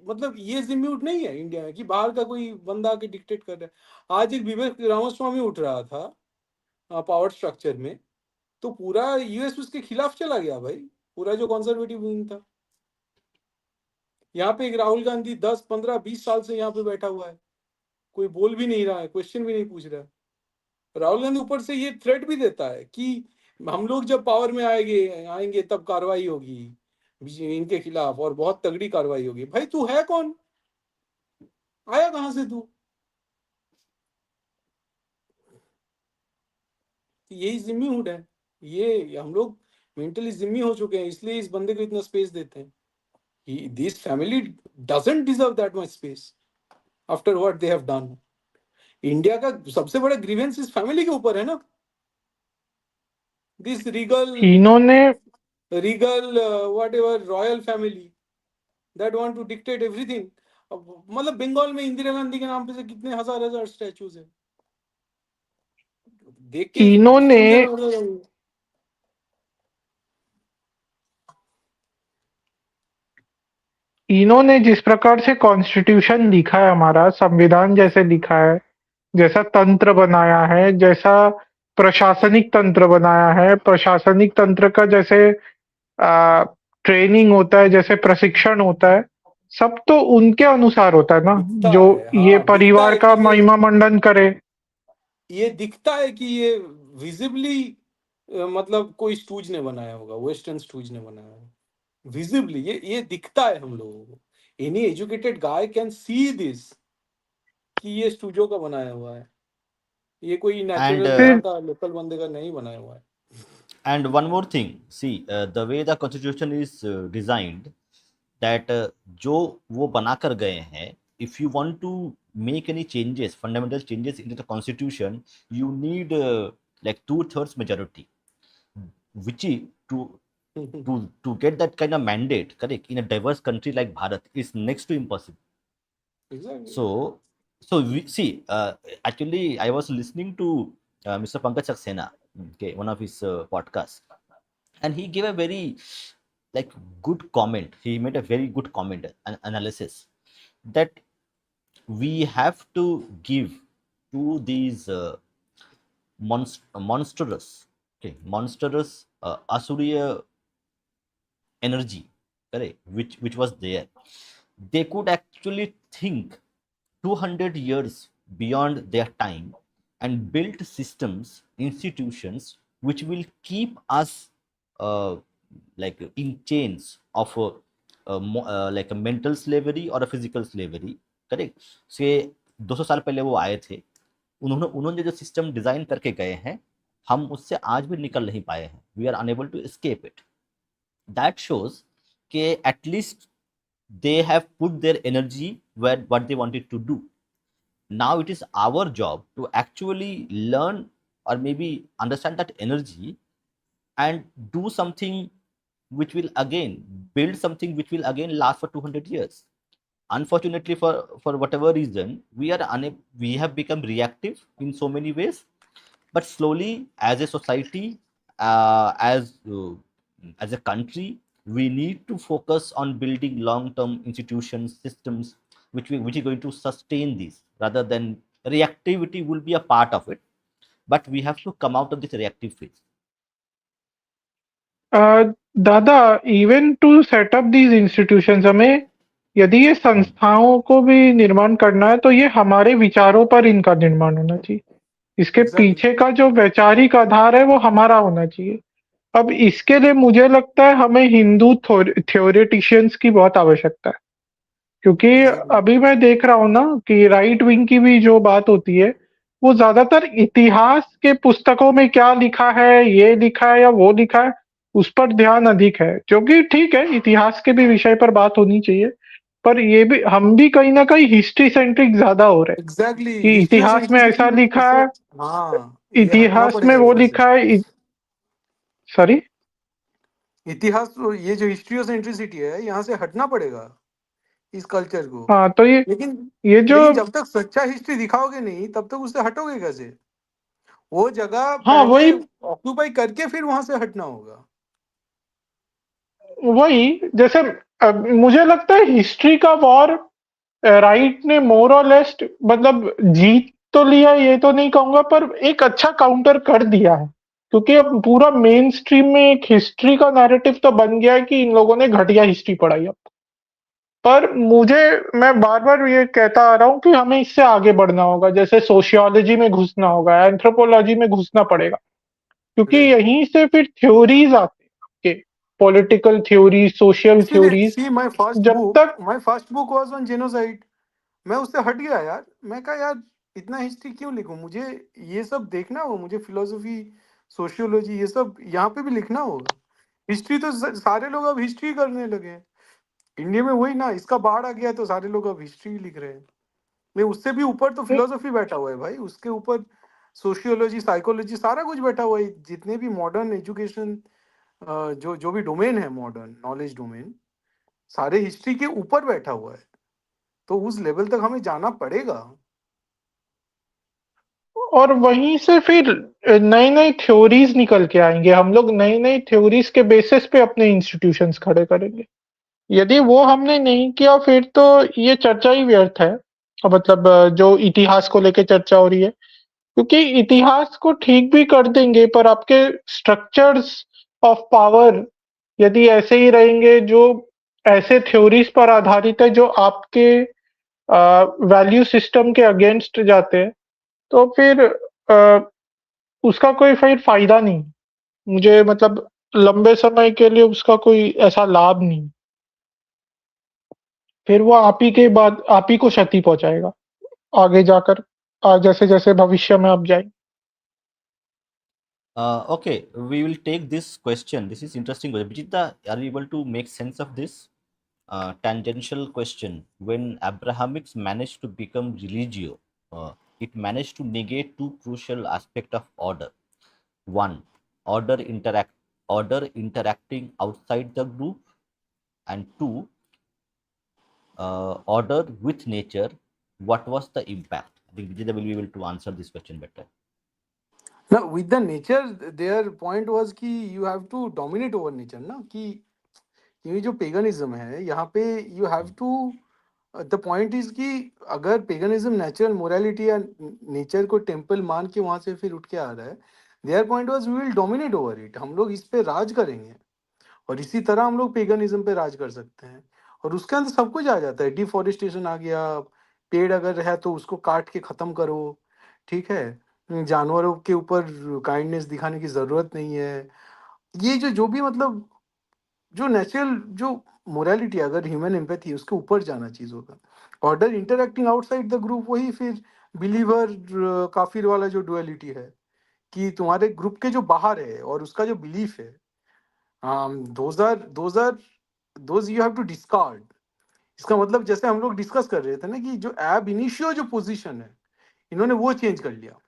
मतलब ये जिम्म्यूट नहीं है इंडिया में कि बाहर का कोई बंदा आके डिक्टेट कर रहा है। आज एक विवेक रामास्वामी उठ रहा था पावर स्ट्रक्चर में, तो पूरा यूएस उसके खिलाफ चला गया भाई, पूरा जो कंजर्वेटिव विंग था। यहाँ पे एक राहुल गांधी 10 15 20 साल से यहाँ पे बैठा हुआ है, कोई बोल भी नहीं रहा है, क्वेश्चन भी नहीं पूछ रहा है। राहुल गांधी ऊपर से ये थ्रेट भी देता है कि हम लोग जब पावर में आएंगे आएंगे तब कार्रवाई होगी इनके खिलाफ और बहुत तगड़ी कार्रवाई होगी। भाई तू है कौन? आया कहां से तू? यही जिम्मी हुड है। ये हम लोग मेंटली जिम्मी हो चुके हैं, इसलिए इस बंदे को इतना स्पेस देते हैं। This family doesn't deserve that much space after what they have done. India का सबसे बड़ा ग्रीवेंस इस फैमिली के ऊपर है ना। This regal, इन्होंने whatever, royal family that want to dictate everything. मतलब बंगाल में इंदिरा गांधी के नाम पे से कितने हजार हजार स्टैचूज है, देख के इन्होंने सूजन आ रहा है। इन्होंने जिस प्रकार से कॉन्स्टिट्यूशन लिखा है, हमारा संविधान जैसे लिखा है, जैसा तंत्र बनाया है, जैसा प्रशासनिक तंत्र बनाया है, प्रशासनिक तंत्र का जैसे ट्रेनिंग होता है, जैसे प्रशिक्षण होता है, सब तो उनके अनुसार होता है ना, दिखता जो है, ये हाँ दिखता परिवार है का कि महिमा मंडन करे। ये दिखता है कि ये विजिबली, मतलब कोई स्टूज ने बनाया होगा, वेस्टर्न स्टूज ने बनाया होगा विजिबली, ये दिखता है हम लोगों को। Any educated guy can see this कि ये स्टूजो का बनाया हुआ है, ये कोई And नेचुरल यहाँ फिर का लोकल बंदे का नहीं बनाया हुआ है। and one more thing, see, the way the constitution is designed, that जो वो बना कर गए हैं, if you want to make any changes, fundamental changes into the constitution, you need like 2/3 majority, which to get that kind of mandate, correct, in a diverse country like Bharat is next to impossible. Exactly. So, so we see. Actually, I was listening to Mr. Pankaj Saxena, okay, one of his podcasts, and he gave a very like good comment. He made a very good comment and analysis that we have to give to these monstrous, okay, monstrous Asuriya energy, correct, which was there. They could actually think 200 years beyond their time and build systems, institutions which will keep us uh, like in chains of like a mental slavery or a physical slavery, correct. से 200 साल पहले वो आए थे, उन्होंने उन्होंने जो system design करके गए हैं, हम उससे आज भी निकल नहीं पाए हैं, we are unable to escape it. That shows that at least they have put their energy where what they wanted to do. Now it is our job to actually learn or maybe understand that energy and do something which will again build something which will again last for 200 years. Unfortunately, for whatever reason, we are unable, we have become reactive in so many ways, but slowly as a society, as a country, we need to focus on building long term institutions, systems which is going to sustain these, rather than reactivity will be a part of it, but we have to come out of this reactive phase. दादा, even to set up these institutions, हमें यदि ये Hmm. संस्थाओं को भी निर्माण करना है, तो ये हमारे विचारों पर इनका निर्माण होना चाहिए। इसके एग्जैक्टली। पीछे का जो वैचारिक आधार है वो हमारा होना चाहिए। अब इसके लिए मुझे लगता है हमें हिंदू थ्योरेटिशियंस की बहुत आवश्यकता है, क्योंकि एग्जैक्टली। अभी मैं देख रहा हूँ ना कि राइट विंग की भी जो बात होती है, वो ज्यादातर इतिहास के पुस्तकों में क्या लिखा है, ये लिखा है या वो लिखा है, उस पर ध्यान अधिक है। जो कि ठीक है, इतिहास के भी विषय पर बात होनी चाहिए, पर ये भी हम भी कहीं ना कहीं हिस्ट्री सेंट्रिक ज्यादा हो रहे हैं एग्जैक्टली, कि हिस्ट्री इतिहास में ऐसा सेंट्रिसिटी लिखा इससे, है, हाँ ये हटना इतिहास में पड़ेगा वो यहाँ से। लिखा है। सॉरी। इतिहास, ये जो हिस्ट्री सेंट्रिसिटी है, यहाँ से हटना पड़ेगा इस कल्चर को। हाँ, तो लेकिन ये जो लेकिन जब तक सच्चा हिस्ट्री दिखाओगे नहीं, तब तक उससे हटोगे कैसे? वो जगह हाँ, पहले वही ऑक्यूपाई करके फिर वहां से हटना होगा। वही जैसे मुझे लगता है हिस्ट्री का वॉर राइट ने मोर और लेस, मतलब जीत तो लिया, ये तो नहीं कहूंगा, पर एक अच्छा काउंटर कर दिया है, क्योंकि अब पूरा मेन स्ट्रीम में एक हिस्ट्री का नैरेटिव तो बन गया है कि इन लोगों ने घटिया हिस्ट्री पढ़ाई अब। पर मैं बार बार ये कहता आ रहा हूँ कि हमें इससे आगे बढ़ना होगा, जैसे सोशियोलॉजी में घुसना होगा, एंथ्रोपोलॉजी में घुसना पड़ेगा, क्योंकि राइट। यहीं से फिर थ्योरीज आते हैं आपके, पॉलिटिकल थ्योरीज, सोशल इसीलिए थ्योरीज। सी जब तक my first book was on genocide. मैं उससे हट गया यार, मैं कहा यार इतना हिस्ट्री क्यों लिखूं, मुझे ये सब देखना हो, मुझे फिलोसफी, सोशियोलॉजी, ये सब यहाँ पे भी लिखना होगा। हिस्ट्री तो सारे लोग अब हिस्ट्री करने लगे हैं इंडिया में, वही ना, इसका बाढ़ आ गया तो सारे लोग अब हिस्ट्री लिख रहे हैं। नहीं, उससे भी ऊपर तो फिलोसफी बैठा हुआ है भाई, उसके ऊपर सोशियोलॉजी, साइकोलॉजी, सारा कुछ बैठा हुआ है। जितने भी मॉडर्न एजुकेशन, जो जो भी डोमेन है, मॉडर्न नॉलेज डोमेन, सारे हिस्ट्री के ऊपर बैठा हुआ है। तो उस लेवल तक हमें जाना पड़ेगा। और वहीं से फिर नई नई थ्योरीज निकल के आएंगे। हम लोग नई नई थ्योरीज के बेसिस पे अपने इंस्टीट्यूशंस खड़े करेंगे। यदि वो हमने नहीं किया फिर तो ये चर्चा ही व्यर्थ है। मतलब जो इतिहास को लेके चर्चा हो रही है, क्योंकि इतिहास को ठीक भी कर देंगे पर आपके स्ट्रक्चर्स ऑफ पावर यदि ऐसे ही रहेंगे, जो ऐसे थ्योरीज पर आधारित है जो आपके वैल्यू सिस्टम के अगेंस्ट जाते हैं, तो फिर उसका कोई फिर फायदा नहीं। मुझे मतलब लंबे समय के लिए उसका कोई ऐसा लाभ नहीं। फिर वो आप ही के बाद आप ही को क्षति पहुंचाएगा आगे जाकर, जैसे जैसे भविष्य में आप जाएंगे। Okay, we will take this question. This is interesting. Vijita, are you able to make sense of this? Tangential question. When Abrahamics managed to become religio, it managed to negate two crucial aspects of order. One, order interact order interacting outside the group, and two, order with nature. What was the impact? I think Vijita will be able to answer this question better. Now, with the nature, their point was कि you have to dominate over nature, ना कि ये जो paganism है यहाँ पे you have to, the point is कि अगर पेगनिज्म नेचुरल मोरालिटी या नेचर को टेम्पल मान के वहां से फिर उठ के आ रहा है, their point was we will dominate over it, हम लोग इस पे राज करेंगे। और इसी तरह हम लोग पेगनिज्म पे राज कर सकते हैं। और उसके अंदर सब कुछ आ जाता है, डिफॉरेस्टेशन आ गया, पेड़ अगर है तो उसको काट के खत्म करो, ठीक है, जानवरों के ऊपर काइंडनेस दिखाने की जरूरत नहीं है। ये जो जो भी मतलब जो नेचुरल जो मोरालिटी, अगर ह्यूमन एम्पैथी, उसके ऊपर जाना चीज़ों का। Order interacting outside the group, वही फिर बिलीवर काफिर वाला जो डुअलिटी है कि तुम्हारे ग्रुप के जो बाहर है और उसका जो बिलीफ है, those are those you have to discard. इसका मतलब जैसे हम लोग डिस्कस कर रहे थे ना कि जो एब इनिशियो जो पोजीशन है, इन्होंने वो चेंज कर लिया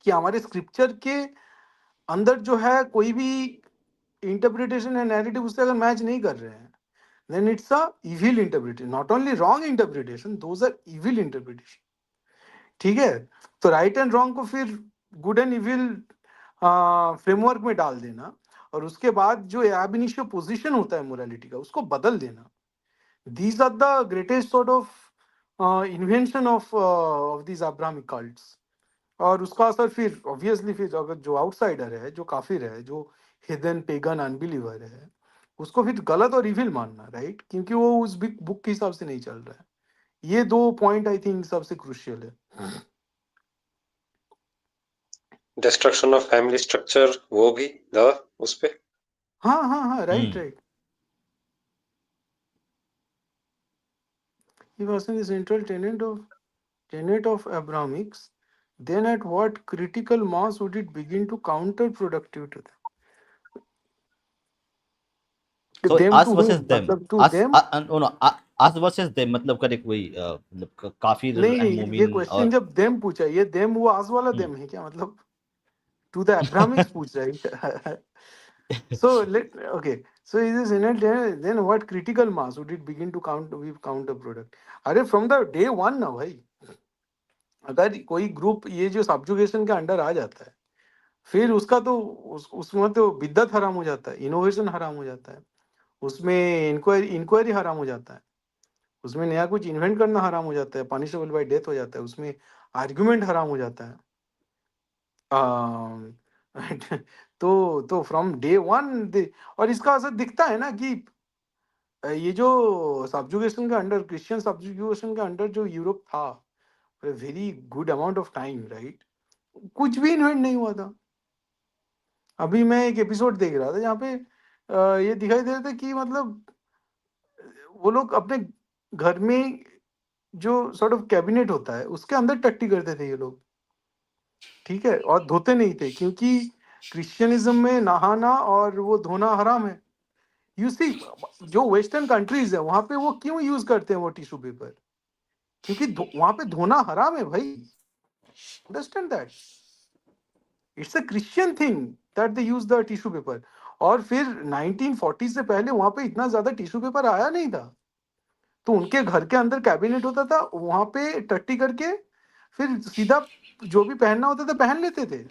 कि हमारे स्क्रिप्चर के अंदर जो है कोई भी इंटरप्रिटेशन या नैरेटिव उससे अगर मैच नहीं कर रहे हैं, then it's a evil interpretation, not only wrong interpretation, those are evil interpretation। ठीक है, तो राइट एंड रॉन्ग को फिर गुड एंड इविल फ्रेमवर्क में डाल देना, और उसके बाद जो एब इनिशियो पोजिशन होता है मोरालिटी का उसको बदल देना, these are the greatest sort of invention of these Abrahamic cults। और उसका असर फिर ऑब्वियसली फिर अगर जो आउटसाइडर है, जो काफिर है, जो हिडन पेगन अनबिलीवर है, उसको फिर गलत और इविल मानना, राइट, क्योंकि वो उस बिग बुक के हिसाब से नहीं चल रहा है। ये दो पॉइंट आई थिंक सबसे क्रुशियल है। डिस्ट्रक्शन ऑफ फैमिली स्ट्रक्चर, वो भी द उस पे। हाँ हाँ हाँ, right Hmm. Right. He was the central tenet of Abrahamics, then at what critical mass would it begin to counterproductive to So them, us to versus whom, them, मतलब to us them। no no us versus them मतलब correct वही मतलब काफिर नहीं and नहीं, ये मोमिन question और जब देम पूछा, ये देम वो आज वाला हम्म, देम है क्या, मतलब टू द अब्राहमिक्स पूछ रहा है। So let okay. So is this innate? Then what critical mass would it begin to counter product? अरे from the day one ना भाई, अगर कोई ग्रुप ये जो सब्जुगेशन के अंडर आ जाता है, फिर उसका तो उसमें तो बिद्दत हराम हो जाता है, इनोवेशन हराम हो जाता है, उसमें इंक्वायरी हराम हो जाता है, उसमें नया कुछ इन्वेंट करना हराम हो जाता है, पनिशेबल बाय डेथ हो जाता है, उसमें आर्ग्यूमेंट हराम हो जाता है। अम, तो फ्रॉम डे वन, और इसका असर दिखता है ना कि ये जो सब्जुगेशन के अंडर, क्रिश्चियन सब्जुगेशन के अंडर जो यूरोप था, very good amount of time, right, कुछ भी इन्वेंट नहीं हुआ था। अभी मैं एक एपिसोड देख रहा था जहाँ पे ये दिखाई दे रहा था कि मतलब वो लोग अपने घर में जो सॉर्ट ऑफ कैबिनेट होता है उसके अंदर टट्टी करते थे ये लोग, ठीक है, और धोते नहीं थे क्योंकि क्रिश्चियनिज्म में नहाना और वो धोना हराम है। यू सी, जो वेस्टर्न कंट्रीज है वहां पे वो क्यों यूज करते हैं वो टिश्यू पेपर, क्योंकि वहां पे धोना हराम है भाई, understand that. It's a Christian thing that they use the tissue paper. और फिर 1940 से पहले वहां पे इतना ज्यादा टिश्यू पेपर आया नहीं था. तो उनके घर के अंदर कैबिनेट होता था, वहां पे टट्टी करके फिर सीधा जो भी पहनना होता था पहन लेते थे.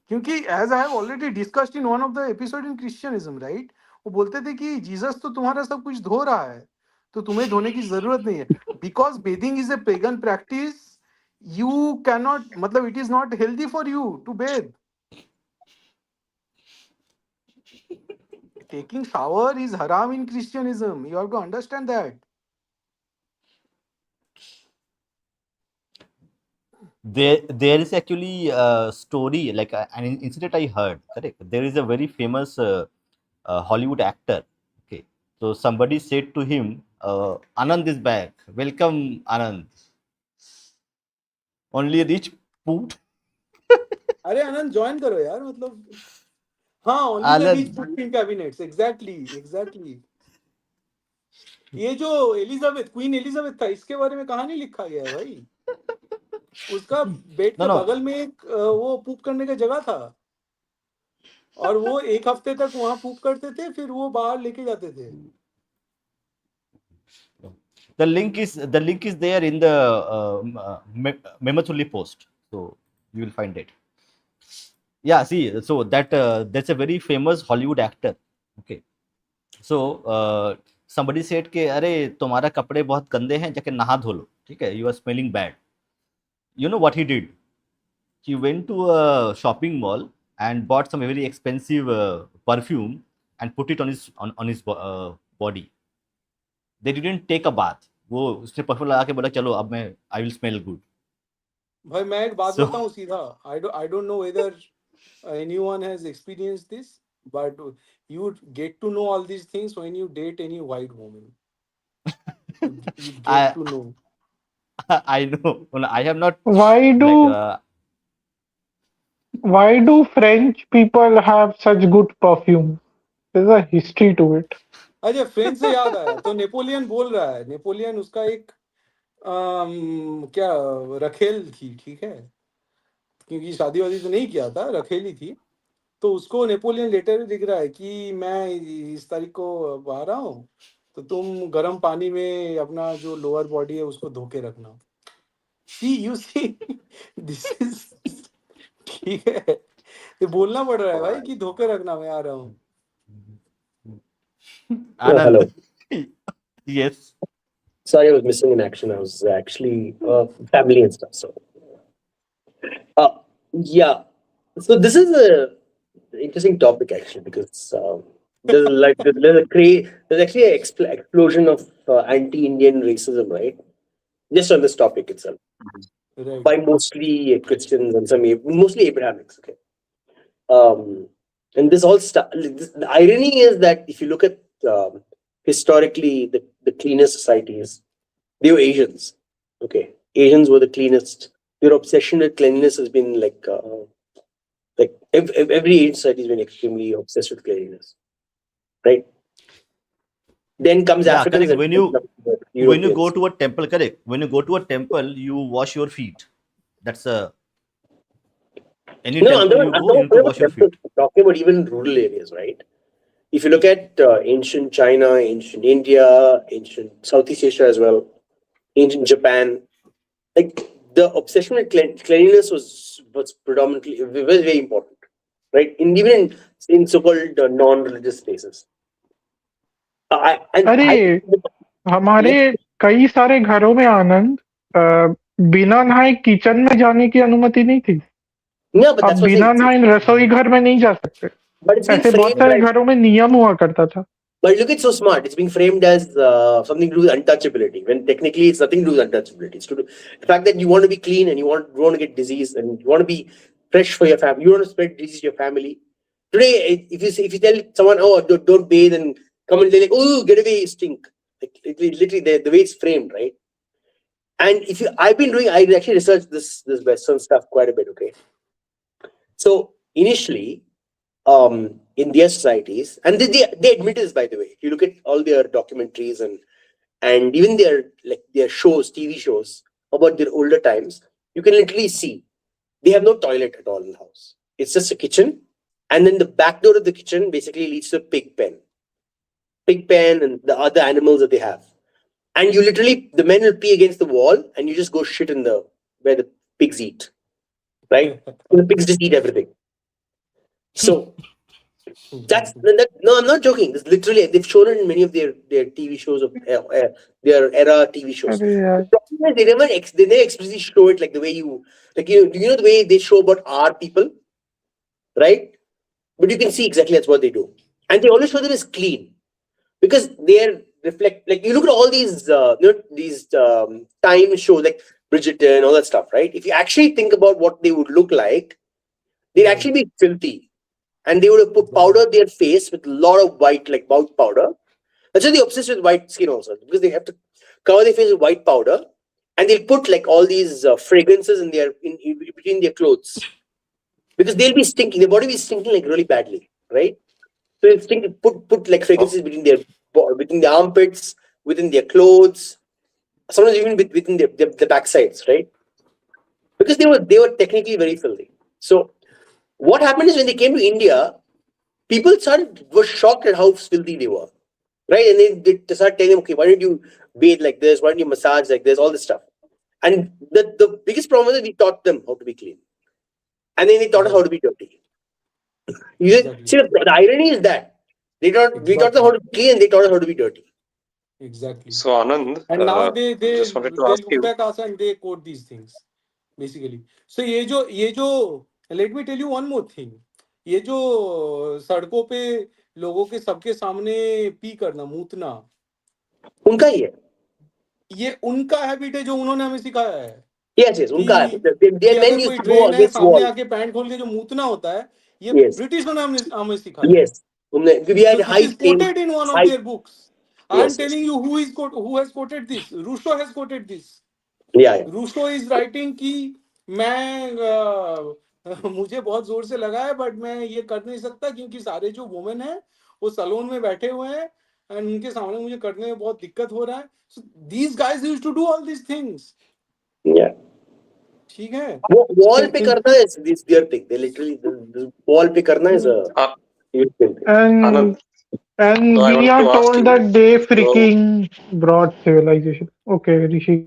क्योंकि as I have already discussed in one of the episode in Christianism, right, वो बोलते थे कि जीसस तो तुम्हारा सब कुछ धो रहा है, तो तुम्हें धोने की जरूरत नहीं है. Because bathing is a pagan practice. You can not, मतलब it is not healthy for you to bathe. Taking shower is हराम in Christianism. You have to understand that. There is actually a story, like an incident I heard. Correct. There is a very famous Hollywood actor. Okay. So somebody said to him, "Anand is back. Welcome, Anand. Only rich put अरे आनंद join करो यार, मतलब हाँ, only the rich Anand." Put in cabinets. Exactly, exactly. ये जो Elizabeth, queen Elizabeth था, इसके बारे में कहानी लिखा गया है भाई. उसका बेड No, के no, बगल में एक वो पूप करने का जगह था, और वो एक हफ्ते तक वहां पूप करते थे, फिर वो बाहर लेके जाते थे. the link is there in the Memathuli post. So you will find it. Yeah. See, so that's a very famous Hollywood actor. Okay. So somebody said कि अरे तुम्हारा कपड़े बहुत गंदे हैं, जाके नहा धो लो, ठीक है, you are smelling bad. You know what he did? He went to a shopping mall and bought some very expensive perfume and put it on his body. They didn't take a bath. वो उसने perfume लगा के बोला चलो अब मैं I will smell good. भाई मैं एक बात So बताऊं सीधा. आई don't know whether anyone has experienced this, but you get to know all these things when you date any white woman. You get I to know. I know. Well, I have not Why like do French people have such good perfume? There's a history to it. अच्छा, French से याद आया, तो Napoleon बोल रहा है, Napoleon उसका एक क्या रखेल थी, ठीक है, क्योंकि शादी वादी तो नहीं किया था, रखेली थी. तो उसको नेपोलियन लेटर लिख रहा है कि मैं इस तारीख को आ रहा हूँ, तो तुम गर्म पानी में अपना जो लोअर बॉडी है उसको धो के रखना. सी यू सी दिस इज, ठीक है, ये बोलना पड़ रहा है भाई कि धो के रखना, मैं आ रहा हूँ. Anand. Hello. Yes. Sorry, I was missing in action. I was actually family and stuff. So, uh, yeah. So this is a interesting topic actually because there's actually an explosion of anti-Indian racism, right? Just on this topic itself, Right. by mostly Christians and mostly Abrahamics. Okay. And this all the irony is that if you look at historically the cleanest societies, they were Asians. Okay, Asians were the cleanest. Their obsession with cleanliness has been every Asian society has been extremely obsessed with cleanliness, right? Then comes Yeah, Africans correct. and When then you comes the when you go Europeans. to a temple, correct. When you go to a temple, you wash your feet. That's a any No, I'm temple not, you I'm go, not you need to talking about wash your temples. feet. I'm talking about even rural areas, right? If you look at ancient China, ancient India, ancient Southeast Asia as well, ancient Japan, like the obsession with cleanliness was predominantly very important, right? Even in so-called non-religious spaces. And अरे I हमारे yes, कई सारे घरों में आनंद बिना नहाए kitchen में जाने की अनुमति नहीं थी. yeah, but आप that's what I'm बिना saying. नहाए रसोई घर में नहीं जा सकते. But it's being ऐसे बहुत framed सारे as. घरों में नियम हुआ करता था. But look, it's so smart. It's being framed as something to do with untouchability, when technically it's nothing to do with untouchability. It's to do the fact that you want to be clean and you want to get disease and you want to be fresh for your family. You want to spread disease to your family. Today, if you tell someone, oh, don't bathe and come and they're like, oh, get away, you stink. Like literally, the way it's framed, right? And I actually researched this Western stuff quite a bit. Okay, so initially, in their societies, and they admit this, by the way. If you look at all their documentaries and even their shows, TV shows about their older times, you can literally see They have no toilet at all in the house. It's just a kitchen. And then the back door of the kitchen basically leads to a pig pen and the other animals that they have. And you literally, the men will pee against the wall and you just go shit in the, where the pigs eat, right? The pigs just eat everything. So no, I'm not joking. It's literally, they've shown it in many of their TV shows of their era TV shows. अरे यार, The problem is they never explicitly show it like the way you, like, do you know the way they show about our people, right? But you can see exactly that's what they do. And they always show them as clean because they're reflect, like you look at all these, these time shows like Bridgerton and all that stuff, right? If you actually think about what they would look like, they'd actually be filthy. And they would have put powder their face with a lot of white, like mouth powder. That's why they're obsessed with white skin also, because they have to cover their face with white powder, and they'll put like all these fragrances in their in between their clothes, because they'll be stinking. Their body will be stinking like really badly, right? So they'll stink, put like fragrances between their armpits, within their clothes, sometimes even within their backsides, right? Because they were technically very filthy. So what happened is when they came to India, people were shocked at how filthy they were, right? And they started telling them, okay, why don't you bathe like this? Why don't you massage like this? All this stuff. And the biggest problem is that we taught them how to be clean, and then they taught us how to be dirty. Exactly. See, the irony is that we taught them how to be clean, and they taught us how to be dirty. Exactly. So Anand, And now they just wanted to ask look you. back us and they quote these things basically. So ये जो let me tell you one more thing. ये जो सड़कों पे लोगों के सबके सामने पी करना मूतना, उनका ही है. ये उनका हैबिट है जो उन्होंने हमें सिखाया है Yes, उनका है. कि Their men अगर used कोई to go ड्रेन है against सामने wall. आके पैंट खोल के जो मूतना होता है, ये Yes. ब्रिटिशों ने हमें सिखाया है. Yes. We had So high this is quoted in one of high. their books. I am Yes. telling you who has quoted this. Rousseau has quoted this. Yeah. Rousseau is writing कि मुझे बहुत जोर से लगा है but मैं ये कर नहीं सकता क्योंकि सारे जो वुमेन है वो सलून में बैठे हुए हैं एंड उनके सामने मुझे करने में बहुत दिक्कत हो रहा है. So these guys used to do all these things. Yeah. ठीक है. वो wall पे करना is this their thing. They literally the wall पे करना is a huge thing. and So I we wanted are to ask told you. that they So freaking brought civilization. Okay, Rishi.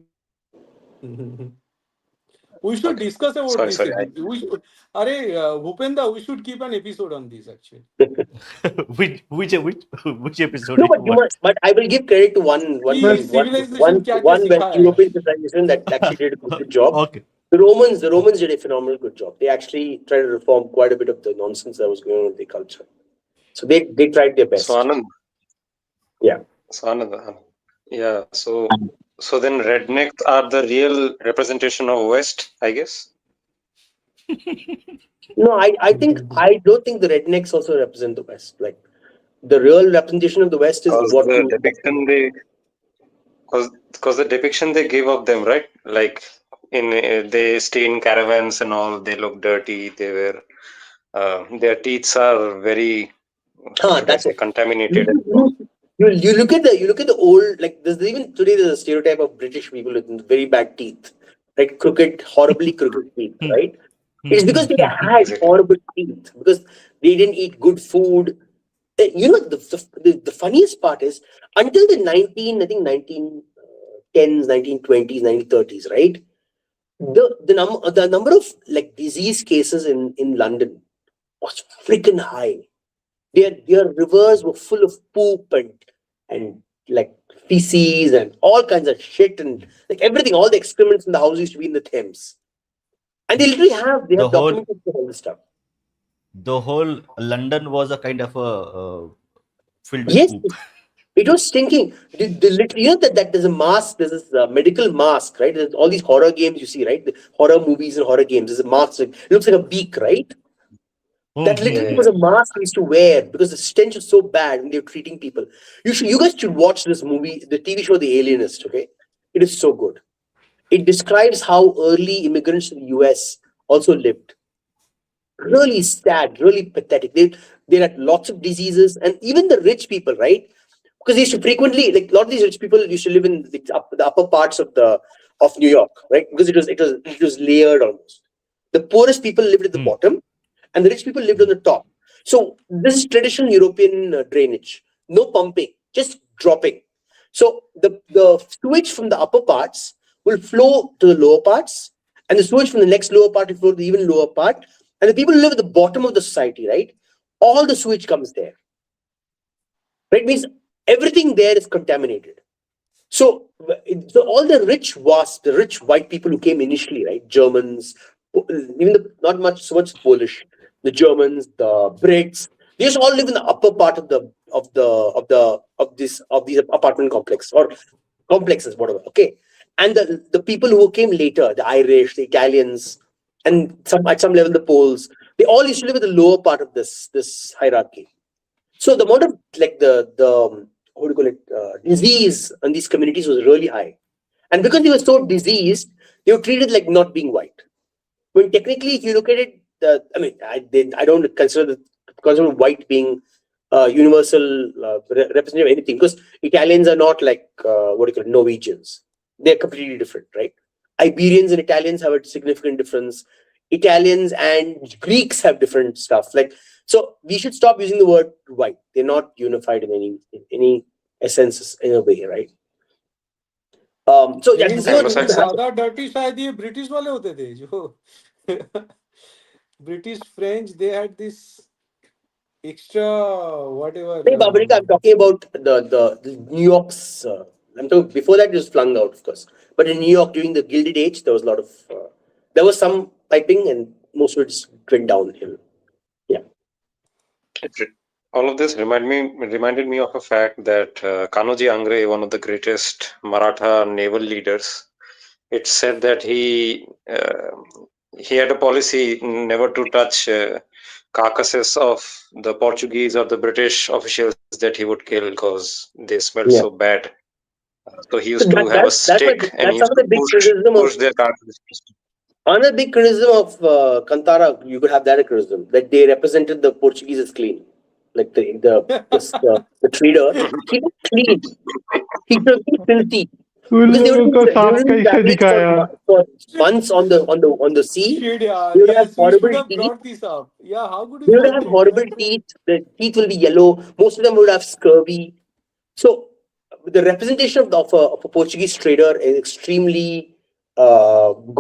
We should okay. discuss about Sorry, this. sorry. We should, अरे Bhupenda, we should keep an episode on this actually. which episode? No, but I will give credit to one कि civilization क्या सिखाया है. European civilization that actually did a good job. Okay. The Romans did a phenomenal good job. They actually tried to reform quite a bit of the nonsense that was going on with their culture. So they tried their best. So Anand. Yeah. So Anand. Yeah. So then rednecks are the real representation of West, I guess. No, I don't think the rednecks also represent the West. Like the real representation of the West is Because what the you. depiction because the depiction they give of them, right? Like they stay in caravans and all. They look dirty. They wear. Their teeth are very. How should I That's say, it. contaminated. You look at the old, like even today there's a stereotype of British people with very bad teeth, right? Horribly crooked teeth, right? It's because they had Exactly. horrible teeth, because they didn't eat good food. You know, the funniest part is until the 1910s, 1920s, 1930s, right? The number of like disease cases in London was freaking high. Their rivers were full of poop and like feces and all kinds of shit and like everything. All the excrements in the house used to be in the Thames, and they literally have documented all this stuff. The whole London was a kind of a filled with Yes, poop. it was stinking. You know that there's a mask. There's this medical mask, right? There's all these horror games you see, right? The horror movies and horror games. There's a mask. It looks like a beak, right? That literally was a mask we used to wear because the stench was so bad when they were treating people. You guys should watch this movie, the TV show The Alienist, okay? It is so good. It describes how early immigrants to the US also lived. Really sad, really pathetic. They had lots of diseases, and even the rich people, right? Because they used to frequently, like a lot of these rich people used to live in the upper parts of New York, right? Because it was layered almost. The poorest people lived at the Hmm. bottom, and the rich people lived on the top. So this is traditional European drainage. No pumping, just dropping. So the sewage from the upper parts will flow to the lower parts, and the sewage from the next lower part will flow to the even lower part. And the people who live at the bottom of the society, right? All the sewage comes there. Right? Means everything there is contaminated. So, so all the rich wasps, the rich white people who came initially, right? Germans, even not much so much Polish, the Germans, the Brits, they just all live in the upper part of these apartment complex or complexes, whatever. Okay, and the people who came later, the Irish, the Italians, and some at some level the Poles, they all used to live at the lower part of this hierarchy. So the amount of like the what do you call it disease in these communities was really high, and because they were so diseased, they were treated like not being white. When technically, if you look at it, I mean, I don't consider white being universal representative of anything, because Italians are not like what do you call it, Norwegians. They're completely different, right? Iberians and Italians have a significant difference. Italians and Greeks have different stuff. Like, so we should stop using the word white. They're not unified in any essence in a way, right? So yeah, लेकिन this is what लेकिन needs to Anglo-Saxon. happen. ज्यादा dirty शायद ये British वाले होते थे जो British French they had this extra whatever Hey, Babarika, I'm talking about the New York's. I'm talking before that it was flung out, of course. But in New York during the Gilded Age, there was a lot of. There was some piping, and most of it just went downhill. Yeah. All of this reminded me of a fact that Kanoji Angre, one of the greatest Maratha naval leaders, it said that he had a policy never to touch carcasses of the Portuguese or the British officials that he would kill because they smelled Yeah. so bad. So he So used to have a stick and he that's some used of to the big criticism of push their carcasses. another big criticism of Kantara. You could have that criticism that they represented the Portuguese as clean, like the trader. He was clean. He was filthy. उन Because लोगों को they साफ would be कैसे traveling दिखाया for months on the sea. shit yaar They would have yes we horrible should have teeth. brought this up yeah how could you They would have forget horrible my friend teeth. The teeth will be yellow. Most of them would have scurvy. So the representation of a Portuguese trader is extremely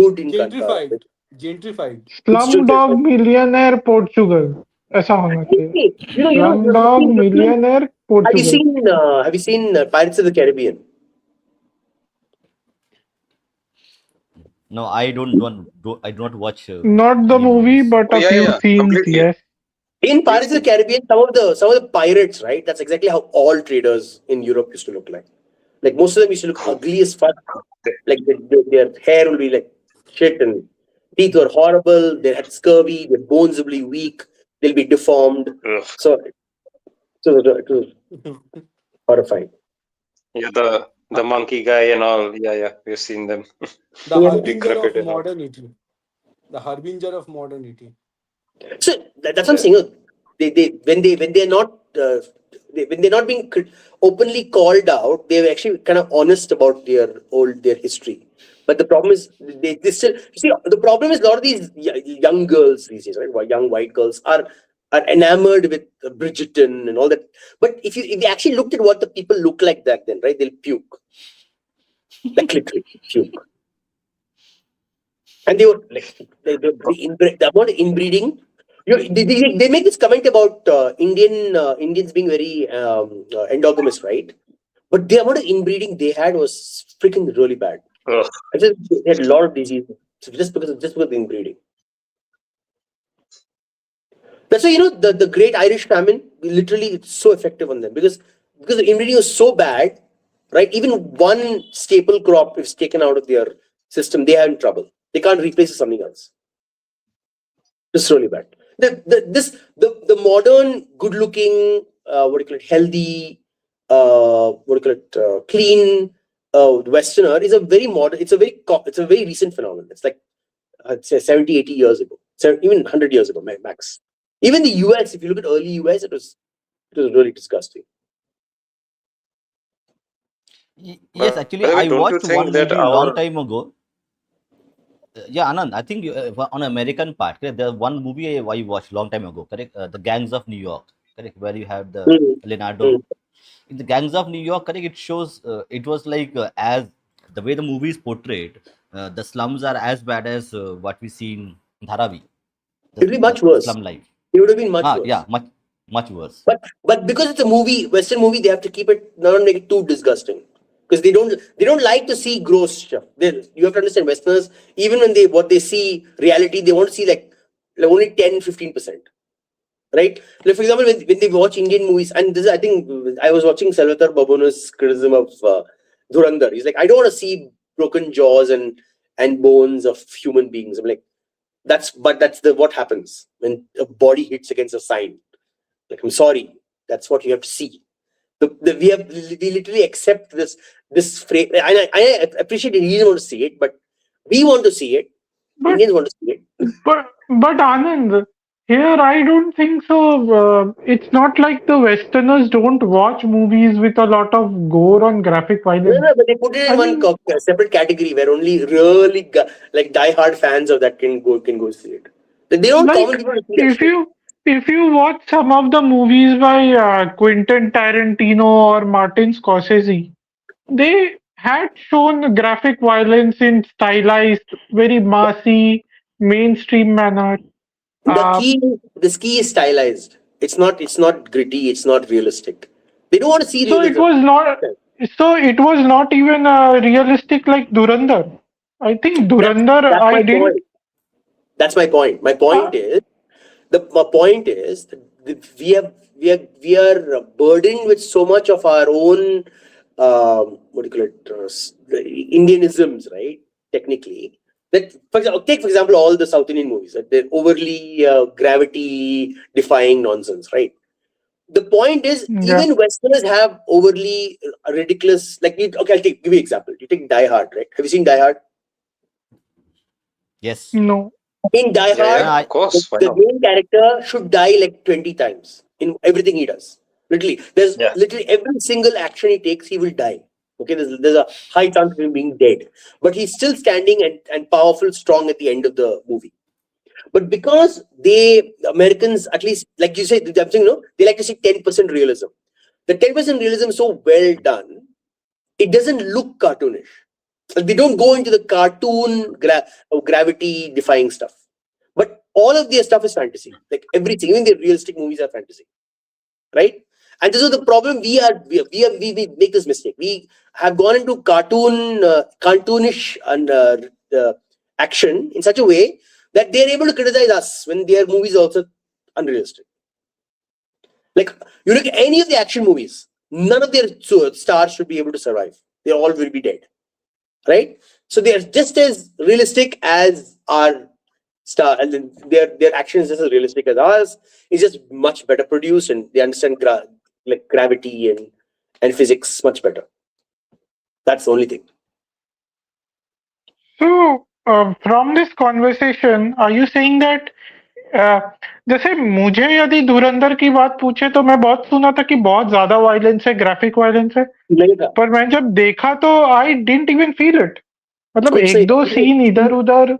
good in Kantara. gentrified gentrified It's slum true. Dog millionaire Portugal ऐसा होना चाहिए slum dog millionaire Portugal Have you seen Pirates of the Caribbean? No, I I do not watch not the any movie movies. But Oh a yeah, few yeah, scenes completely. Yes In Pirates of the Completely. Caribbean, some of the pirates, right? That's exactly how all traders in Europe used to look like. Like most of them used to look ugly as fuck. Like their hair will be like shit, and teeth were horrible. They had scurvy. Their bones will be weak. They'll be deformed. Ugh. So it was horrifying. Yeah, the monkey guy and all. Yeah, yeah, we've seen them. the Yeah. harbinger of Decrepit and all. modernity the harbinger of modernity So that's what I'm saying. When they're not when they're not being openly called out, they're actually kind of honest about their history. But the problem is they still see the problem is a lot of these young girls these days, right? Young white girls are enamored with Bridgerton and all that. But if they actually looked at what the people look like back then, right? They'll puke, like literally puke. And they were like the amount of inbreeding. They make this comment about Indians being very endogamous, right? But the amount of inbreeding they had was freaking really bad. Ugh. They had a lot of diseases just because of inbreeding. That's why the Great Irish Famine literally it's so effective on them because the inbreeding was so bad, right? Even one staple crop is taken out of their system, they are in trouble. They can't replace it with something else. It's really bad. The modern, good-looking, what do you call it, healthy, what do you call it, clean Westerner is a very modern. It's a very recent phenomenon. It's like I'd say 70, 80 years ago, even 100 years ago, max. Even the US, if you look at early US, it was really disgusting. Yes, By actually, the way, I don't you watched think one that movie long our time ago. Yeah, Anand, I think on American part, correct, there's one movie I watched long time ago, correct? The Gangs of New York, correct, where you have the Mm, Leonardo. mm. In the Gangs of New York, correct, it shows it was like as the way the movie is portrayed, the slums are as bad as what we see in Dharavi, It would be the much worse. slum life. It would have been much Ah, yeah, worse. much worse. But because it's a movie, Western movie, they have to keep it not make it too disgusting. Because they don't like to see gross stuff. You have to understand Westerners, even when they see reality, they want to see like only 10-15%. Right? Like for example, when they watch Indian movies, and this I think I was watching Salvatore Babona's criticism of Dhurandhar. He's like, I don't want to see broken jaws and bones of human beings. I'm like, that's the what happens when a body hits against a sign. Like, I'm sorry, that's what you have to see. We literally accept this phrase. I appreciate it. He doesn't want to see it, but we want to see it. But Indians want to see it. but Anand, here I don't think so. It's not like the Westerners don't watch movies with a lot of gore and graphic No, violence. no, but they put it I in one mean, separate category where only really like die-hard fans of that can go see it. They don't common like people to see that if shit. you watch some of the movies by Quentin Tarantino or Martin Scorsese, they had shown graphic violence in stylized, very massy, mainstream manner. The Uh, key, this key is stylized. It's not gritty. It's not realistic. They don't want to see so it realism. was not. So it was not even realistic like Durandar. I think That's Durandar. that's I my didn't. point. That's my point. My Uh, point is my point is that we are burdened with so much of our own what do you call it the Indianisms, right? Technically, that for example all the South Indian movies, that they're overly gravity defying nonsense, right? The point is yeah. even Westerners have overly ridiculous, like okay, give you an example. You take Die Hard, right? Have you seen Die Hard? Yes. No. In Die Yeah, No, yeah, Hard, of I, the, course. Why the not? main character should die like 20 times in everything he does. Literally, there's Yeah. literally every single action he takes, he will die. Okay, there's a high chance of him being dead. But he's still standing and powerful, strong at the end of the movie. But because Americans, at least, like you said, they like to see 10% realism. The 10% realism is so well done, it doesn't look cartoonish. Like, they don't go into the cartoon gravity defying stuff. But all of their stuff is fantasy. Like everything, even the realistic movies are fantasy, right? And this is the problem. We make this mistake. We have gone into cartoonish and action in such a way that they're able to criticize us when their movies are also unrealistic. Like, you look at any of the action movies, none of their stars should be able to survive. They all will be dead, right? So they are just as realistic as our star, and then their actions just as realistic as ours. It's just much better produced, and they understand like gravity and physics much better. That's the only thing. So, from this conversation, are you saying that uh, जैसे मुझे यदि धुरंधर की बात पूछे तो मैं बहुत सुना था कि बहुत ज्यादा वायलेंस है, ग्राफिक वायलेंस है, नहीं था पर मैं जब देखा तो I didn't even feel it. मतलब कुछ एक दो नहीं. सीन इधर उधर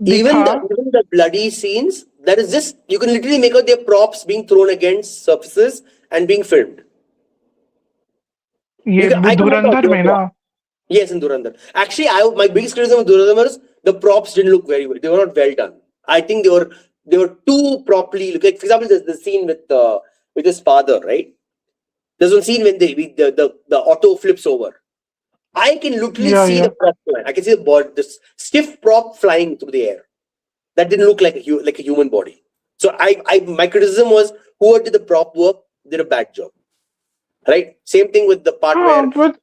even दिखा. the even the bloody scenes, that is just, you can literally make out their props being thrown against surfaces and being filmed. ये I can make out Dhurandhar their में ना. props. Yes, in Durandar. Actually, my biggest criticism of Durandar was the props didn't look very well. They were not well done. I think they were too properly. Like for example, there's the scene with his father, right? There's one scene when the auto flips over. I can literally या see या the prop flying. I can see the body, this stiff prop flying through the air. That didn't look like a human body. So my criticism was whoever did the prop work did a bad job. Right? Same thing with the part हाँ, but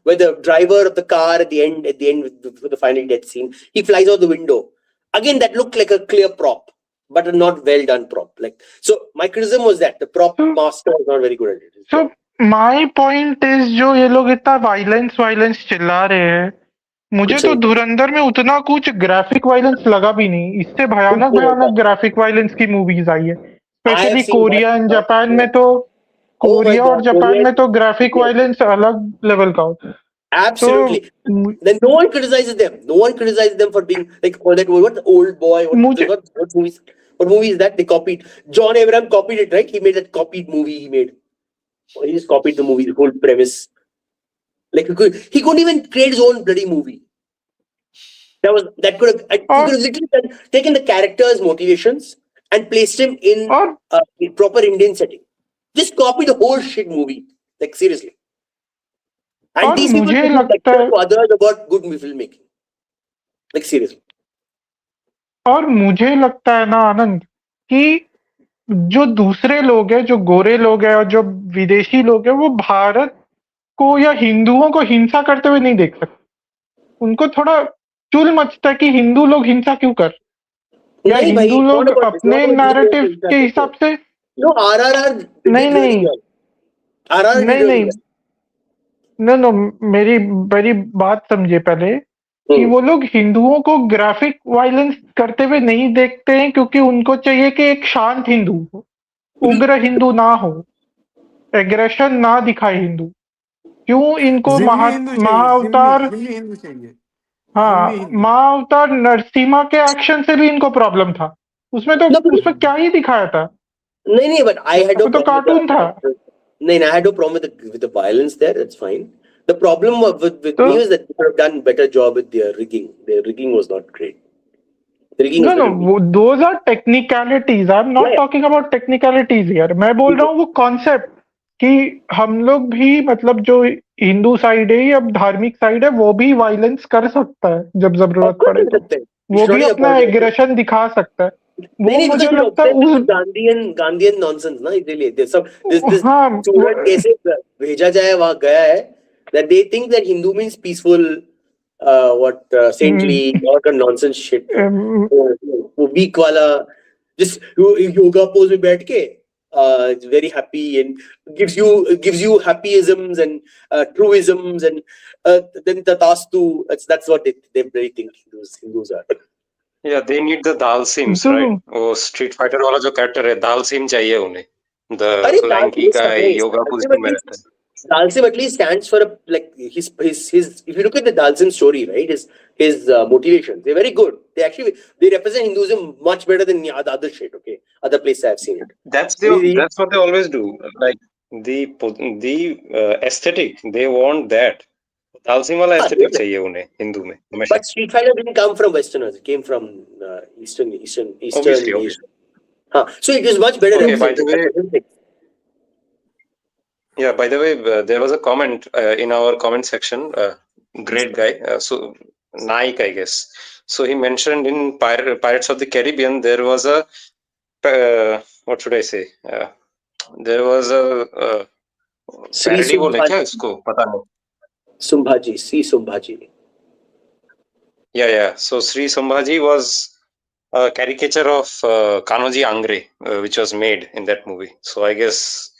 where the driver of the car at the end with the final death scene, he flies out the window. Again, that looked like a clear prop, but a not well done prop. Like, so my criticism was that the prop so master was not very good at it. his so job. My point is जो ये लोग इतना violence violence चिल्ला रहे हैं, मुझे कुछ तो नहीं था. धुरंधर में उतना कुछ ग्राफिक वायलेंस लगा भी नहीं. इससे कुछ भयानक भी नहीं था. भयानक ग्राफिक वायलेंस की मूवीज आई है, I have specially seen Korea and one. Japan में. तो Oh my कोरिया और god, जापान Korean. में तो ग्राफिक Yes. वायलेंस अलग लेवल का होता है. तो Absolutely. Then no one criticizes them. No one criticizes them for being like, oh, that what the old boy. मुझे What movies? What movie is that? They copied. John Abraham copied it, right? He made that copied movie. He made. He just copied the movie, the whole premise. Like he couldn't even create his own bloody movie. That could have he could और have literally taken the character's motivations and placed him in और a proper Indian setting. Just copy the whole shit movie. Like seriously. And और these people मुझे can लगता lecture है to others about good filmmaking. Like seriously. और मुझे लगता है ना आनंद कि जो दूसरे लोग हैं, जो गोरे लोग हैं और जो विदेशी लोग हैं, वो भारत को या हिंदुओं को हिंसा करते हुए नहीं देख सकते। उनको थोड़ा चुल मचता है कि हिंदू लोग हिंसा क्यों कर, या नहीं भाई, हिंदू it's not लोग about अपने हिंदुओं को नैरेटिव हिंसा के करते हैं. हिसाब से No, RRR नहीं did really नहीं well. RRR नहीं did really नहीं well. नो नो मेरी मेरी बात समझिए पहले कि Hmm. वो लोग हिंदुओं को ग्राफिक वायलेंस करते हुए नहीं देखते हैं क्योंकि उनको चाहिए कि एक शांत हिंदू हो, उग्र हिंदू ना हो, एग्रेशन ना दिखाए हिंदू। क्यों इनको जिम्मी हिंदू चाहिए, जिम्मी महाअवतार, जिम्मी हिंदू चाहिए, जिम्मी हाँ हिंदू। महाअवतार नरसिम्हा के एक्शन से भी इनको प्रॉब्लम था। उसमें तो No, उसमें क्या ही दिखाया था, no, but I had no वो तो problem with कार्टून था। no, I had no problem with the violence there. That's fine. The problem with तो me was that they could have done better job with their rigging. Their rigging was not great. The rigging no was no very weak. Those are technicalities, I am Yeah, not talking about technicalities यार। मैं बोल रहा हूँ वो concept कि हम लोग भी मतलब जो हिंदू साइड है या धार्मिक साइड है वो भी वायलेंस कर सकता है जब of जरूरत course पड़े, कर तो सकते हैं. You वो should not भी be अपना apologetic. एग्रेशन दिखा सकता है। वो नहीं, because मुझे you're लगता है obsessed with उस Gandhian nonsense, ना इसलिए there's some this हाँ student कैसे भेजा जाए वहाँ गया है that they think that Hindu means peaceful, saintly, all kind of nonsense shit. वो weak वाला just yoga pose में बैठ के very happy and gives you happyisms and truisms and then tatastu. That's what they really think Hindus are. Yeah, they need the dal sims, तो right? वो street fighter वाला जो character है, दाल SIM चाहिए उन्हें. The अरे lanky guy yoga position में रहता है. Dalsim at least stands for like his if you look at the Dalsim story, right, his motivations, they're very good. They represent Hinduism much better than the other shit. Okay, other places I've seen it. That's what they always do. Like the aesthetic, they want that. Dal SIM वाला aesthetic चाहिए उन्हें हिंदू में हमेशा. But Street Fighter didn't come from Westerners; it came from Eastern Obviously. Asia. So it is much better Okay, by the way, represented. yeah, by the way, there was a comment in our comment section. Great guy. So Nike, I guess. So he mentioned in Pirates of the Caribbean there was a what should I say? There was a Sri parody बोले क्या इसको पता नहीं. Sambhaji. Yeah. So Sri Sambhaji was a caricature of Kanoji Angre, which was made in that movie. So I guess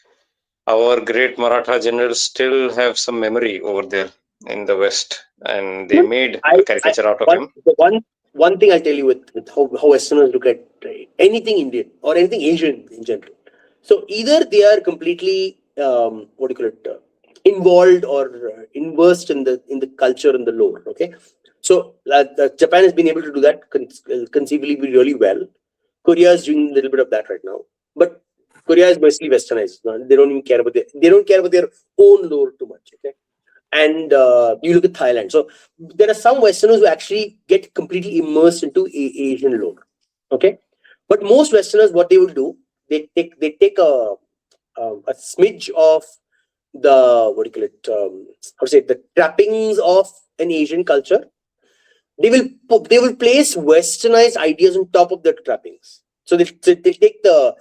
our great Maratha generals still have some memory over there in the West, and they made a caricature out of him. One thing I'll tell you with how Westerners look at anything Indian or anything Asian in general. So either they are completely involved or immersed in the culture and the lore. Okay, so Japan has been able to do that conceivably really well. Korea is doing a little bit of that right now, but Korea is mostly westernized. They don't even care about their own lore too much. Okay, and you look at Thailand. So there are some Westerners who actually get completely immersed into Asian lore. Okay, but most Westerners, what they will do, they take a smidge of the the trappings of an Asian culture. They will place westernized ideas on top of the trappings. So they take the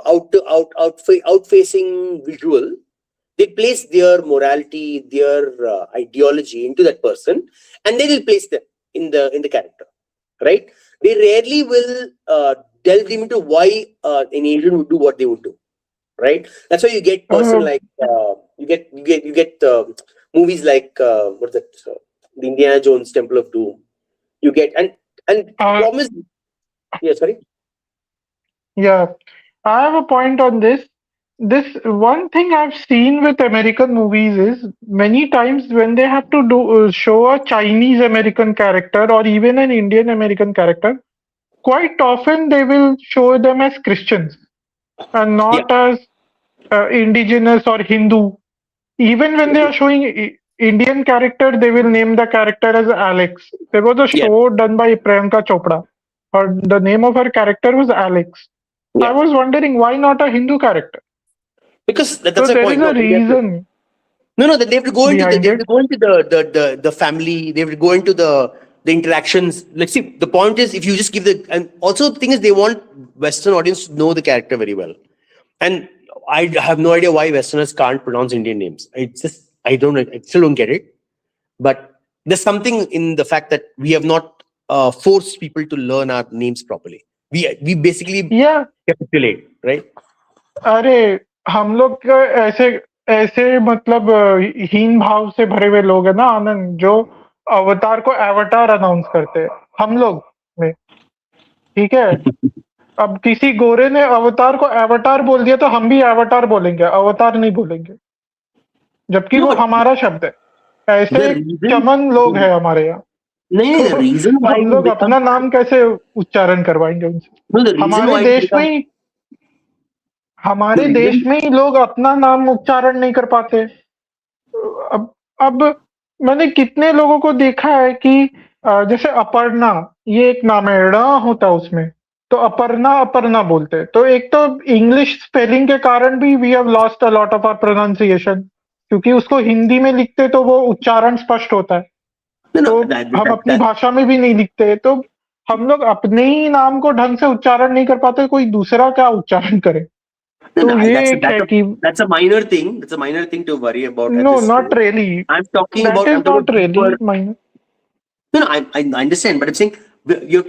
out facing visual. They place their morality, their ideology into that person, and they will place them in the character. Right? They rarely will delve into why an Asian would do what they would do. Right? That's why you get person like you get movies like what's that? The Indiana Jones Temple of Doom. You get and the problem is, yeah, sorry. Yeah, I have a point on this this one thing I've seen with American movies is many times when they have to show a Chinese American character or even an Indian American character, quite often they will show them as Christians and Yeah, not as indigenous or Hindu. Even when they are showing Indian character, they will name the character as Alex. There was a yeah, show done by Priyanka Chopra. The name of her character was Alex. I yeah. was wondering why not a Hindu character. Because So that's my there is point. a reason No, they have to go into behind it. the family. They have to go into the interactions. Let's see. The point is, if you just give and also the thing is, they want Western audience to know the character very well. And I have no idea why Westerners can't pronounce Indian names. It's just I still don't get it. But there's something in the fact that we have not forced people to learn our names properly. We basically Yeah, capitulate, right? अरे हम लोग का ऐसे ऐसे मतलब हीन भाव से भरे हुए लोग हैं ना आनंद, जो अवतार को एवतार अनाउंस करते हैं हम लोग में, ठीक है। अब किसी गोरे ने अवतार को एवतार बोल दिया तो हम भी एवतार बोलेंगे, अवतार नहीं बोलेंगे, जबकि No, वो but हमारा शब्द है। the ऐसे reason, चमन लोग हैं हमारे यहाँ। no, the तो reason why हम it लोग becomes अपना नाम कैसे उच्चारण करवाएंगे उनसे? no, the reason हमारे why it देश में becomes ही the हमारे देश reason. में ही लोग अपना नाम उच्चारण नहीं कर पाते। अब मैंने कितने लोगों को देखा है कि जैसे अपर्णा, ये एक नाम है, ड़ होता है उसमें, तो अपर्णा अपर्णा बोलते हैं। तो एक तो इंग्लिश स्पेलिंग के कारण भी we have lost a lot of our pronunciation, क्योंकि उसको हिंदी में लिखते तो वो उच्चारण स्पष्ट होता है, No, तो no, हम अपनी भाषा में भी नहीं लिखते, तो हम लोग अपने ही नाम को ढंग से उच्चारण नहीं कर पाते, कोई दूसरा क्या उच्चारण करे? no, तो ये एक है कि that's a minor thing. That's a minor thing to worry about at no, this not stage. Really, I'm talking that about is I'm talking not about really deeper. Minor. No, no, I understand, but I'm saying you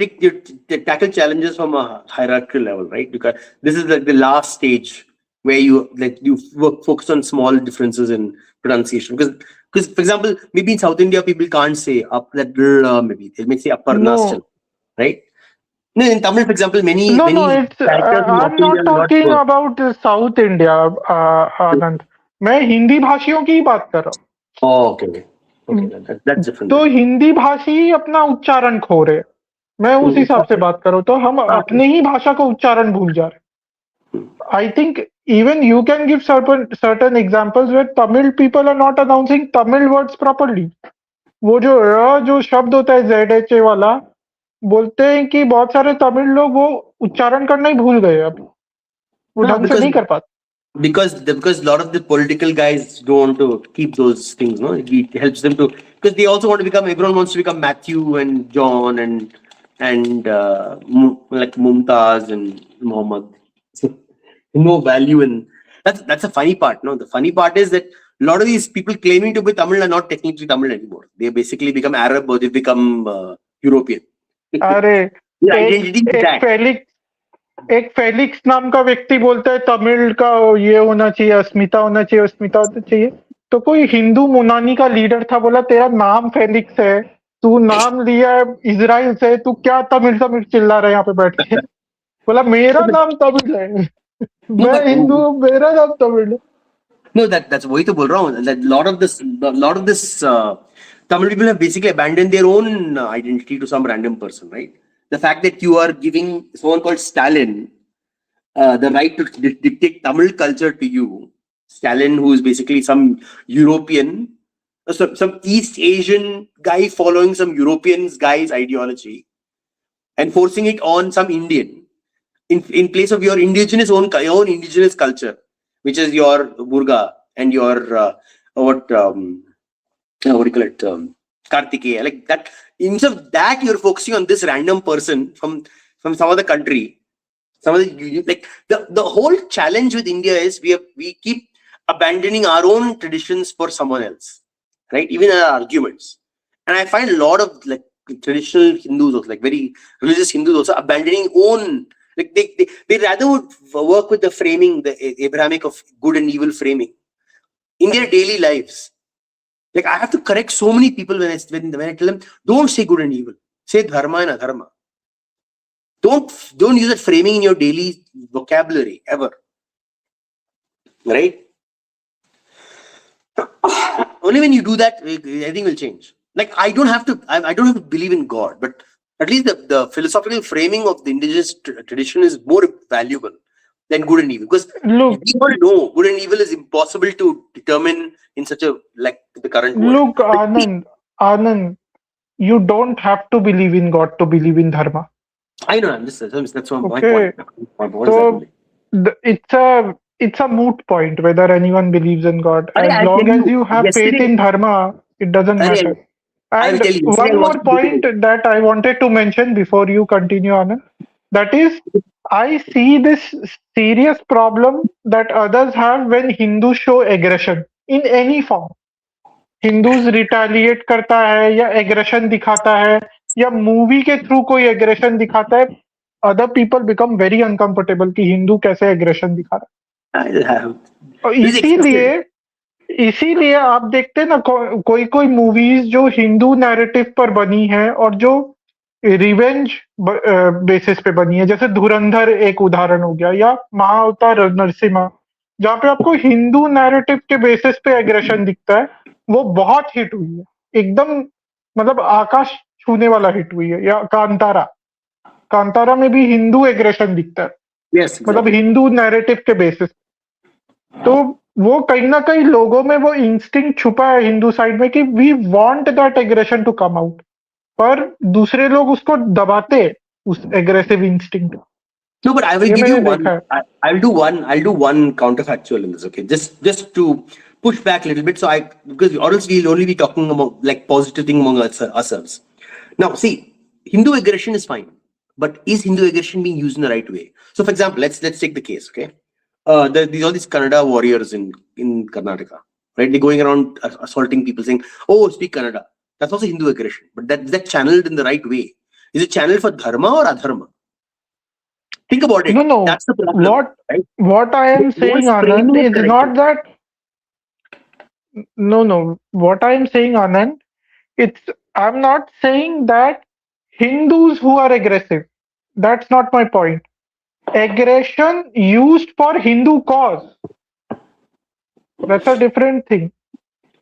tackle challenges from a hierarchical level, right? Because this is like the last stage where you focus on small differences in pronunciation. Because for example, maybe in South India people can't say up that maybe they may say aparna No, still, right? No, in Tamil, for example, many no, no, many it's characters in North I'm India not are not talking good. about South India Anand, मैं हिंदी भाषियों की ही बात कर रहा Oh, okay. हूँ। That's different तो then. Hindi भाषी ही अपना उच्चारण खो रहे हैं, मैं उस हिसाब से बात कर रहा हूँ। तो हम Okay. अपने ही भाषा का उच्चारण भूल जा रहे हैं। I think even you can give certain examples where Tamil people are not announcing Tamil words properly. वो जो जो शब्द होता है ZHA वाला, बोलते हैं कि बहुत सारे तमिल लोग वो उच्चारण करना ही भूल गए, अब वो No, ढंग से नहीं कर पाते। because a lot of the political guys don't want to keep those things, no, it helps them to, because they also want to become, everyone wants to become Matthew and John and like Mumtaz and Muhammad. No value in that's a funny part. No, the funny part is that a lot of these people claiming to be Tamil are not technically Tamil anymore. They basically become Arab or they become European. अरे Their एक identity is एक that. Felix नाम का व्यक्ति बोलता है तमिल का ये होना चाहिए, अस्मिता होना चाहिए, अस्मिता होना चाहिए। तो कोई हिंदू मुनानी का लीडर था, बोला तेरा नाम फेलिक्स है, तू नाम लिया है इजराइल से, तू क्या तमिल तमिल चिल्ला रहा है यहाँ पे बैठ के? बोला मेरा नाम तमिल है, No, मैं but हिंदू हूँ, मेरा नाम तमिल है। no, that's वही तो बोल रहा हूँ. That lot of this Tamil people have basically abandoned their own identity to some random person, right? The fact that you are giving someone called Stalin the right to dictate Tamil culture to you, Stalin, who is basically some European, some East Asian guy following some Europeans guy's ideology, and forcing it on some Indian in place of your indigenous your own indigenous culture, which is your Burga and your what do you call it, Kartikeya, like that. Instead of that, you're focusing on this random person from some other country. Some of the, like the whole challenge with India is we keep abandoning our own traditions for someone else, right? Even in our arguments, and I find a lot of like traditional Hindus, also, like very religious Hindus, also abandoning own. Like they rather would work with the framing, the Abrahamic of good and evil framing in their daily lives. Like I have to correct so many people when I tell them, don't say good and evil, say dharma and adharma. Don't use that framing in your daily vocabulary ever. right? Only when you do that, everything will change. Like I don't have to, I don't have to believe in God, but at least the philosophical framing of the indigenous tradition is more valuable than good and evil, because Look, we all know good and evil is impossible to determine in such a like the current world. look, But Anand, you don't have to believe in God to believe in dharma. I know that's my Okay, point. My point is that so only. it's a moot point whether anyone believes in God. As I'll tell long as you. you have faith Yesterday, in dharma, it doesn't matter. I will And tell you. Yesterday I one watched more a video. point that I wanted to mention before you continue, Anand, that is, I see this serious problem that others have when Hindus show aggression in any form. Hindus retaliate करता है या aggression दिखाता है या movie के through कोई aggression दिखाता है, other people become very uncomfortable कि हिंदू कैसे एग्रेशन दिखा रहा I'll have है। और this इसीलिए explicit. इसीलिए आप देखते हैं ना, कोई कोई मूवीज जो हिंदू नैरेटिव पर बनी है और जो रिवेंज बेसिस पे बनी है, जैसे धुरंधर एक उदाहरण हो गया, या महाअवतार नरसिम्हा, जहाँ पे आपको हिंदू नैरेटिव के बेसिस पे एग्रेशन दिखता है, वो बहुत हिट हुई है एकदम, मतलब आकाश छूने वाला हिट हुई है। या कांतारा, कांतारा में भी हिंदू एग्रेशन दिखता है, Yes, मतलब exactly. हिंदू नैरेटिव के बेसिस। तो वो कहीं ना कहीं लोगों में वो इंस्टिंक्ट छुपा है हिंदू साइड में कि we want that aggression to come out, पर दूसरे लोग उसको दबाते हैं, उस aggressive instinct. No, but I will ये give you मैंने one. देखा है। I'll do one. I'll do one counterfactual in this. Okay, just to push back a little bit. So because or else we'll only be talking about like positive thing among ourselves. Now, see, Hindu aggression is fine, but is Hindu aggression being used in the right way? So, for example, let's take the case. Okay, these all these Kannada warriors in Karnataka, right? They're going around assaulting people, saying, "Oh, speak Kannada." That's also Hindu aggression, but that channeled in the right way. Is it channeled for dharma or adharma? Think about No, it. no. That's the problem, right? What I am No saying, one's Anand, framing it is correctly. not that. No, no. What I am saying, Anand, it's. I'm not saying that Hindus who are aggressive. That's not my point. Aggression used for Hindu cause. That's a different thing.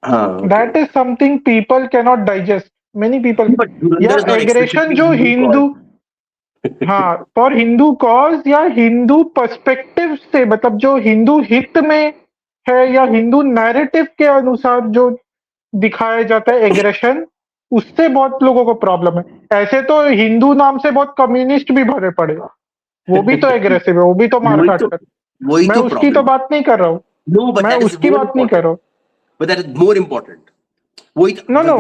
Okay. That is something people cannot digest. Many people. But या Dhurandhar is not aggression explicitly जो Hindu cause. Hindu, हाँ, for Hindu cause या Hindu perspective से, मतलब जो हिंदू हित में है या हिंदू नैरेटिव के अनुसार जो दिखाया जाता है एग्रेशन, उससे बहुत लोगों को प्रॉब्लम है। ऐसे तो हिंदू नाम से बहुत कम्युनिस्ट भी भरे पड़े, वो भी तो एग्रेसिव है, वो भी तो मार वही काट तो कर। वही मैं तो उसकी तो problem. बात नहीं कर रहा हूँ, No, but मैं that is उसकी more बात नहीं कर important. रहा हूँ। But that is more important. वही no no,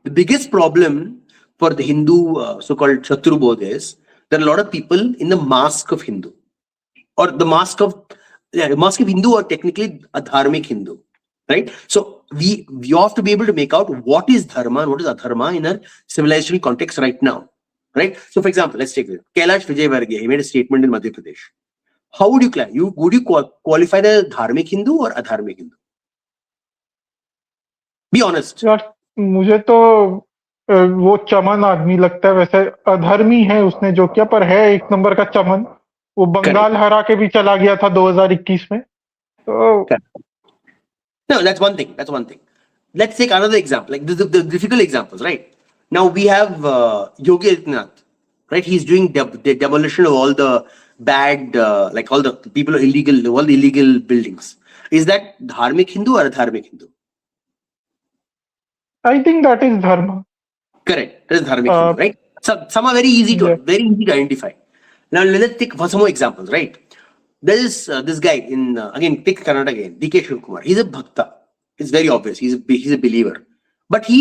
the biggest problem for the Hindu so-called Shatru Bodh is there are a lot of people in the mask of Hindu or the mask of Hindu or technically a dharmic Hindu, right? So we have to be able to make out what is dharma and what is adharma in a civilizational context right now, right? So for example, let's take it. Kailash Vijayvargiya, he made a statement in Madhya Pradesh. How would you qualify the dharmic Hindu or adharmic Hindu? Be honest. यार मुझे तो वो चमन आदमी लगता है, वैसे अधर्मी है उसने जो किया, पर है एक नंबर का चमन। वो Correct. बंगाल हरा के भी चला गया था 2021 में, तो Correct. No, that's one thing. That's one thing. Let's take another example, like the difficult examples, right? Now we have Yogi Adityanath, right? He's doing the demolition of all the bad, like all the people are illegal, all the illegal buildings. Is that dharmic Hindu or adharmic Hindu? I think that is धर्म। Correct. That is dharmic Hindu, right? Some are very easy to identify. Now let's take for some more examples, right? There is this guy in again take Kannada again, DK Shivkumar. He's a bhakta. It's very obvious. He's a believer, but he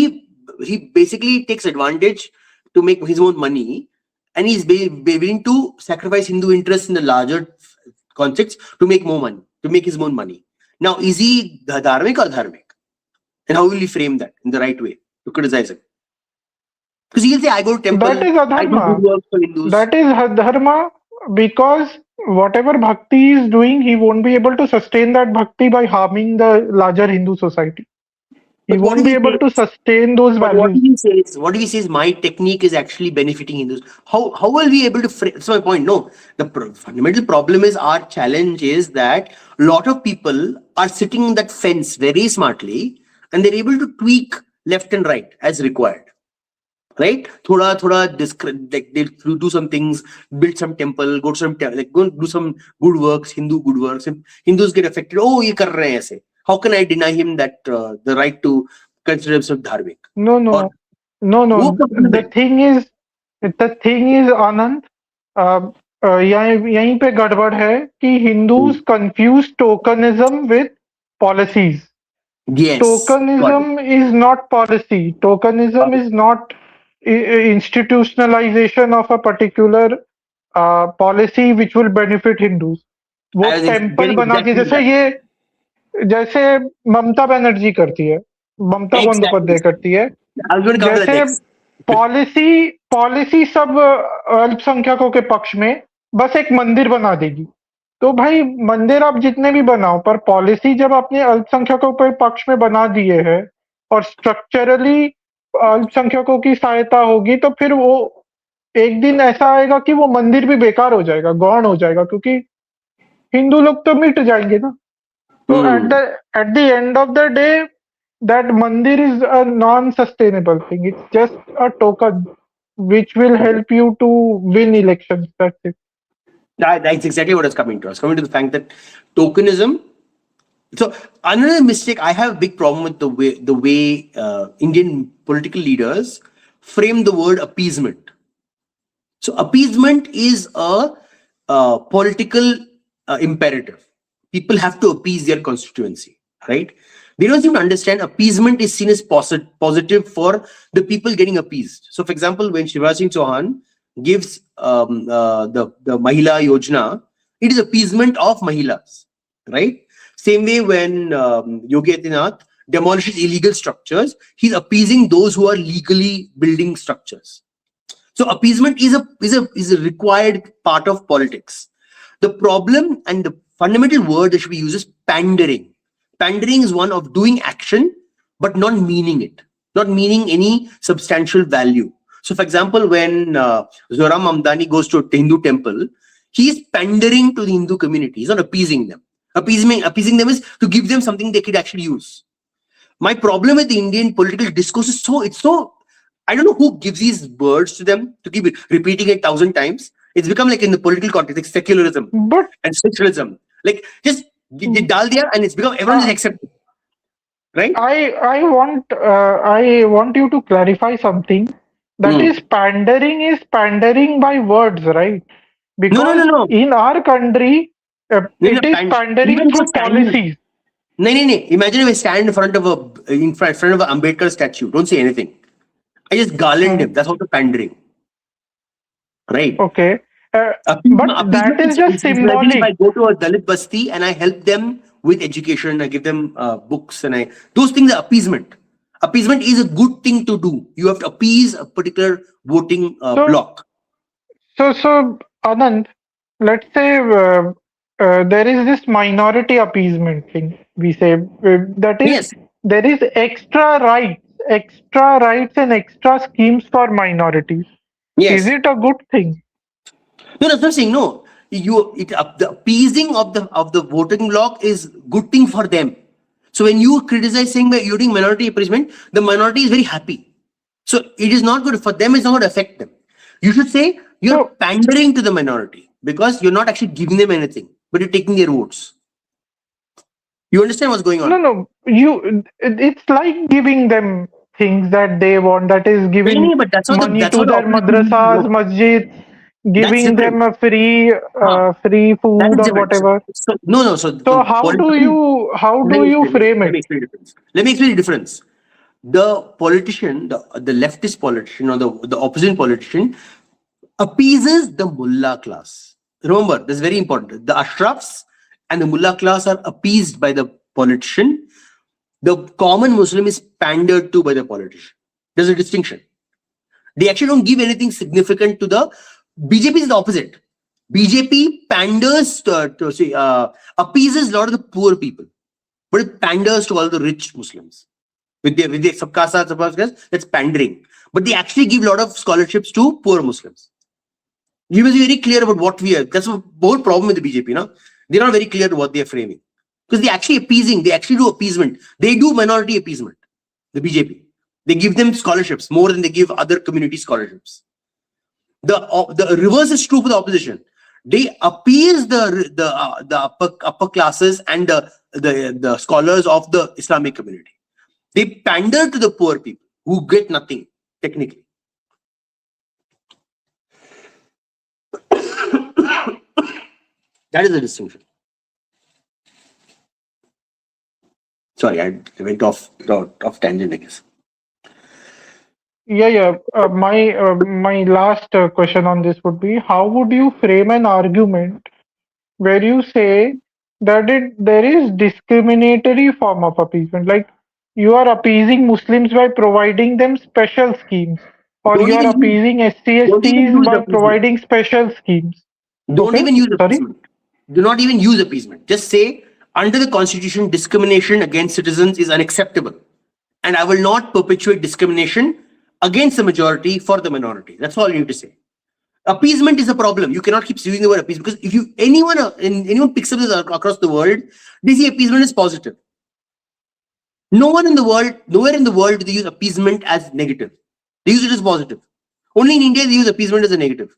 basically takes advantage to make his own money, and he's willing to sacrifice Hindu interests in the larger context to make more money, to make his own money. Now, is he dharmic or dharmic? And how will he frame that in the right way to criticize him? Because he'll say, I go to temple, That is I do good adharma. works for Hindus. That is dharma, because whatever bhakti he is doing, he won't be able to sustain that bhakti by harming the larger Hindu society. He But what won't if be he able to says, sustain those but what values. if he says, my technique is actually benefiting Hindus? How will we able to frame? That's my point. No, the fundamental problem is, our challenge is that a lot of people are sitting on that fence very smartly, and they're able to tweak left and right as required. Right? Like they'll do some things, build some temple, go to some like go and do some good works, Hindu good works. If Hindus get affected, oh, ye kar rahe hain aise. How can I deny him that the right to consider himself dharmic? No, Or no. वो problem है. The thing is, Anand, यहीं पे गड़बड़ है कि Hindus confuse tokenism with policies. Yes, got it. Tokenism is not policy. Got Tokenism it. is not institutionalization of a particular policy which will benefit Hindus. वो I was temple getting बना के exactly that. जैसे ममता बनर्जी करती है, ममता Exactly. Bandyopadhyay करती है, I was going to come to that जैसे next. Policy सब अल्पसंख्यकों के पक्ष में बस एक मंदिर बना देगी। तो भाई मंदिर आप जितने भी बनाओ, पर पॉलिसी जब आपने अल्पसंख्यकों के पक्ष में बना दिए है और स्ट्रक्चरली अल्पसंख्यकों की सहायता होगी, तो फिर वो एक दिन ऐसा आएगा कि वो मंदिर भी बेकार हो जाएगा, गौण हो जाएगा, क्योंकि हिंदू लोग तो मिट जाएंगे ना। तो at the end of the day, that mandir is a non-sustainable thing. It's just a token which will help you to win elections. That's it. That's exactly what I was coming to. I was coming to the fact that tokenism. So another mistake, I have a big problem with the way Indian political leaders frame the word appeasement. So appeasement is a political imperative. People have to appease their constituency, right? They don't seem to understand appeasement is seen as positive for the people getting appeased. So, for example, when Shivraj Singh Chauhan gives the Mahila Yojana, it is appeasement of Mahilas, right? Same way when Yogi Adityanath demolishes illegal structures, he's appeasing those who are legally building structures. So appeasement is a required part of politics. The problem and the fundamental word that should be used is pandering. Pandering is one of doing action but not meaning it, not meaning any substantial value. So, for example, when Zoram Mamdani goes to a Hindu temple, he is pandering to the Hindu community. He's not appeasing them. Appeasing them is to give them something they could actually use. My problem with the Indian political discourse is so I don't know who gives these words to them to keep repeating it 1,000 times. It's become like in the political context, like secularism But and socialism. Like just dal diya and it's become everyone is accepted. Right? I want you to clarify something. That is pandering by words, right? Because No. in our country, it is pandering Even through just standing. policies. No. Imagine if I stand in front of in front of an Ambedkar statue. Don't say anything. I just garland him. That's also pandering. Right? Okay. But that is just Imagine if I symbolic. go to a Dalit basti and I help them with education, I give them books, and those things are appeasement. Appeasement is a good thing to do. You have to appease a particular voting bloc. So, Anand, let's say there is this minority appeasement thing. We say that is Yes. there is extra rights and extra schemes for minorities. Yes. Is it a good thing? No, that's not saying no. The appeasing of the voting bloc is good thing for them. So when you criticize saying that you're doing minority appeasement, the minority is very happy. So it is not good for them. It's not going to affect them. You should say you're pandering to the minority because you're not actually giving them anything, but you're taking their votes. You understand what's going on? No. It's like giving them things that they want. That is giving But that's money that's to what the their opposition madrasas, no, masjids, that's giving them different. a free That food is or different. whatever. So So the how do political. you frame Let me it? explain the difference. Let me explain the difference. The politician, the leftist politician or the opposition politician appeases the mullah class. Remember, this is very important. The ashrafs and the mullah class are appeased by the politician. The common Muslim is pandered to by the politician. There's a distinction. They actually don't give anything significant to the BJP is the opposite. BJP panders appeases a lot of the poor people, but it panders to all the rich Muslims. with their sabka saath sabka vikas, that's pandering. But they actually give a lot of scholarships to poor Muslims. You must be very clear about what we are. That's the whole problem with the BJP. No, they're not very clear to what they're framing, because they're actually appeasing. They actually do appeasement. They do minority appeasement. The BJP, they give them scholarships more than they give other community scholarships. The reverse is true for the opposition. They appease the upper classes and the scholars of the Islamic community. They pander to the poor people who get nothing technically. That is the distinction. Sorry, I went off tangent, I guess. Yeah. My last question on this would be: how would you frame an argument where you say that there is discriminatory form of appeasement, like you are appeasing Muslims by providing them special schemes, or Don't you are even use, appeasing don't even SC/STs use by appeasement. providing special schemes? Don't Okay, even use sorry. appeasement. Do not even use appeasement. Just say, under the Constitution, discrimination against citizens is unacceptable, and I will not perpetuate discrimination against the majority for the minority. That's all you need to say. Appeasement is a problem. You cannot keep using the word appeasement, because if anyone picks up this across the world, they see appeasement is positive. Nowhere in the world do they use appeasement as negative. They use it as positive. Only in India they use appeasement as a negative.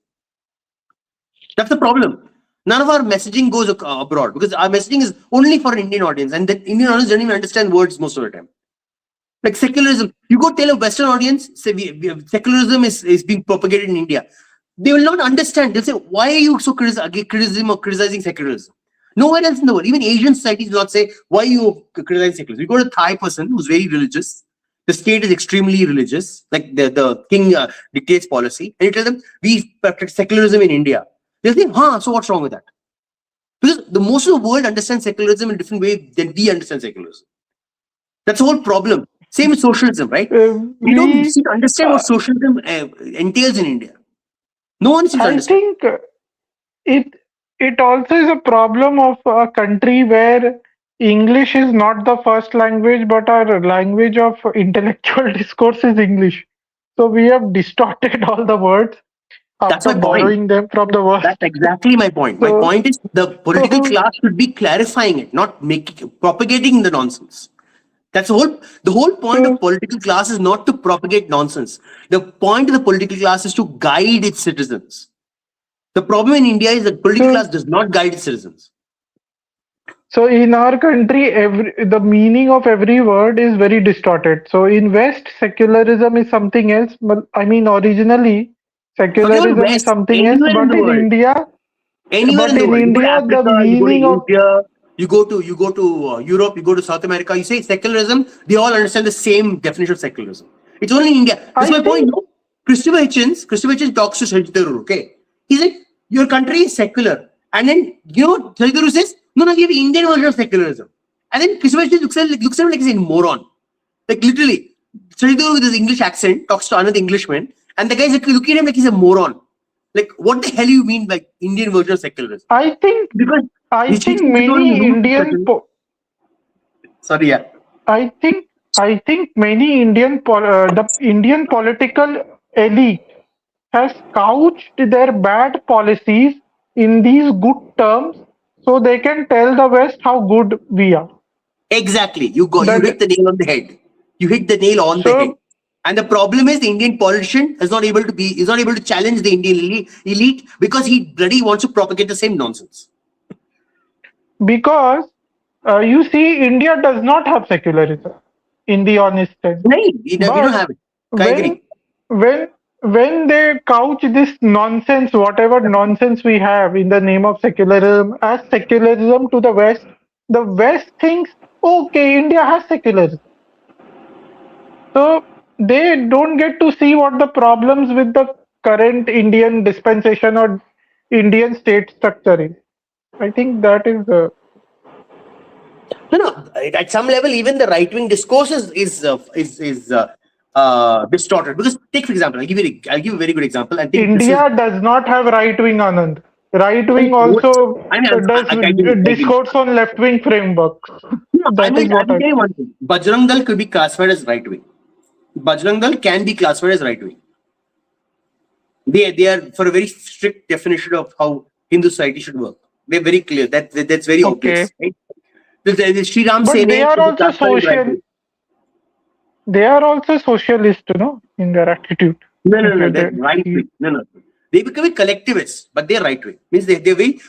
That's the problem. None of our messaging goes abroad, because our messaging is only for an Indian audience, and the Indian audience don't even understand words most of the time. Like secularism, you go tell a Western audience, say secularism is being propagated in India. They will not understand. They'll say, why are you so criticizing secularism? Nowhere else in the world, even Asian societies will not say, why are you criticizing secularism? You go to a Thai person who's very religious, the state is extremely religious, like the king dictates policy, and you tell them, we practice secularism in India. They'll think, so what's wrong with that? Because the most of the world understands secularism in a different way than we understand secularism. That's the whole problem. Same with socialism, right? We don't seem to understand what socialism entails in India. No one seems to I understand. think it also is a problem of a country where English is not the first language, but our language of intellectual discourse is English. So we have distorted all the words That's after my point. borrowing them from the West. That's exactly my point. My So, point is the political class should be clarifying it, not propagating the nonsense. That's the whole point of political class is not to propagate nonsense. The point of the political class is to guide its citizens. The problem in India is that political class does not guide its citizens. So in our country, the meaning of every word is very distorted. So in West, secularism is something else. But I mean, originally, secularism is West, something else. anywhere in But the in world. India, Anywhere in the world, you go to the Africa, you go to meaning of India, you go to Europe, you go to South America, you say secularism, they all understand the same definition of secularism. It's only in India. That's my point. No? Christopher Hitchens talks to Shaji Tharoor, okay? He's like, your country is secular. And then, Shaji Tharoor says, no, you have Indian version of secularism. And then Christopher Hitchens looks at him like he's a moron. Like literally, Shaji Tharoor with his English accent talks to another Englishman, and the guy's like, looking at him like he's a moron. Like, what the hell do you mean by Indian version of secularism? I think many Indian sorry, yeah. I think many the Indian political elite has couched their bad policies in these good terms, so they can tell the West how good we are. Exactly. You hit the nail on the head. You hit the nail on the head. And the problem is the Indian politician is not able to challenge the Indian elite because he bloody wants to propagate the same nonsense. Because you see, India does not have secularism in the honest sense. We don't have it. I agree. When they couch this nonsense, whatever nonsense we have in the name of secularism as secularism to the West thinks, okay, India has secularism. So they don't get to see what the problems with the current Indian dispensation or Indian state structure is. I think that is the... No. At some level, even the right-wing discourse is distorted. Because take for example, I'll give a very good example. And India does not have right-wing, Anand. Right-wing also does discourse on left-wing frameworks. No, I That is mean, I what will I tell you feel. one thing. Bajrang Dal could be classified as right wing. Bajrang Dal can be classified as right wing. They are for a very strict definition of how Hindu society should work. They're very clear. That's very Okay. obvious. Right? The Sri Ram But they Sene are could be also classified as right social. wing. They are also socialist, in their attitude. No, no, If no. you They're did right see. wing. No, no. They become a collectivists, but they're right wing. Means they're very,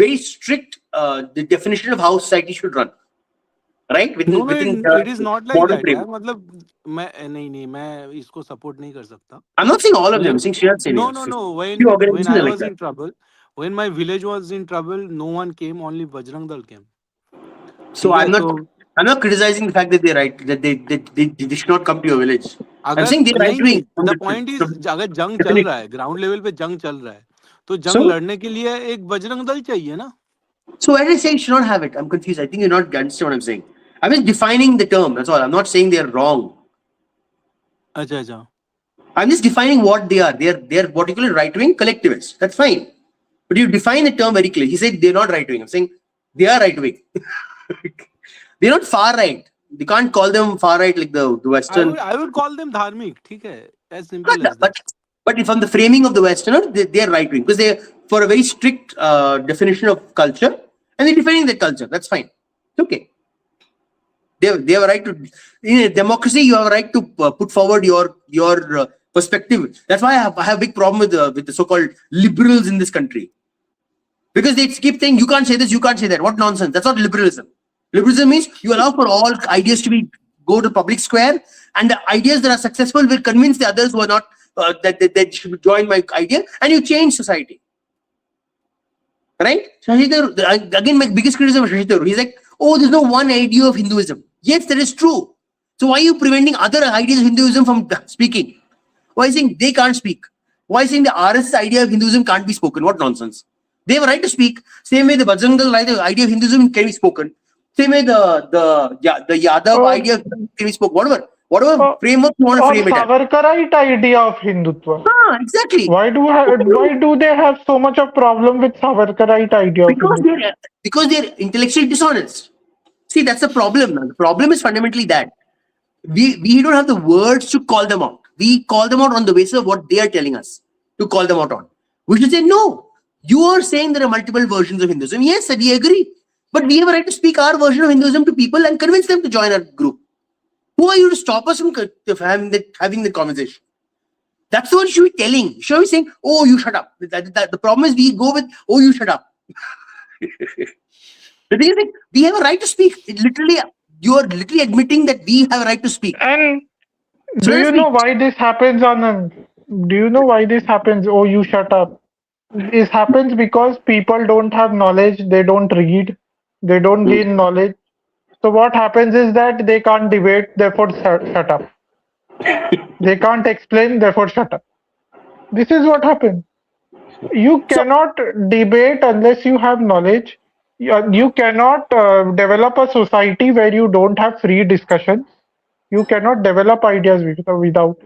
very strict the definition of how society should run. Right? No Within no, within it is not like modern that यार, framework. मतलब नहीं, मैं इसको support नहीं कर सकता. I'm not saying all of them. I'm When saying Sri Ram Sene. no, Few when organizations I are like was that. in trouble, when my village was in trouble, no one came, only Bajrang Dal came. So ठीक है, तो I'm not criticizing the fact that they're right, that they should not come to your village. I'm अगर saying they're right नहीं, wing from the the point is, from अगर जंग चल definitely. रहा है, ग्राउंड लेवल पे जंग चल रहा है, तो जंग So लड़ने के लिए एक बजरंग दल चाहिए ना. so why did I say you should not have it? I'm confused. I think you're not understand what I'm saying. I'm just defining the term. That's all. I'm not saying they're wrong. अच्छा अच्छा. I'm just defining what they are. They're what you call it right wing collectivists. That's fine. But you define the term very clearly. He said they're not right wing. I'm saying they are right wing. They're not far right. You can't call them far right like the Western. I would call them धार्मिक, ठीक है, as But simple as that. but from the framing of the Westerner, they are right wing because they're for a very strict definition of culture, and they're defining that culture. That's fine. It's okay. They have a right to, in a democracy. You have a right to put forward your perspective. That's why I have a big problem with the so-called liberals in this country, because they keep saying you can't say this, you can't say that. What nonsense! That's not liberalism. Liberalism means you allow for all ideas to be go to public square, and the ideas that are successful will convince the others who are not that should join my idea, and you change society. Right? Shashi Tharoor, again, my biggest criticism of Shashi Tharoor, he's like, oh, there's no one idea of Hinduism. Yes, that is true. So why are you preventing other ideas of Hinduism from speaking? Why are you saying they can't speak? Why are you saying the RSS idea of Hinduism can't be spoken? What nonsense. They have a right to speak. Same way the Bajrang Dal idea of Hinduism can be spoken. Same way the Yadav Or, idea can be spoken. Whatever or, framework you want to or frame it as. Savarkarite idea of Hindutva. Exactly. Why do they have so much of problem with Savarkarite idea of Because Hindutva? they're intellectually dishonest. See, that's the problem. The problem is fundamentally that we don't have the words to call them out. We call them out on the basis of what they are telling us to call them out on. We should say, no, you are saying there are multiple versions of Hinduism. Yes, we agree. But we have a right to speak our version of Hinduism to people and convince them to join our group. Who are you to stop us from having the conversation? That's what you should be telling. You should be saying, oh, you shut up. The problem is we go with, oh, you shut up. The thing is, like, we have a right to speak. You are literally admitting that we have a right to speak. And So do let's you speak. know why this happens, Anand? Do you know why this happens? Oh, you shut up. This happens because people don't have knowledge, they don't read, they don't gain knowledge. So what happens is that they can't debate, therefore shut up. They can't explain, therefore shut up. This is what happens. You So cannot debate unless you have knowledge. You cannot develop a society where you don't have free discussion. You cannot develop ideas without.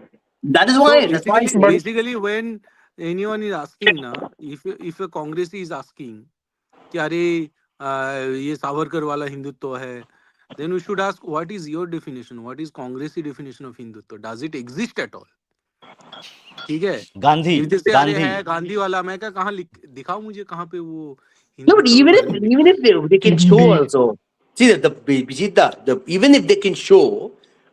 that is So why. That's why I But say. basically when anyone is asking ना, if a Congress is asking कि अरे ये सावरकर वाला हिंदुत्व है, then we should ask what is your definition, what is Congressy definition of Hindutva, does it exist at all? ठीक है. Gandhi if they say अरे गांधी है गांधी वाला, मैं क्या कहाँ दिखाओ मुझे कहाँ पे वो No, but हिंदुत्व के बारे में लिखा even है. if they can show the also, see that even if they can show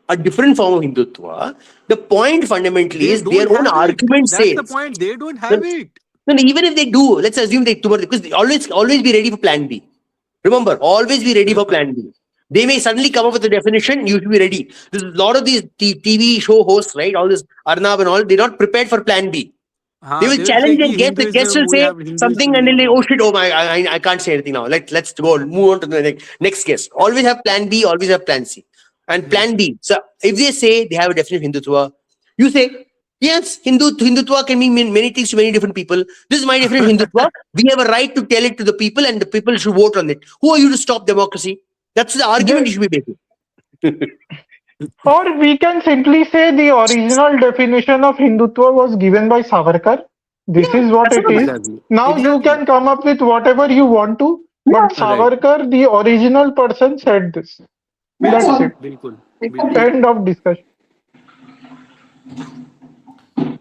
a different form of Hindutva, the point fundamentally They is their don't own have it, argument that's the says. point, they don't No, have it. even if they do, let's assume they do, because they always be ready for plan B. Remember, always be ready for plan B. They may suddenly come up with a definition, you should be ready. There's a lot of these TV show hosts, right? All this Arnab and all, they're not prepared for plan B. They हाँ, will they will say challenge कि and guess. The guest Hinduism, will we say have Hinduism something and then they, in. oh shit, oh my, I can't say anything now. Let's go, move on to the next guest. Always have plan B, always have plan C. And plan B. So if they say they have a definition of Hindutva, you say, yes, Hindutva can mean many things to many different people. This is my definition of Hindutva. We have a right to tell it to the people and the people should vote on it. Who are you to stop democracy? That's the argument you should be making. or we can simply say the original definition of Hindutva was given by Savarkar. This Yeah, is what that's it what I'm is. saying. Exactly. Now you Exactly. can come up with whatever you want to, but Yeah. Right. Savarkar, the original person, said this. That's it. बिल्कुल बिल्कुल End of discussion.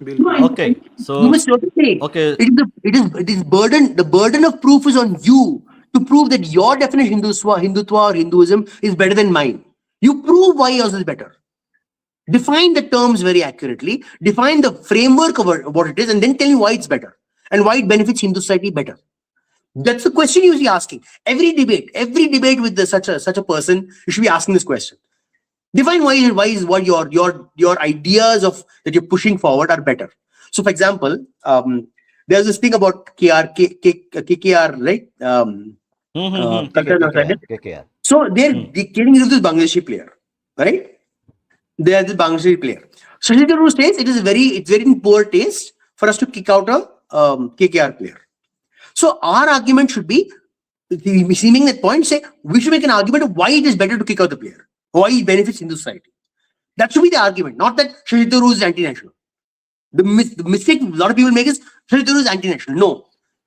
बिल्कुल Okay, You so must not say okay, it is burden. The burden of proof is on you to prove that your definition of Hindutva or Hinduism is better than mine. You prove why yours is better. Define the terms very accurately. Define the framework of what it is, and then tell me why it's better and why it benefits Hindu society better. That's the question you should be asking. Every debate with such a person, you should be asking this question. Define why is what your ideas of that you're pushing forward are better. So, for example, there's this thing about KKR, right? KKR, KKR. So they're getting rid of this Bangladeshi player, right? They are the Bangladeshi player. So Shashidhar says it's very in poor taste for us to kick out a KKR player. So our argument should be, seeming that point, say we should make an argument of why it is better to kick out the player, why it benefits Hindu society. That should be the argument, not that Shashidhar is anti-national. The mistake a lot of people make is Shashidhar is anti-national. No,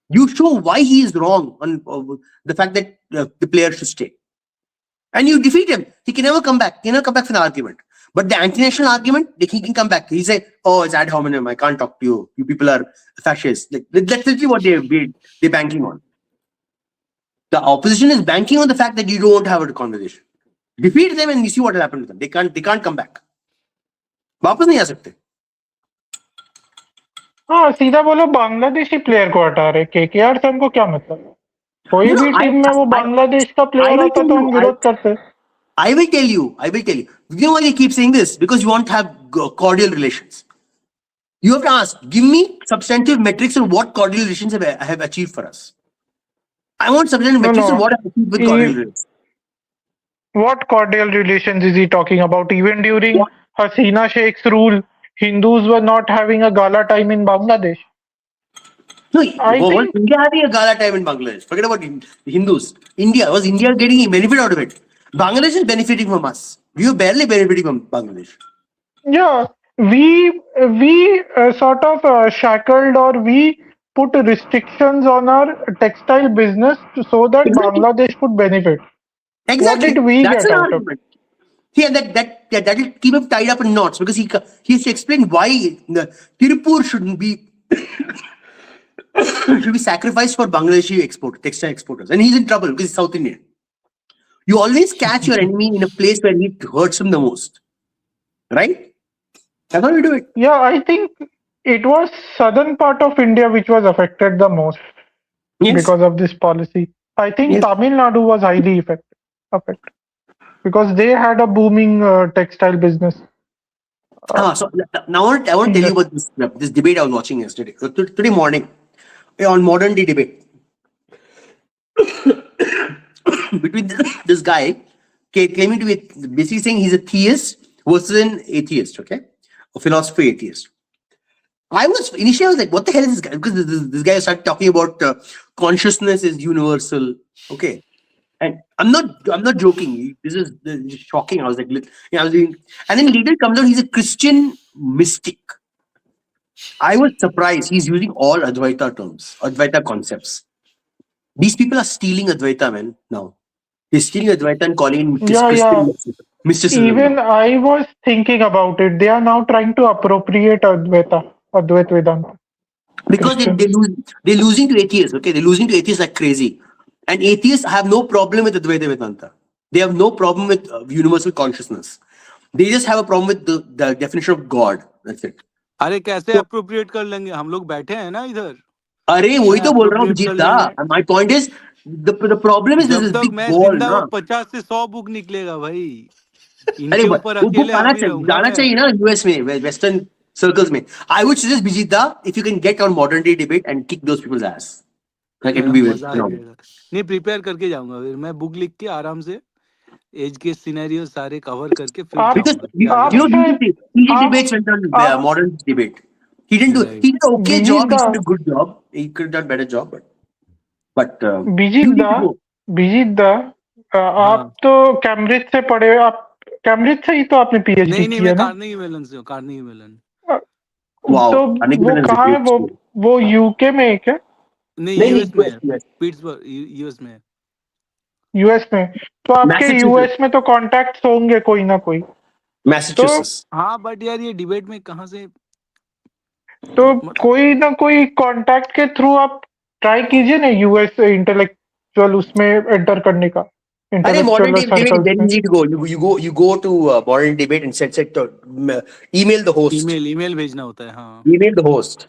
you show why he is wrong on the fact that the player should stay, and you defeat him. He can never come back. He can never come back for an argument. But the anti-national argument, he can come back. He say, "Oh, it's ad hominem. I can't talk to you. You people are fascists." That's literally what they're banking on. The opposition is banking on the fact that you don't have a conversation. Defeat them and you see what will happen to them. They can't come back. वापस नहीं आ सकते. हाँ सीधा बोलो Bangladeshi player को हटा रहे KKR से हमको क्या मतलब कोई No, no, भी टीम में वो बांग्लादेश का I प्लेयर will आता tell तो you. हम विरोध करते I will tell you. You know why they keep saying this? Because you want to have cordial relations. You have to ask, give me substantive metrics on what cordial relations have achieved for us. I want substantive No, metrics on no. what I've achieved with cordial relations. What cordial relations is he talking about? Even during What? Hasina Sheikh's rule, Hindus were not having a gala time in Bangladesh. No, I was think India having a gala time in Bangladesh? Forget about Hindus. Was India getting a benefit out of it? Bangladesh is benefiting from us. We are barely benefiting from Bangladesh. yeah, we sort of shackled or we put restrictions on our textile business so that Exactly. Bangladesh could benefit. What Exactly. did we That's get an out of it? argument. Yeah, that will keep him tied up in knots because he has to explain why Tirupur shouldn't be should be sacrificed for Bangladeshi textile exporters, and he's in trouble because he's South Indian. You always catch your enemy in a place where it hurts him the most, right? That's how you do it. Yeah, I think it was southern part of India which was affected the most Yes. because of this policy. I think Yes. Tamil Nadu was highly affected because they had a booming textile business. So now I want to tell you about this debate I was watching yesterday. Today morning, on modern day debate between this guy claiming to be basically saying he's a theist versus an atheist, okay, a philosophy atheist. Initially I was like, what the hell is this guy? Because this guy started talking about consciousness is universal, okay. And I'm not joking. This is shocking. I was like, and then later comes out he's a Christian mystic. I was surprised. He's using all Advaita terms, Advaita concepts. These people are stealing Advaita, man. Now they're stealing Advaita and calling it Christian mysticism. Even I was thinking about it. They are now trying to appropriate Advaita Vedanta. Because they're losing to atheists. Okay, they're losing to atheists like crazy. And atheists have no problem with Advaita Vedanta. They have no problem with universal consciousness. They just have a problem with the definition of God. That's it. अरे कैसे appropriate कर लेंगे हम लोग बैठे हैं ना इधर अरे वही तो बोल रहा हूँ Bijeet da. My point is the problem is जब this तक big मैं ball जिंदा ना. हूँ 50 से 100 बुक निकलेगा भाई अरे इनके ऊपर वो अकेले आना हावी चाहिए रहूंगा जाना मैं चाहिए ना US में Western circles में. I would suggest Bijeet da if you can get on modern day debate and kick those people's ass. Like it would be मजा आ जाएगा नहीं प्रिपेयर करके जाऊंगा फिर मैं बुक लिख के आराम से एज के सिनेरियो सारे कवर करके फिर because आप you know शायद- he did debates went on modern debate. He didn't do. He did an okay Bijeet job. He da. did a good job. He could have done better job, but Bijeet you need da, to go. Bijeet da, आप तो Cambridge से पढ़े आप Cambridge से ही तो आपने PhD नहीं नहीं किया मैं ना कार्नेगी मेलन से हूँ कार्नेगी मेलन Wow, तो Carnegie वो Mellon is a कहाँ है great school. वो यूके में है क्या नहीं नहीं, यूएस में है US. पिट्सबर्ग यूएस में है यूएस में, तो आपके यूएस मैसेच्यूसेट्स में तो कॉन्टैक्ट्स होंगे कोई ना कोई, तो मैसेच्यूसेट्स हाँ बट यार ये डिबेट में कहाँ से तो मत- कोई ना कोई कॉन्टैक्ट के थ्रू आप ट्राई कीजिए ना यूएस इंटेलेक्चुअल उसमें एंटर करने का, अरे modern intellectual debate circles very में। Easy to go, you go to modern debate and set email the host, email भेजना होता है हाँ email the host,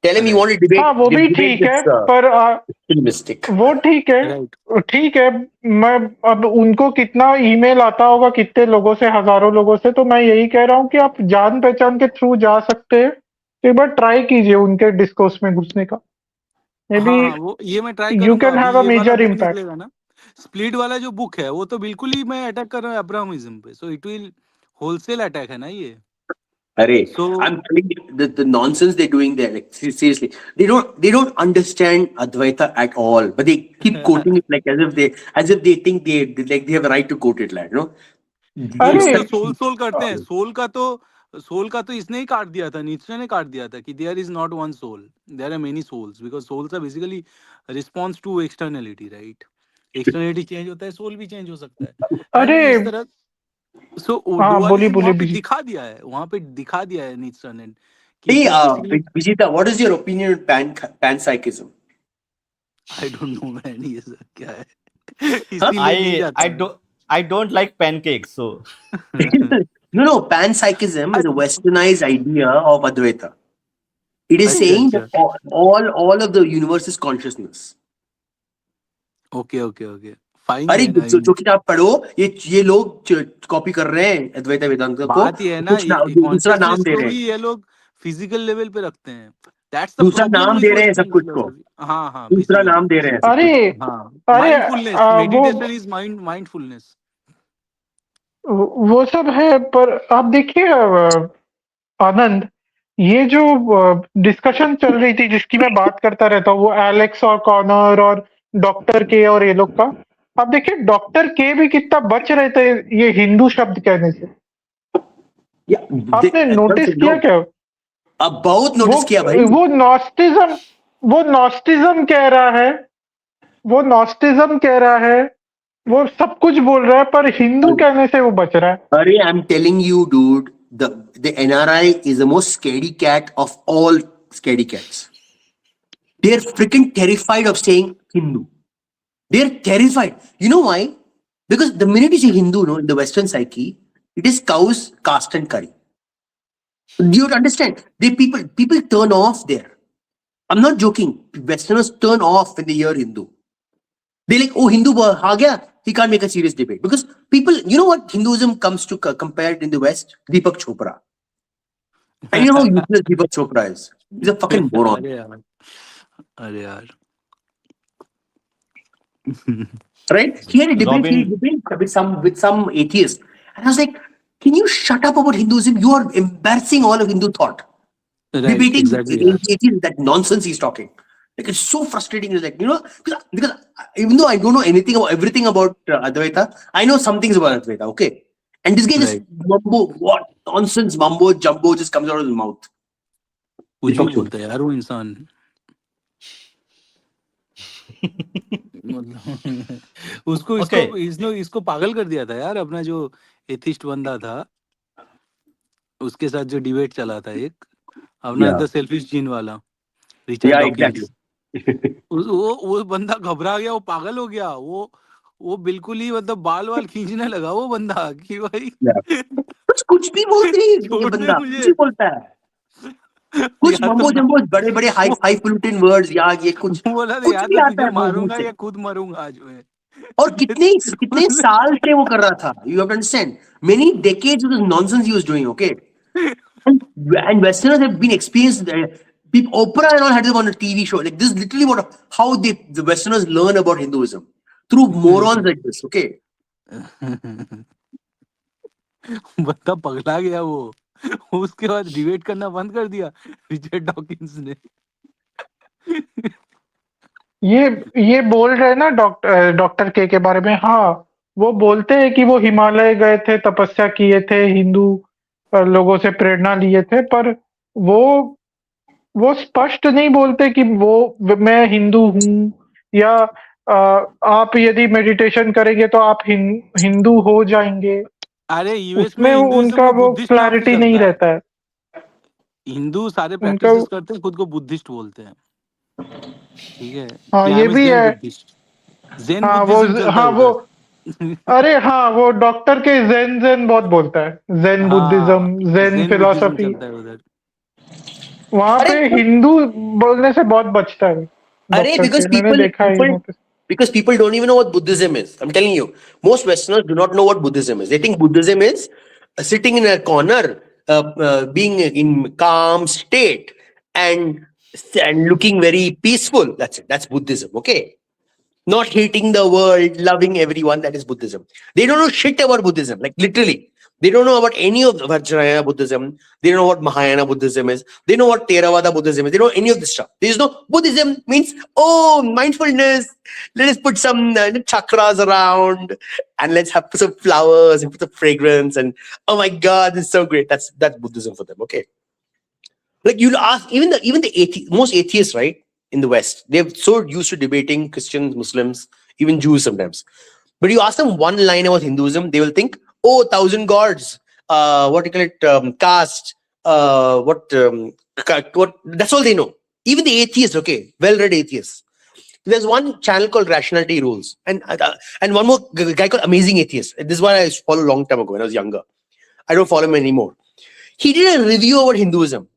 tell him you want correct to debate हाँ वो भी debate ठीक है, this पर extremistic. वो राइट ठीक है। मैं अब उनको कितना ईमेल आता होगा कितने लोगों से, हजारों लोगों से, तो मैं यही कह रहा हूँ कि आप जान पहचान के थ्रू जा सकते हैं, तो एक बार ट्राई कीजिए उनके डिस्कोर्स में घुसने का, मे बी हाँ वो ये मैं ट्राई यू करूंगा कैन अभी हैव अ ये वाला मेजर बुक इम्पैक्ट। निकलेगा ना स्प्लिट वाला जो बुक है वो तो बिल्कुल ही मैं अटैक कर रहा हूँ अब्राहमिज्म पे so it will wholesale attack है ना ये Array, so I'm telling you, the nonsense they're doing there, like seriously, they don't understand Advaita at all, but they keep quoting it like as if they think they have a right to quote it, like, you know. ये अरे लोग जो It's soul करते हैं soul का तो इसने ही काट दिया था नीचे ने काट दिया था कि there is not one soul there are many souls because souls are basically response to externality right externality change होता है सोल भी चेंज हो सकता है एंड अरे इस तरह सो हाँ बोलिए डुअलिज्म बोलिए वहां पे बीजी। दिखा दिया है नीचे ने कि Hey, it is basically Vijita, what is your opinion on panpsychism? I don't no man ये सब क्या है Huh? इसीलिए नहीं जाता मैं I don't like pancakes, so No, panpsychism is a westernized idea of Advaita. It is अच्छा saying that अच्छा all of the universe is consciousness. Okay okay okay fine अरे देन आई जो किताब पढ़ो, ये लोग कॉपी कर रहे हैं अद्वैत वेदांत को, बात ये है ना कुछ दूसरा नाम कॉन्शियसनेस दे को रहे हैं, भी ये लोग फिजिकल लेवल पे रखते हैं दैट्स द दूसरा प्रॉब्लम नाम विद दे रहे हैं सब वेस्टर्न कुछ को, फिलोसफी हाँ हाँ दूसरा बेसिकली नाम दे रहे हैं सब अरे कुछ को. हाँ अरे माइंडफुलनेस वो मेडिटेशन इज माइंडफुलनेस वो सब है, पर आप देखिए आनंद, ये जो डिस्कशन चल रही थी जिसकी मैं बात करता रहता हूँ, वो एलेक्स और कॉनर और डॉक्टर के और ये लोग का, आप देखिए डॉक्टर के भी कितना बच रहे थे ये हिंदू शब्द कहने से। Yeah, आपने एकदम नोटिस से किया नो, क्या? अब बहुत वो नोटिस किया भाई. वो नॉस्टिज्म वो नॉस्टिज्म कह रहा है, वो नॉस्टिज्म कह रहा है, वो सब कुछ बोल रहा है, पर हिंदू कहने से वो बच रहा है। अरे I am telling you dude, the NRI is the most scaredy cat of all scaredy cats. They're freaking terrified of saying Hindu. They're terrified. You know why? Because the minute you say Hindu, no, in the Western psyche, it is cows, caste, and curry. Do you understand? People turn off there. I'm not joking. Westerners turn off when they hear Hindu. They like, oh, Hindu aa gaya. He can't make a serious debate because people. You know what Hinduism comes to compared in the West? Deepak Chopra. And you know how useless Deepak Chopra is. He's a fucking moron. अरे यार Right? He had a debate. He Robin, had a debate with some atheist, and I was like, "Can you shut up about Hinduism? You are embarrassing all of Hindu thought. Right Debating exactly यार atheists, that nonsense he's talking. Like it's so frustrating. It's like because even though I don't know anything about everything about Advaita, I know some things about Advaita. Okay, and this guy just right what nonsense mumbo jumbo just comes out of his mouth. कुछ भी Deepak Chopra. बोलता है यार वो इंसान मतलब उसको इसको okay. इसको पागल कर दिया था यार अपना जो एथिस्ट बंदा था उसके साथ जो डिबेट चला था एक अपना Yeah. द सेल्फिश जीन वाला रिचर्ड Yeah. Dawkins Exactly. वो बंदा घबरा गया वो पागल हो गया वो बिल्कुल ही मतलब बाल खींचने लगा वो बंदा कि भाई Yeah. कुछ भी बोलते ही ये छोड़ दे बंदा कुछ मुझे भी बोलता है. कुछ या तो मम्बो जम्बो बड़े बड़े वो हाई फालतून वर्ड्स या ये कुछ बोला था कुछ या भी तो आता तुझे है मुंह मारूंगा से. या खुद मरूंगा आज मैं और कितने कितने साल से वो कर रहा था. You have to understand. Many decades of this nonsense he was doing. Okay, and Westerners have been experienced. People, Oprah and all had them on a TV show. Like this, is literally what how the Westerners learn about Hinduism through morons like this. Okay, बंदा पगला गया वो उसके बाद debate करना बंद कर दिया रिचर्ड डॉकिंस ने ये बोल रहे हैं ना डॉक्टर के बारे में, हाँ वो बोलते हैं कि वो हिमालय गए थे, तपस्या किए थे, हिंदू लोगों से प्रेरणा लिए थे, पर वो वो स्पष्ट नहीं बोलते कि वो मैं हिंदू हूँ, या आप यदि मेडिटेशन करेंगे तो आप हिंदू हो जाएंगे, अरे यूएस में उसमें हिंदुइज्म उनका को वो बुद्धिस्ट नाम से क्लैरिटी नहीं चलता है। रहता है हिंदू सारे उनका। प्रैक्टिसेस करते हैं, खुद को बुद्धिस्ट बोलते हैं। ठीक है, हाँ कि आई ये एम भी जेन है। बुद्धिस्ट। जेन हाँ वो बुद्धिज्म चलता है हाँ वो उधर। अरे हाँ वो डॉक्टर के जेन जेन बहुत बोलता है, जेन हाँ, बुद्धिज्म, जेन जेन बुद्धिज्म फिलोसफी। चलता है उधर। वहां अरे पे हिंदू बोलने से बहुत बचता है Array, डॉक्टर because के, मैंने देखा है notice. people don't even know what Buddhism is. I'm telling you, most Westerners do not know what Buddhism is. They think Buddhism is sitting in a corner, being in calm state, and looking very peaceful. That's it. That's Buddhism. Okay. Not hating the world, loving everyone. That is Buddhism. They don't know shit about Buddhism. Like literally, they don't know about any of the Vajrayana Buddhism. They don't know what Mahayana Buddhism is. They know what Theravada Buddhism is. They don't know any of this stuff. They just know Buddhism means, oh, mindfulness. Let us put some chakras around and let's have put some flowers and put some fragrance and oh my god, this is so great. That's Buddhism for them. Okay. Like you'll ask even the most atheists, right, in the West, they're so used to debating Christians, Muslims, even Jews sometimes. But you ask them one line about Hinduism, they will think, oh, thousand gods, what do you call it, caste, what? That's all they know. Even the atheists, okay, well-read atheists. There's one channel called Rationality Rules, and one more guy called Amazing Atheist. This is what I followed a long time ago when I was younger. I don't follow him anymore. He did a review about Hinduism,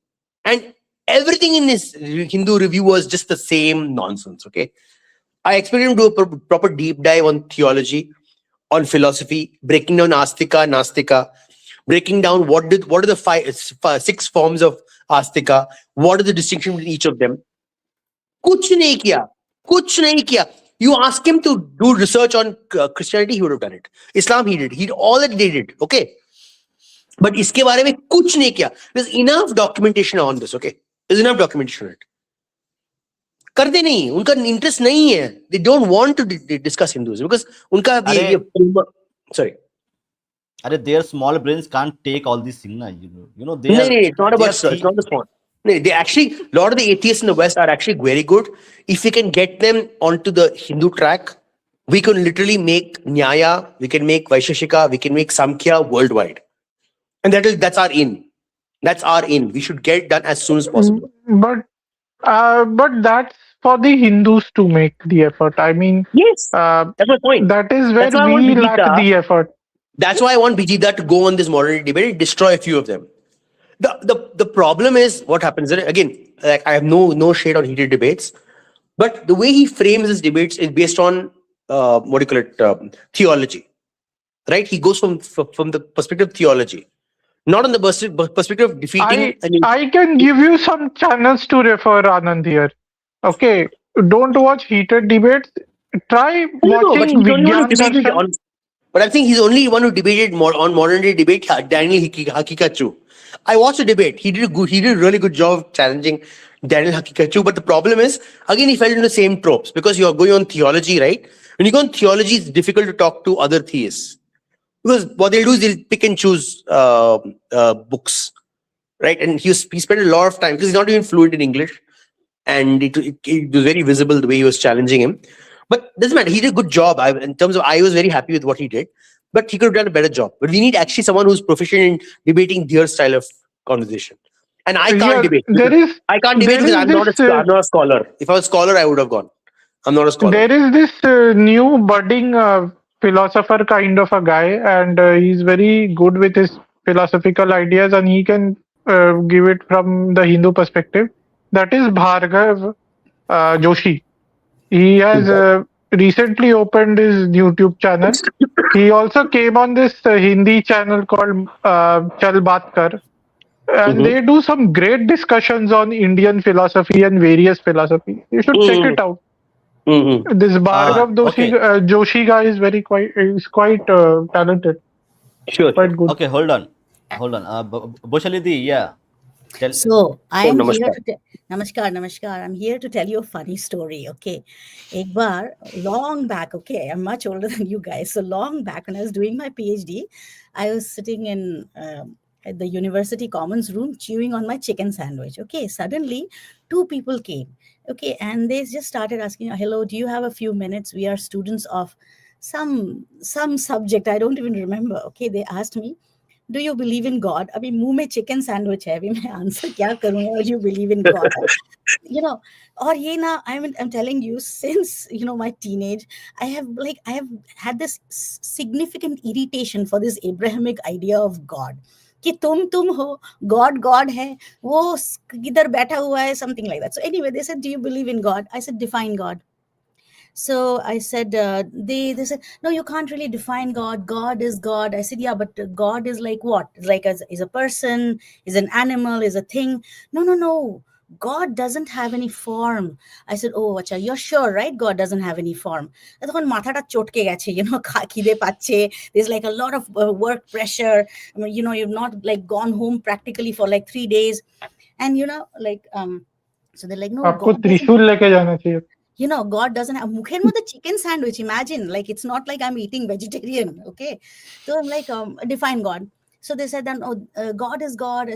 and everything in his Hindu review was just the same nonsense. Okay, I expected him to do a proper deep dive on theology, on philosophy, breaking down Astika, Nastika, breaking down what are the six forms of Astika, what are the distinction between each of them. कुछ नहीं किया, कुछ नहीं किया. You ask him to do research on Christianity, he would have done it. Islam, he did. He all that they did. Okay. But इसके बारे में कुछ नहीं किया. There's enough documentation on this. Okay. There's enough documentation on it. करते नहीं, उनका interest नहीं है. They don't want to discuss Hinduism because उनका अरे sorry. अरे their small brains can't take all these things ना, they No, are it's not they about are it's not the small. No, they actually, a lot of the atheists in the West are actually very good. If we can get them onto the Hindu track, we can literally make Nyaya, we can make Vaisheshika, we can make Samkhya worldwide. And that's our in. That's our in. We should get it done as soon as possible. But that's for the Hindus to make the effort. I mean, Yes, that's my point. that is where That's why I want we lack Bijita. the effort. That's why I want Bijita to go on this modern debate and destroy a few of them. The problem is what happens again. Like I have no shade on heated debates, but the way he frames his debates is based on what do you call it, theology, right? He goes from the perspective of theology, not on the perspective of defeating. I can give you some channels to refer, Anand, here. Okay, don't watch heated debates. Try No, but watching he's only one who Vigyan debated Darshan. on. But I think he's only one who debated more on modern day debate. Daniel Hakikachu. I watched the debate. He did a really good job of challenging Daniel Hakikachu. But the problem is, again, he fell into the same tropes because you are going on theology, right? When you go on theology, it's difficult to talk to other theists because what they'll do is they'll pick and choose books, right? And he spent a lot of time because he's not even fluent in English, and it was very visible the way he was challenging him. But doesn't matter. He did a good job. In terms of, I was very happy with what he did, but he could have done a better job. But we need actually someone who's proficient in debating their style of conversation. And I can't Yeah, debate. I can't debate because I'm not a scholar. If I was a scholar, I would have gone. I'm not a scholar. There is this new budding philosopher kind of a guy, and he's very good with his philosophical ideas, and he can give it from the Hindu perspective. That is Bhargav Joshi. He has recently opened his YouTube channel. He also came on this Hindi channel called Chal Baat Kar, and they do some great discussions on Indian philosophy and various philosophy. You should check it out. This Bhargav okay. Joshi guy is quite talented, Sure. quite good. Okay, hold on. Boshalidi, yeah. So I am here namaskar. to namaskar. I'm here to tell you a funny story. Okay, एक बार long back. Okay, I'm much older than you guys. So long back when I was doing my PhD, I was sitting in at the university commons room chewing on my chicken sandwich. Okay, suddenly two people came. Okay, and they just started asking, "Hello, do you have a few minutes? We are students of some subject. I don't even remember." Okay, they asked me, "Do you believe in God?" अभी मुंह में chicken sandwich है, अभी मैं answer क्या करूँ यार? "Do you believe in God?" You know, or ये ना, I'm telling you, since my teenage, I have had this significant irritation for this Abrahamic idea of God. कि तुम हो, God है, वो किधर बैठा हुआ है, something like that. So anyway, they said, "Do you believe in God?" I said, "Define God." So I said, they said, "No, you can't really define God. God is God." I said, "Yeah, but God is like what? Like is a person, is an animal, is a thing?" "No, no, no. God doesn't have any form." I said, "Oh, acha, you're sure, right? God doesn't have any form." তখন মাথাটা চটকে গেছে, খিদে পাচ্ছে. There's like a lot of work pressure. I mean, you've not like gone home practically for like 3 days, and so they're like, "No, आपको God doesn't." त्रिशूल लेके जाना चाहिए। God doesn't have mukher mothe chicken sandwich. Imagine, like, it's not like I'm eating vegetarian. Okay. So I'm like, define God. So they said, then, "Oh, God is God.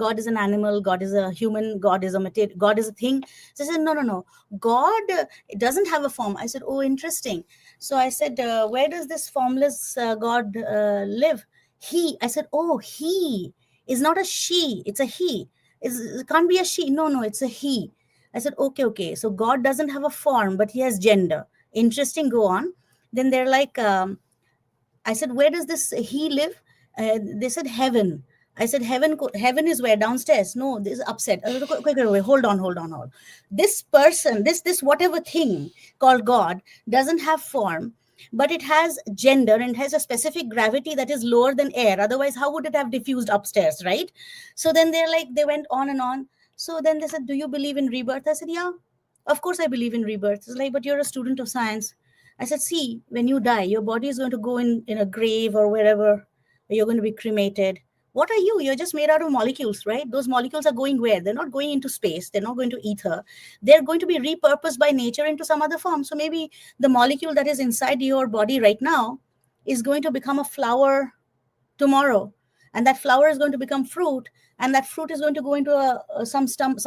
God is an animal. God is a human. God is a material. God is a thing." So I said, "No, no, no. God it doesn't have a form." I said, "Oh, interesting." So I said, "Where does this formless God live?" I said, "Oh, he is not a she. It's a he. It can't be a she. No, no, it's a he." I said, "Okay, okay. So God doesn't have a form, but he has gender. Interesting. Go on." Then they're like, I said, "Where does this he live?" They said, "Heaven." I said, "Heaven is where? Downstairs?" "No, this is upset." Quick, wait, hold on. This person, this whatever thing called God doesn't have form, but it has gender and has a specific gravity that is lower than air. Otherwise, how would it have diffused upstairs, right? So then they went on and on. So then they said, "Do you believe in rebirth?" I said, "Yeah, of course I believe in rebirth." It's like, "But you're a student of science." I said, "See, when you die, your body is going to go in a grave or wherever. You're going to be cremated. What are you? You're just made out of molecules, right? Those molecules are going where? They're not going into space. They're not going to ether. They're going to be repurposed by nature into some other form. So maybe the molecule that is inside your body right now is going to become a flower tomorrow, and that flower is going to become fruit, and that fruit is going to go into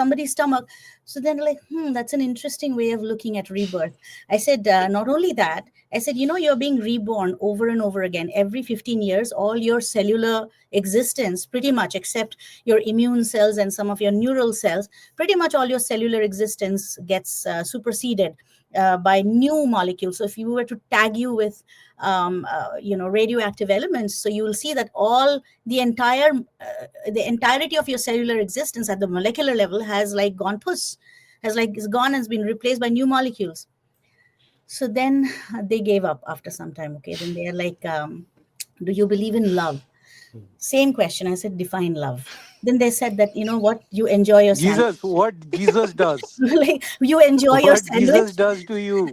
somebody's stomach." So then like, that's an interesting way of looking at rebirth. I said, not only that, I said, you're being reborn over and over again every 15 years. All your cellular existence, pretty much, except your immune cells and some of your neural cells, pretty much all your cellular existence gets superseded by new molecules. So if you were to tag you with radioactive elements, so you will see that the entirety of your cellular existence at the molecular level has like gone puss, has been replaced by new molecules. So then they gave up after some time. Okay, then they are like, "Do you believe in love?" Same question. I said, "Define love." Then they said that, what, you enjoy your sandwich. Jesus, what Jesus does. Like, you enjoy your What sandwich. Jesus does to you.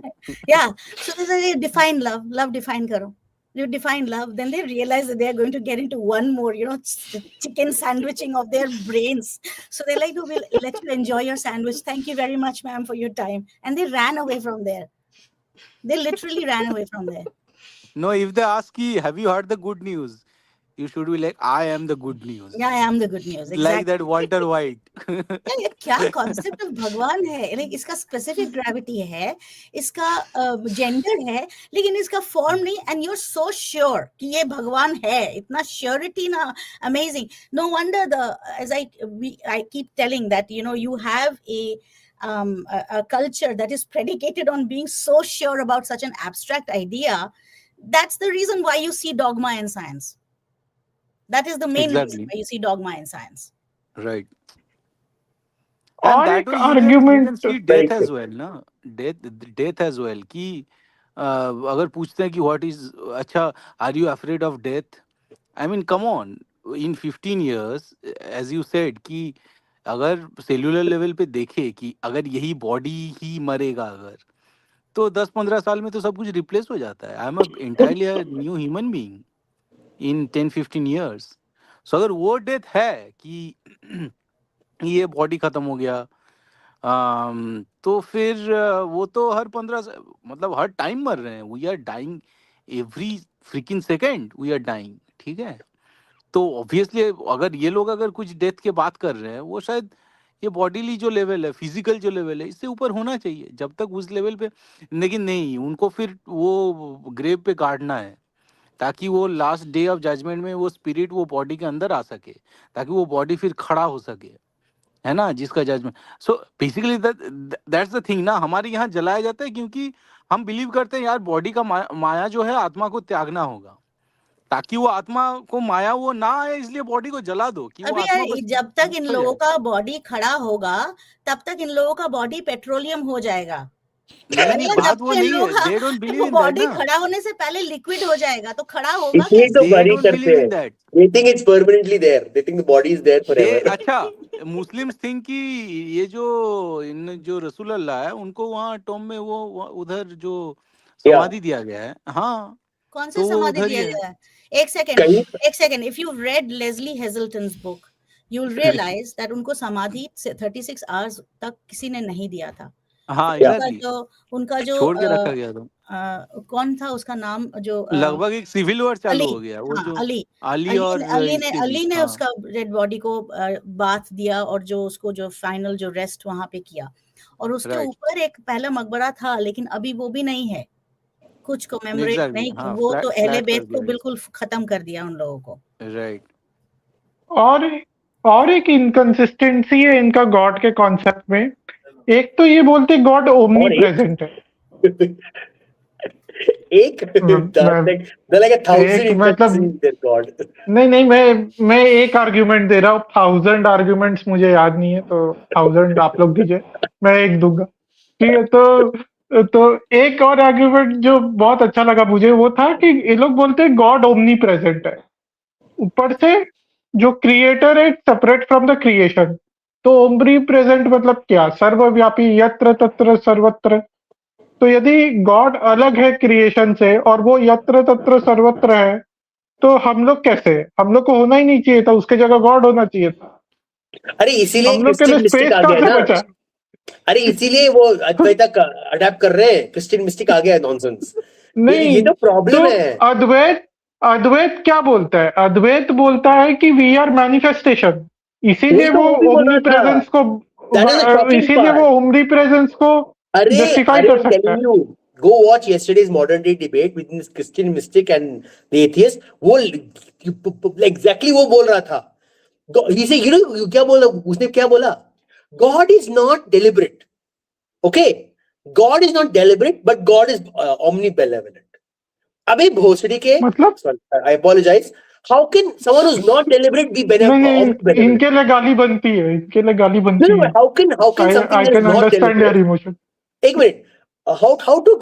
Yeah. So they say, "Define love. Love define karo." You define love. Then they realize that they are going to get into one more, chicken sandwiching of their brains. So they're like, "No, we'll let you enjoy your sandwich. Thank you very much, ma'am, for your time." And they ran away from there. They literally ran away from there. No, if they ask you, have you heard the good news? You should be like, I am the good Yeah, I news. am the good news. Like that Exactly. Walter White. यार ये क्या concept of भगवान है, like इसका specific gravity है, इसका gender है, लेकिन इसका फॉर्म नहीं, and you are so sure कि ये भगवान है, इतना श्योरिटी ना, amazing. No wonder the age I keep telling that you have a culture that is predicated on being so sure about such an abstract idea. That's the reason why you see dogma in science. That is the main reason Exactly. why you see dogma in science. Right. And और that एक way you can argument see Very death as true. well, na? Death as well. कि अगर पूछते हैं कि what is अच्छा, are you afraid of death? I mean, come on. In 15 years, as you said, कि अगर cellular level पे देखे कि अगर यही बॉडी ही मरेगा अगर, तो 10-15 साल में तो सब कुछ रिप्लेस हो जाता है. I am entirely new human being in 10-15 years. सो अगर वो डेथ है कि ये बॉडी खत्म हो गया, तो फिर वो तो हर मतलब हर टाइम मर रहे हैं. We are dying every freaking second, we are dying. ठीक है. तो ऑब्वियसली अगर ये लोग अगर कुछ डेथ के बात कर रहे हैं, वो शायद ये बॉडीली जो लेवल है, फिजिकल जो लेवल है, इससे ऊपर होना चाहिए जब तक उस लेवल पे। लेकिन नहीं, उनको फिर वो ग्रेव पे गाड़ना है ताकि वो लास्ट डे ऑफ जजमेंट में वो स्पिरिट वो बॉडी के अंदर आ सके, ताकि वो बॉडी फिर खड़ा हो सके, है ना, जिसका judgment. So basically that's the thing ना, हमारे यहाँ जलाया जाता है क्योंकि हम बिलीव करते हैं यार बॉडी का माया जो है आत्मा को त्यागना होगा, ताकि वो आत्मा को माया वो ना आए, इसलिए बॉडी को जला दो कि वो अभी यार आत्मा बस जब तक इन निकल लोगों जाए। का बॉडी खड़ा होगा तब तक इन लोगों का बॉडी पेट्रोलियम हो जाएगा। नहीं मैंने नहीं, कहा जब बात वो तक इन नहीं लोगों है, का दे डोंट बिलीव वो इन दैट बॉडी ना, खड़ा होने से पहले लिक्विड हो जाएगा, तो खड़ा होगा इसलिए तो कैसे? दे bury डोंट करते बिलीव इन हैं. That. They think it's permanently there. They think the body is there they forever. अच्छा, मुस्लिम्स थिंक कि ये जो इन जो रसूल अल्लाह है उनको वहाँ टॉम में वो उधर जो Yeah. समाधि दिया गया है, हाँ, कौन सा तो वो समाधि उधर ही दिया है। गया है? एक कहीं second, if you read Leslie Hazleton's book you will realize that उनको समाधि 36 आवर्स तक किसी ने नहीं दिया था। हाँ Yeah. उनका जो छोड़ के रखा गया था। कौन था उसका नाम, जो लगभग एक सिविल वॉर चालू अली, हो गया, वो हाँ जो अली अली और इसके अली बीच, ने हाँ उसका डेड बॉडी को बाथ दिया और जो उसको जो फाइनल जो रेस्ट वहां पे किया, और उसके राइट, ऊपर एक पहला मकबरा था, लेकिन अभी वो भी नहीं है, कुछ कमेमोरेट एग्जैक्टली, नहीं, हाँ, वो तो अहले फ्लैट कर बैत को दिया बिल्कुल खत्म कर दिया उन लोगों को। राइट। और और एक इनकंसिस्टेंसी है इनका गॉड के कॉन्सेप्ट में। एक तो ये बोलते गॉड ओमनी और प्रेजेंट है। एक they're like 1,000 एक मतलब inconsistencies there, God. नहीं मैं एक आर्ग्यूमेंट दे रहा हूँ, 1000 आर्ग्यूमेंट्स मुझे याद नहीं है, तो 1000 आप लोग दीजिए, मैं एक दूंगा, ठीक है। तो एक और आर्ग्यूमेंट जो बहुत अच्छा लगा मुझे वो था कि ये लोग बोलते हैं गॉड ओमनी प्रेजेंट है, ऊपर से जो क्रिएटर है सेपरेट फ्रॉम द क्रिएशन। तो ओमनी प्रेजेंट मतलब क्या? सर्वव्यापी, यत्र तत्र सर्वत्र। तो यदि गॉड अलग है क्रिएशन से और वो यत्र तत्र सर्वत्र है, तो हम लोग कैसे? हम लोग को होना ही नहीं चाहिए था, उसके जगह गॉड होना चाहिए था। अरे इसीलिए हम लोग के लिए क्रिश्चियन मिस्टिक स्पेस आ कहाँ गया से ना. बचा? अरे इसीलिए वो अद्वैता अडेप्ट कर रहे हैं, क्रिश्चियन मिस्टिक आ गया है, नॉनसेंस. ये नहीं, तो प्रॉब्लम तो है. अद्वैत क्या बोलता है? अद्वैत बोलता है कि वी आर मैनिफेस्टेशन, इसीलिए वही तो वो वो भी बोल ओमनी रहा था. प्रेजेंस को दैट इज द शॉकिंग इसीलिए वो पार्ट. ओमनी प्रेजेंस को अरे जस्टिफाई अरे कर I'm सकता telling है। you, go watch yesterday's modern day debate between this Christian mystic and the atheist. वो exactly वो बोल रहा था. He said, you know क्या बोला उसने? क्या बोला? God is not deliberate. Okay, God is not deliberate, but God is omnibenevolent. अबे भोसड़ी के, मतलब sorry, I apologize. How can someone who's not deliberate be नहीं, omnibenevolent? इनके लिए गाली बनती है, इनके लिए गाली No, बनती no, है। how can something I that is can not understand deliberate? Your emotion. एक minute. How do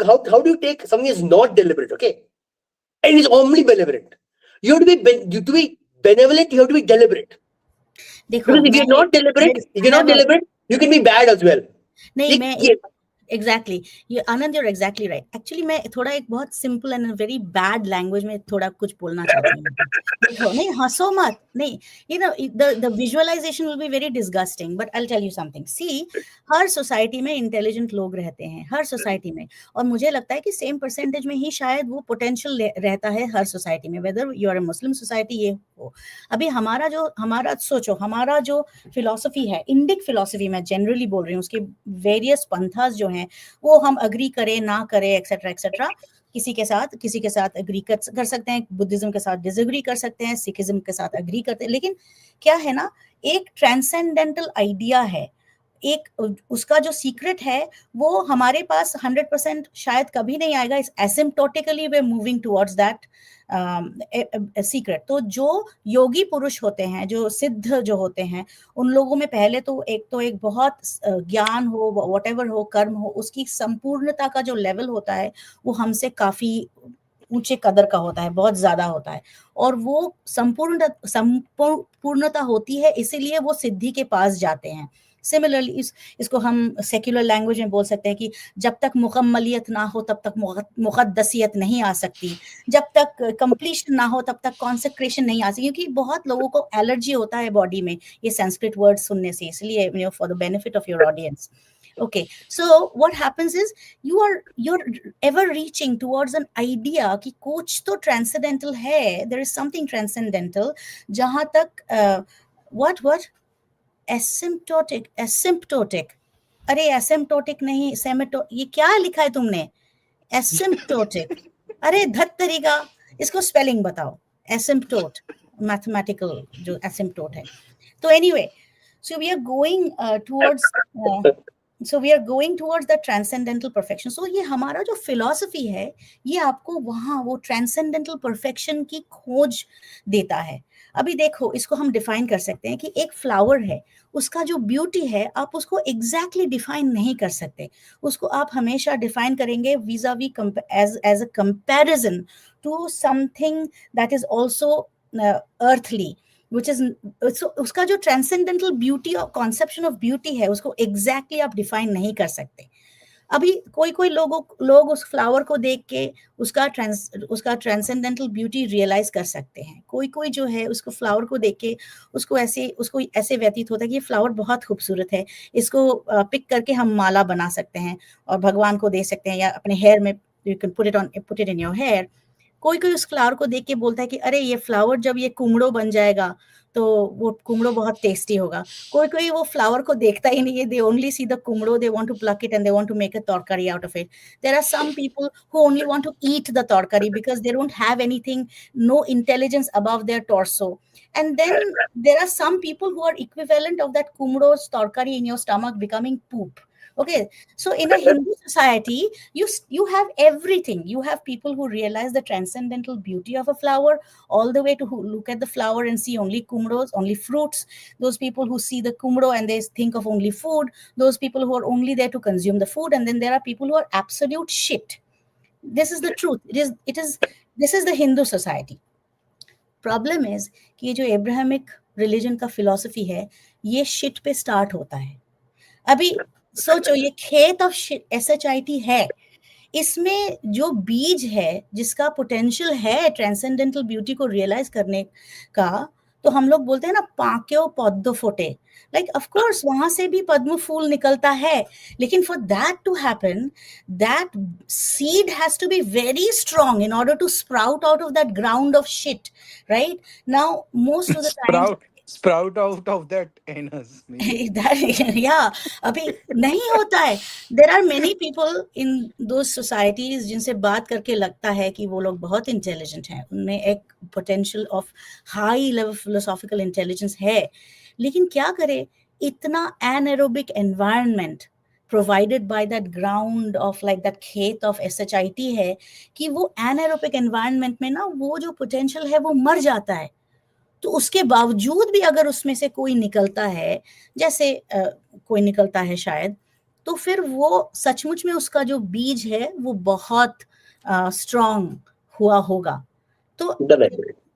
you take something is not deliberate, okay, and is omnibenevolent? You have to be benevolent. You have to be deliberate. देखो Because if you're not deliberate, you can be bad as well. नहीं, ये- मैं ये- exactly, ये आनंद, your exactly right. Actually मैं थोड़ा एक बहुत simple and very bad language में थोड़ा कुछ बोलना चाहती हूँ। देखो, नहीं हंसो मत, नहीं, you know the visualization will be very disgusting, but I will tell you something. See, हर सोसाइटी में इंटेलिजेंट लोग रहते हैं, हर सोसाइटी में, और मुझे लगता है कि सेम परसेंटेज में ही शायद वो पोटेंशियल रहता है हर सोसाइटी में, whether you are a Muslim society ये हो। अभी हमारा सोचो, हमारा जो फिलॉसफी है, इंडिक फिलॉसफी में जनरली बोल रही हूँ, उसके वेरियस पंथास जो हैं वो हम अग्री करें ना करें एक्सेट्रा एक्सेट्रा, किसी के साथ अग्री कर सकते हैं, बुद्धिज्म के साथ डिसएग्री कर सकते हैं, सिखिज्म के साथ अग्री करते हैं, लेकिन क्या है ना, एक ट्रांसेंडेंटल आइडिया है, एक उसका जो सीक्रेट है वो हमारे पास 100% शायद कभी नहीं आएगा। इस एसिम्प्टोटिकली वे मूविंग टुवर्ड्स दैट सीक्रेट। तो जो योगी पुरुष होते हैं, जो सिद्ध जो होते हैं, उन लोगों में पहले तो एक बहुत ज्ञान हो, व्हाटएवर हो, कर्म हो, उसकी संपूर्णता का जो लेवल होता है वो हमसे काफी ऊंचे कदर का होता है, बहुत ज्यादा होता है, और वो संपूर्णता होती है, इसीलिए वो सिद्धि के पास जाते हैं। सिमिलरली इसको हम सेक्युलर लैंग्वेज में बोल सकते हैं कि जब तक मुकम्मलियत ना हो तब तक मुक़द्दसियत नहीं आ सकती, जब तक कंप्लीशन ना हो तब तक कॉन्सेक्रेशन नहीं आ सकती, क्योंकि बहुत लोगों को एलर्जी होता है बॉडी में ये संस्कृत वर्ड सुनने से, इसलिए for the benefit of your audience, Okay, so what happens is you're ever reaching towards an idea कि कुछ तो transcendental है, there is something transcendental जहां तक what asymptotic अरे asymptotic नहीं सेमेटो ये क्या लिखा है तुमने asymptotic अरे धत तरीका इसको स्पेलिंग बताओ asymptote मैथमेटिकल जो asymptote है तो anyway so we are going towards so we are going towards the transcendental perfection so ये हमारा जो philosophy है ये आपको वहाँ वो transcendental perfection की खोज देता है अभी देखो इसको हम डिफाइन कर सकते हैं कि एक फ्लावर है उसका जो ब्यूटी है आप उसको एग्जैक्टली डिफाइन नहीं कर सकते उसको आप हमेशा डिफाइन करेंगे vis-a-vis as a comparison to something that is also earthly which is so उसका जो ट्रांसेंडेंटल ब्यूटी और कॉन्सेप्शन ऑफ ब्यूटी है उसको एग्जैक्टली आप डिफाइन नहीं कर सकते अभी कोई कोई लोग उस फ्लावर को देख के उसका ट्रांसेंडेंटल ब्यूटी रियलाइज कर सकते हैं कोई कोई जो है उसको फ्लावर को देख के उसको ऐसे व्यतीत होता है कि ये फ्लावर बहुत खूबसूरत है इसको पिक करके हम माला बना सकते हैं और भगवान को दे सकते हैं या अपने हेयर में you can put it in your hair कोई कोई उस फ्लावर को देख के बोलता है कि अरे ये फ्लावर जब ये कुमड़ो बन जाएगा तो वो कुमड़ो बहुत टेस्टी होगा कोई कोई वो फ्लावर को देखता ही नहीं है they only see the kumro they want to pluck it and they want to make a tarkari out of it there are some people who only want to eat the tarkari because they don't have anything no intelligence above their torso and then there are some people who are equivalent of that kumro's tarkari in your stomach becoming poop okay so in a Hindu society you have everything you have people who realize the transcendental beauty of a flower all the way to who look at the flower and see only kumros only fruits those people who see the kumro and they think of only food those people who are only there to consume the food and then there are people who are absolute shit this is the truth this is the Hindu society problem is कि ये जो Abrahamic religion का philosophy है ये shit पे start होता है अभी सोचो ये खेत ऑफ SHIT है इसमें जो बीज है जिसका पोटेंशियल है ट्रांसेंडेंटल ब्यूटी को रियलाइज करने का तो हम लोग बोलते हैं ना पाक्यो पद्म फोटे लाइक ऑफ कोर्स वहां से भी पद्म फूल निकलता है लेकिन for that to happen that seed has to be very strong in order to sprout out of that ground of shit right now most of the time sprout out of that anus maybe. yeah अभी नहीं होता है there are many people in those societies जिनसे बात करके लगता है कि वो लोग बहुत इंटेलिजेंट हैं उनमें एक potential of high level philosophical intelligence है लेकिन क्या करे इतना anaerobic environment provided by that ground of like that खेत of SHIT है कि वो एनारोबिक एनवायरनमेंट में ना वो जो पोटेंशियल है वो मर जाता है तो उसके बावजूद भी अगर उसमें से कोई निकलता है जैसे कोई निकलता है शायद तो फिर वो सचमुच में उसका जो बीज है वो बहुत स्ट्रॉन्ग हुआ होगा तो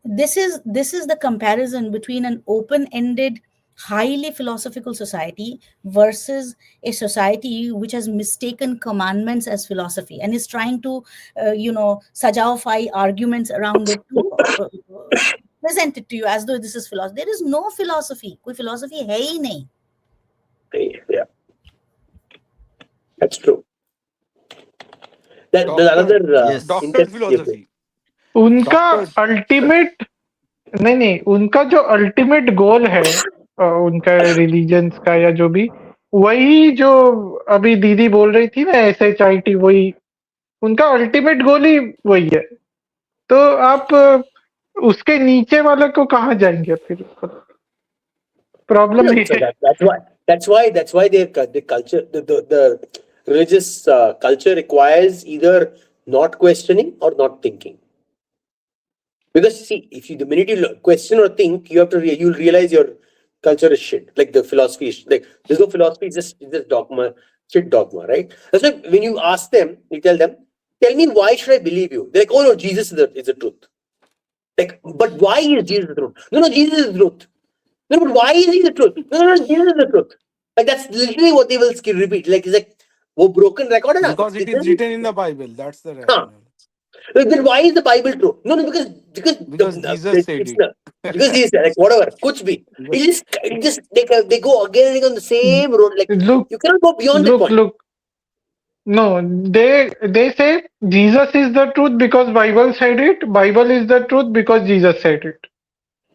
this is the comparison between an open-ended highly philosophical society versus a society which has mistaken commandments as philosophy and is trying to sajawify arguments around it to present it to you as though this is philosophy. There is no philosophy. कोई philosophy है ही नहीं. Yeah, that's true. There's another yes. Doctor philosophy. उनका ultimate नहीं उनका जो ultimate goal है उनका religions का या जो भी वही जो अभी दीदी बोल रही थी ना SHIT वही उनका अल्टीमेट गोल ही वही है तो आप उसके नीचे वाले को कहाँ जाएंगे फिर प्रॉब्लम नहीं है that's why the culture the religious culture requires either not questioning or not thinking because see if you the minute you question or think you'll realize your culture is shit like the philosophy is like there's no philosophy it's just dogma shit dogma right that's why when you ask them you tell me why should I believe you they're like oh no Jesus is the truth like but why is Jesus the truth no Jesus is the truth no but why is he the truth no Jesus is the truth like that's literally what they will repeat like it's like wo broken record hai na Because it is written in the Bible. That's the rationale. Then why is the Bible true? No, no, because Because Jesus said it's it. not, because he's like whatever, kuch bhi. It just they go again and again on the same road. Like Look, you cannot go beyond that look, point. look. No, they say Jesus is the truth because Bible said it. Bible is the truth because Jesus said it.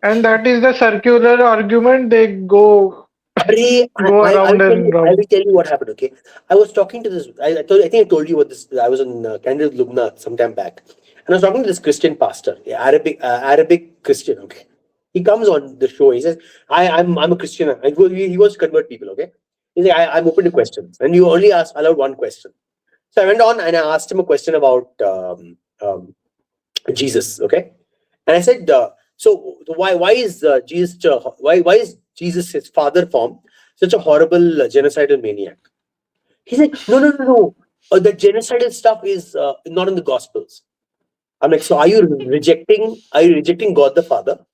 And that is the circular argument they Arey, go around and I round. will tell you what happened. Okay, I was talking to this. I think I told you what this. I was in Candid Lubna some time back, and I was talking to this Christian pastor, yeah, Arabic Christian. Okay, he comes on the show. He says, I'm a Christian." He wants to convert people. Okay, he's like, I'm open to questions, and you only allowed one question. So I went on and I asked him a question about Jesus. Okay, and I said, so why is Jesus why is Jesus his father form such a horrible genocidal maniac? He said, no. The genocidal stuff is not in the Gospels. I'm like, so are you rejecting God the Father?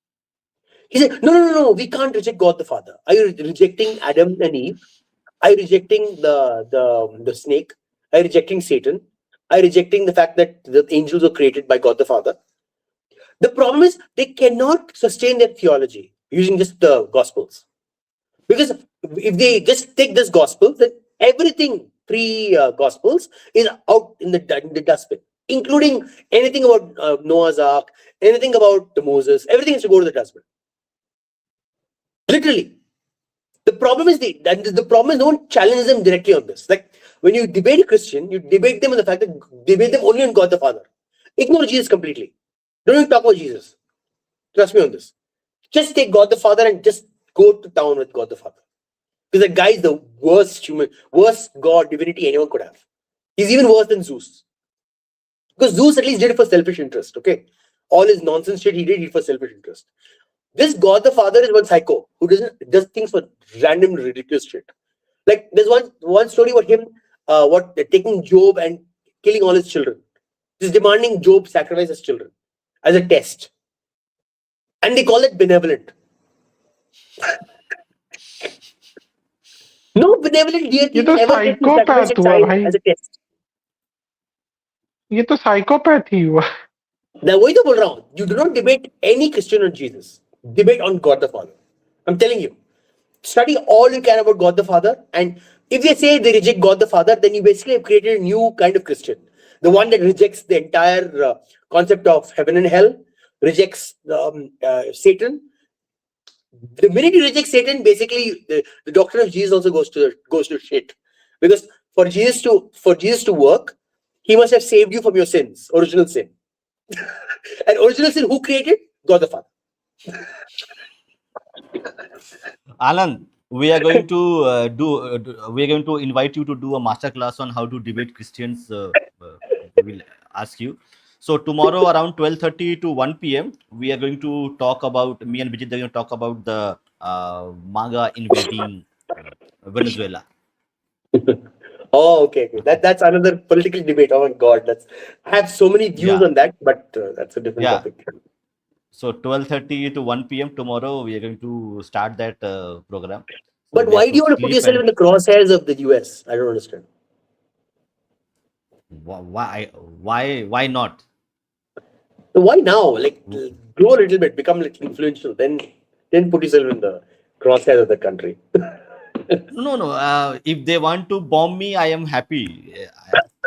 He said, no. We can't reject God the Father. Are you rejecting Adam and Eve? Are you rejecting the snake? Are you rejecting Satan? Are you rejecting the fact that the angels were created by God the Father? The problem is they cannot sustain their theology using just the Gospels. Because if they just take this Gospel, then everything pre-Gospels is out in the dustbin, including anything about Noah's Ark, anything about Moses, everything has to go to the dustbin. Literally. The problem is the problem is no one challenges them directly on this. Like when you debate a Christian, you debate them on the fact that debate them only on God the Father. Ignore Jesus completely. Don't even talk about Jesus. Trust me on this. Just take God the Father and just go to town with God the Father. Because that guy is the worst God divinity anyone could have. He's even worse than Zeus. Because Zeus at least did it for selfish interest, okay? All his nonsense shit he did it for selfish interest. This God the Father is one psycho who does things for random ridiculous shit. Like there's one story about him, taking Job and killing all his children. Just demanding Job sacrifice his children as a test. And they call it benevolent. No benevolent ये deity तो ever gets to sacrifice a psychopath हुआ child भाई. as a test. ये तो psychopath ही हुआ. Now, वही तो बोल रहा हूँ. You do not debate any Christian on Jesus. Debate on God the Father. I'm telling you. Study all you can about God the Father, and if they say they reject God the Father, then you basically have created a new kind of Christian. The one that rejects the entire concept of heaven and hell, rejects Satan. The minute you reject Satan, basically the doctrine of Jesus also goes to shit. Because for Jesus to work, he must have saved you from your sins, original sin. And original sin, who created? God the Father. Anand, we are going to we are going to invite you to do a master class on how to debate Christians. We will ask you. So tomorrow around 12:30 to 1 p.m. we are going to talk about, me and Bijeet are going to talk about the MAGA invading Venezuela. Oh, okay. That's another political debate. Oh my God, I have so many views Yeah. on that, but that's a different Yeah. topic. So 12:30 to 1 p.m. tomorrow we are going to start that program. So But we why have do to you want to put sleep yourself and in the crosshairs of the US? I don't understand. why not? So why now? Like grow a little bit, become a little influential, then put yourself in the crosshairs of the country. No. If they want to bomb me, I am happy.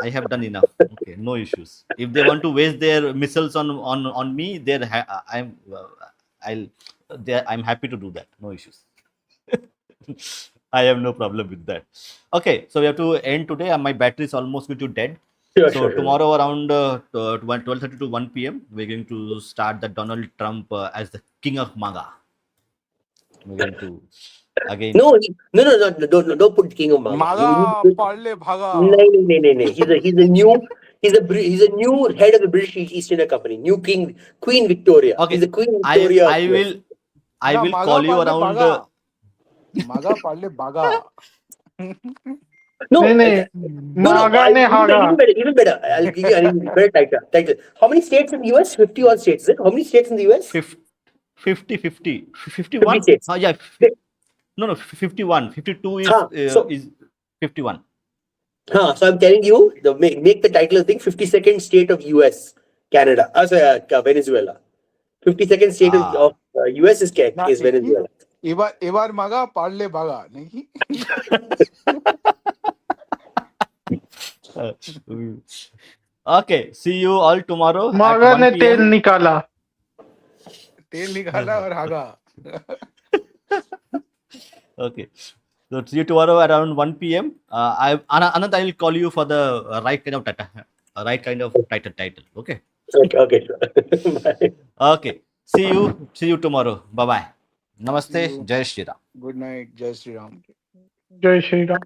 I have done enough. Okay, no issues. If they want to waste their missiles on me, I'll. I'm happy to do that. No issues. I have no problem with that. Okay, so we have to end today. My battery is almost going to dead. So Sure. tomorrow around 12:30 to 1 p.m. we're going to start the Donald Trump as the king of MAGA. We're going to again. No, don't put King of MAGA. You need Maga to put, padle bhaga. no. He's a new head of the British East India Company. New King, Queen Victoria. He's Okay, the Queen Victoria of I US. Na will maga call you padle around. baga. Maga padle baga. नहीं No, नहीं. no. मागा ने हागा. Even better. I'll give you an even better title. How many states in the US? 50 odd states. Is it? How many states in the US? 50, 50 51. states. Yeah, no, 51. 52 So is 51. so I'm telling you, make the title of the thing 52nd state of US Canada. Sorry, Venezuela. 52nd state of US is না দেখি Venezuela. এবার মাগা পারলে বাগা নাকি Okay, see you all tomorrow at मागा 1 ने p.m. तेल निकाला. তেল নিকালা আর হাগা Okay, so see you tomorrow around 1 p.m. Anand, I will call you for the right kind of title. Okay. Okay. Bye. Okay. See you tomorrow. Bye bye. Namaste. See you. Jai Shri Ram. Good night জয় শ্রীরাম जय श्री राम.